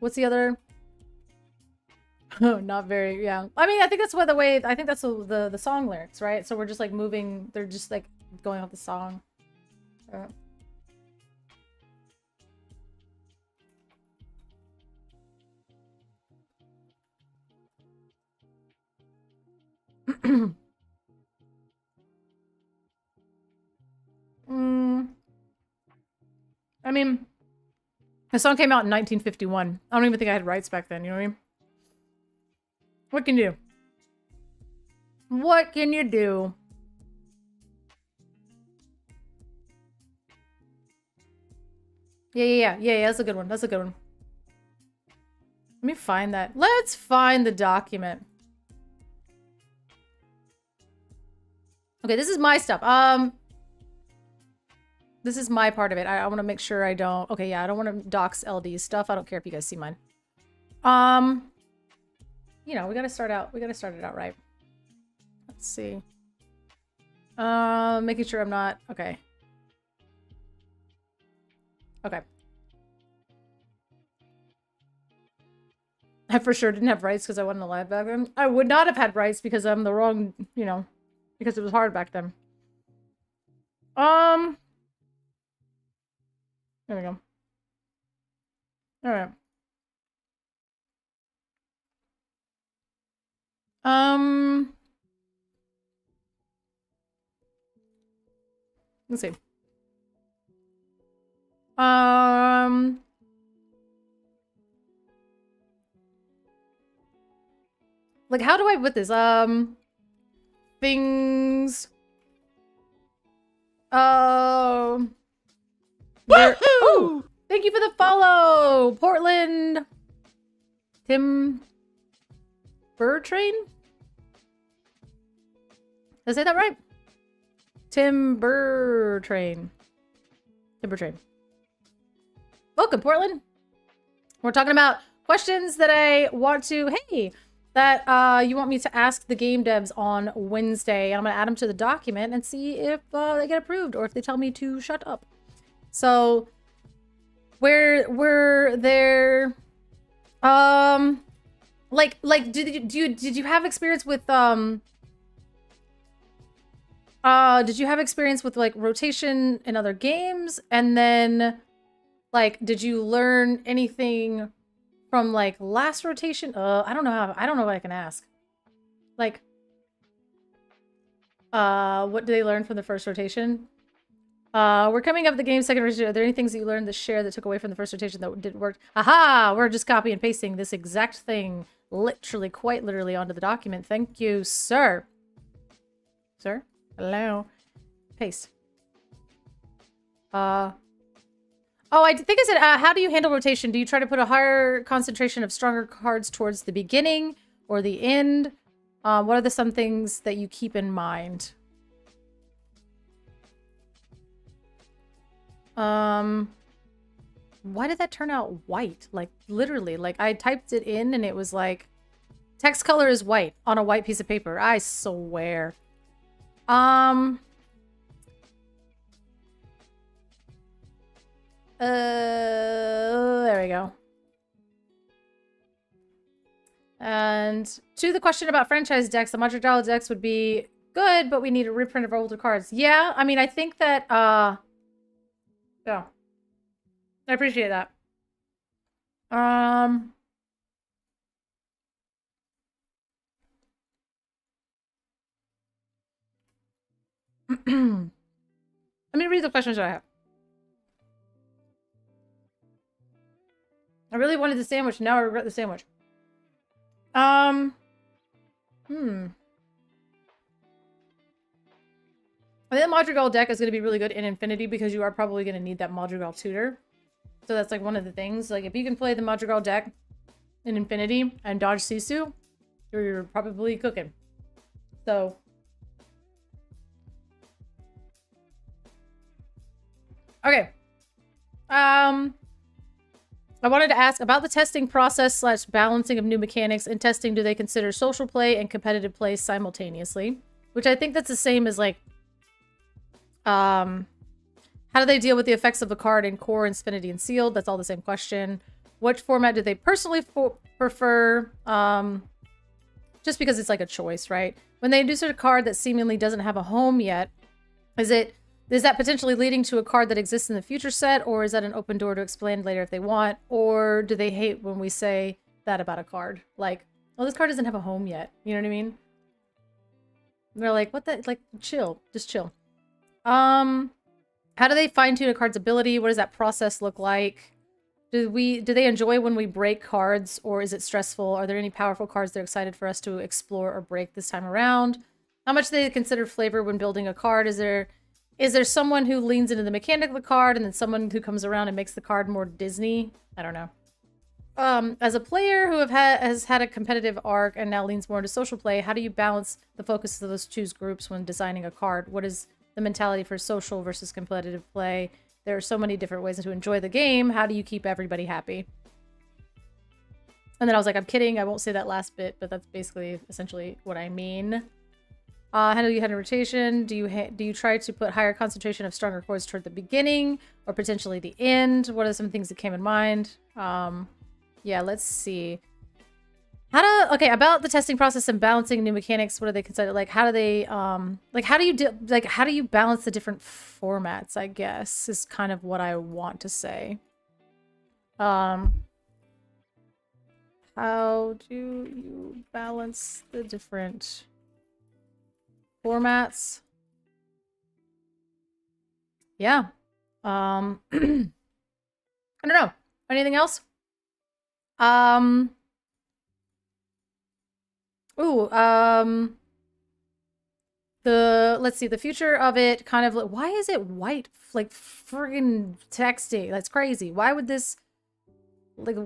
What's the other? Oh, not very, yeah. I mean, I think that's what I think that's the song lyrics, right? So we're just like moving, they're just like going off the song. I mean, the song came out in 1951. I don't even think I had rights back then, you know what I mean? What can you do? What can you do? Yeah, that's a good one. That's a good one. Let me find that. Let's find the document. Okay, this is my stuff. This is my part of it. I want to make sure I don't... Okay, yeah, I don't want to dox LD stuff. I don't care if you guys see mine. You know, we gotta start it out right. Let's see. Making sure I'm not... Okay. Okay. I for sure didn't have rights because I wasn't alive back then. I would not have had rights because I'm the wrong, you know, because it was hard back then. There we go. All right. Let's see. Like, how do I put this? Things. Oh, thank you for the follow, Portland. Tim Burtrain? Did I say that right? Tim Burtrain. Welcome, Portland. We're talking about questions that I want to, that you want me to ask the game devs on Wednesday. I'm going to add them to the document and see if they get approved or if they tell me to shut up. So, where there, did you have experience with, did you have experience with, like, rotation in other games? And then, like, did you learn anything from, like, last rotation? I don't know what I can ask. Like, what did they learn from the first rotation? We're coming up with the game's second rotation. Are there any things that you learned this share that took away from the first rotation that didn't work? Aha! We're just copy and pasting this exact thing, literally, quite literally, onto the document. Thank you, sir. Sir? Hello. Paste. Oh, I think I said, how do you handle rotation? Do you try to put a higher concentration of stronger cards towards the beginning or the end? What are some things that you keep in mind? Why did that turn out white? Like, literally, like, I typed it in and it was like, text color is white on a white piece of paper. I swear. There we go. And to the question about franchise decks, the Madrigal decks would be good, but we need a reprint of our older cards. Yeah, I mean, I think that, yeah. I appreciate that. Let me read the questions that I have. I really wanted the sandwich. Now I regret the sandwich. I think the Madrigal deck is going to be really good in Infinity because you are probably going to need that Madrigal tutor. So that's like one of the things. Like, if you can play the Madrigal deck in Infinity and dodge Sisu, you're probably cooking. So... Okay. I wanted to ask about the testing process / balancing of new mechanics. In testing, do they consider social play and competitive play simultaneously? Which I think that's the same as, like, how do they deal with the effects of the card in Core, Infinity, and Sealed? That's all the same question. Which format do they personally prefer? Just because it's like a choice, right? When they introduce a card that seemingly doesn't have a home yet, is that potentially leading to a card that exists in the future set, or is that an open door to explain later if they want? Or do they hate when we say that about a card? Like, oh, this card doesn't have a home yet. You know what I mean? They're like, what the, like, chill, just chill. How do they fine-tune a card's ability? What does that process look like? Do they enjoy when we break cards, or is it stressful? Are there any powerful cards they're excited for us to explore or break this time around? How much do they consider flavor when building a card? Is there someone who leans into the mechanic of the card and then someone who comes around and makes the card more Disney? I don't know. As a player who has had a competitive arc and now leans more into social play, how do you balance the focus of those two groups when designing a card? What is the mentality for social versus competitive play? There are so many different ways to enjoy the game. How do you keep everybody happy? And then I was like, I'm kidding. I won't say that last bit, but that's basically essentially what I mean. How do you handle rotation? Do you try to put higher concentration of stronger chords toward the beginning or potentially the end? What are some things that came in mind? Yeah, let's see. About the testing process and balancing new mechanics, what do they consider? Like, how do they, how do you balance the different formats, I guess, is kind of what I want to say. How do you balance the different formats? Yeah. I don't know. Anything else? Let's see, the future of it kind of, why is it white, like, friggin' texting? That's crazy. Why would this, like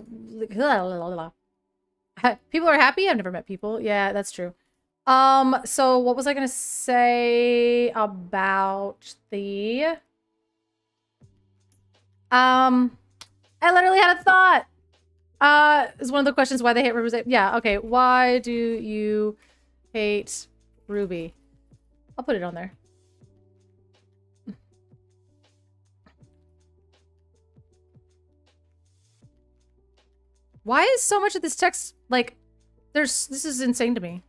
people are happy? I've never met people. Yeah, that's true. So what was I gonna say about the, I literally had a thought. Is one of the questions why they hate Ruby. Yeah, okay. Why do you hate Ruby? I'll put it on there. Why is so much of this text, like, this is insane to me.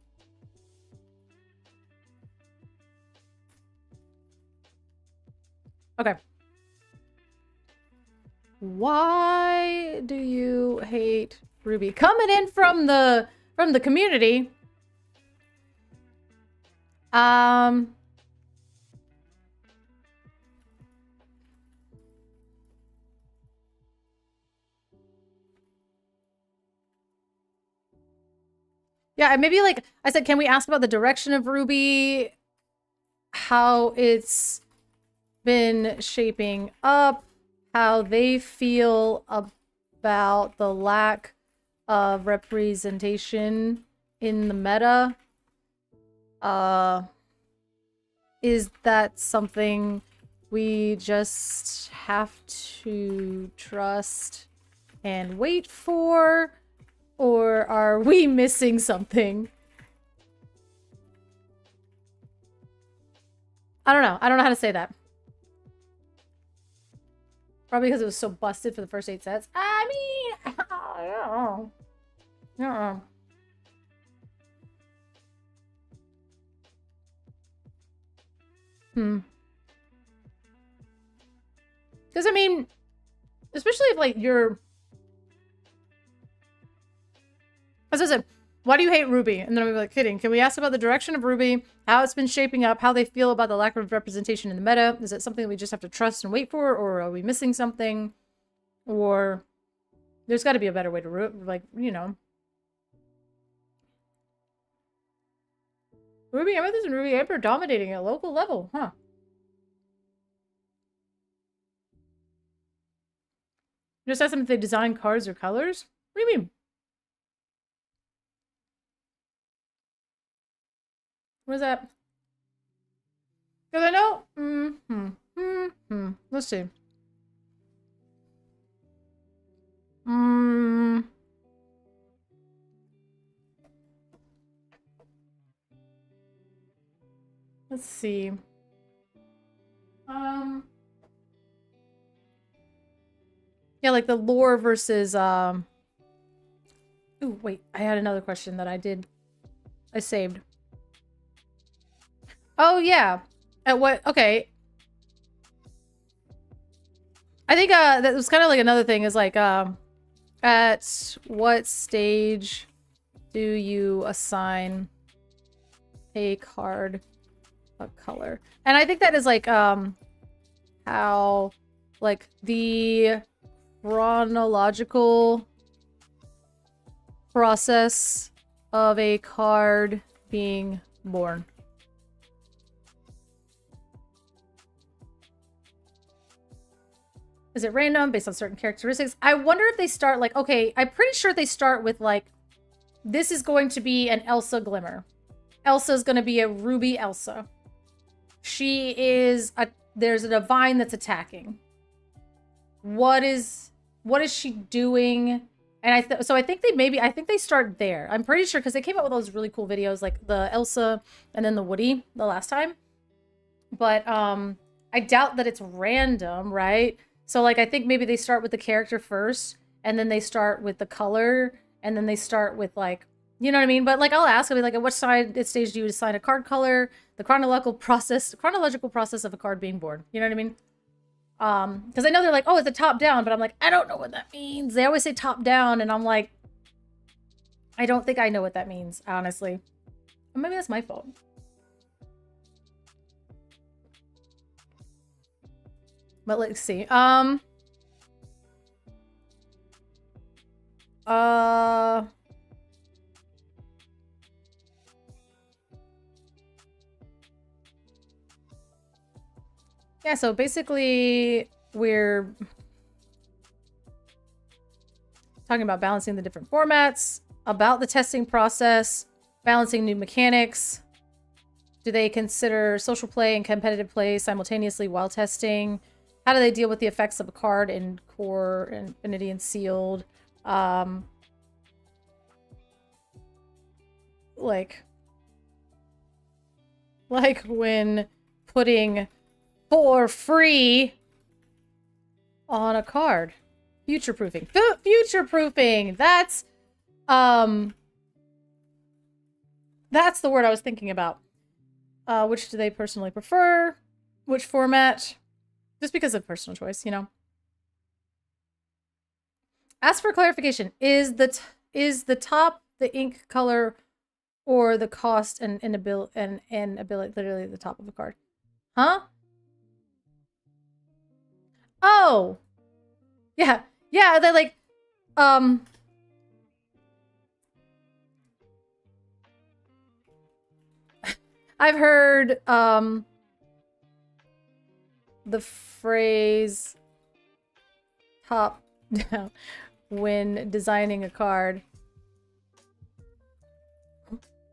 Okay. Why do you hate Ruby? Coming in from the community. Yeah, maybe, like I said, can we ask about the direction of Ruby? How it's been shaping up? How they feel about the lack of representation in the meta? Is that something we just have to trust and wait for? Or are we missing something? I don't know. I don't know how to say that. Probably because it was so busted for the first 8 sets. I mean, I don't know. Because, I mean, especially if, like, you're... As I said, why do you hate Ruby? And then I'm like, kidding. Can we ask about the direction of Ruby, how it's been shaping up, how they feel about the lack of representation in the meta? Is it something we just have to trust and wait for, or are we missing something? Or there's got to be a better way to, like, you know. Ruby Amethyst and Ruby Amber dominating at local level, huh? Just ask them if they design cards or colors? What do you mean? What is that? Because I know... Let's see. Let's see. Yeah, like the lore versus Ooh, wait, I had another question that I saved. Oh yeah. At what okay. I think that was kind of like another thing is like at what stage do you assign a card a color? And I think that is like how like the chronological process of a card being born. Is it random based on certain characteristics? I wonder if they start like, okay, I'm pretty sure they start with like, this is going to be an Elsa Glimmer. Elsa's going to be a Ruby Elsa. She is there's a divine that's attacking. What is she doing? And so I think they start there. I'm pretty sure because they came out with those really cool videos like the Elsa and then the Woody the last time. But I doubt that it's random, right? So like I think maybe they start with the character first and then they start with the color and then they start with like, you know what I mean? But like I'll be like, at what stage do you assign a card color? The chronological process of a card being born. You know what I mean? Because I know they're like, oh, it's a top down, but I'm like, I don't know what that means. They always say top down, and I'm like, I don't think I know what that means, honestly. Or maybe that's my fault. But let's see. Yeah, so basically we're talking about balancing the different formats, about the testing process, balancing new mechanics. Do they consider social play and competitive play simultaneously while testing? How do they deal with the effects of a card in Core, Infinity, and Sealed? Like when putting for free on a card. Future-proofing. Future-proofing! That's the word I was thinking about. Which do they personally prefer? Which format? Just because of personal choice, you know. Ask for clarification. Is the top the ink color or the cost and ability literally the top of a card? Huh? Oh. Yeah. Yeah, they like I've heard the phrase top down when designing a card.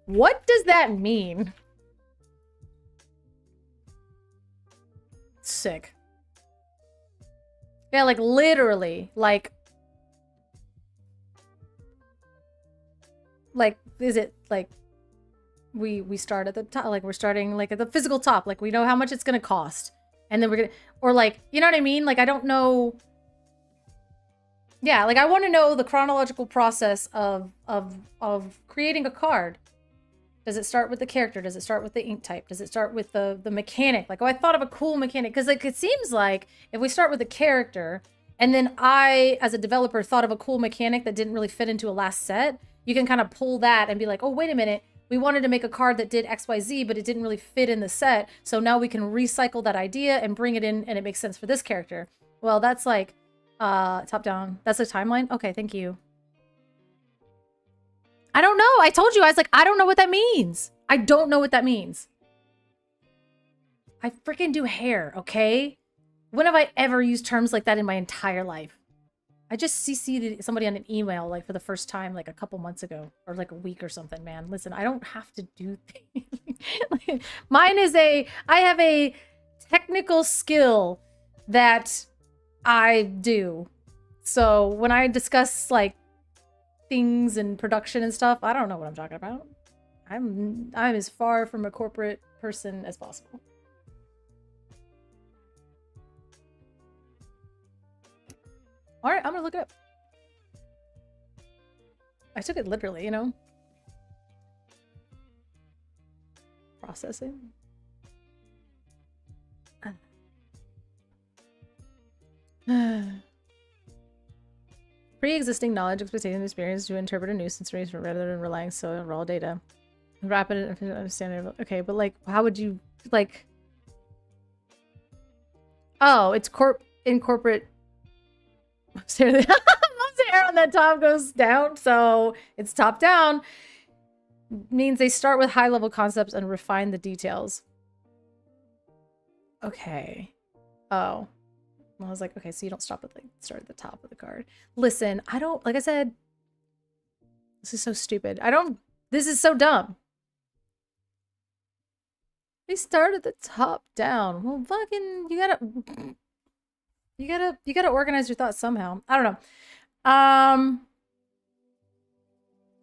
What does that mean? Sick. Yeah, like literally, like is it like we start at the top, like we're starting like at the physical top, like we know how much it's gonna cost, and then we're gonna, or like, you know what I mean? Like I don't know. Yeah, like I want to know the chronological process of creating a card. Does it start with the character? Does it start with the ink type? Does it start with the mechanic? Like, oh, I thought of a cool mechanic. Because like it seems like if we start with the character and then I, as a developer, thought of a cool mechanic that didn't really fit into a last set, you can kind of pull that and be like, oh, wait a minute. We wanted to make a card that did XYZ, but it didn't really fit in the set. So now we can recycle that idea and bring it in and it makes sense for this character. Well, that's like top down. That's a timeline? Okay, thank you. I don't know. I told you, I was like, I don't know what that means. I don't know what that means. I freaking do hair, okay? When have I ever used terms like that in my entire life? I just CC'd somebody on an email like for the first time like a couple months ago or like a week or something, man. Listen, I don't have to do things. Mine is I have a technical skill that I do. So when I discuss like things and production and stuff, I don't know what I'm talking about. I'm as far from a corporate person as possible. All right, I'm gonna look it up. I took it literally, you know? Processing. Pre-existing knowledge, expectation, experience to interpret a new sensory rather than relying solely on raw data. Rapid and understanding. Okay, but like, how would you like? Oh, it's incorporate. Most hair on that top goes down, so it's top down. Means they start with high-level concepts and refine the details. Okay. Oh. I was like, okay, so you don't stop at start at the top of the card. Listen, I don't, like I said, this is so stupid. This is so dumb. They start at the top down. Well, fucking, you gotta organize your thoughts somehow. I don't know.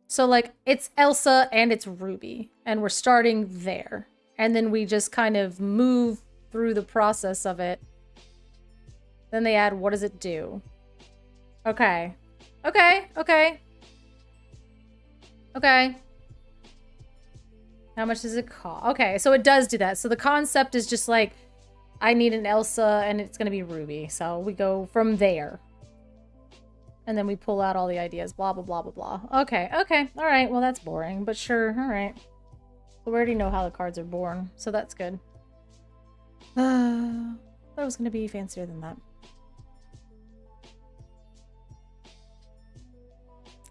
So like it's Elsa and it's Ruby and we're starting there. And then we just kind of move through the process of it. Then they add, what does it do? Okay. Okay. Okay. Okay. How much does it cost? Okay, so it does do that. So the concept is just like, I need an Elsa and it's going to be Ruby. So we go from there. And then we pull out all the ideas. Blah, blah, blah, blah, blah. Okay. Okay. All right. Well, that's boring. But sure. All right. We already know how the cards are born. So that's good. Thought it was going to be fancier than that.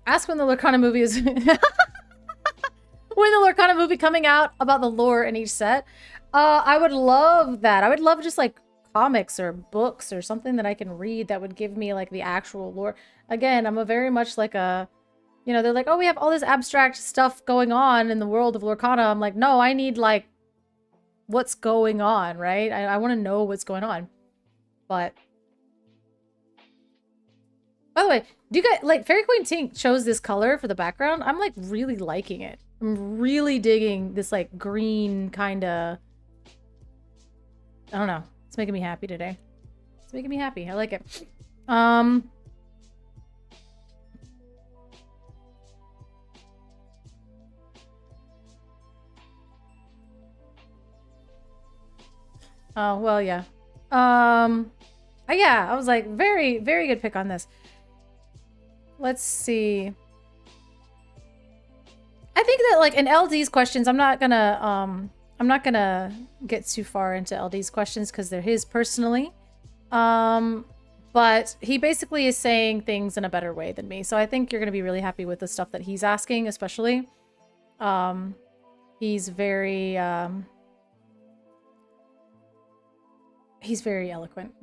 Ask when the Lorcana movie is... when the Lorcana movie coming out about the lore in each set. I would love that. I would love just like comics or books or something that I can read that would give me like the actual lore. Again, I'm a very much like a... You know, they're like, oh, we have all this abstract stuff going on in the world of Lorcana. I'm like, no, I need like what's going on, right? I want to know what's going on. But... By the way, do you guys like Fairy Queen Tink chose this color for the background? I'm like really liking it. I'm really digging this like green kind of, I don't know. It's making me happy today. It's making me happy. I like it. Oh, well, yeah. Yeah, I was like very, very good pick on this. Let's see. I think that like in LD's questions, I'm not gonna get too far into LD's questions because they're his personally. But he basically is saying things in a better way than me. So I think you're gonna be really happy with the stuff that he's asking, especially. He's very eloquent.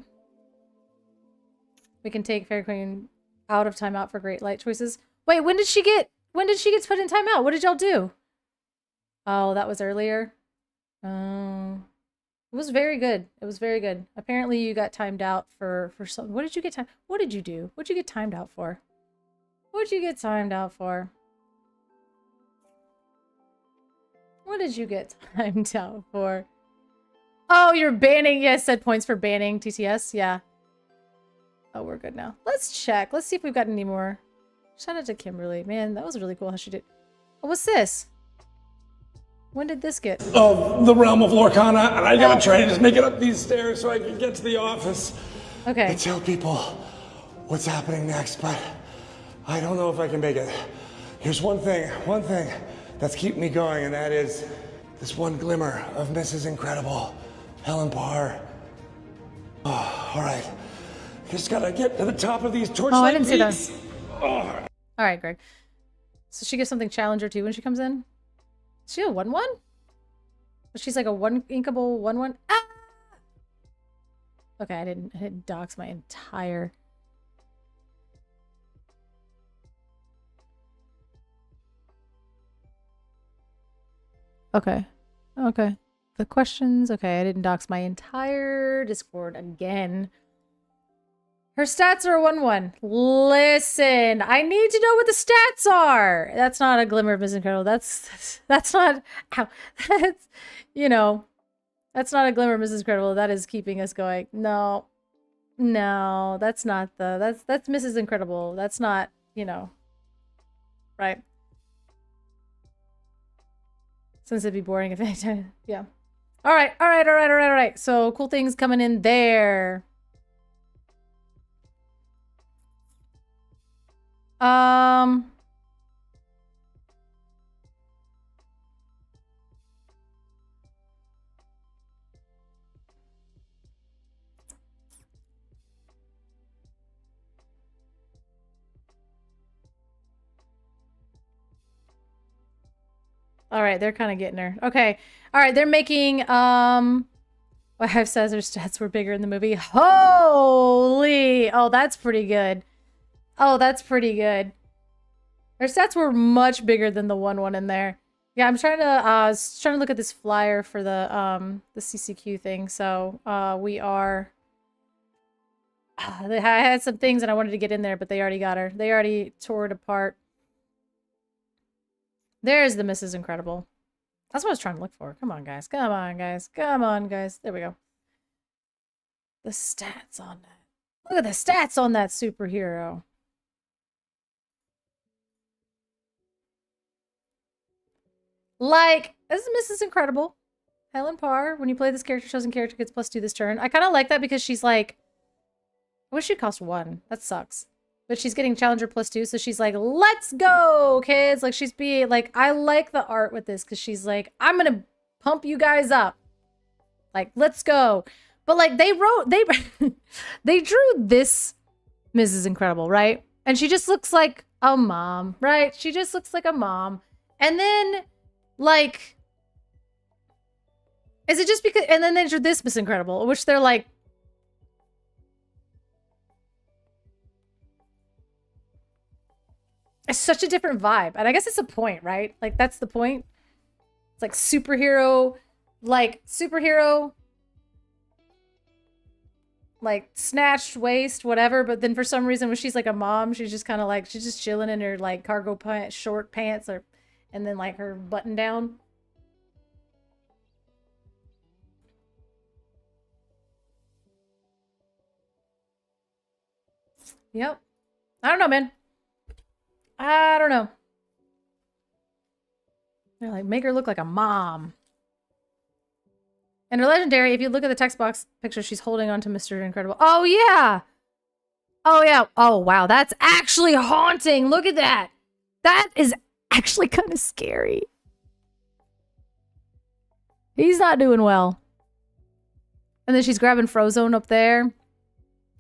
We can take Fairy Queen out of timeout for great light choices. Wait, when did she get put in timeout? What did y'all do? Oh, that was earlier. Oh, it was very good. It was very good. Apparently you got timed out for something. What did you get time? What did you do? What'd you get timed out for? What'd you get timed out for? What did you get timed out for? Oh, you're banning. Yes, said points for banning TTS. Yeah. Oh, we're good now. Let's check. Let's see if we've got any more. Shout out to Kimberly. Man, that was really cool how she did. Oh, what's this? When did this get? Of the realm of Lorcana, and I gotta try to just make it up these stairs so I can get to the office. Okay. And tell people what's happening next, but I don't know if I can make it. Here's one thing that's keeping me going, and that is this one glimmer of Mrs. Incredible, Helen Parr. Oh, all right. Just gotta get to the top of these torchlight Oh, I didn't see peaks. those. All right, Greg. So she gets something challenger too when she comes in. Is she a 1/1? But she's like a inkable 1/1. Ah! Okay, I didn't dox my entire. Okay. Okay. The questions. Okay, I didn't dox my entire Discord again. Her stats are a 1/1. Listen, I need to know what the stats are. That's not a glimmer of Miss Incredible. That's not. Ow, that's, you know, that's not a glimmer of Mrs. Incredible. That is keeping us going. No, No, that's not the that's Mrs. Incredible. That's not, you know. Right. Since it'd be boring if anytime. Yeah. All right, all right, all right, all right, all right. So cool things coming in there. All right, they're kind of getting her. Okay. All right, they're making my wife says her stats were bigger in the movie. Holy! Oh, that's pretty good. Oh, that's pretty good. Her stats were much bigger than the one in there. Yeah, I'm trying to look at this flyer for the CCQ thing. So, we are I had some things and I wanted to get in there, but they already got her. They already tore it apart. There's the Mrs. Incredible. That's what I was trying to look for. Come on, guys. Come on, guys. Come on, guys. There we go. The stats on that. Look at the stats on that superhero. Like, this is Mrs. Incredible. Helen Parr. When you play this character, chosen character gets +2 this turn. I kind of like that because she's like... I wish she cost 1. That sucks. But she's getting Challenger +2, so she's like, let's go, kids! Like, she's being... Like, I like the art with this, because she's like, I'm gonna pump you guys up. Like, let's go. But, like, they they drew this Mrs. Incredible, right? And she just looks like a mom, right? She just looks like a mom. And then, like... Is it just because... And then they drew this Miss Incredible, which they're like... It's such a different vibe. And I guess it's a point, right? Like, that's the point. It's like superhero, like snatched waist, whatever. But then for some reason, when she's like a mom, she's just kind of like, she's just chilling in her like cargo pants, short pants, and then like her button down. Yep. I don't know, man. I don't know. They're like, make her look like a mom. And her legendary, if you look at the text box picture, she's holding on to Mr. Incredible. Oh, yeah. Oh, yeah. Oh, wow. That's actually haunting. Look at that. That is actually kind of scary. He's not doing well. And then she's grabbing Frozone up there.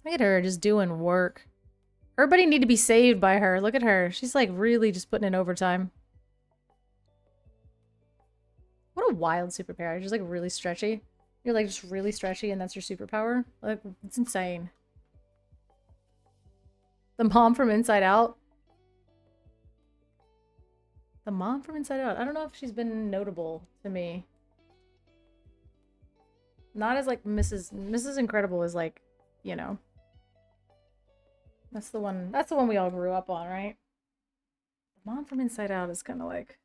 Look at her just doing work. Everybody need to be saved by her. Look at her. She's like really just putting in overtime. What a wild superpower. Just like really stretchy. You're like just really stretchy and that's your superpower. Like, it's insane. The mom from Inside Out. The mom from Inside Out. I don't know if she's been notable to me. Not as like Mrs. Incredible is like, you know. That's the one we all grew up on, right? The mom from Inside Out is kind of like...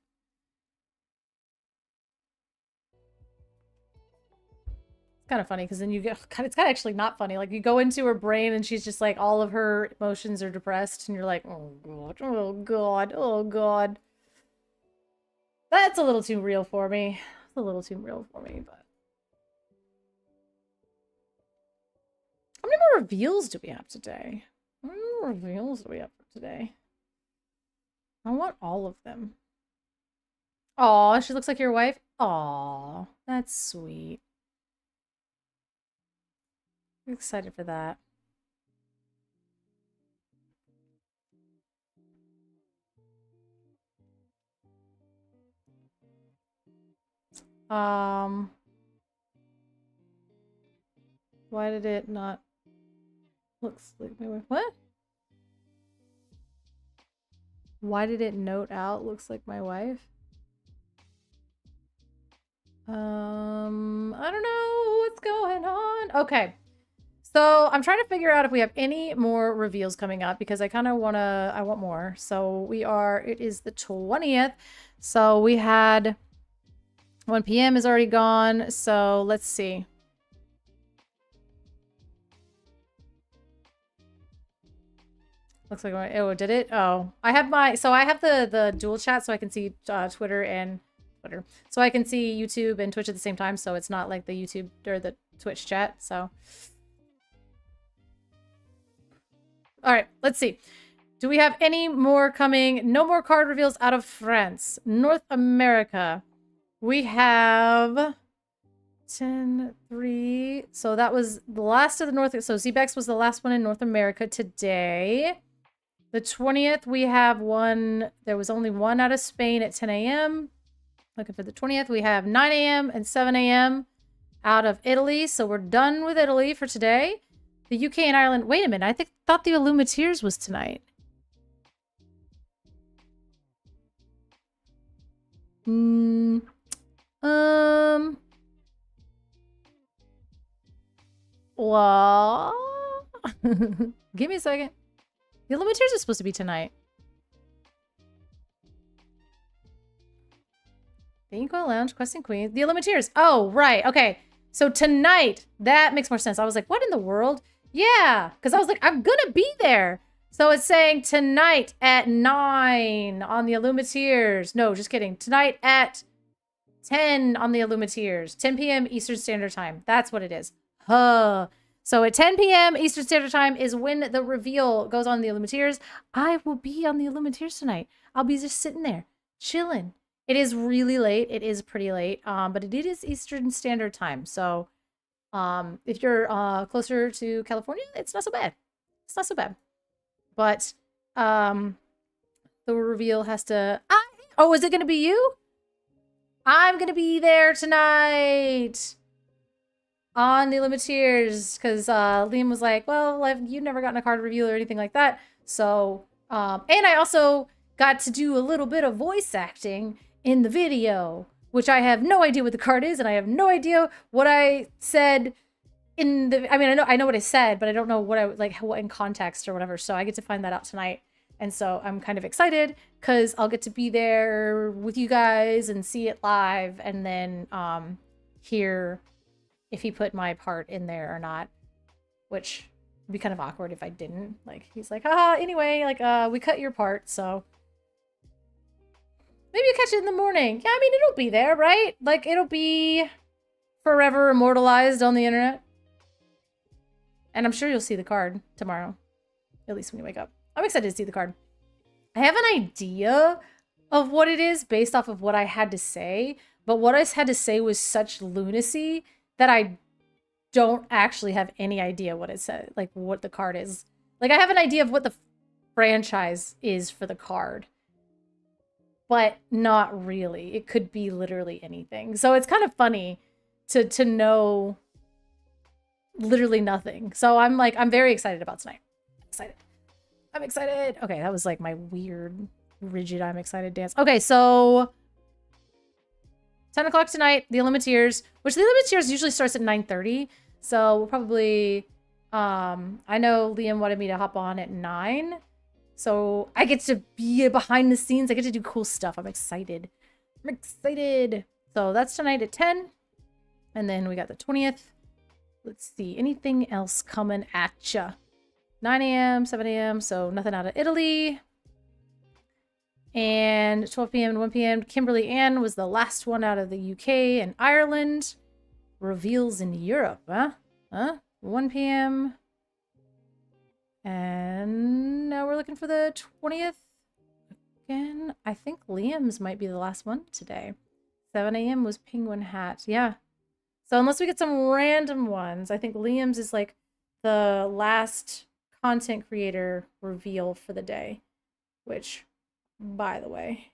It's kind of funny because then you get... It's kind of actually not funny. Like, you go into her brain and she's just like, all of her emotions are depressed and you're like, oh god, oh god, oh god. That's a little too real for me. It's a little too real for me, but... How many more reveals do we have today? How many more reveals do we have for today? I want all of them. Aw, she looks like your wife? Aw, that's sweet. I'm excited for that. Why did it not... Looks like my wife. What? Why did it note out looks like my wife? I don't know what's going on. Okay. So I'm trying to figure out if we have any more reveals coming up because I kind of I want more. So it is the 20th. So we had 1 p.m. is already gone. So let's see. Looks like oh, did it? Oh, I have the dual chat so I can see Twitter, so I can see YouTube and Twitch at the same time. So it's not like the YouTube or the Twitch chat. So, all right, let's see. Do we have any more coming? No more card reveals out of France, North America. We have 10, 3. So that was the last of the North. So Zbex was the last one in North America today. The 20th, we have one. There was only one out of Spain at 10 a.m. Looking for the 20th. We have 9 a.m. and 7 a.m. out of Italy. So we're done with Italy for today. The UK and Ireland. Wait a minute. I thought the Illumineers was tonight. Well, give me a second. The Illumineers are supposed to be tonight. Banquet Lounge, Questing Queens. The Illumineers. Oh, right. Okay. So tonight, that makes more sense. I was like, what in the world? Yeah. Because I was like, I'm going to be there. So it's saying tonight at 9 on the Illumineers. No, just kidding. Tonight at 10 on the Illumineers. 10 p.m. Eastern Standard Time. That's what it is. Huh. So at 10 p.m. Eastern Standard Time is when the reveal goes on the Illumineers. I will be on the Illumineers tonight. I'll be just sitting there, chilling. It is really late. It is pretty late, but it is Eastern Standard Time. So if you're closer to California, it's not so bad. It's not so bad. But the reveal has to... Oh, is it going to be you? I'm going to be there tonight on the Illumineers because Liam was like, well, you've never gotten a card reveal or anything like that. So, and I also got to do a little bit of voice acting in the video, which I have no idea what the card is, and I have no idea what I said in the... I mean, I know what I said, but I don't know what what in context or whatever. So I get to find that out tonight. And so I'm kind of excited because I'll get to be there with you guys and see it live and then hear if he put my part in there or not, which would be kind of awkward if I didn't. Like, he's like, anyway, we cut your part, so maybe you catch it in the morning. Yeah, I mean, it'll be there, right? Like, it'll be forever immortalized on the internet. And I'm sure you'll see the card tomorrow, at least when you wake up. I'm excited to see the card. I have an idea of what it is based off of what I had to say, but what I had to say was such lunacy that I don't actually have any idea what it said, like what the card is. Like, I have an idea of what the franchise is for the card, but not really. It could be literally anything. So it's kind of funny to know literally nothing. So I'm very excited about tonight. I'm excited. Okay, that was like my weird, rigid, I'm excited dance. Okay, so 10 o'clock tonight, the Illumineers, which the Illumineers usually starts at 9:30. So we'll probably, I know Liam wanted me to hop on at 9. So I get to be behind the scenes. I get to do cool stuff. I'm excited. I'm excited. So that's tonight at 10. And then we got the 20th. Let's see. Anything else coming at ya? 9 a.m., 7 a.m., so nothing out of Italy. And 12 p.m. and 1 p.m. Kimberly Ann was the last one out of the UK and Ireland. Reveals in Europe, huh? 1 p.m. And now we're looking for the 20th. Again, I think Liam's might be the last one today. 7 a.m. was Penguin Hat. Yeah. So unless we get some random ones, I think Liam's is like the last content creator reveal for the day, which, by the way,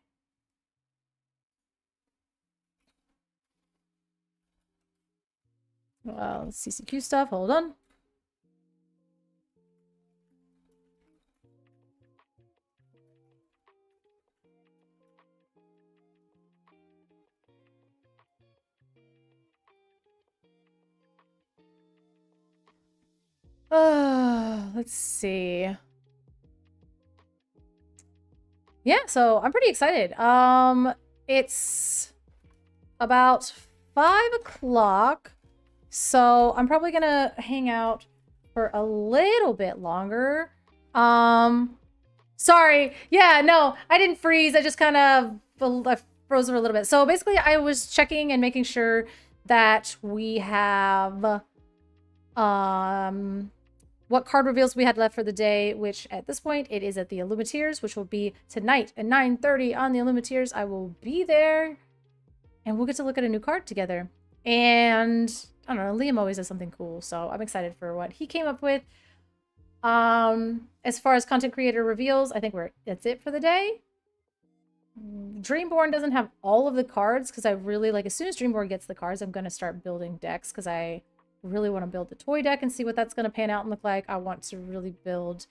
CCQ stuff, hold on. Let's see. Yeah, so I'm pretty excited. It's about 5 o'clock, so I'm probably gonna hang out for a little bit longer. Sorry. Yeah, no, I didn't freeze. I just kind of froze for a little bit. So basically, I was checking and making sure that we have what card reveals we had left for the day, which at this point it is at the Illumineers, which will be tonight at 9:30 on the Illumineers. I will be there and we'll get to look at a new card together. And I don't know, Liam always does something cool, so I'm excited for what he came up with. As far as content creator reveals, I think that's it for the day. Dreamborn doesn't have all of the cards because I really like, as soon as Dreamborn gets the cards, I'm going to start building decks because I really want to build the toy deck and see what that's going to pan out and look like. I want to really build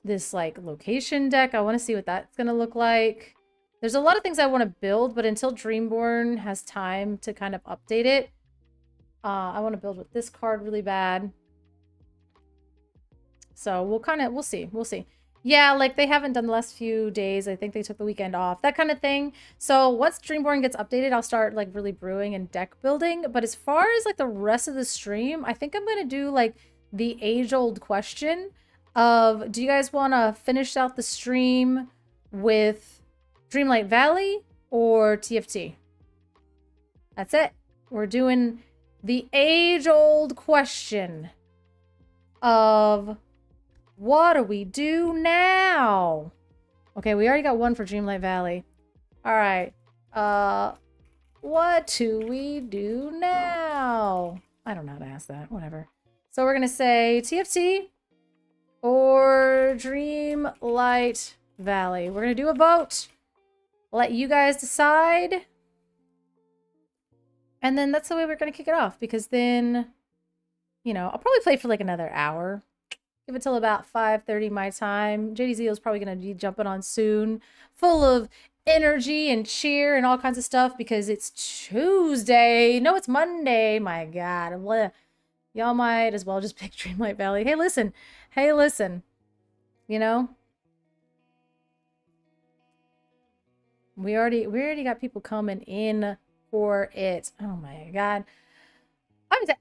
this like location deck. I want to see what that's going to look like. There's a lot of things I want to build, but until Dreamborn has time to kind of update it, I want to build with this card really bad. So we'll see. We'll see. Yeah, like they haven't done the last few days. I think they took the weekend off, that kind of thing. So once Dreamborn gets updated, I'll start like really brewing and deck building. But as far as like the rest of the stream, I think I'm going to do like the age-old question of, do you guys want to finish out the stream with Dreamlight Valley or TFT? That's it. We're doing the age-old question of, what do we do now? Okay, we already got one for Dreamlight Valley. All right. What do we do now? I don't know how to ask that. Whatever. So we're going to say TFT or Dreamlight Valley. We're going to do a vote. Let you guys decide. And then that's the way we're going to kick it off, because then, you know, I'll probably play for like another hour. Give it till about 5:30 my time. JD Zeal is probably going to be jumping on soon, full of energy and cheer and all kinds of stuff because it's Tuesday. No, it's Monday. My God. Y'all might as well just pick Dreamlight Valley. Hey, listen. Hey, listen. You know? We already got people coming in for it. Oh my God.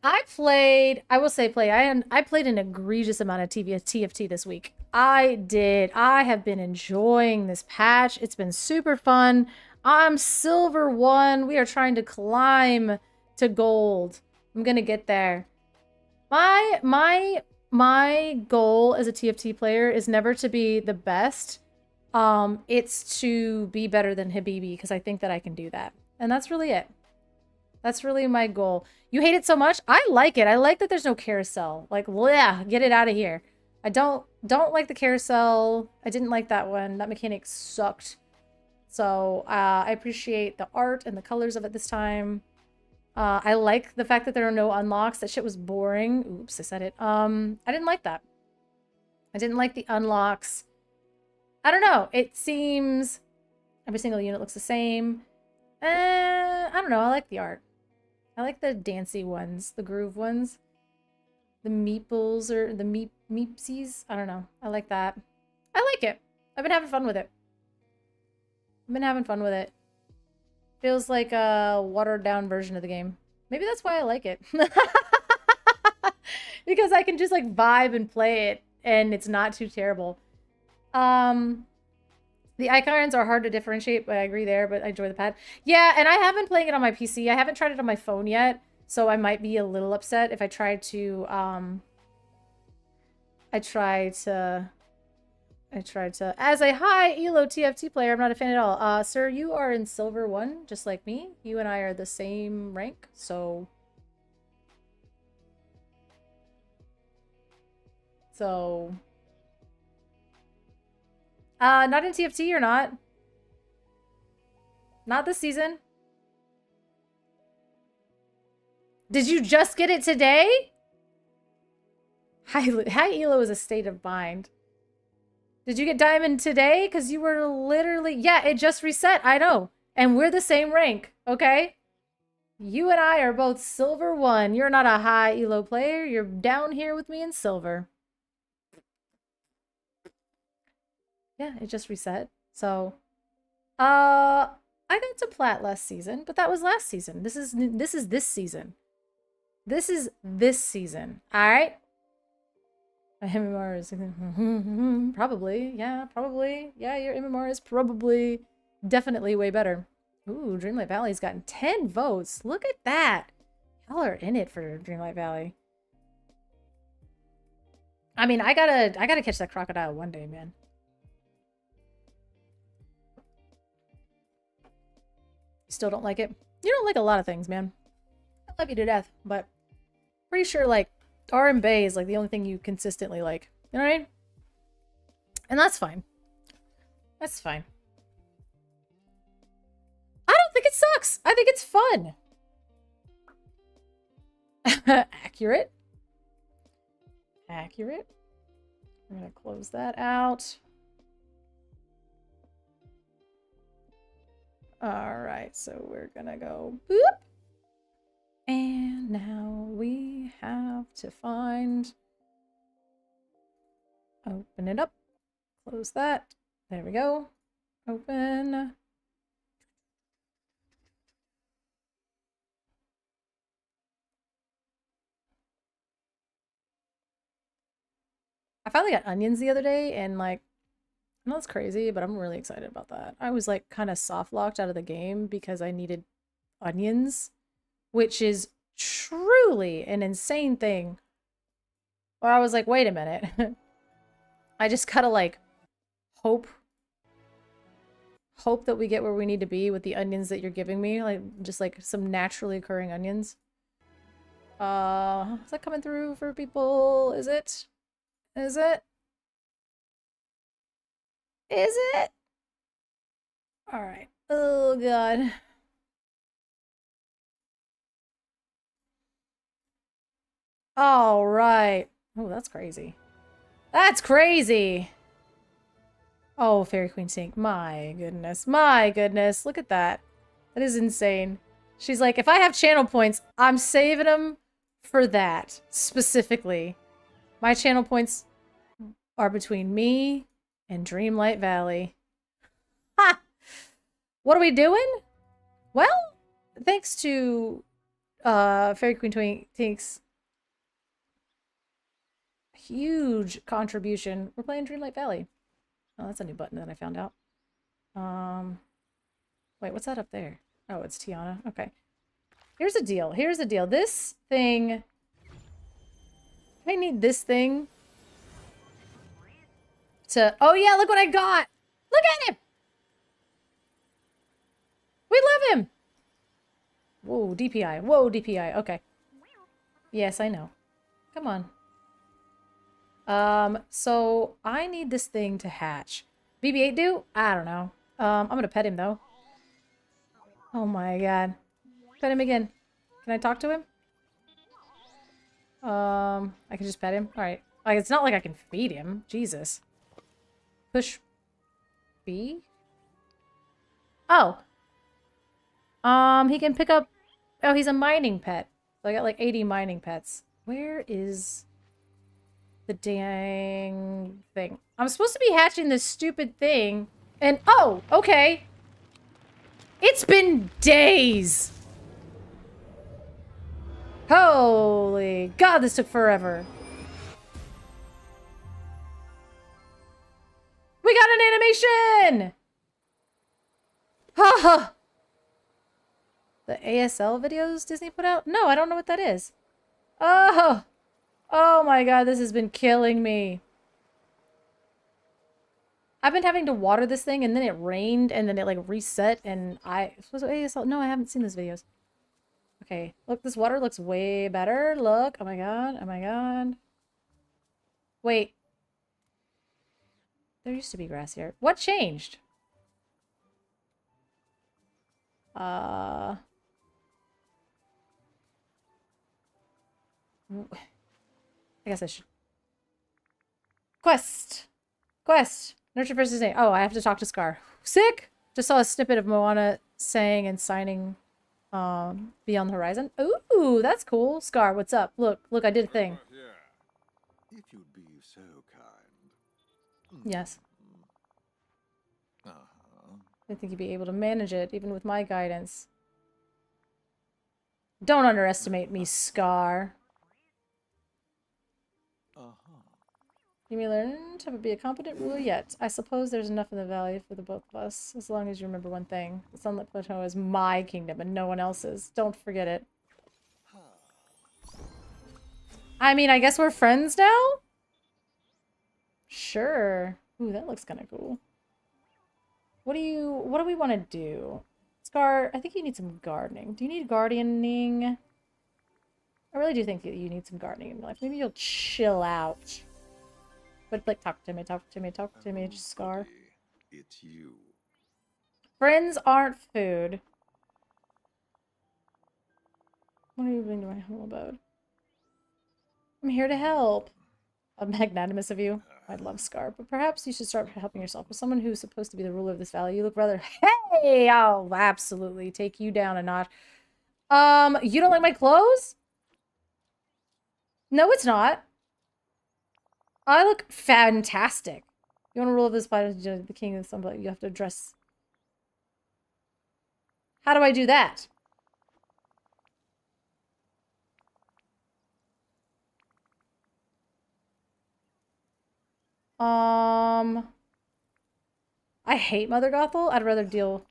I played an egregious amount of TFT this week. I did. I have been enjoying this patch. It's been super fun. I'm silver 1. We are trying to climb to gold. I'm gonna get there. My goal as a TFT player is never to be the best. It's to be better than Habibi, because I think that I can do that. And that's really it. That's really my goal. You hate it so much? I like it. I like that there's no carousel. Like, yeah, get it out of here. I don't like the carousel. I didn't like that one. That mechanic sucked. So I appreciate the art and the colors of it this time. I like the fact that there are no unlocks. That shit was boring. Oops, I said it. I didn't like that. I didn't like the unlocks. I don't know. It seems every single unit looks the same. I don't know. I like the art. I like the dancey ones, the groove ones. The meeples or the meepsies. I don't know. I like that. I like it. I've been having fun with it. Feels like a watered down version of the game. Maybe that's why I like it. Because I can just like vibe and play it and it's not too terrible. The icons are hard to differentiate, but I agree there, but I enjoy the pad. Yeah, and I have been playing it on my PC. I haven't tried it on my phone yet, so I might be a little upset if I try to, as a high elo TFT player, I'm not a fan at all. Sir, you are in silver 1, just like me. You and I are the same rank, so... Not in TFT or not? Not this season. Did you just get it today? High elo is a state of mind. Did you get diamond today? Because you were literally... Yeah, it just reset. I know. And we're the same rank, okay? You and I are both silver 1. You're not a high elo player. You're down here with me in silver. Yeah, it just reset. So, I got to plat last season, but that was last season. This is this season. This is this season. All right. My MMR is probably, yeah, probably. Yeah, your MMR is probably definitely way better. Ooh, Dreamlight Valley's gotten 10 votes. Look at that. Y'all are in it for Dreamlight Valley. I mean, I gotta catch that crocodile one day, man. You still don't like it? You don't like a lot of things, man. I love you to death, but pretty sure like RM Bay is like the only thing you consistently like. You know what I mean? And that's fine. That's fine. I don't think it sucks. I think it's fun. Accurate. Accurate. I'm gonna close that out. Alright, so we're gonna go boop. And now we have to find... Open it up. Close that. There we go. Open. I finally got onions the other day, and like, I know it's crazy, but I'm really excited about that. I was like kind of soft locked out of the game because I needed onions, which is truly an insane thing. Where I was like, wait a minute. I just gotta like hope that we get where we need to be with the onions that you're giving me, like just like some naturally occurring onions. Is that coming through for people? Is it? Is it? Is it? All right. Oh god. All right. Oh, that's crazy. That's crazy. Oh, Fairy Queen Sink. My goodness. My goodness. Look at that. That is insane. She's like, if I have channel points, I'm saving them for that. Specifically. My channel points are between me and Dreamlight Valley. Ha! What are we doing? Well, thanks to Fairy Queen Tink's huge contribution, we're playing Dreamlight Valley. Oh, that's a new button that I found out. Wait, what's that up there? Oh, it's Tiana. Okay. Here's the deal. Here's the deal. This thing... I need this thing to... Oh, yeah, look what I got! Look at him! We love him! Whoa, DPI. Whoa, DPI. Okay. Yes, I know. Come on. So I need this thing to hatch. BB-8 do? I don't know. I'm gonna pet him, though. Oh my god. Pet him again. Can I talk to him? I can just pet him? Alright. Like, it's not like I can feed him. Jesus. Push B? Oh. He can pick up... Oh, he's a mining pet. So I got like 80 mining pets. Where is the dang thing? I'm supposed to be hatching this stupid thing. And, oh, okay. It's been days. Holy God, this took forever. We got an animation! Ha! The ASL videos Disney put out? No, I don't know what that is. Oh! Oh my god, this has been killing me. I've been having to water this thing, and then it rained, and then it, like, reset, and was it ASL? No, I haven't seen those videos. Okay, look, this water looks way better. Look, oh my god, oh my god. Wait. There used to be grass here. What changed? I guess I should... Quest! Quest! Nurture versus name. Oh, I have to talk to Scar. Sick! Just saw a snippet of Moana saying and signing Beyond the Horizon. Ooh, that's cool. Scar, what's up? Look, I did a thing. If you'd be so kind. Yes. Uh-huh. I think you'd be able to manage it, even with my guidance. Don't underestimate me, Scar. Uh-huh. You may learn to be a competent ruler yet. I suppose there's enough in the valley for the both of us, as long as you remember one thing. The Sunlit Plateau is my kingdom and no one else's. Don't forget it. I mean, I guess we're friends now? Sure. Ooh, that looks kind of cool. What do we want to do? Scar, I think you need some gardening. Do you need gardening? I really do think that you need some gardening in your life. Maybe you'll chill out. But, like, talk to me, just Scar. It's you. Friends aren't food. What are you doing to my humble abode? I'm here to help. Magnanimous of you. I love Scar, but perhaps you should start helping yourself. As someone who's supposed to be the ruler of this valley, you look rather... Hey! I'll absolutely take you down a notch. You don't like my clothes? No, it's not. I look fantastic. You want to rule this by the king of somebody, you have to dress. How do I do that? I hate Mother Gothel. I'd rather deal.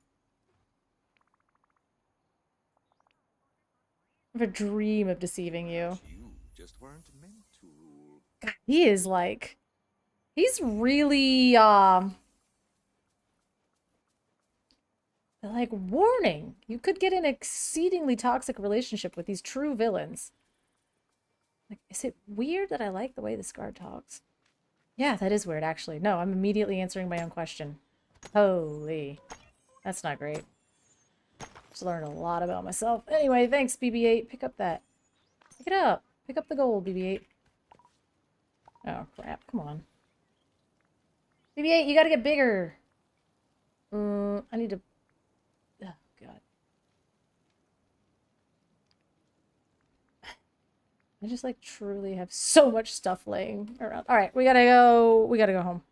I have a dream of deceiving you. You just weren't meant to rule. God, he is like, he's really, like, warning. You could get an exceedingly toxic relationship with these true villains. Like, is it weird that I like the way this guard talks? Yeah, that is weird, actually. No, I'm immediately answering my own question. Holy. That's not great. Just learned a lot about myself. Anyway, thanks, BB-8. Pick up that. Pick it up. Pick up the gold, BB-8. Oh, crap. Come on. BB-8, you gotta get bigger. I need to... Oh, God. I just, like, truly have so much stuff laying around. Alright, we gotta go... We gotta go home.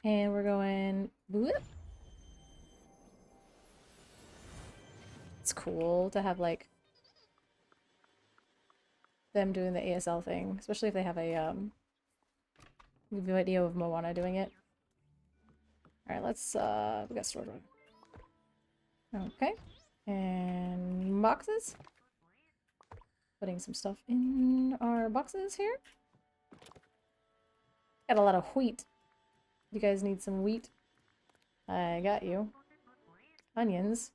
And we're going... Whoop. It's cool to have, like, them doing the ASL thing. Especially if they have a, video of Moana doing it. Alright, let's, we got storage one. Okay. And boxes. Putting some stuff in our boxes here. Got a lot of wheat. You guys need some wheat? I got you. Onions.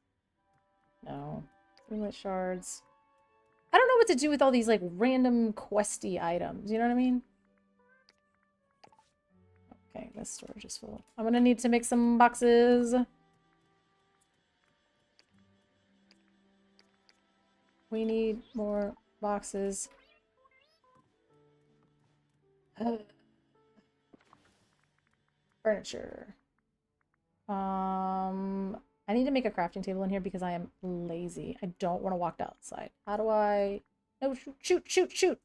No. Greenlit shards. I don't know what to do with all these, like, random questy items. You know what I mean? Okay, this storage is full. I'm gonna need to make some boxes. We need more boxes. Furniture. I need to make a crafting table in here because I am lazy. I don't want to walk outside. How do I... No, shoot, shoot, shoot!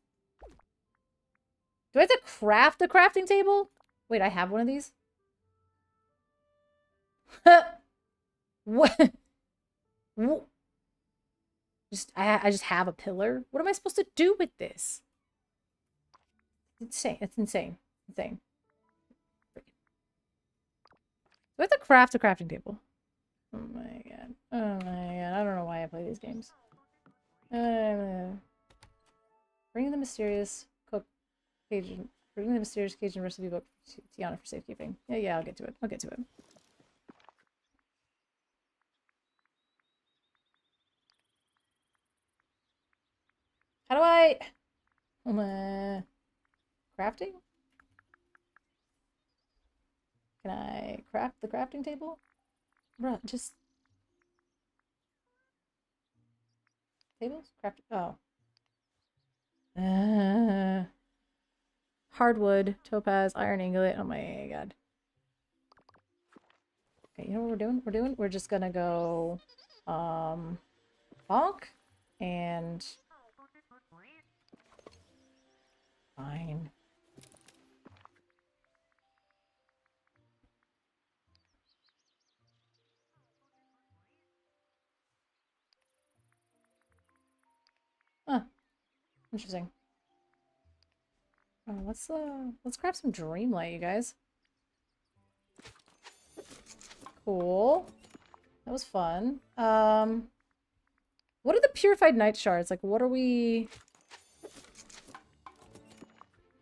Do I have to craft the crafting table? Wait, I have one of these? What? I just have a pillar? What am I supposed to do with this? It's insane. It's insane. Insane. Do I have to craft a crafting table? Oh my god. Oh my god. I don't know why I play these games. Bring the mysterious Cajun. Bring the mysterious Cajun recipe book to Tiana for safekeeping. Yeah, I'll get to it. I'll get to it. How do I... crafting? Can I craft the crafting table? Bruh, just... Tables? Craft... Oh. Hardwood, topaz, iron inglet. Oh my god. Okay, you know what we're doing? We're just gonna go... bonk. And... Fine. Huh. Interesting. Oh, let's grab some Dreamlight, you guys. Cool. That was fun. What are the purified night shards? Like, what are we...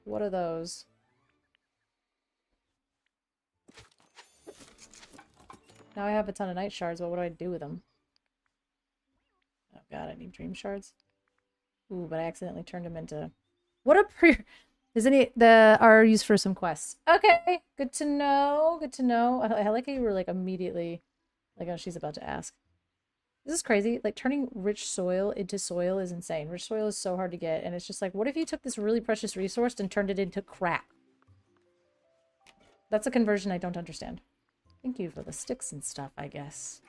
What are those? Now I have a ton of night shards, but what do I do with them? Oh god, I need dream shards. Ooh, but I accidentally turned them into... What are Is any... are used for some quests. Okay, good to know. Good to know. I like how you were like immediately... Like, oh, she's about to ask. This is crazy. Like, turning rich soil into soil is insane. Rich soil is so hard to get, and it's just like, what if you took this really precious resource and turned it into crap? That's a conversion I don't understand. Thank you for the sticks and stuff, I guess.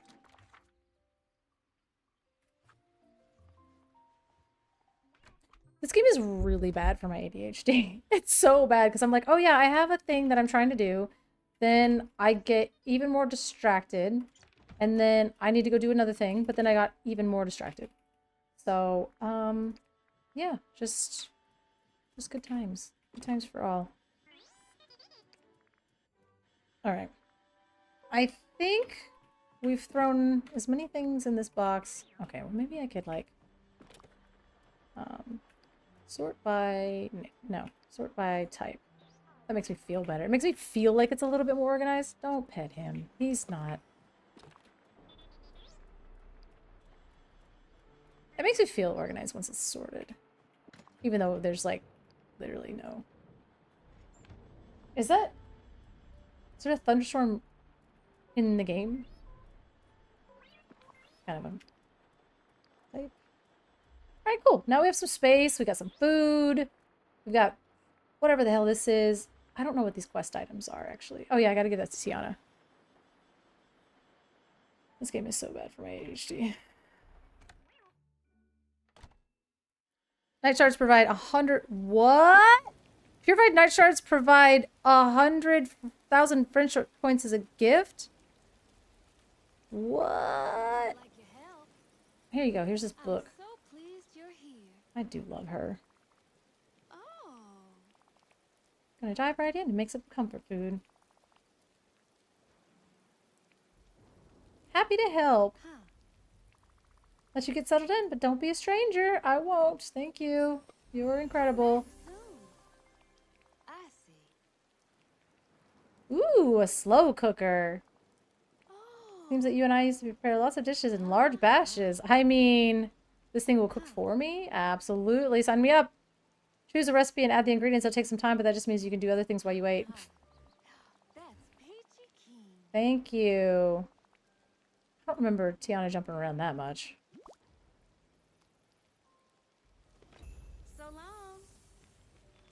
This game is really bad for my ADHD. It's so bad, because I'm like, oh yeah, I have a thing that I'm trying to do. Then I get even more distracted. And then I need to go do another thing, but then I got even more distracted. So, yeah, just good times. Good times for all. Alright. I think we've thrown as many things in this box. Okay, well maybe I could, like, sort by... No, sort by type. That makes me feel better. It makes me feel like it's a little bit more organized. Don't pet him. He's not. It makes me feel organized once it's sorted. Even though there's, like, literally no... Is there a thunderstorm in the game? Kind of a type. Alright, cool. Now we have some space. We got some food. We got whatever the hell this is. I don't know what these quest items are, actually. Oh yeah, I gotta give that to Tiana. This game is so bad for my ADHD. Night shards provide 100... What? Purified night shards provide 100,000 friendship points as a gift? What? Here you go. Here's this book. I do love her. Gonna dive right in and make some comfort food. Happy to help. Let you get settled in, but don't be a stranger. I won't. Thank you. You're incredible. Ooh, a slow cooker. Seems that you and I used to prepare lots of dishes in large batches. I mean, this thing will cook for me? Absolutely. Sign me up. Choose a recipe and add the ingredients. It'll take some time, but that just means you can do other things while you wait. Thank you. I don't remember Tiana jumping around that much. So long.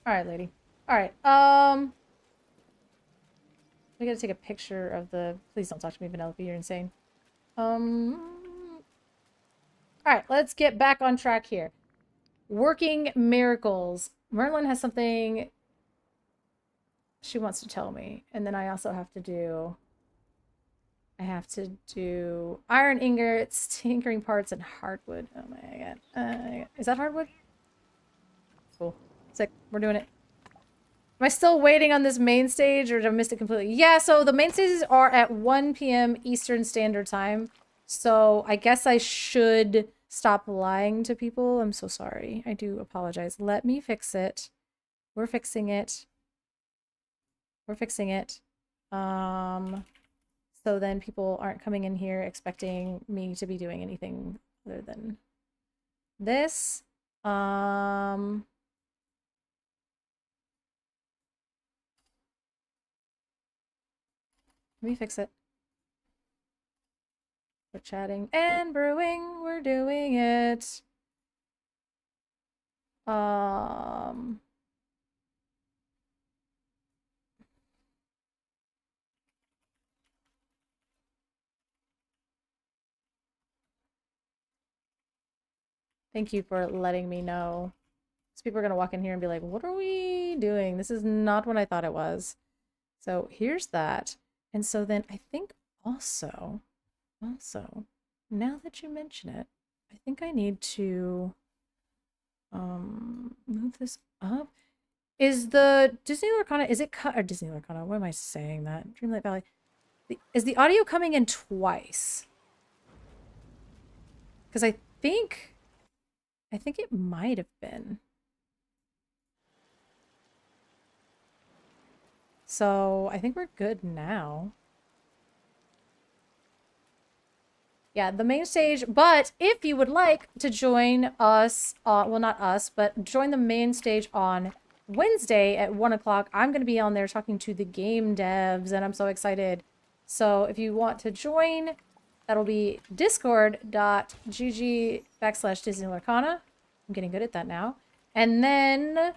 Alright, lady. Alright, we gotta take a picture of the... Please don't talk to me, Penelope. You're insane. Alright, let's get back on track here. Working miracles. Merlin has something she wants to tell me. And then I also have to do... I have to do iron ingots, tinkering parts, and hardwood. Oh my god. Is that hardwood? Cool. Sick. We're doing it. Am I still waiting on this main stage, or did I miss it completely? Yeah, so the main stages are at 1 p.m. Eastern Standard Time. So I guess I should stop lying to people. I'm so sorry. I do apologize. Let me fix it. We're fixing it. We're fixing it. So then people aren't coming in here expecting me to be doing anything other than this. Let me fix it. We're chatting and brewing. We're doing it. Thank you for letting me know. So people are going to walk in here and be like, what are we doing? This is not what I thought it was. So here's that. And so then I think also, now that you mention it, I think I need to move this up. Is the Disney Lorcana, is it cut, or Disney Lorcana, what am I saying that? Dreamlight Valley. Is the audio coming in twice? Because I think it might have been. So I think we're good now. Yeah, the main stage, but if you would like to join us, well, not us, but join the main stage on Wednesday at 1 o'clock, I'm going to be on there talking to the game devs, and I'm so excited. So if you want to join, that'll be discord.gg/Disney Lorcana. I'm getting good at that now. And then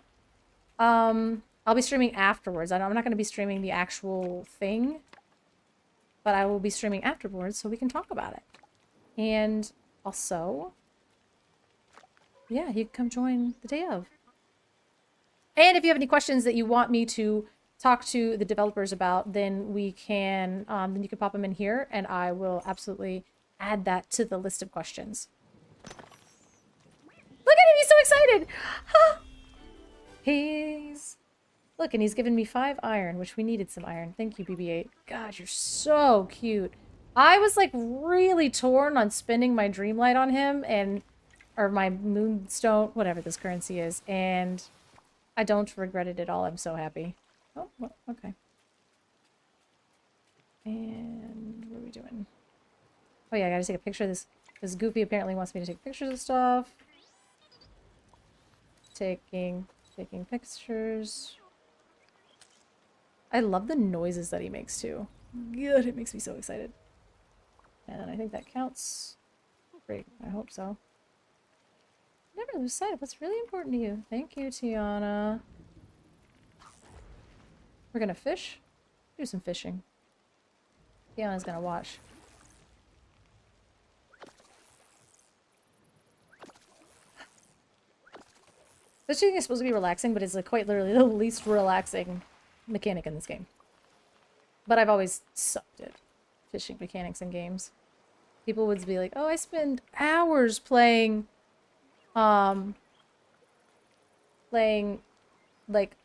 I'll be streaming afterwards. I'm not going to be streaming the actual thing, but I will be streaming afterwards so we can talk about it. And also, yeah, you can come join the day of. And if you have any questions that you want me to talk to the developers about, then we can, then you can pop them in here, and I will absolutely add that to the list of questions. Look at him, he's so excited! Look, and he's given me 5 iron, which we needed some iron. Thank you, BB-8. God, you're so cute. I was, like, really torn on spending my Dreamlight on him, or my Moonstone, whatever this currency is, and I don't regret it at all. I'm so happy. Oh, well, okay. And what are we doing? Oh yeah, I gotta take a picture of this, because Goofy apparently wants me to take pictures of stuff. Taking pictures. I love the noises that he makes, too. Good, it makes me so excited. And I think that counts. Great, I hope so. Never lose sight of what's really important to you. Thank you, Tiana. We're gonna fish? Do some fishing. Tiana's gonna watch. Fishing is supposed to be relaxing, but it's like quite literally the least relaxing mechanic in this game. But I've always sucked at fishing mechanics in games. People would be like, oh, I spend hours playing, like,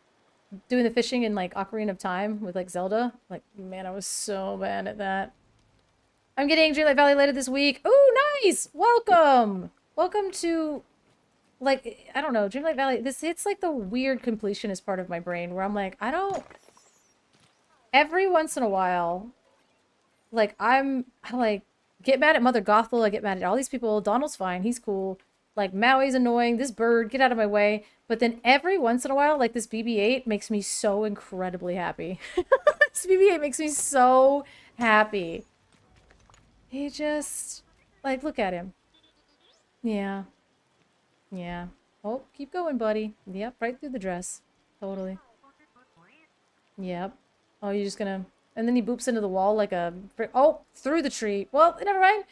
doing the fishing in, like, Ocarina of Time with, like, Zelda. Like, man, I was so bad at that. I'm getting Dreamlight Valley later this week. Ooh, nice! Welcome! Welcome to, like, I don't know, Dreamlight Valley. It's like the weird completionist part of my brain where I'm like, every once in a while, like, I like, get mad at Mother Gothel, I get mad at all these people. Donald's fine, he's cool. Like, Maui's annoying, this bird, get out of my way. But then every once in a while, like, this BB-8 makes me so incredibly happy. This BB-8 makes me so happy. He just, like, look at him. Yeah. Yeah. Oh, keep going, buddy. Yep, right through the dress. Totally. Yep. Oh, you're just gonna... And then he boops into the wall like a... Oh, through the tree. Well, never mind.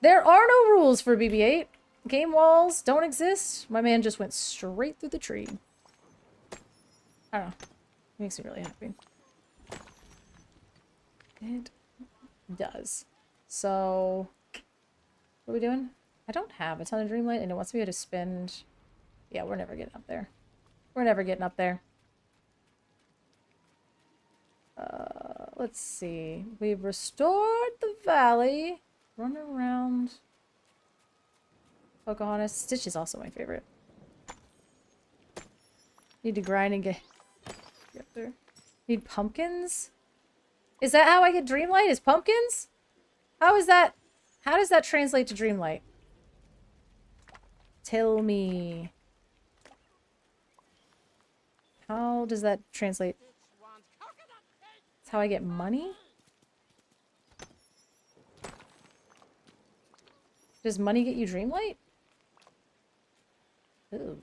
There are no rules for BB-8. Game walls don't exist. My man just went straight through the tree. I don't know. It makes me really happy. It does. So... What are we doing? I don't have a ton of Dreamlight, and it wants me to spend... Yeah, we're never getting up there. We're never getting up there. Let's see. We've restored the valley. Run around. Pocahontas. Stitch is also my favorite. Need to grind and get up there. Need pumpkins? Is that how I get Dreamlight? Is pumpkins? How is that? How does that translate to Dreamlight? Tell me. How does that translate? That's how I get money? Does money get you Dreamlight? Ooh.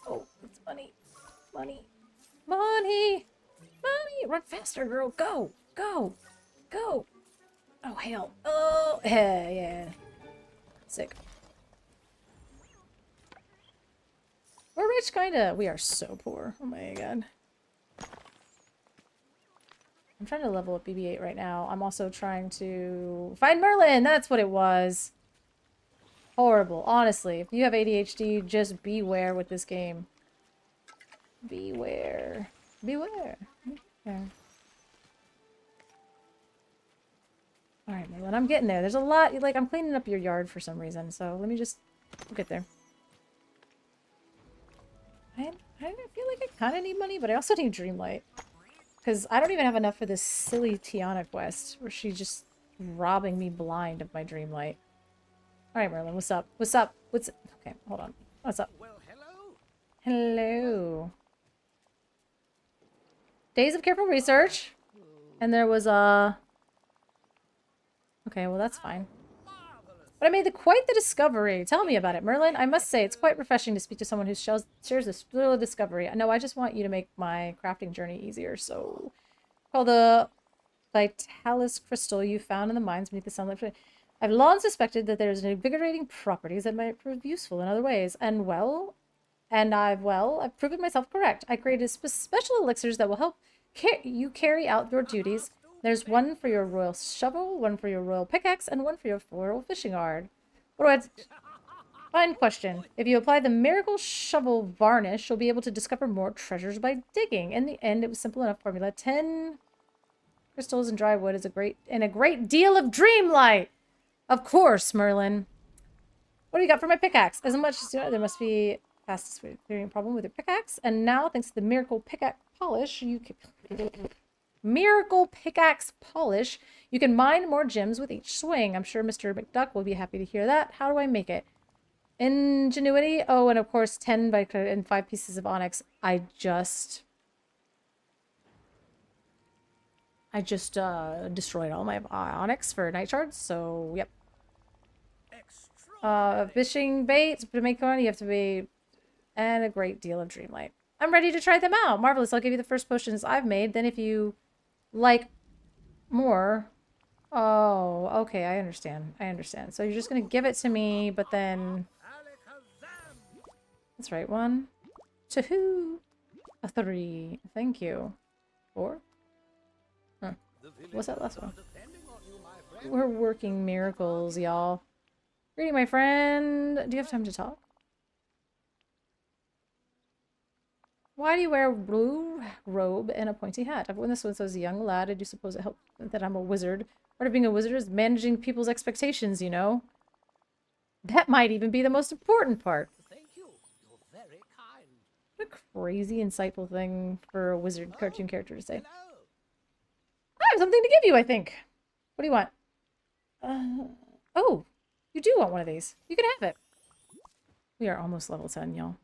Oh, it's money. Money. Money! Money! Run faster, girl. Go! Go! Go! Oh, hell. Oh, yeah. Sick. We're rich, kinda. We are so poor. Oh my god. I'm trying to level up BB-8 right now. I'm also trying to find Merlin! That's what it was. horrible. Honestly, if you have ADHD, just beware with this game. Beware. Beware. Beware. Alright, Merlin, I'm getting there. There's a lot, like, I'm cleaning up your yard for some reason, so let me just get there. I feel like I kind of need money, but I also need Dreamlight. Because I don't even have enough for this silly Tiana quest, where she's just robbing me blind of my Dreamlight. Alright, Merlin, what's up? What's up? What's... Okay, hold on. What's up? Well, hello. Hello. Days of careful research. And there was a... Okay, well that's fine. But I made quite the discovery. Tell me about it, Merlin. I must say, it's quite refreshing to speak to someone who shares a thrill of discovery. No, I just want you to make my crafting journey easier, so... Call the Vitalis crystal you found in the mines beneath the sunlight. I've long suspected that there's invigorating properties that might prove useful in other ways. And I've proven myself correct. I created special elixirs that will help you carry out your duties. There's one for your royal shovel, one for your royal pickaxe, and one for your royal fishing rod. What do I... Fine question. If you apply the miracle shovel varnish, you'll be able to discover more treasures by digging. In the end, it was simple enough formula. 10 crystals and dry wood is a great deal of dreamlight. Of course, Merlin. What do you got for my pickaxe? As much as there must be fastest clearing problem with your pickaxe. And now, thanks to the miracle pickaxe polish, you can... Miracle pickaxe polish. You can mine more gems with each swing. I'm sure Mr. McDuck will be happy to hear that. How do I make it? Ingenuity. Oh, and of course 10 by and 5 pieces of onyx. I just destroyed all my onyx for night shards, so yep. Fishing baits to make one, you have to be, and a great deal of dreamlight. I'm ready to try them out. Marvelous. I'll give you the first potions I've made. Then if you like more... Oh, okay, I understand. I understand. So you're just gonna give it to me, but then... That's right. 1, 2, 3. Thank you. 4? Huh. What's that last one? We're working miracles, y'all. Greeting, my friend. Do you have time to talk? Why do you wear a blue robe and a pointy hat? I've worn this since I was a young lad. I do suppose it helps that I'm a wizard. Part of being a wizard is managing people's expectations, you know? That might even be the most important part. Thank you. You're very kind. What a crazy, insightful thing for a wizard cartoon character to say. Hello. I have something to give you, I think. What do you want? Oh, you do want one of these. You can have it. We are almost level 10, y'all.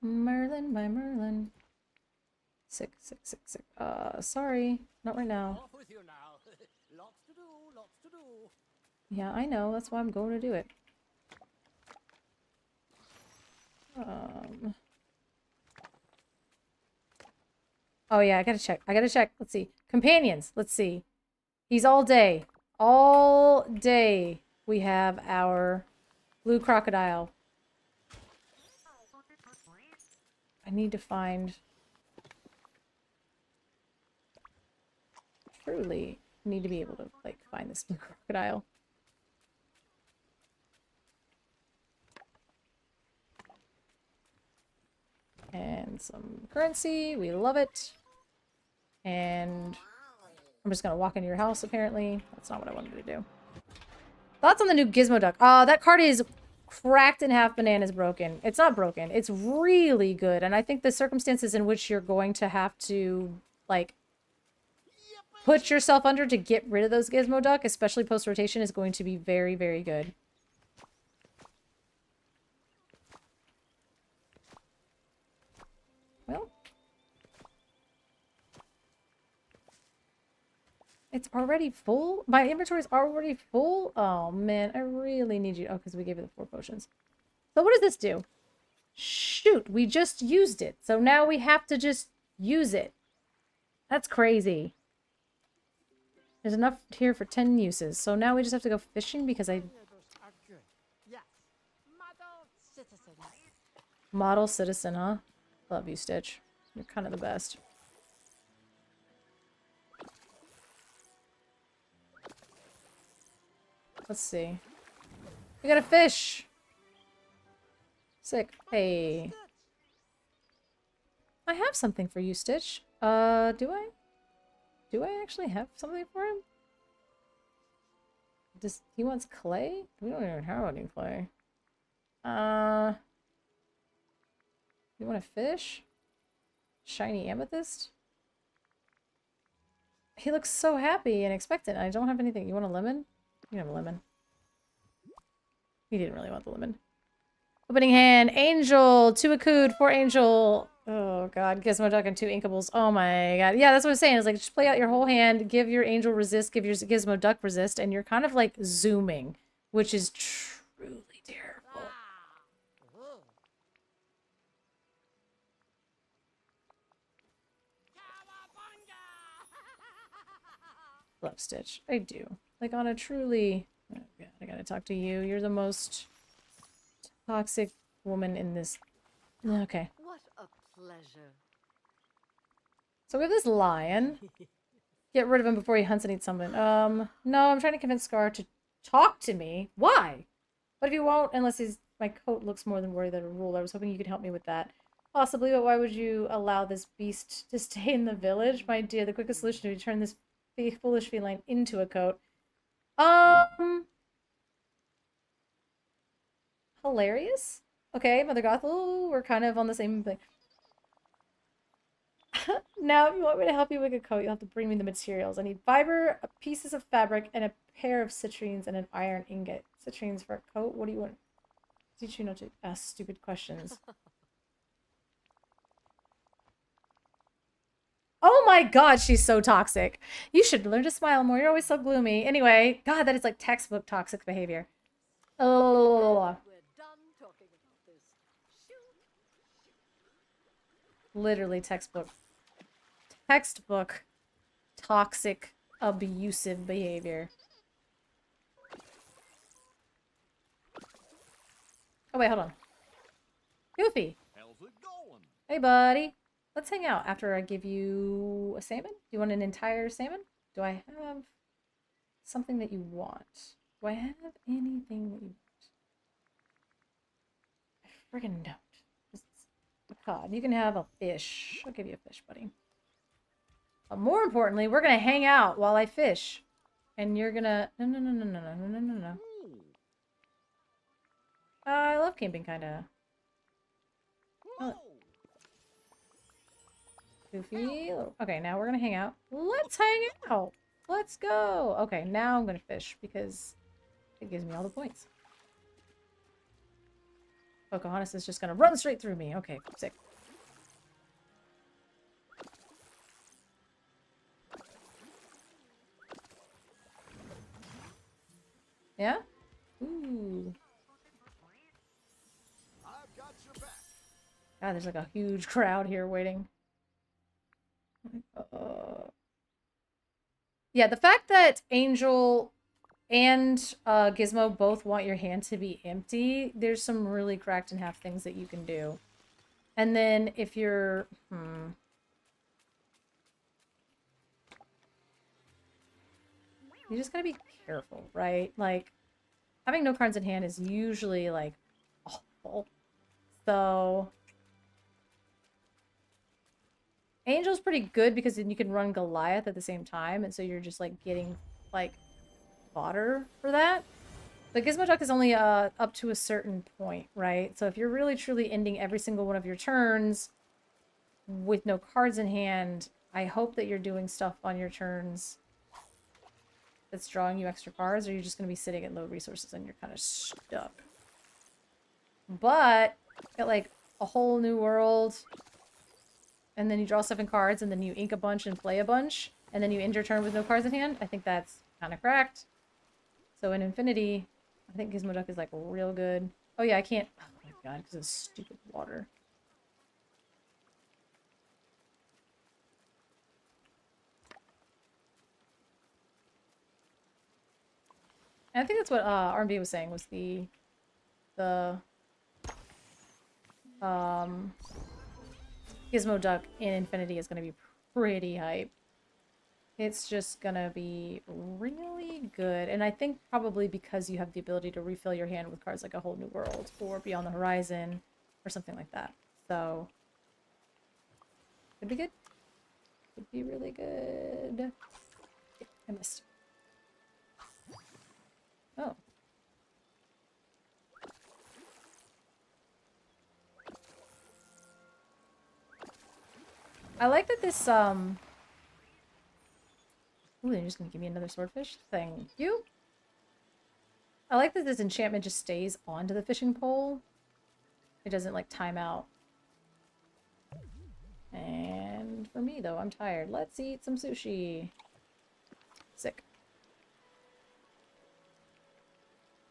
Merlin, my Merlin. Sick. Sorry. Not right now. Off with you now. Lots to do, lots to do. Yeah, I know. That's why I'm going to do it. Oh yeah, I gotta check. Let's see. Companions. Let's see. He's all day. All day we have our blue crocodile. I need to find... Truly need to be able to, like, find this blue crocodile. And some currency. We love it. And I'm just gonna walk into your house, apparently. That's not what I wanted to do. Thoughts on the new Gizmo Duck? That card is cracked in half, bananas broken. It's not broken. It's really good. And I think the circumstances in which you're going to have to, like, put yourself under to get rid of those Gizmo Duck, especially post-rotation, is going to be very, very good. Well. It's already full? My inventory is already full? Oh, man. I really need you. Oh, because we gave it the 4 potions. So what does this do? Shoot, we just used it. So now we have to just use it. That's crazy. There's enough here for 10 uses. So now we just have to go fishing because I... Model citizen, huh? Love you, Stitch. You're kind of the best. Let's see. We got a fish. Sick. Hey. I have something for you, Stitch. Do I? Do I actually have something for him? Does he wants clay? We don't even have any clay. You want a fish? Shiny amethyst? He looks so happy and expectant. I don't have anything. You want a lemon? You can have a lemon. He didn't really want the lemon. Opening hand. Angel. 2 Akud, 4 Angel. Oh god. Gizmo Duck and 2 Inkables. Oh my god. Yeah, that's what I'm saying. It's like, just play out your whole hand. Give your Angel resist. Give your Gizmo Duck resist. And you're kind of like zooming. Which is truly terrible. Love Stitch. I do. Like on a truly... Oh god, I gotta talk to you. You're the most toxic woman in this... Okay. What a pleasure. So we have this lion. Get rid of him before he hunts and eats something. No, I'm trying to convince Scar to talk to me. Why? But if he won't, unless my coat looks more than worthy of a rule. I was hoping you could help me with that. Possibly, but why would you allow this beast to stay in the village? My dear, the quickest solution is to turn this foolish feline into a coat. Hilarious? Okay, Mother Gothel, we're kind of on the same thing. Now, if you want me to help you make a coat, you'll have to bring me the materials. I need fiber, pieces of fabric, and a pair of citrines and an iron ingot. Citrines for a coat? What do you want? Teach you not to ask stupid questions. Oh my god, she's so toxic. You should learn to smile more. You're always so gloomy. Anyway, god, that is like textbook toxic behavior. Oh. Literally textbook. Textbook toxic, abusive behavior. Oh wait, hold on. Goofy. How's it going? Hey buddy. Let's hang out after I give you a salmon. Do you want an entire salmon? Do I have something that you want? Do I have anything that you want? I friggin' don't. It's a cod. You can have a fish. I'll give you a fish, buddy. But more importantly, we're gonna hang out while I fish. And you're gonna... No. I love camping, kinda. Oh. Goofy. Okay, now we're gonna hang out. Let's hang out. Let's go. Okay, now I'm gonna fish because it gives me all the points. Pocahontas is just gonna run straight through me. Okay, sick. Yeah? Ooh. God, there's like a huge crowd here waiting. Yeah, the fact that Angel and Gizmo both want your hand to be empty, there's some really cracked in half things that you can do. And then if you're... You just gotta be careful, right? Like, having no cards in hand is usually, like, awful. So... Angel's pretty good because then you can run Goliath at the same time, and so you're just, like, getting, like, fodder for that. But Gizmo Duck is only up to a certain point, right? So if you're really truly ending every single one of your turns with no cards in hand, I hope that you're doing stuff on your turns that's drawing you extra cards, or you're just going to be sitting at low resources and you're kind of stuck. But, got, like, a whole new world... And then you draw stuff in cards, and then you ink a bunch and play a bunch, and then you end your turn with no cards in hand. I think that's kind of cracked. So in Infinity, I think Gizmo Duck is, like, real good. Oh yeah, I can't... Oh my god, because of stupid water. And I think that's what R&B was saying, was the Gizmo Duck in Infinity is going to be pretty hype. It's just gonna be really good. And I think probably because you have the ability to refill your hand with cards like A Whole New World or Beyond the Horizon or something like that. So, could be good. Could be really good. I missed. Oh. I like that this, Ooh, they're just gonna give me another swordfish? Thank you. I like that this enchantment just stays onto the fishing pole. It doesn't, like, time out. And for me, though, I'm tired. Let's eat some sushi. Sick.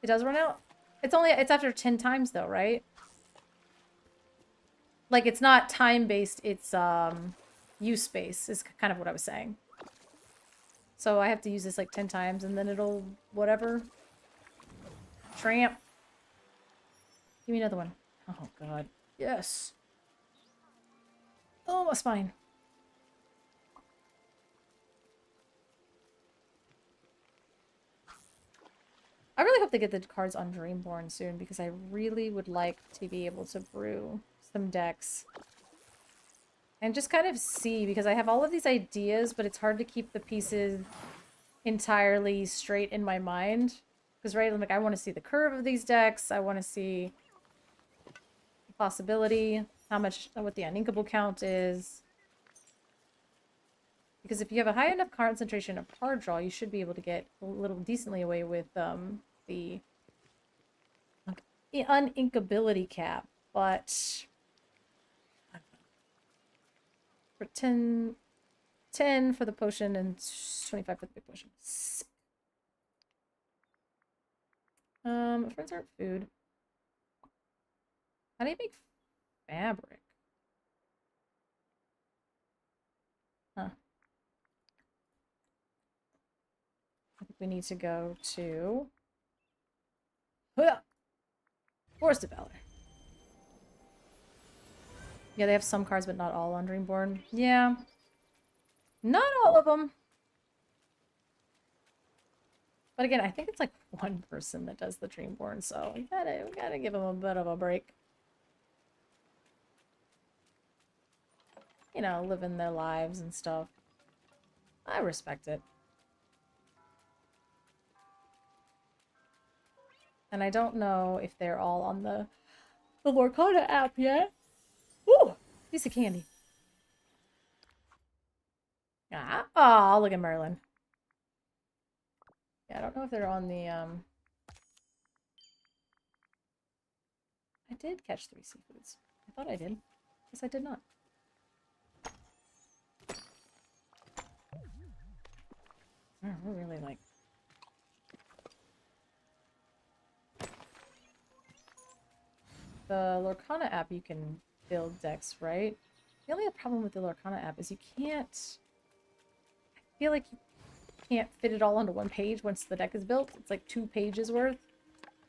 It does run out? It's after 10 times, though, right? Like, it's not time-based, it's, use-based, is kind of what I was saying. So I have to use this, like, 10 times, and then it'll... whatever. Tramp. Give me another one. Oh, God. Yes. Oh, my spine. I really hope they get the cards on Dreamborn soon, because I really would like to be able to brew some decks. And just kind of see, because I have all of these ideas, but it's hard to keep the pieces entirely straight in my mind. Because, right, I'm like, I want to see the curve of these decks. I want to see the possibility, what the uninkable count is. Because if you have a high enough concentration of card draw, you should be able to get a little decently away with the uninkability cap. But for 10 for the potion and 25 for the big potion. Friends aren't food. How do you make fabric? Huh. I think we need to go to... Forest of Valor. Yeah, they have some cards, but not all on Dreamborn. Yeah. Not all of them. But again, I think it's like one person that does the Dreamborn, so we gotta give them a bit of a break. You know, living their lives and stuff. I respect it. And I don't know if they're all on the Lorcana app yet. Ooh! Piece of candy. Ah, oh, look at Merlin. Yeah, I don't know if they're on the, I did catch 3 seafoods. I thought I did. Guess I did not. Oh, we're really like... The Lorcana app, you can build decks, right? The only problem with the Lorcana app is you can't... I feel like you can't fit it all onto one page once the deck is built. It's like 2 pages worth.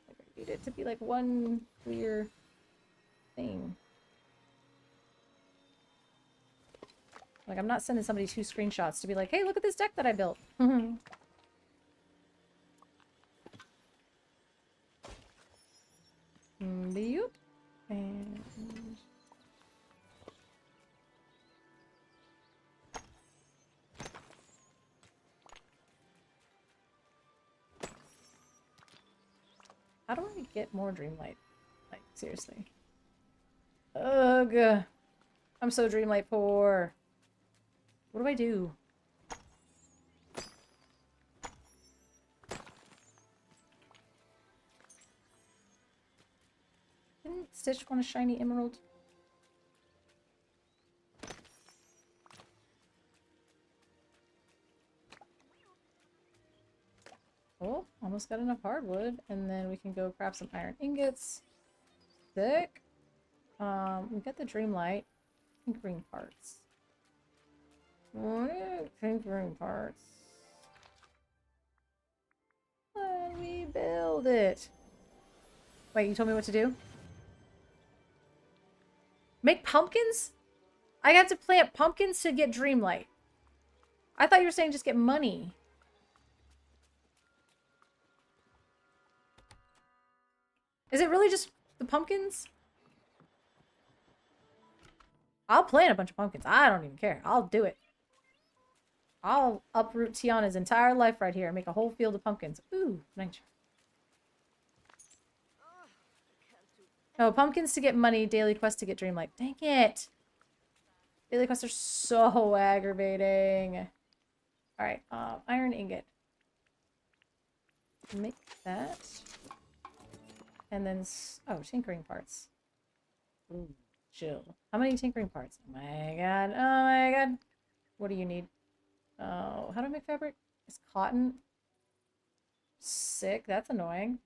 Like, I need it to be like one clear thing. Like, I'm not sending somebody 2 screenshots to be like, hey, look at this deck that I built. Yup. And... how do I get more Dreamlight? Like, seriously. Ugh. I'm so Dreamlight poor. What do I do? Didn't Stitch want a shiny emerald? Oh, almost got enough hardwood. And then we can go grab some iron ingots. Sick. We got the Dreamlight. Pink ring parts. Pink ring parts. Let me build it. Wait, you told me what to do? Make pumpkins? I have to plant pumpkins to get Dreamlight. I thought you were saying just get money. Is it really just the pumpkins? I'll plant a bunch of pumpkins. I don't even care. I'll do it. I'll uproot Tiana's entire life right here and make a whole field of pumpkins. Ooh, nice. No, pumpkins to get money, daily quest to get dreamlight. Dang it. Daily quests are so aggravating. Alright, iron ingot. Make that. And then, oh, tinkering parts. Ooh, chill. How many tinkering parts? Oh my god, oh my god. What do you need? Oh, how do I make fabric? It's cotton. Sick, that's annoying.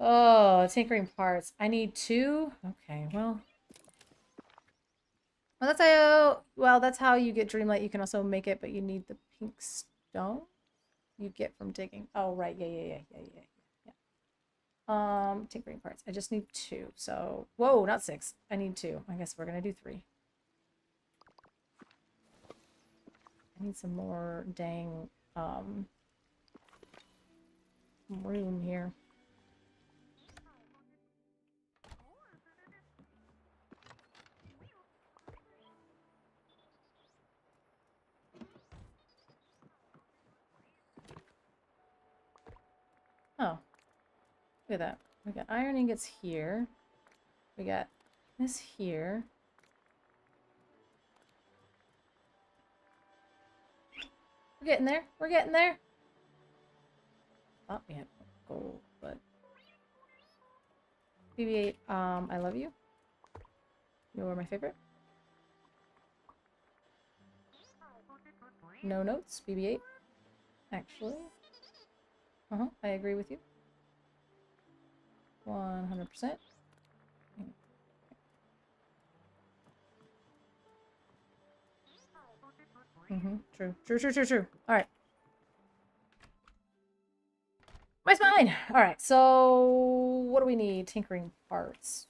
Oh, tinkering parts. I need 2? Okay, well. Well, that's how you get dreamlight. You can also make it, but you need the pink stone you get from digging. Oh, right. Yeah. Tinkering parts. I just need 2. So, whoa, not 6. I need 2. I guess we're gonna do 3. I need some more dang, room here. Oh, look at that. We got iron ingots here. We got this here. We're getting there. We're getting there. Thought we had gold, but BB-8, I love you. You're my favorite. No notes, BB-8. Actually. I agree with you. 100%. True. Alright. Mine's mine! Alright, so what do we need? Tinkering parts.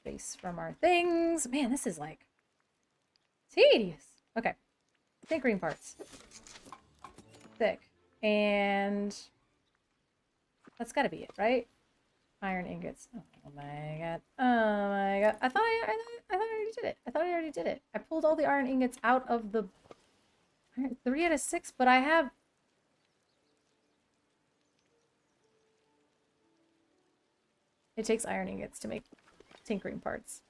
Base from our things. Man, this is like tedious. Okay. Tinkering parts. Thick. And that's gotta be it, right? Iron ingots. Oh my god. Oh my god. I thought I already did it. I thought I already did it. I pulled all the iron ingots out of the 3 out of 6, but I have. It takes iron ingots to make tinkering parts.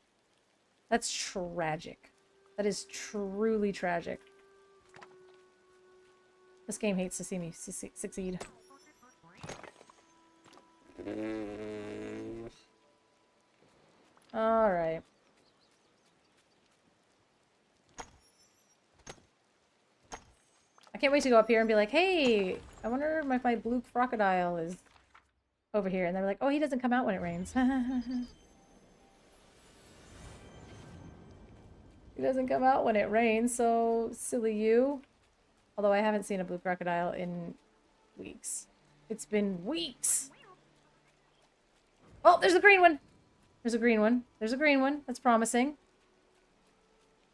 That's tragic. That is truly tragic. This game hates to see me succeed. Alright. I can't wait to go up here and be like, hey, I wonder if my blue crocodile is over here. And they're like, oh, he doesn't come out when it rains. He doesn't come out when it rains, so silly you. Although I haven't seen a blue crocodile in weeks. It's been weeks! Oh, there's a green one! There's a green one. There's a green one. That's promising.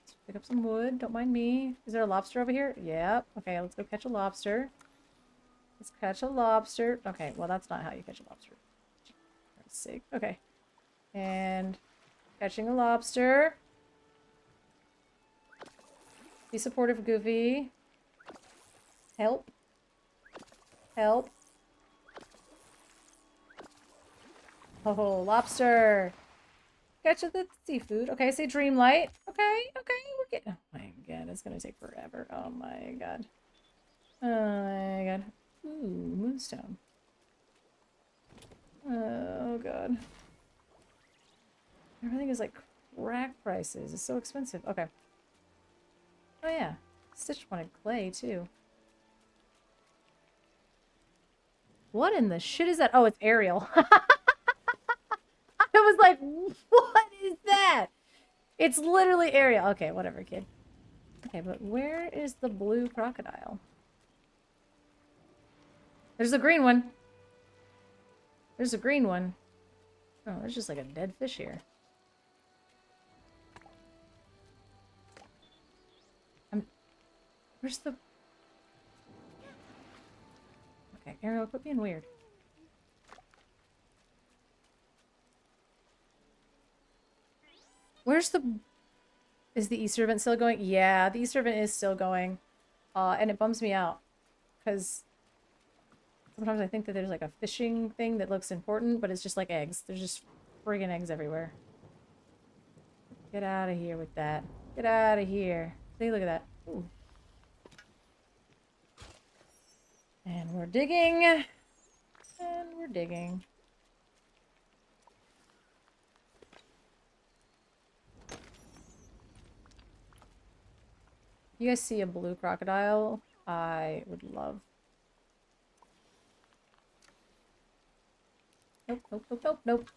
Let's pick up some wood. Don't mind me. Is there a lobster over here? Yep. Okay, let's go catch a lobster. Let's catch a lobster. Okay, well, that's not how you catch a lobster. For God's sake. Okay. And catching a lobster. Be supportive, Goofy. Help. Help. Oh, lobster. Catch the seafood. Okay, say dreamlight. Okay, we're getting. Oh my god, it's gonna take forever. Oh my god. Oh my god. Ooh, moonstone. Oh god. Everything is like crack prices. It's so expensive. Okay. Oh yeah. Stitch wanted clay too. What in the shit is that? Oh, it's Ariel. I was like, what is that? It's literally Ariel. Okay, whatever, kid. Okay, but where is the blue crocodile? There's a green one. There's a green one. Oh, there's just like a dead fish here. Where's the... Okay, Ariel, quit being weird. Where's the... Is the Easter event still going? Yeah, the Easter event is still going. And it bums me out. Because sometimes I think that there's like a fishing thing that looks important, but it's just like eggs. There's just friggin' eggs everywhere. Get out of here with that. Get out of here. See, look at that. Ooh. And we're digging. And we're digging. You guys see a blue crocodile? I would love. Nope, nope, nope, nope, nope.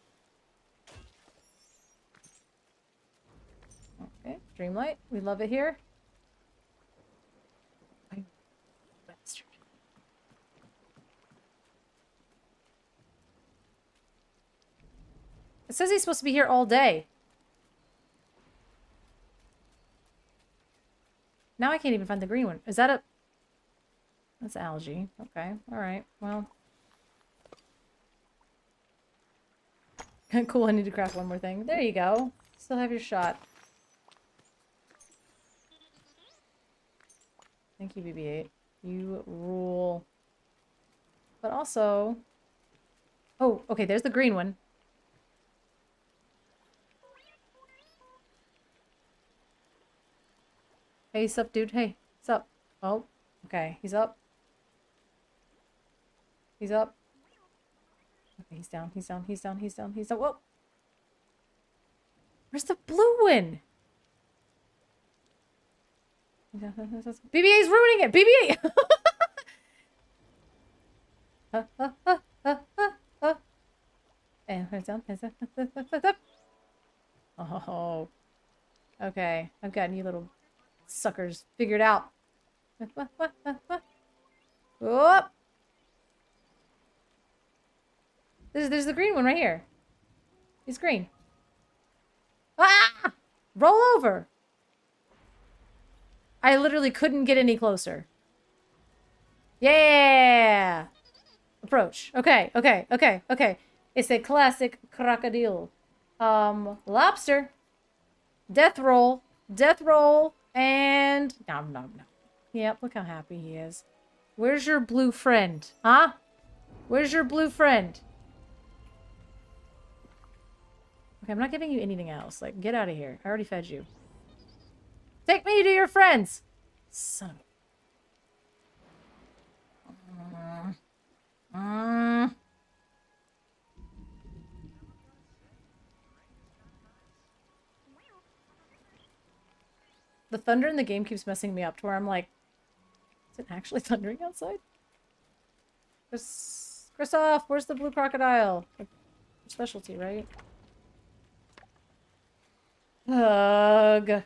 Okay, Dreamlight. We love it here. Bastard. It says he's supposed to be here all day. Now I can't even find the green one. Is that a... That's algae. Okay, alright. Well. Cool, I need to craft one more thing. There you go. Still have your shot. Thank you, BB-8. You rule. But also... Oh, okay, there's the green one. Hey, sup, dude? Hey, sup? Oh, okay, he's up. He's up. Okay, he's down, he's down, he's down, he's down, he's down. Whoa! Where's the blue one? BB-8's ruining it! BB-8! And hands down, hands up. Oh. Okay, I've gotten you little suckers figured out. Whoop! There's the green one right here. He's green. Ah! Roll over! I literally couldn't get any closer. Yeah! Approach. Okay, okay, okay, okay. It's a classic crocodile. Lobster. Death roll. Death roll. And... Nom, nom, nom. Yep, look how happy he is. Where's your blue friend? Huh? Where's your blue friend? Okay, I'm not giving you anything else. Like, get out of here. I already fed you. Take me to your friends! Son of a... The thunder in the game keeps messing me up to where I'm like, is it actually thundering outside? Christoph, where's the blue crocodile? Like, specialty, right? Ugh.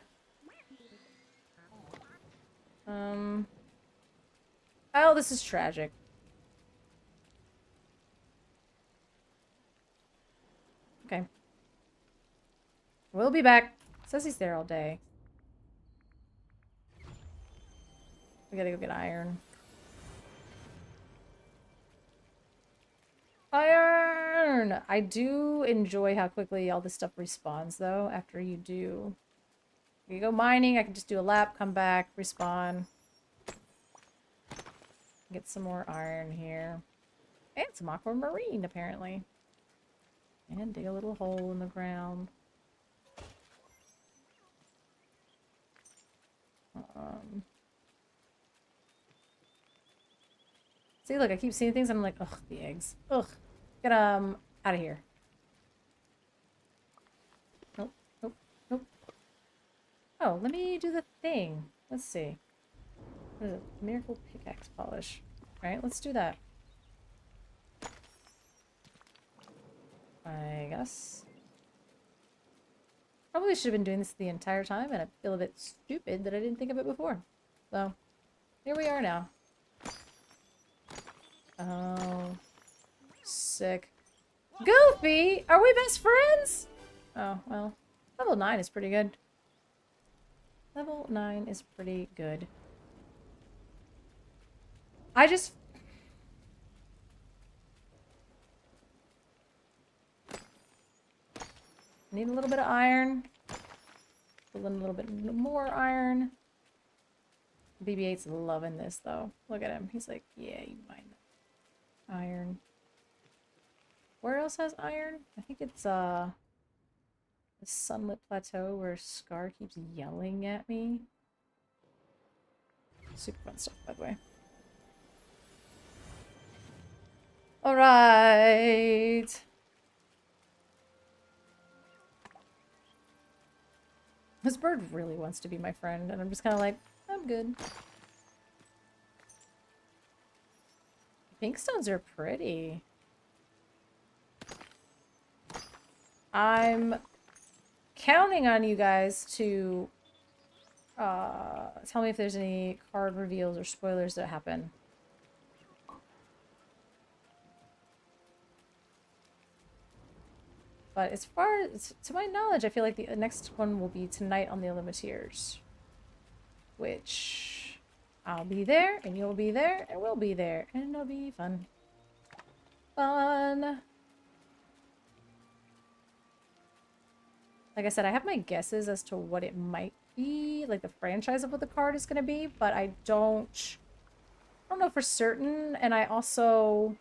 Oh, this is tragic. Okay. We'll be back. Says he's there all day. We gotta go get iron. Iron! I do enjoy how quickly all this stuff respawns, though, after you do. You go mining, I can just do a lap, come back, respawn. Get some more iron here. And some aquamarine, apparently. And dig a little hole in the ground. See, look, I keep seeing things and I'm like, ugh, the eggs. Ugh. Get out of here. Nope, nope, nope. Oh, let me do the thing. Let's see. What is it? Miracle pickaxe polish. Alright, let's do that. I guess. Probably should have been doing this the entire time, and I feel a bit stupid that I didn't think of it before. So, here we are now. Oh. Sick. Goofy! Are we best friends? Oh, well. Level 9 is pretty good. Level 9 is pretty good. I just... need a little bit of iron. Pull in a little bit more iron. BB-8's loving this, though. Look at him. He's like, yeah, you mind. Iron. Where else has iron? I think it's, the Sunlit Plateau where Scar keeps yelling at me. Super fun stuff, by the way. Alright. This bird really wants to be my friend, and I'm just kind of like, I'm good. Pink stones are pretty. I'm counting on you guys to tell me if there's any card reveals or spoilers that happen. But as far as, to my knowledge, I feel like the next one will be tonight on the Limiteers. Which I'll be there, and you'll be there, and we'll be there. And it'll be fun. Fun! Like I said, I have my guesses as to what it might be, like the franchise of what the card is going to be, but I don't know for certain, and I also...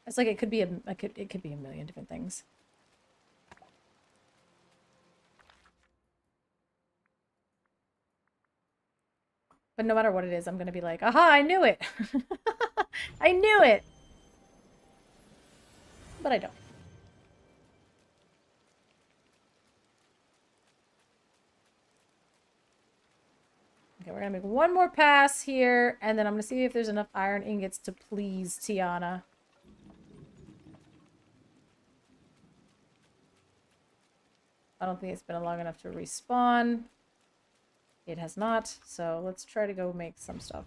It's like it could be it could be a million different things. But no matter what it is, I'm gonna be like, aha, I knew it! I knew it! But I don't. Okay, we're gonna make one more pass here, and then I'm gonna see if there's enough iron ingots to please Tiana. I don't think it's been long enough to respawn. It has not, so let's try to go make some stuff.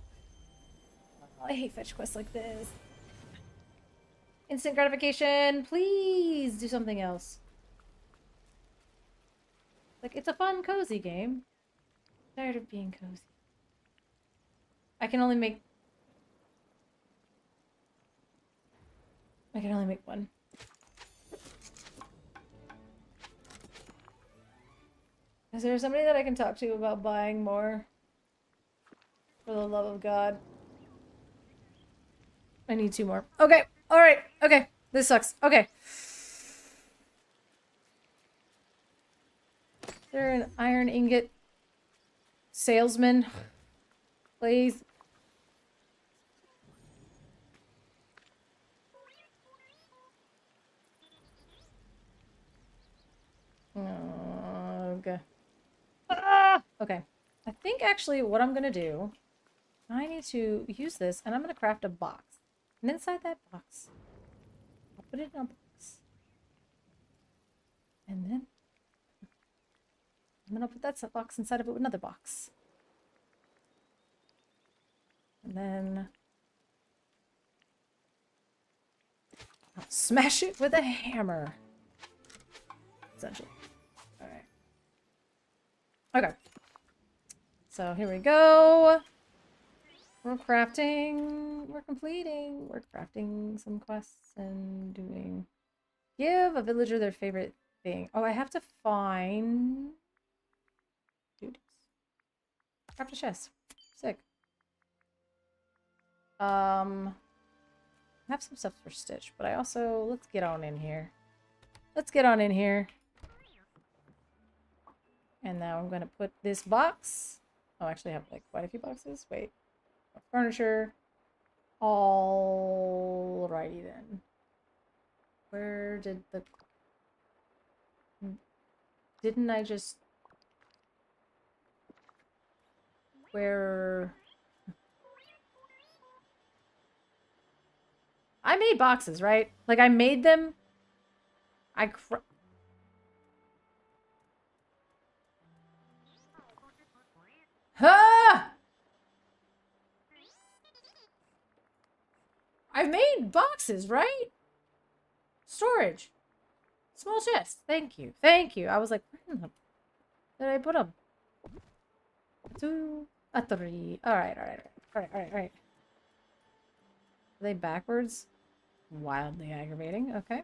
Oh, I hate fetch quests like this. Instant gratification, please do something else. Like, it's a fun, cozy game. I'm tired of being cozy. I can only make one. Is there somebody that I can talk to about buying more? For the love of God. I need 2 more. Okay. Alright. Okay. This sucks. Okay. Is there an iron ingot salesman? Please. Okay. Ah! Okay. I think actually what I'm gonna do, I need to use this and I'm gonna craft a box. And inside that box, I'll put it in a box. And then I'm gonna put that box inside of it with another box. And then I'll smash it with a hammer. Essentially. Alright. Okay. So here we go. We're crafting. We're completing. We're crafting some quests and doing... Give a villager their favorite thing. Oh, I have to find... Dude. Craft a chest. Sick. I have some stuff for Stitch, but I also... Let's get on in here. Let's get on in here. And now I'm going to put this box. Oh, actually I have like quite a few boxes. Wait. Furniture. Alrighty then. Where did the... Didn't I just... Where... I made boxes, right? Like I made them. I've made boxes, right? Storage. Small chest. Thank you. Thank you. I was like, where in the... Did I put them? 2, a 3. Alright, alright, alright, alright, alright. Are they backwards? Wildly aggravating. Okay.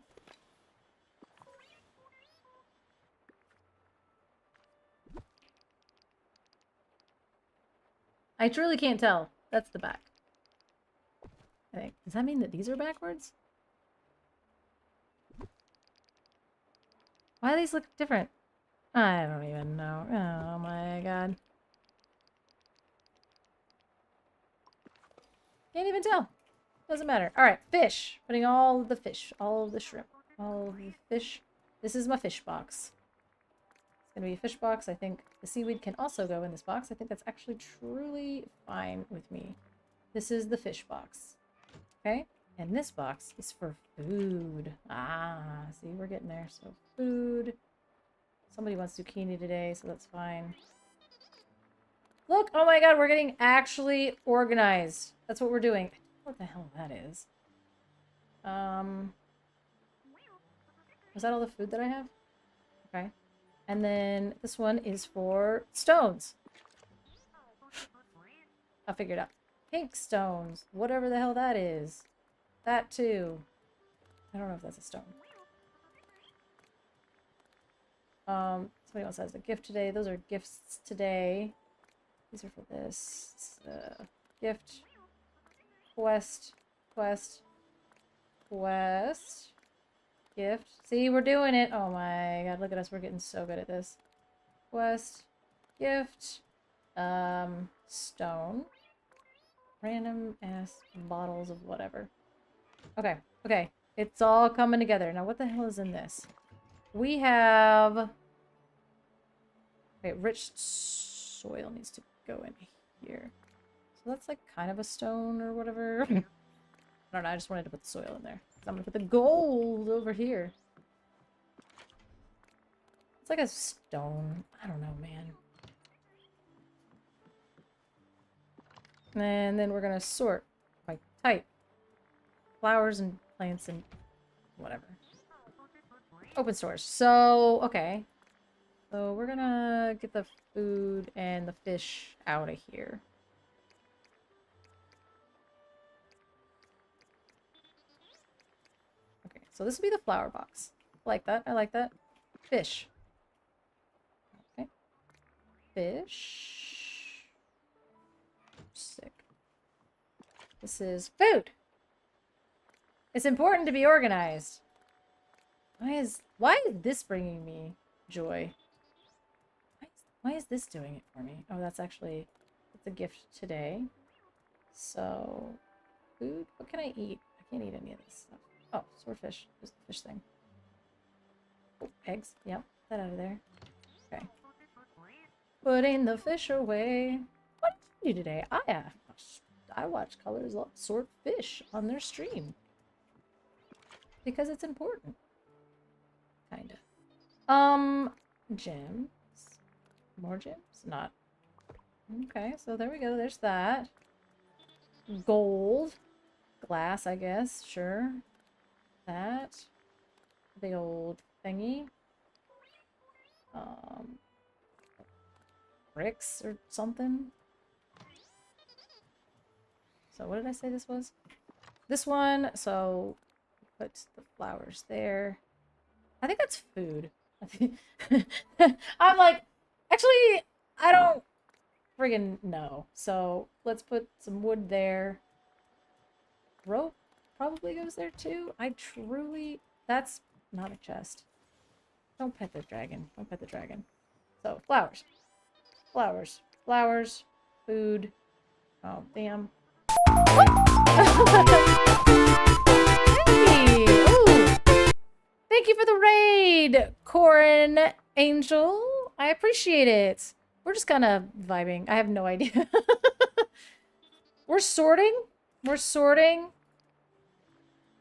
I truly can't tell. That's the back. I think. Does that mean that these are backwards? Why do these look different? I don't even know. Oh my god. Can't even tell. Doesn't matter. Alright, fish. Putting all of the fish. All of the shrimp. All of the fish. This is my fish box. It's gonna be a fish box. I think the seaweed can also go in this box. I think that's actually truly fine with me. This is the fish box. Okay? And this box is for food. Ah, see, we're getting there. So, food. Somebody wants zucchini today, so that's fine. Look! Oh my god, we're getting actually organized. That's what we're doing. What the hell that is? Was that all the food that I have? Okay. And then this one is for stones. I'll figure it out. Pink stones. Whatever the hell that is. That too. I don't know if that's a stone. Somebody else has a gift today. Those are gifts today. These are for this. Gift. Quest. Quest. Quest. Gift. See, we're doing it. Oh my god, look at us. We're getting so good at this. Quest. Gift. Stone. Random ass bottles of whatever. Okay. Okay. It's all coming together. Now, what the hell is in this? We have... Okay, rich soil needs to go in here. So that's like kind of a stone or whatever. I don't know, I just wanted to put the soil in there. So I'm gonna put the gold over here. It's like a stone. I don't know, man. And then we're gonna sort by type. Flowers and plants and whatever. Open source. So, okay. So we're gonna get the food and the fish out of here. Okay, so this will be the flower box. I like that. I like that. Fish. Okay. Fish. Sick. This is food. It's important to be organized. Why is this bringing me joy? Why is this doing it for me? Oh, that's actually, it's a gift today. So, food? What can I eat? I can't eat any of this stuff. Oh, swordfish. There's the fish thing. Oh, eggs. Yep, put that out of there. Okay. Putting the fish away. What did you do today? I watch Colors sort fish on their stream. Because it's important. Kinda. Gems. More gems? Not. Okay, so there we go. There's that. Gold. Glass, I guess. Sure. That. Big old thingy. Bricks or something. So what did I say this was? This one. So put the flowers there. I think that's food. I'm like, actually, I don't friggin' know. So let's put some wood there. Rope probably goes there too. That's not a chest. Don't pet the dragon. Don't pet the dragon. So, flowers. Flowers. Flowers. Food. Oh, damn. Hey! Ooh. Thank you for the raid, Corin Angel. I appreciate it. We're just kind of vibing. I have no idea. We're sorting. We're sorting.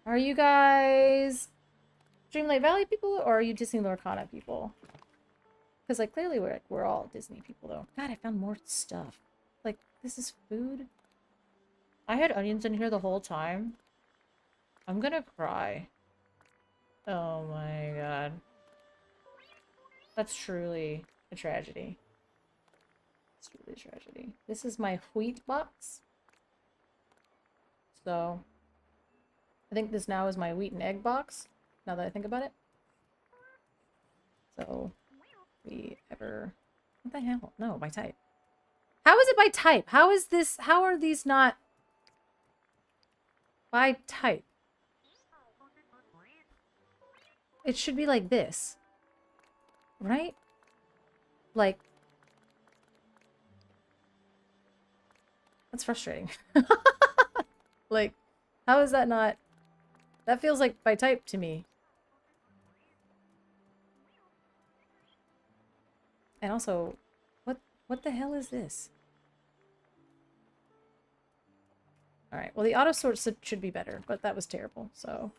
Are you guys Dreamlight Valley people or are you Disney Lorcana people? Because like clearly we're all Disney people though. God, I found more stuff. Like this is food. I had onions in here the whole time. I'm gonna cry. Oh my god. That's truly a tragedy. It's really a tragedy. This is my wheat box. So I think this now is my wheat and egg box, now that I think about it. So we ever... What the hell? No, by type. How is it by type? How is this... How are these not by type? It should be like this. Right? Like... That's frustrating. Like, how is that not... That feels like by type to me. And also, what the hell is this? Alright, well the auto sort should be better, but that was terrible, so...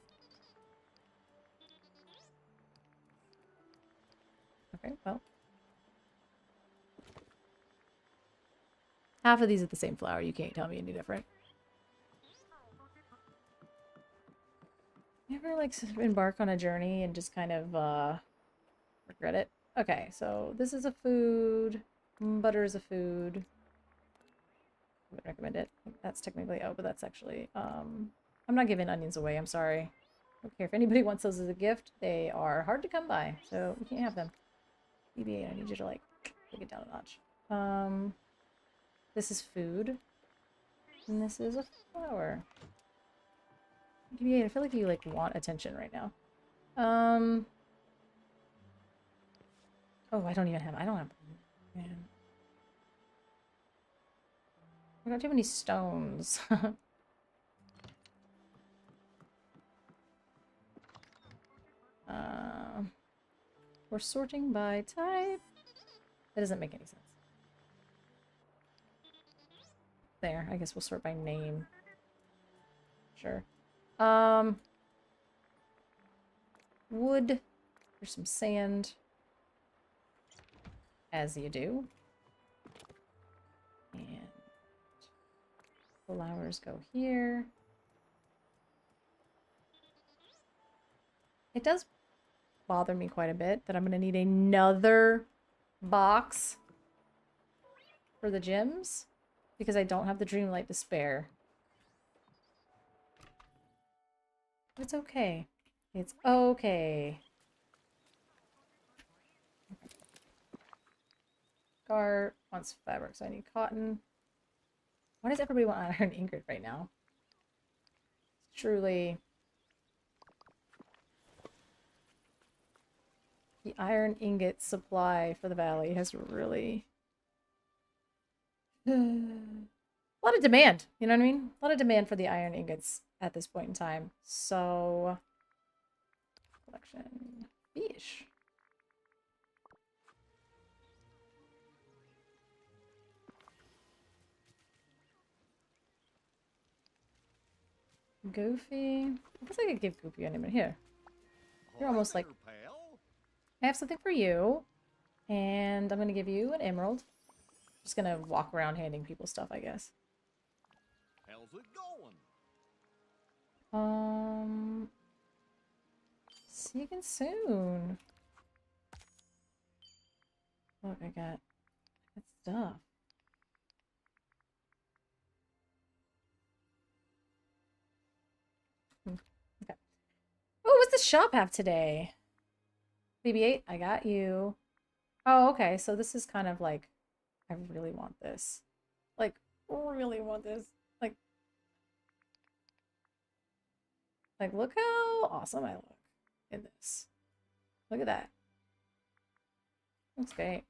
Okay, well. Half of these are the same flower, you can't tell me any different. You ever, like, embark on a journey and just kind of, regret it? Okay, so this is a food. Butter is a food. I would recommend it. That's technically... Oh, but that's actually... I'm not giving onions away, I'm sorry. I don't care if anybody wants those as a gift. They are hard to come by, so you can't have them. BB-8, I need you to, like, take it down a notch. This is food. And this is a flower. BB-8, I feel like you, like, want attention right now. Oh, I don't have... Man. I don't have any stones. We're sorting by type. That doesn't make any sense. There, I guess we'll sort by name. Sure. Wood. There's some sand. As you do. And flowers go here. It does bother me quite a bit that I'm going to need another box for the gems because I don't have the Dreamlight to spare. It's okay. It's okay. Gar wants fabric, so I need cotton. Why does everybody want iron ingot right now? It's truly... The iron ingot supply for the valley has really... a lot of demand, you know what I mean? A lot of demand for the iron ingots at this point in time. So... Collection. Fish. Goofy. I guess I could give Goofy an image. Here. You're almost like... I have something for you. And I'm going to give you an emerald. Just going to walk around handing people stuff, I guess. How's it going? See you again soon. Look, I got that stuff. Okay. Oh, what's the shop have today? BB-8, I got you. Oh, okay. So this is kind of like, I really want this. Like, really want this. Like, look how awesome I look in this. Look at that. Looks great.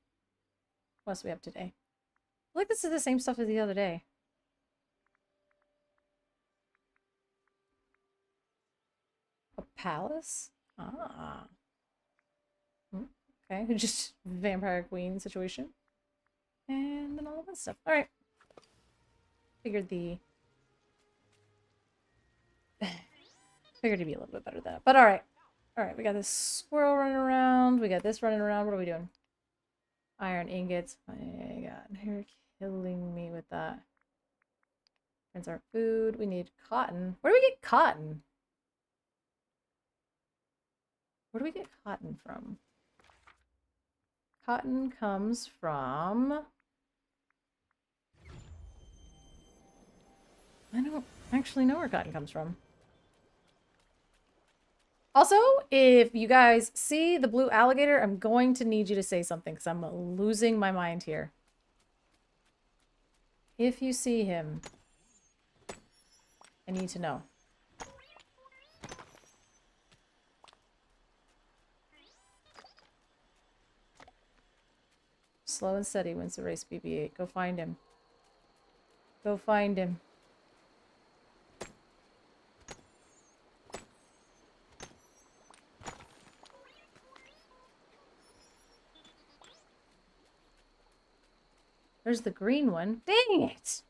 What else do we have today? I feel like this is the same stuff as the other day. A palace? Ah. Okay, just vampire queen situation. And then all of that stuff. Alright. Figured Figured it'd be a little bit better than that. But alright. Alright, we got this squirrel running around. We got this running around. What are we doing? Iron ingots. My god, you're killing me with that. Friends our food. We need cotton. Where do we get cotton? Where do we get cotton from? Cotton comes from I don't actually know where cotton comes from. Also, if you guys see the blue alligator, I'm going to need you to say something because I'm losing my mind here. If you see him, I need to know. Slow and steady wins the race, BB-8. Go find him. Go find him. There's the green one. Dang it!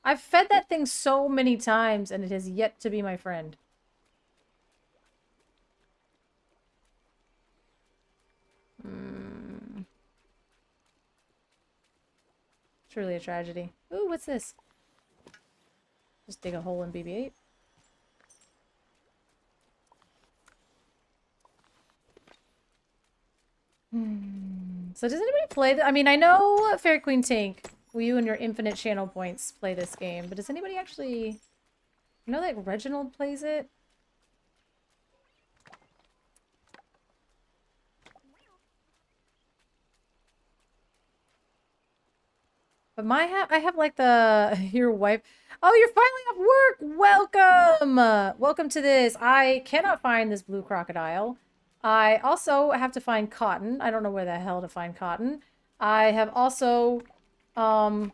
I've fed that thing so many times and it has yet to be my friend. Truly a tragedy. Ooh, what's this? Just dig a hole in BB-8. So does anybody play I mean, I know Fairy Queen Tink, you and your infinite channel points play this game, but does anybody actually... You know, like, Reginald plays it? But I have like your wife. Oh, you're finally off work. Welcome. Welcome to this. I cannot find this blue crocodile. I also have to find cotton. I don't know where the hell to find cotton. I have also, I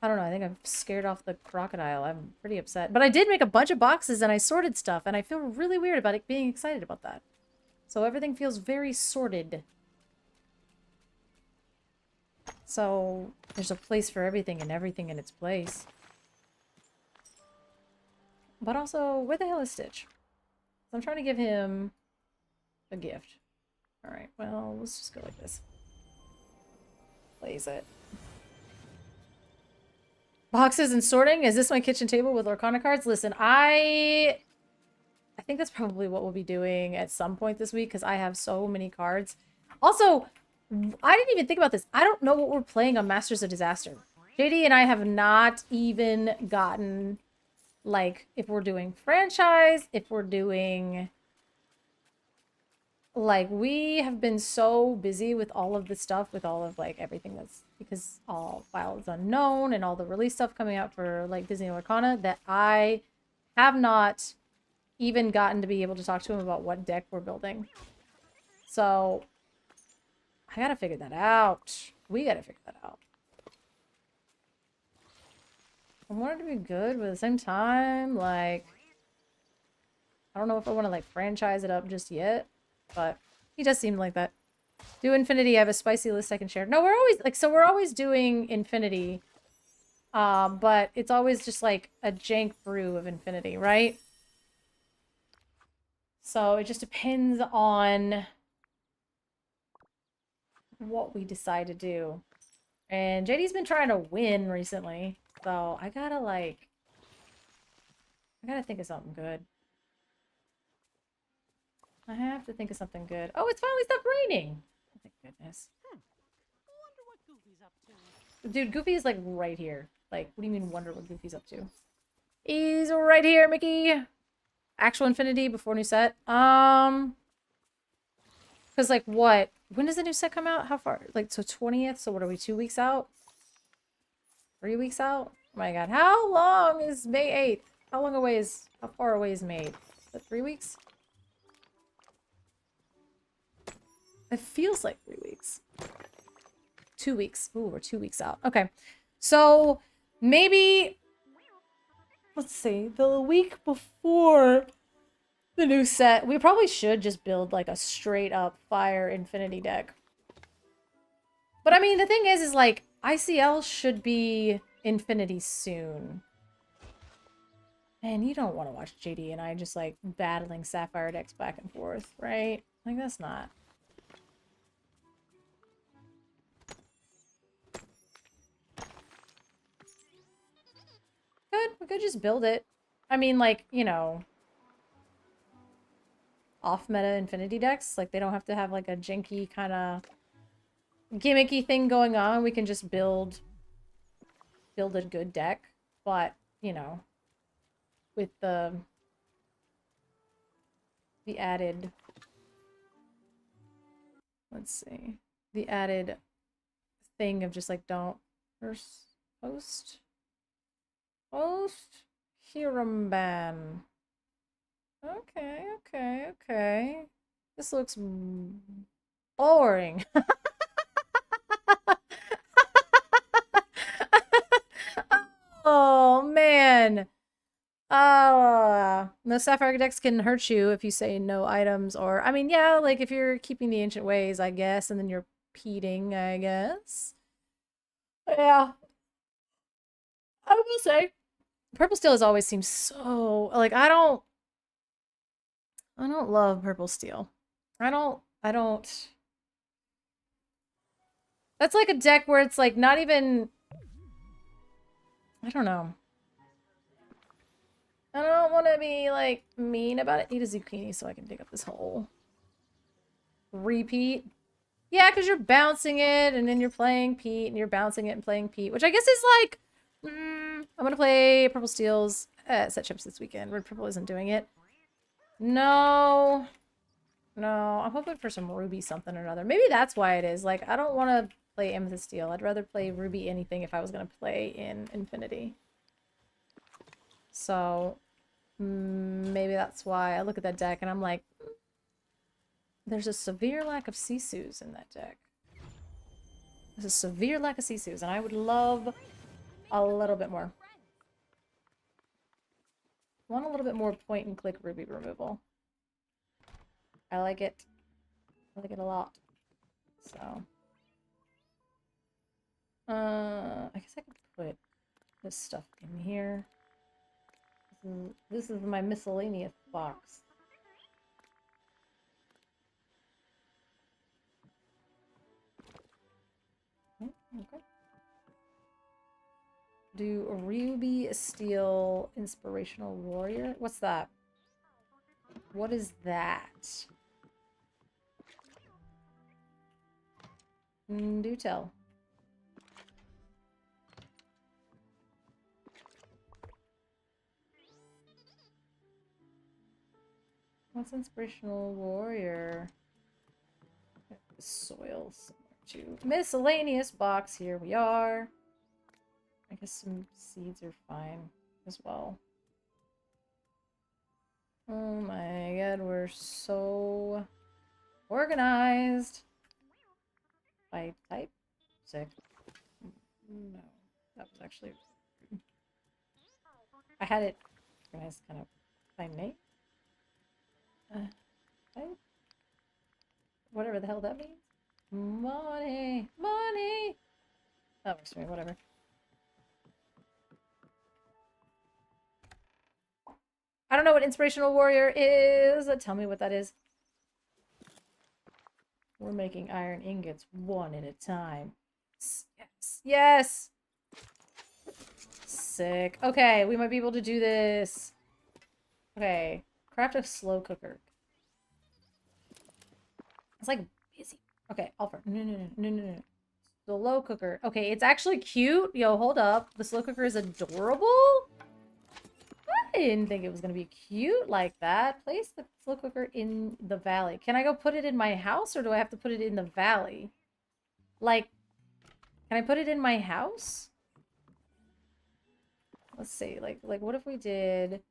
don't know. I think I've scared off the crocodile. I'm pretty upset. But I did make a bunch of boxes and I sorted stuff and I feel really weird about it being excited about that. So everything feels very sorted. So there's a place for everything and everything in its place. But also, where the hell is Stitch? I'm trying to give him a gift. Alright, well, let's just go like this. Place it. Boxes and sorting? Is this my kitchen table with Lorcana cards? Listen, I think that's probably what we'll be doing at some point this week because I have so many cards. Also, I didn't even think about this. I don't know what we're playing on Masters of Disaster. JD and I have not even gotten, like, if we're doing franchise, if we're doing... Like, we have been so busy with all of the stuff, with all of, like, everything that's... Because all Files Unknown and all the release stuff coming out for, like, Disney Lorcana, that I have not even gotten to be able to talk to him about what deck we're building. So... I gotta figure that out. We gotta figure that out. I want it to be good, but at the same time, like... I don't know if I want to, like, franchise it up just yet. But he does seem like that. Do Infinity. I have a spicy list I can share. No, we're always, like, so we're always doing Infinity. But it's always just, like, a jank brew of Infinity, right? So it just depends on... what we decide to do. And JD's been trying to win recently, so I gotta think of something good. I have to think of something good. Oh, it's finally stopped raining! Oh, thank goodness. Wonder what Goofy's up to. Dude, Goofy is like right here. Like, what do you mean wonder what Goofy's up to? He's right here, Mickey! Actual Infinity before new set. Because, like, what? When does the new set come out? How far? Like, so 20th? So what are we, 2 weeks out? 3 weeks out? Oh my god. How long is May 8th? How far away is May 8th? Is that 3 weeks? It feels like 3 weeks. 2 weeks. Ooh, we're 2 weeks out. Okay. So, maybe... Let's see. The week before... the new set. We probably should just build like a straight up Fire Infinity deck. But I mean, the thing is like, ICL should be Infinity soon. Man, you don't want to watch JD and I just like battling Sapphire decks back and forth, right? Like, that's not. We could just build it. I mean, like, you know... off-meta Infinity decks. Like, they don't have to have, like, a janky kind of gimmicky thing going on. We can just build a good deck. but, you know, with the added, let's see, the added thing of just like don't post Hiram ban. Okay, okay, okay. This looks boring. Oh man. The Sapphire Decks can hurt you if you say no items, or I mean, yeah, like if you're keeping the ancient ways, I guess, and then you're peating, I guess. Yeah. I will say, purple steel has always seemed so like I don't love purple steel. I don't That's like a deck where it's like not even, I don't know. I don't want to be like mean about it. Eat a zucchini so I can dig up this hole. Repeat. Yeah, because you're bouncing it and then you're playing Pete and you're bouncing it and playing Pete, which I guess is like, I'm going to play Purple Steel's set chips this weekend. Red Purple isn't doing it. No. No, I'm hoping for some Ruby something or another. Maybe that's why it is. Like, I don't want to play Amethyst Steel. I'd rather play Ruby anything if I was going to play in Infinity. So, maybe that's why I look at that deck and I'm like, there's a severe lack of Sisus in that deck. There's a severe lack of Sisus, and I would love a little bit more. Want a little bit more point and click Ruby removal. I like it. I like it a lot. So, I guess I could put this stuff in here. This is my miscellaneous box. Okay. Do a Ruby Steel Inspirational Warrior. What's that? What is that? Do tell. What's Inspirational Warrior? Soil similar to miscellaneous box. Here we are. I guess some seeds are fine as well. Oh my god, we're so organized. By type? Sick. No, that was actually... I had it organized kind of by name. Type? Whatever the hell that means. Money! Money! That works for me, whatever. I don't know what Inspirational Warrior is. Tell me what that is. We're making iron ingots one at a time. Yes. Yes! Sick. Okay, we might be able to do this. Okay. Craft a slow cooker. It's like busy. Okay, offer. No. Slow cooker. Okay, it's actually cute. Yo, hold up. The slow cooker is adorable? I didn't think it was going to be cute like that. Place the slow cooker in the valley. Can I go put it in my house or do I have to put it in the valley? Like, can I put it in my house? Let's see. Like what if we did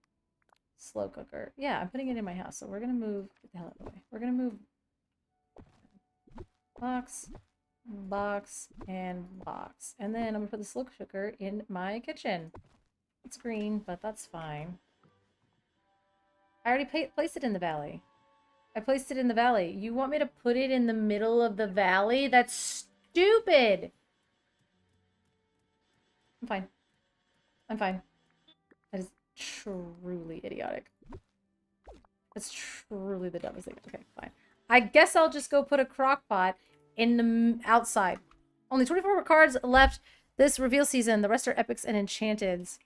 slow cooker? Yeah, I'm putting it in my house. So we're going to move... Get the hell out of the way. We're going to move box, box, and box. And then I'm going to put the slow cooker in my kitchen. It's green, but that's fine. I already placed it in the valley. I placed it in the valley. You want me to put it in the middle of the valley? That's stupid! I'm fine. I'm fine. That is truly idiotic. That's truly the dumbest thing. Okay, fine. I guess I'll just go put a crock pot in the outside. Only 24 cards left this reveal season. The rest are epics and enchanteds.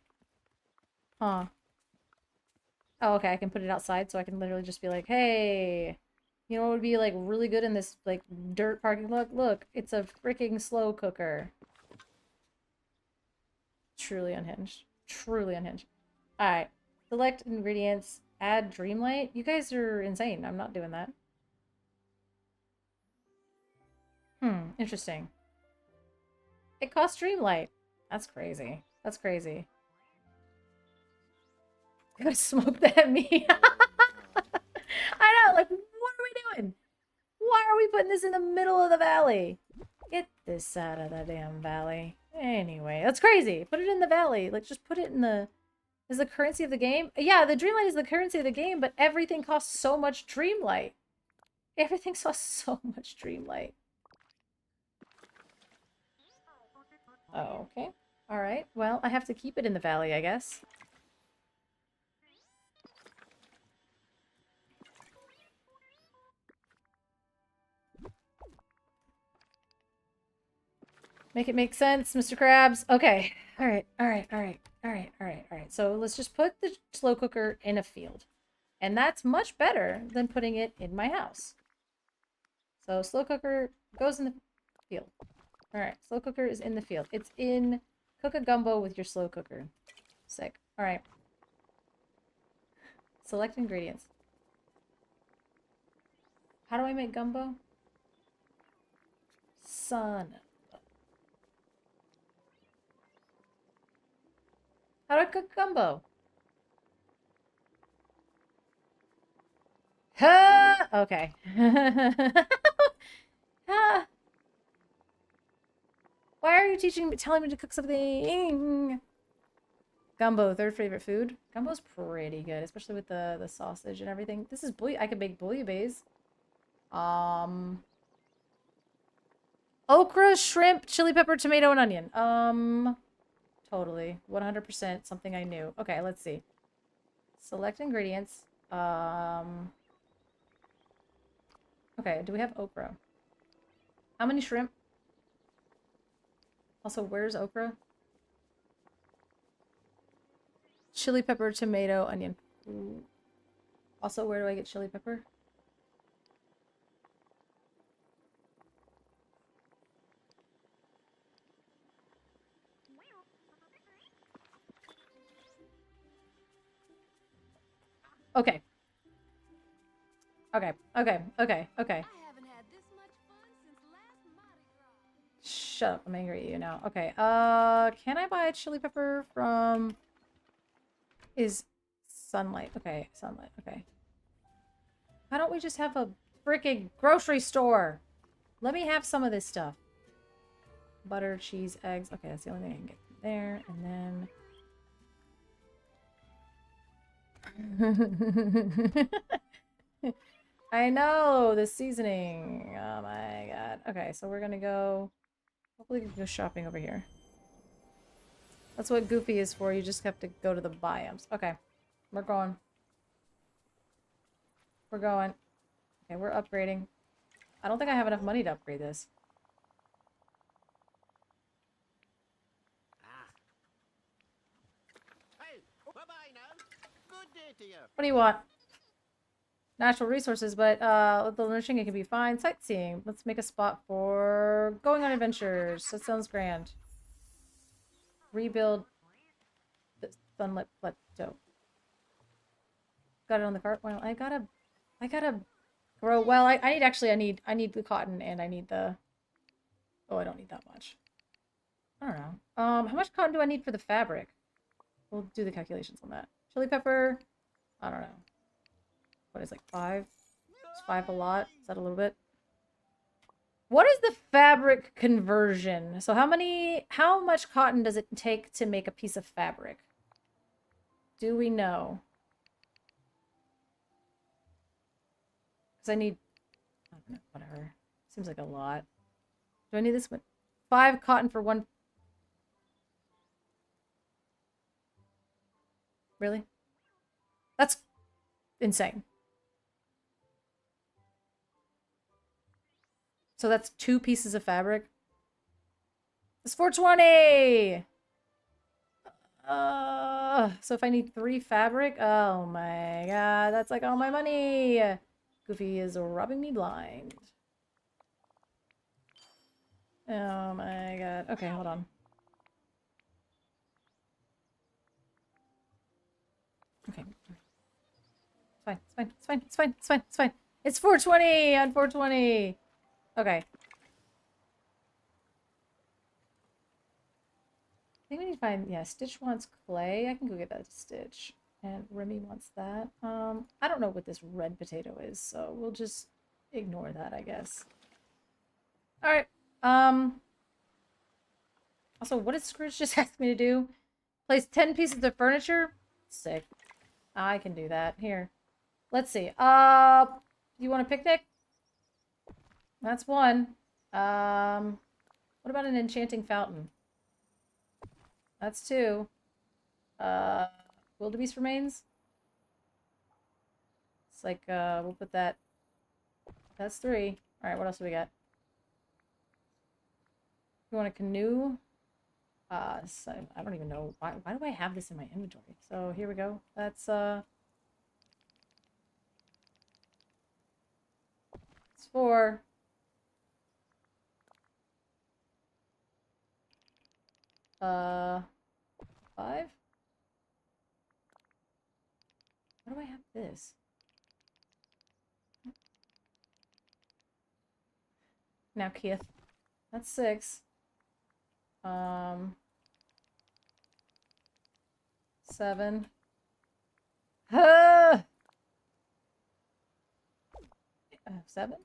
Huh. Oh, okay, I can put it outside, so I can literally just be like, hey, you know what would be, like, really good in this, like, dirt parking lot? Look, it's a freaking slow cooker. Truly unhinged. Truly unhinged. Alright. Select ingredients. Add Dreamlight. You guys are insane. I'm not doing that. Interesting. It costs Dreamlight. That's crazy. That's crazy. Gotta smoke that meat. I know, like, what are we doing? Why are we putting this in the middle of the valley? Get this out of the damn valley. Anyway, that's crazy. Put it in the valley. Like, just put it in the... Is the currency of the game? Yeah, the Dreamlight is the currency of the game, but everything costs so much Dreamlight. Everything costs so much Dreamlight. Oh, okay. Alright. Well, I have to keep it in the valley, I guess. Make it make sense, Mr. Krabs. Okay. Alright, alright, alright, alright, alright, alright. So let's just put the slow cooker in a field. And that's much better than putting it in my house. So slow cooker goes in the field. Alright, slow cooker is in the field. It's in... Cook a gumbo with your slow cooker. Sick. Alright. Select ingredients. How do I make gumbo? Son. How do I cook gumbo? Ha! Okay. Ha! Why are you telling me to cook something? Gumbo, third favorite food. Gumbo's pretty good, especially with the sausage and everything. This is I could make bouillabaisse. Okra, shrimp, chili pepper, tomato, and onion. Totally. 100% something I knew. Okay, let's see. Select ingredients. Okay, do we have okra? How many shrimp? Also, where's okra? Chili pepper, tomato, onion. Ooh. Also, where do I get chili pepper? Okay. Okay, okay, okay, okay. Shut up, I'm angry at you now. Okay, can I buy chili pepper from... Is Sunlight. Okay, Sunlight, okay. Why don't we just have a freaking grocery store? Let me have some of this stuff. Butter, cheese, eggs. Okay, that's the only thing I can get from there. And then... I know, the seasoning. Oh my god. Okay, so we're gonna go... Hopefully we can go shopping over here. That's what Goofy is for. You just have to go to the biomes. Okay. We're going. We're going. Okay, we're upgrading. I don't think I have enough money to upgrade this. Hey, bye-bye now. Good day to you. What do you want? Natural resources, but with the nourishing it can be fine. Sightseeing. Let's make a spot for going on adventures. That sounds grand. Rebuild the sunlit plateau. Got it on the cart. Well, I gotta grow. Well, I need the cotton and I need the... Oh, I don't need that much. I don't know. How much cotton do I need for the fabric? We'll do the calculations on that. Chili pepper. I don't know. What is, like 5? Is 5 a lot? Is that a little bit? What is the fabric conversion? So how much cotton does it take to make a piece of fabric? Do we know? Because I need... I don't know, whatever. Seems like a lot. Do I need this one? 5 cotton for 1... Really? That's insane. So that's 2 pieces of fabric. It's 420! So if I need 3 fabric, oh my god, that's like all my money! Goofy is robbing me blind. Oh my god. Okay, hold on. fine. It's fine. It's fine. It's fine. It's fine. It's fine. It's 420 on 420. Okay. I think we need to find, yeah, Stitch wants clay. I can go get that to Stitch. And Remy wants that. I don't know what this red potato is, so we'll just ignore that, I guess. Alright. Also, what did Scrooge just ask me to do? Place 10 pieces of furniture? Sick. I can do that. Here. Let's see. You want a picnic? That's one. What about an enchanting fountain? That's two. Wildebeest remains? It's like, we'll put that. That's three. Alright, what else do we got? You want a canoe? So I don't even know. Why do I have this in my inventory? So here we go. That's, it's 4. Uh, 5? Why do I have this? Now, Keith. That's 6. 7. 7?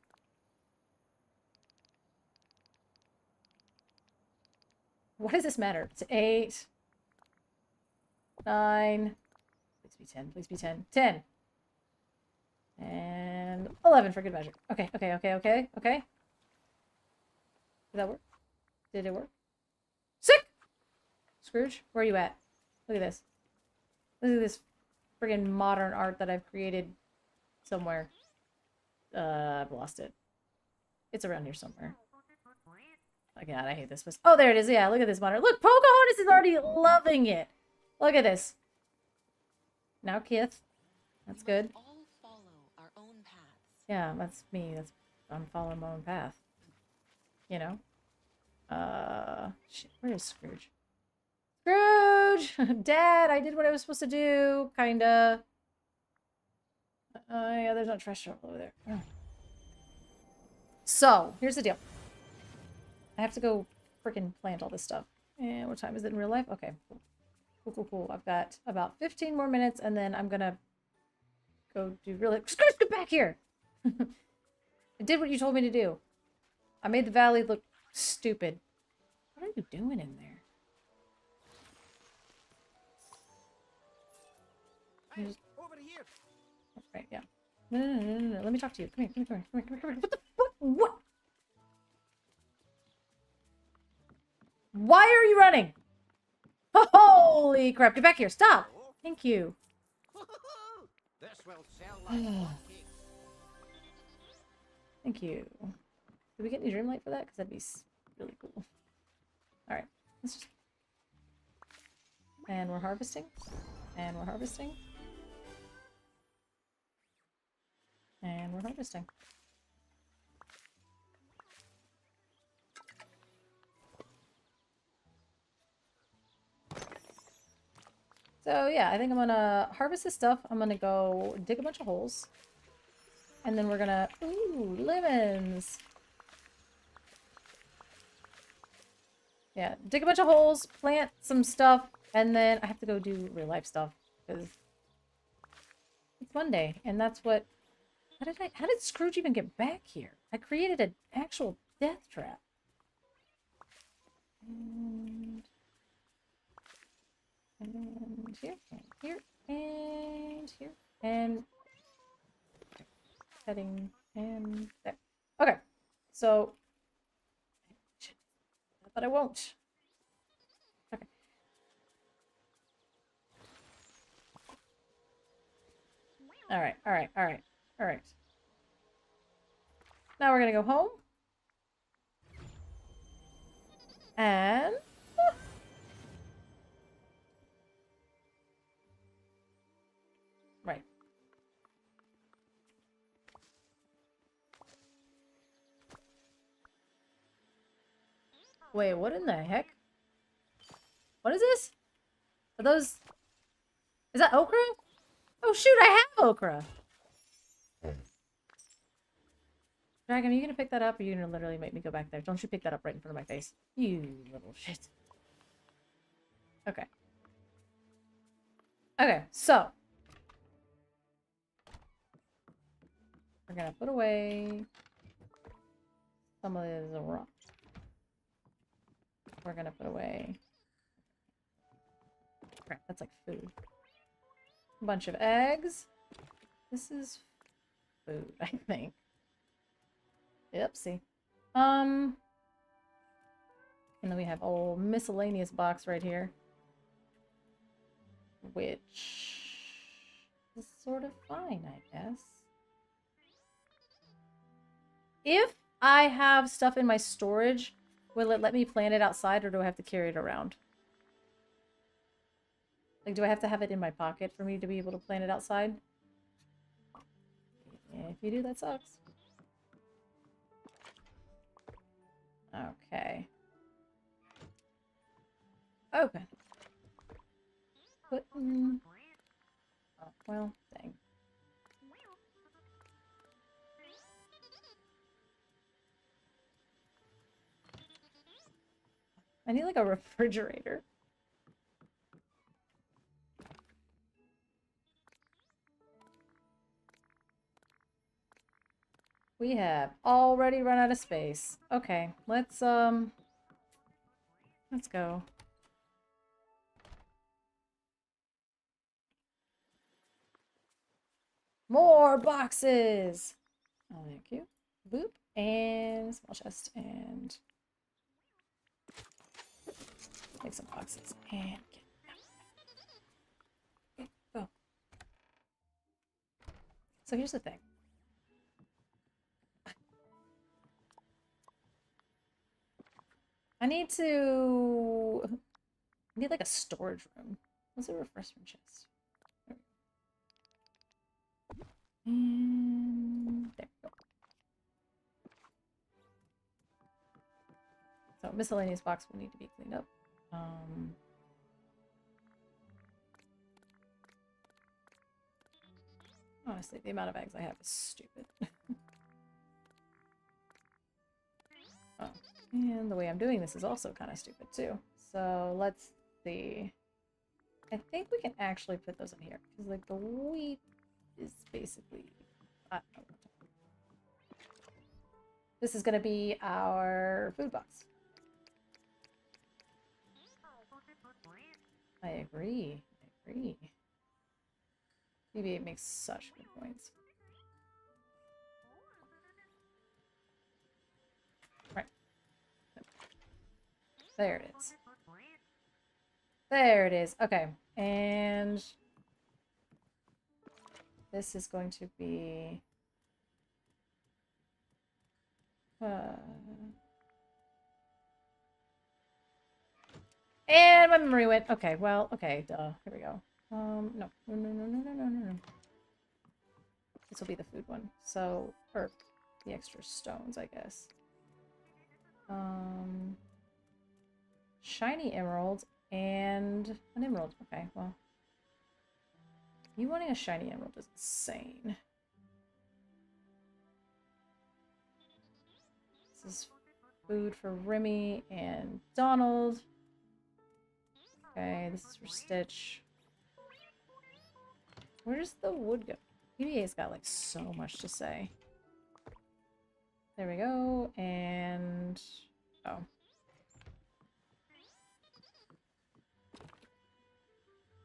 What does this matter? It's 8. 9. Please be 10. Please be 10. 10. And 11 for good measure. Okay, okay, okay, okay, okay. Did that work? Did it work? Sick! Scrooge, where are you at? Look at this. Look at this friggin' modern art that I've created somewhere. I've lost it. It's around here somewhere. Oh god, I hate this. Oh, there it is. Yeah, look at this modern. Look, Pocahontas is already loving it. Look at this. Now, Kith. That's good. Yeah, that's me. I'm following my own path. You know? Shit, where is Scrooge? Scrooge! Dad, I did what I was supposed to do. Kinda. Yeah, there's no trash truck over there. Oh. So, here's the deal. I have to go freaking plant all this stuff. And what time is it in real life? Okay. Cool, cool, cool. I've got about 15 more minutes, and then I'm gonna go do really... Scrooge, get back here! I did what you told me to do. I made the valley look stupid. What are you doing in there? Hey, over here. Right, yeah. No. Let me talk to you. Come here, come here, come here, come here, come here. What the fuck? What? Why are you running? Holy crap. Get back here. Stop. Thank you. This will sell like hotcakes. Thank you. Did we get any dreamlight for that? Because that'd be really cool. Alright. Let's just... And we're harvesting. And we're harvesting. And we're harvesting. So yeah, I think I'm gonna harvest this stuff. I'm gonna go dig a bunch of holes. And then we're gonna... Ooh, lemons! Yeah, dig a bunch of holes, plant some stuff, and then I have to go do real life stuff. Because it's Monday, and that's what... How did Scrooge even get back here? I created an actual death trap. And here, and here, and here, and heading, and there. Okay, so, but I won't. Okay. All right. Now we're gonna go home. And... Right. Wait, what in the heck? What is this? Are those... Is that okra? Oh shoot, I have okra! Dragon, are you gonna pick that up, or are you gonna literally make me go back there? Don't you pick that up right in front of my face. You little shit. Okay. Okay, so. We're gonna put away some of the rocks. We're gonna put away... Crap, that's like food. A bunch of eggs. This is food, I think. Oopsie. And then we have a whole miscellaneous box right here. Which is sort of fine, I guess. If I have stuff in my storage, will it let me plant it outside, or do I have to carry it around? Like, do I have to have it in my pocket for me to be able to plant it outside? If you do, that sucks. Okay. Open. Put in... Oh, well, dang. I need, like, a refrigerator. We have already run out of space. Okay, let's go. More boxes! Oh, thank you. Boop. And small chest. And take some boxes. And get okay, go. So here's the thing. I need like a storage room. What's a refreshment chest? And there we go. So miscellaneous box will need to be cleaned up. Honestly, the amount of eggs I have is stupid. Oh, and the way I'm doing this is also kind of stupid too. So let's see. I think we can actually put those in here because, like, the wheat is basically. I don't know. This is going to be our food box. I agree. I agree. BB-8 makes such good points. Right. There it is. There it is. Okay. And this is going to be... And my memory went. Okay, well, okay, duh. Here we go. No. No. This will be the food one. So, or the extra stones, I guess. Shiny emerald and an emerald. Okay, well. You wanting a shiny emerald is insane. This is food for Remy and Donald. Okay, this is for Stitch. Where does the wood go? PBA's got, like, so much to say. There we go, and... Oh.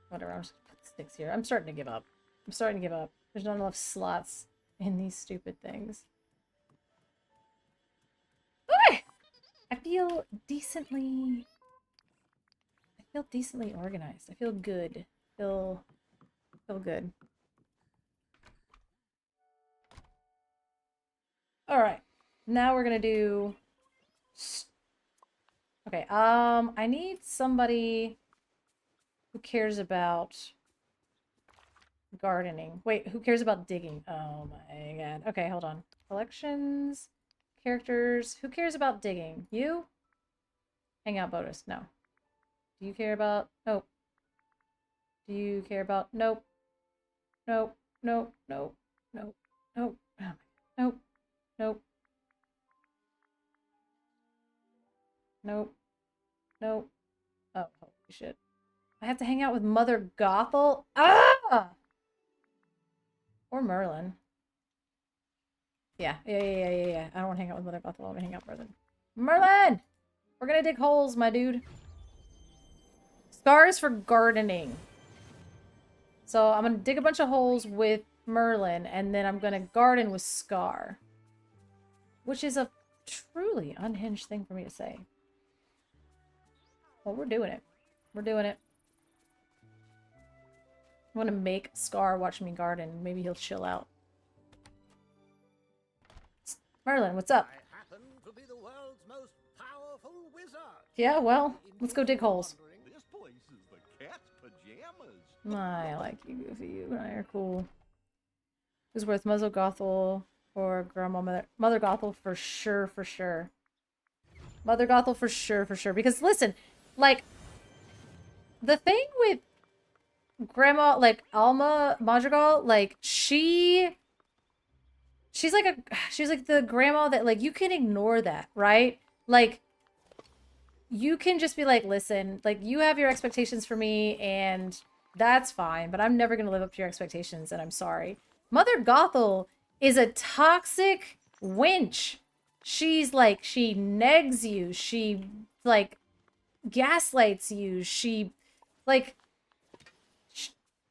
Whatever, I'm just gonna put sticks here. I'm starting to give up. I'm starting to give up. There's not enough slots in these stupid things. Okay! I feel decently organized. I feel good. Feel good. Alright. Now we're gonna do... Okay, I need somebody who cares about gardening. Wait, who cares about digging? Oh my god. Okay, hold on. Collections, characters. Who cares about digging? You? Hangout bonus. No. Do you care about... Nope. Do you care about... Nope. Nope. Nope. Nope. Nope. Nope. Nope. Nope. Nope. Nope. Oh, holy shit. I have to hang out with Mother Gothel? Ah! Or Merlin. Yeah. I don't want to hang out with Mother Gothel. I want to hang out with Merlin. Merlin! We're gonna dig holes, my dude. Scars for gardening. So I'm gonna dig a bunch of holes with Merlin, and then I'm gonna garden with Scar. Which is a truly unhinged thing for me to say. Well, we're doing it. We're doing it. I want to make Scar watch me garden. Maybe he'll chill out. Merlin, what's up? I happen to be the world's most powerful wizard. Yeah, well, let's go dig holes. This place is the cat's pajamas. I like you, Goofy. You and I are cool. Who's worth Mother Gothel or Grandma Mother Gothel for sure, for sure. Mother Gothel for sure, for sure. Because listen, like, the thing with Grandma, like, Alma Madrigal, like, she's like the grandma that, like, you can ignore that, right? Like, you can just be like, listen, like, you have your expectations for me, and that's fine, but I'm never gonna live up to your expectations, and I'm sorry. Mother Gothel is a toxic wench. She's like, she negs you, she, like, gaslights you, she, like,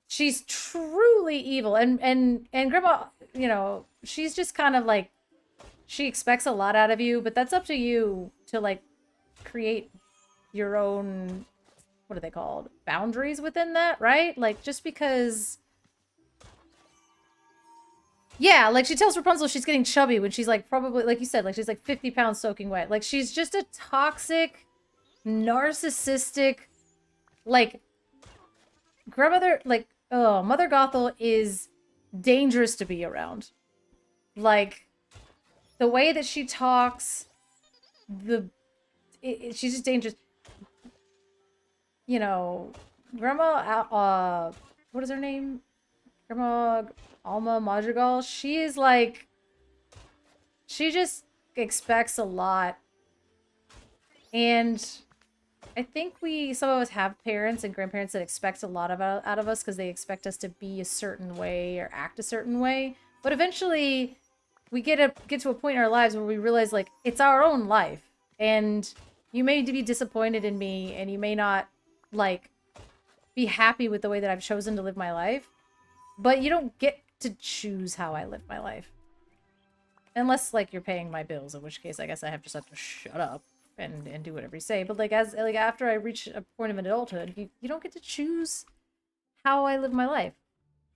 she's truly evil, and Grandma, you know, she's just kind of like, she expects a lot out of you, but that's up to you to, like, create your own, what are they called? Boundaries within that, right? Like, just because... Yeah, like, she tells Rapunzel she's getting chubby when she's, like, probably, like you said, like, she's, like, 50 pounds soaking wet. Like, she's just a toxic, narcissistic, like, grandmother, like, oh, Mother Gothel is dangerous to be around. Like, the way that she talks, she's just dangerous. You know, Grandma, what is her name? Grandma Alma Madrigal. She is like, she just expects a lot. And I think some of us have parents and grandparents that expect a lot out of us because they expect us to be a certain way or act a certain way. But eventually, we get to a point in our lives where we realize, like, it's our own life. And you may be disappointed in me, and you may not, like, be happy with the way that I've chosen to live my life. But you don't get to choose how I live my life. Unless, like, you're paying my bills, in which case I guess I have to shut up and do whatever you say. But, like, after I reach a point of adulthood, you don't get to choose how I live my life.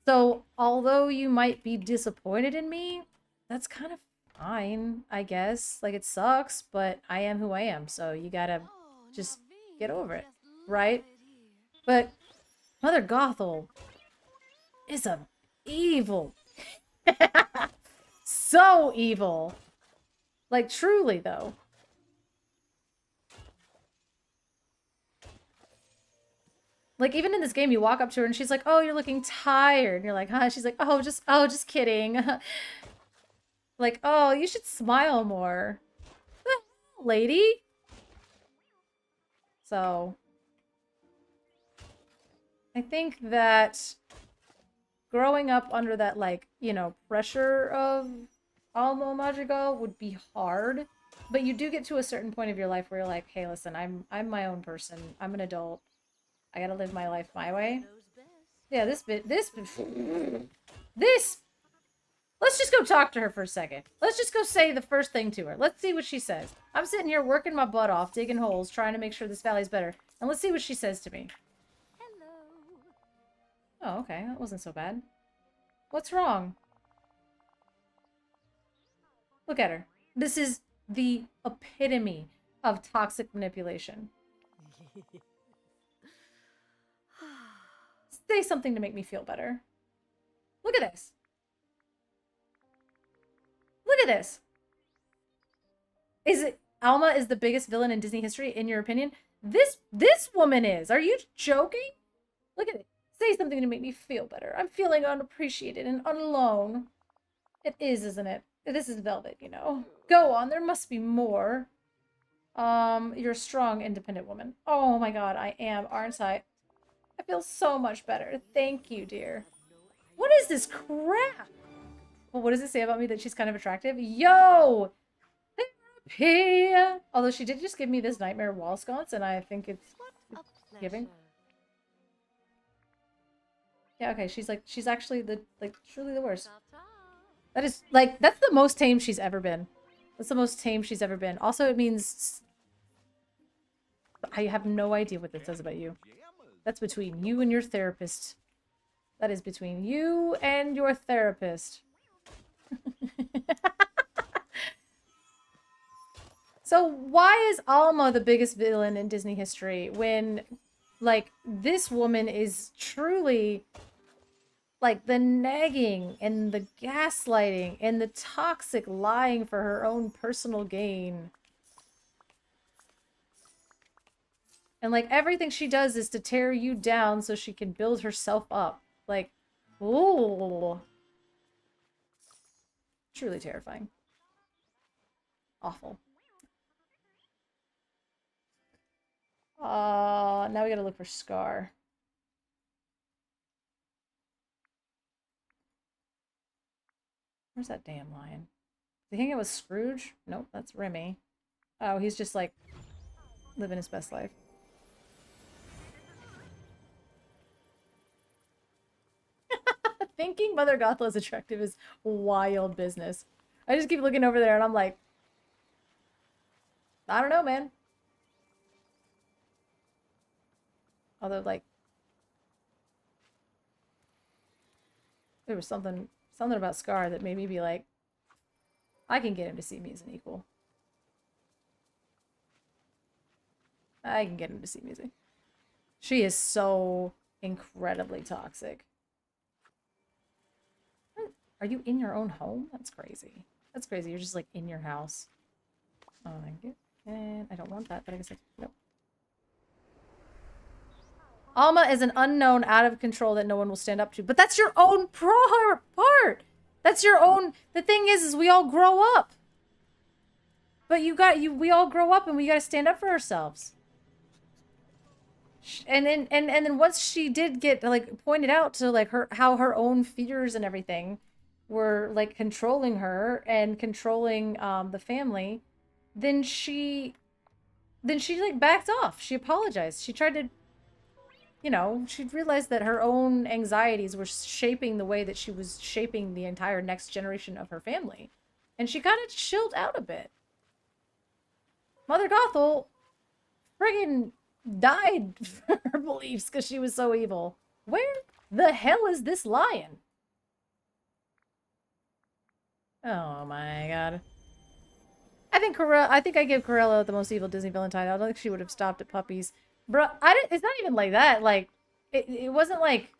So, although you might be disappointed in me, that's kind of fine, I guess. Like, it sucks, but I am who I am, so you gotta just get over it, right? But Mother Gothel is a evil. So evil. Like, truly, though. Like, even in this game, you walk up to her and she's like, oh, you're looking tired. And you're like, huh? She's like, oh, just kidding. Like, oh, you should smile more. What the hell, lady? So, I think that growing up under that, like, you know, pressure of Alma Madrigal would be hard. But you do get to a certain point of your life where you're like, hey, listen, I'm my own person. I'm an adult. I gotta live my life my way. Yeah, this. Let's just go talk to her for a second. Let's just go say the first thing to her. Let's see what she says. I'm sitting here working my butt off, digging holes, trying to make sure this valley's better. And let's see what she says to me. Hello. Oh, okay. That wasn't so bad. What's wrong? Look at her. This is the epitome of toxic manipulation. Say something to make me feel better. Look at this. Look at this. Alma is the biggest villain in Disney history, in your opinion? This woman is. Are you joking? Look at it. Say something to make me feel better. I'm feeling unappreciated and alone. It is, isn't it? This is Velvet, you know. Go on, there must be more. You're a strong, independent woman. Oh my god, I am, aren't I? I feel so much better. Thank you, dear. What is this crap? Well, what does it say about me that she's kind of attractive? Yo! Therapy! Although she did just give me this nightmare wall sconce, and I think it's giving. Yeah, okay, she's actually truly the worst. That is, that's the most tame she's ever been. That's the most tame she's ever been. Also, it means... I have no idea what that says about you. That's between you and your therapist. That is between you and your therapist. So why is Alma the biggest villain in Disney history when, like, this woman is truly, like, the nagging and the gaslighting and the toxic lying for her own personal gain? And, like, everything she does is to tear you down so she can build herself up. Like, ooh. Truly terrifying. Awful. Now we gotta look for Scar. Where's that damn lion? Did he hang out with Scrooge? Nope, that's Remy. Oh, he's just, like, living his best life. Thinking Mother Gothel is attractive is wild business. I just keep looking over there and I'm like, I don't know, man. Although, like, there was something about Scar that made me be like, I can get him to see me as an equal. I can get him to see me as a... She is so incredibly toxic. Are you in your own home? That's crazy. That's crazy. You're just, like, in your house. Oh, thank you. And I don't want that, but I guess I... Nope. Alma is an unknown out of control that no one will stand up to. But that's your own part! That's your own... The thing is we all grow up. But we all grow up and we gotta stand up for ourselves. And then once she did get, like, pointed out to, like, how her own fears and everything were, like, controlling her and controlling the family, then she like backed off. She apologized. She tried to, you know, she realized that her own anxieties were shaping the way that she was shaping the entire next generation of her family. And she kind of chilled out a bit. Mother Gothel friggin' died for her beliefs because she was so evil. Where the hell is this lion? Oh my god. I think I give Corella the most evil Disney villain title. I don't think she would have stopped at puppies. Bro, it's not even like that. Like, it wasn't like...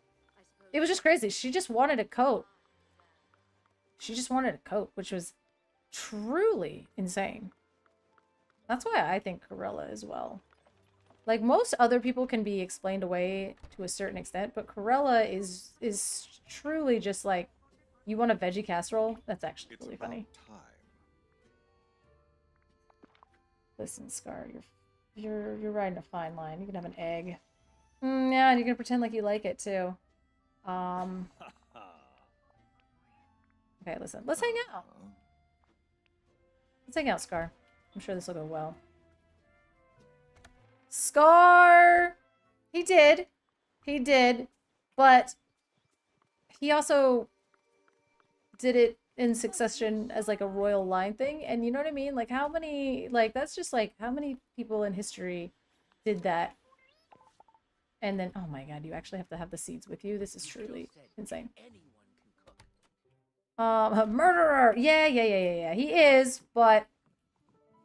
It was just crazy. She just wanted a coat. She just wanted a coat, which was truly insane. That's why I think Corella as well. Like, most other people can be explained away to a certain extent, but Corella is truly just like, you want a veggie casserole? That's actually really funny. Listen, Scar, you're riding a fine line. You can have an egg. Yeah, and you're gonna pretend like you like it too. Okay, listen. Let's hang out. Let's hang out, Scar. I'm sure this will go well. Scar! He did. He did. But he also did it in succession as, like, a royal line thing. And you know what I mean? Like, how many... Like, that's just, like, how many people in history did that? And then... Oh my god, you actually have to have the seeds with you? This is truly insane. A murderer! Yeah. He is, but...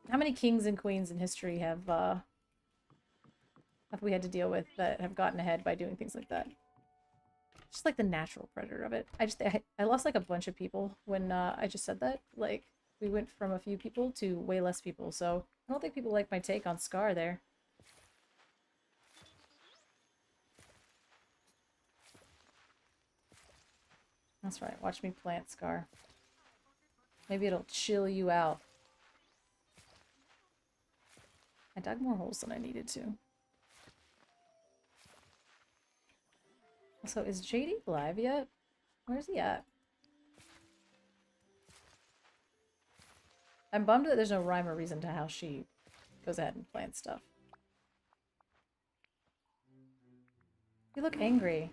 How many kings and queens in history have we had to deal with that have gotten ahead by doing things like that? Just like the natural predator of it. I lost like a bunch of people when I just said that. Like, we went from a few people to way less people, so I don't think people like my take on Scar there. That's right, watch me plant Scar. Maybe it'll chill you out. I dug more holes than I needed to. So is JD live yet? Where's he at? I'm bummed that there's no rhyme or reason to how she goes ahead and plants stuff. You look angry.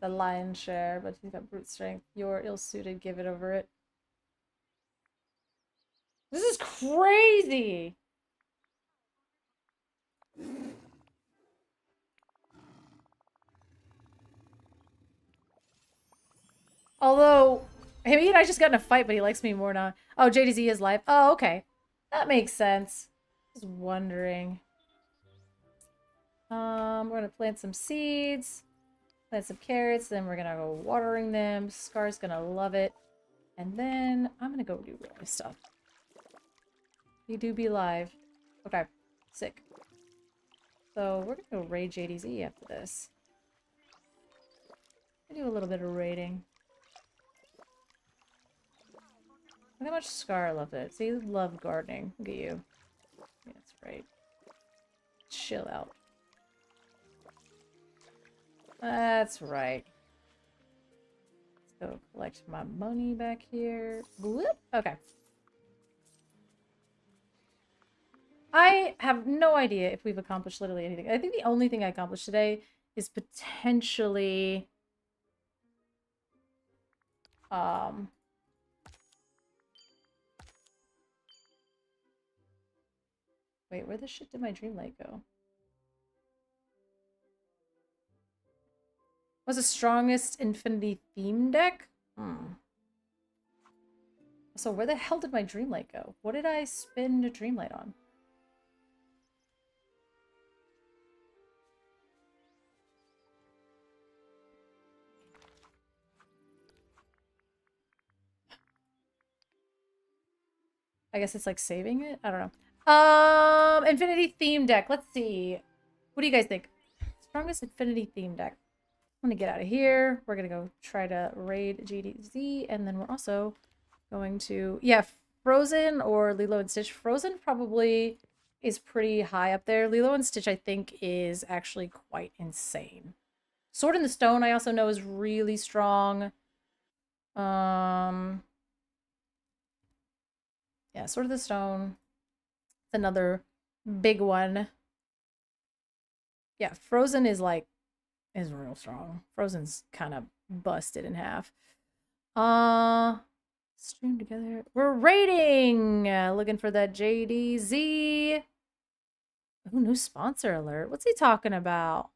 The lion's share, but he's got brute strength. You're ill-suited, give it over it. This is crazy! Although, he and I just got in a fight, but he likes me more now. Oh, JDZ is live. Oh, okay. That makes sense. I was wondering. We're gonna plant some seeds, plant some carrots, then we're gonna go watering them. Scar's gonna love it. And then I'm gonna go do real life stuff. You do be live. Okay, sick. So we're gonna go raid JDZ after this. I do a little bit of raiding. Look how much Scar loved it. See, you love gardening. Look at you. Yeah, that's right. Chill out. That's right. Let's go collect my money back here. Whoop. Okay. I have no idea if we've accomplished literally anything. I think the only thing I accomplished today is potentially... Wait, where the shit did my dream light go? Was the strongest Infinity theme deck? So where the hell did my dream light go? What did I spend a dream light on? I guess it's like saving it? I don't know. Infinity theme deck. Let's see. What do you guys think? Strongest Infinity theme deck. I'm gonna get out of here. We're gonna go try to raid GDZ, and then we're also going to, yeah, Frozen or Lilo and Stitch. Frozen probably is pretty high up there. Lilo and Stitch, I think, is actually quite insane. Sword in the Stone, I also know, is really strong. Yeah, Sword of the Stone. It's another big one. Yeah, Frozen is like, is real strong. Frozen's kind of busted in half. Stream together. We're raiding! Looking for that JDZ. Ooh, new sponsor alert. What's he talking about?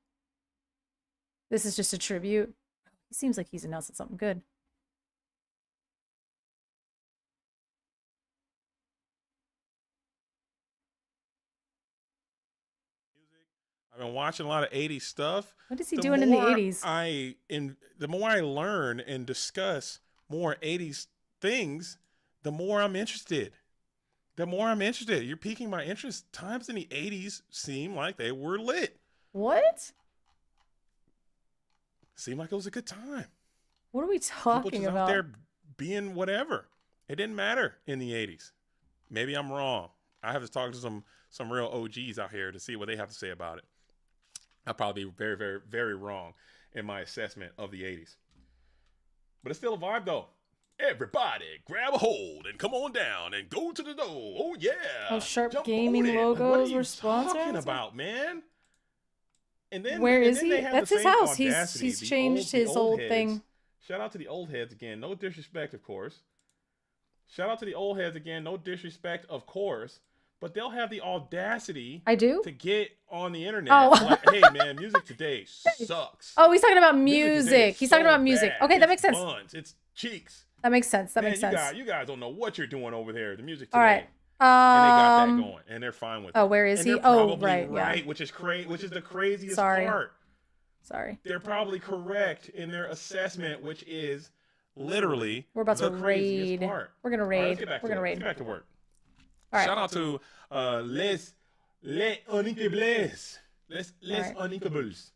This is just a tribute. He seems like he's announcing something good. I've been watching a lot of 80s stuff. What is he doing in the 80s? The more I learn and discuss more 80s things, the more I'm interested. You're piquing my interest. Times in the 80s seem like they were lit. What? Seemed like it was a good time. What are we talking People just about? out there being whatever. It didn't matter in the 80s. Maybe I'm wrong. I have to talk to some real OGs out here to see what they have to say about it. I'll probably be very, very, very wrong in my assessment of the 80s. But it's still a vibe, though. Everybody, grab a hold and come on down and go to the door. Oh, yeah. Oh, Sharp Jump Gaming on it. logos were sponsored? What are you talking about, man? And then, Where and is then he? they have That's the his same house. audacity, He's the changed his old old heads. thing. Shout out to the old heads again. No disrespect, of course. Shout out to the old heads again. No disrespect, of course. But they'll have the audacity to get on the internet. Like, hey, man, music today sucks. Oh, he's talking about music. He's talking about music. Bad. Okay, that makes sense. Buns. It's cheeks. That makes sense. That makes sense. You guys don't know what you're doing over there. The music today. All right. And they got that going, and they're fine with it. Oh, where is he? They're Oh, probably right, right, yeah. which is the craziest Sorry. part. Sorry. They're probably correct in their assessment, which is literally We're about the to craziest raid. part. We're gonna All right, raid. let's get back We're to gonna it. raid. Let's get back to work. All right. Shout out to Les Unikables. Les right. Unikables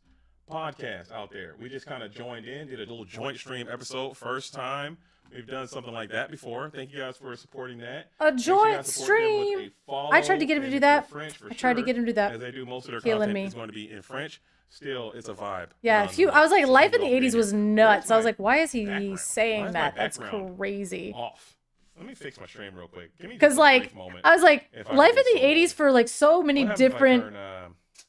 podcast out there. We just kind of joined in, did a little joint stream episode, first time. We've done something like that before. Thank you guys for supporting that. A joint stream. I tried to get him to do that. I tried to get him to do that. As they do most of their Killing content me. is going to be in French. Still, it's a vibe. Yeah, I was like, life in the 80s was nuts. I was like, why is he saying that? That's crazy. Off. Let me fix my stream real quick. Because like, I was like, life in the 80s for like so many different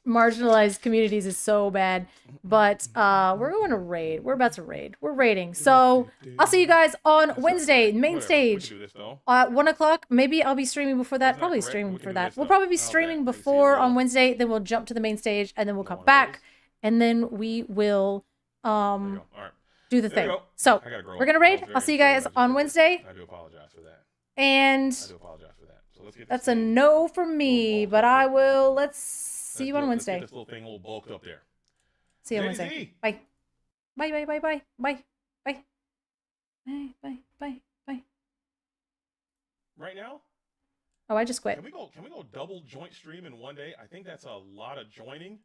marginalized communities is so bad. But we're going to raid. We're about to raid. We're raiding. So I'll see you guys on Wednesday, main stage. 1 o'clock. Maybe I'll be streaming before that. Probably streaming before that. We'll probably be streaming before on Wednesday. Then we'll jump to the main stage and then we'll come back. And then we will do the thing. So we're going to raid. I'll see you guys on Wednesday. I do apologize for that. And I do apologize for that. So let's get that's a no from me, but I will. Let's see you on Wednesday. This little thing a little bulked up there. See you on Wednesday. Bye. Bye, bye, bye, bye, bye, bye. Bye, bye, bye, bye. Right now? Oh, I just quit. Can we go double joint stream in one day? I think that's a lot of joining.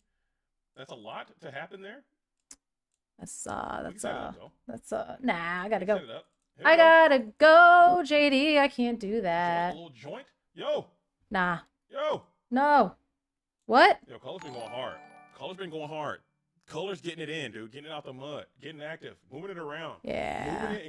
That's a lot to happen there. Nah, I gotta go. I gotta go, JD. I can't do that. A little joint? Yo. Nah. Yo. No. What? Yo, Color's been going hard. Color's getting it in, dude. Getting it out the mud. Getting active. Moving it around. Yeah. Moving it and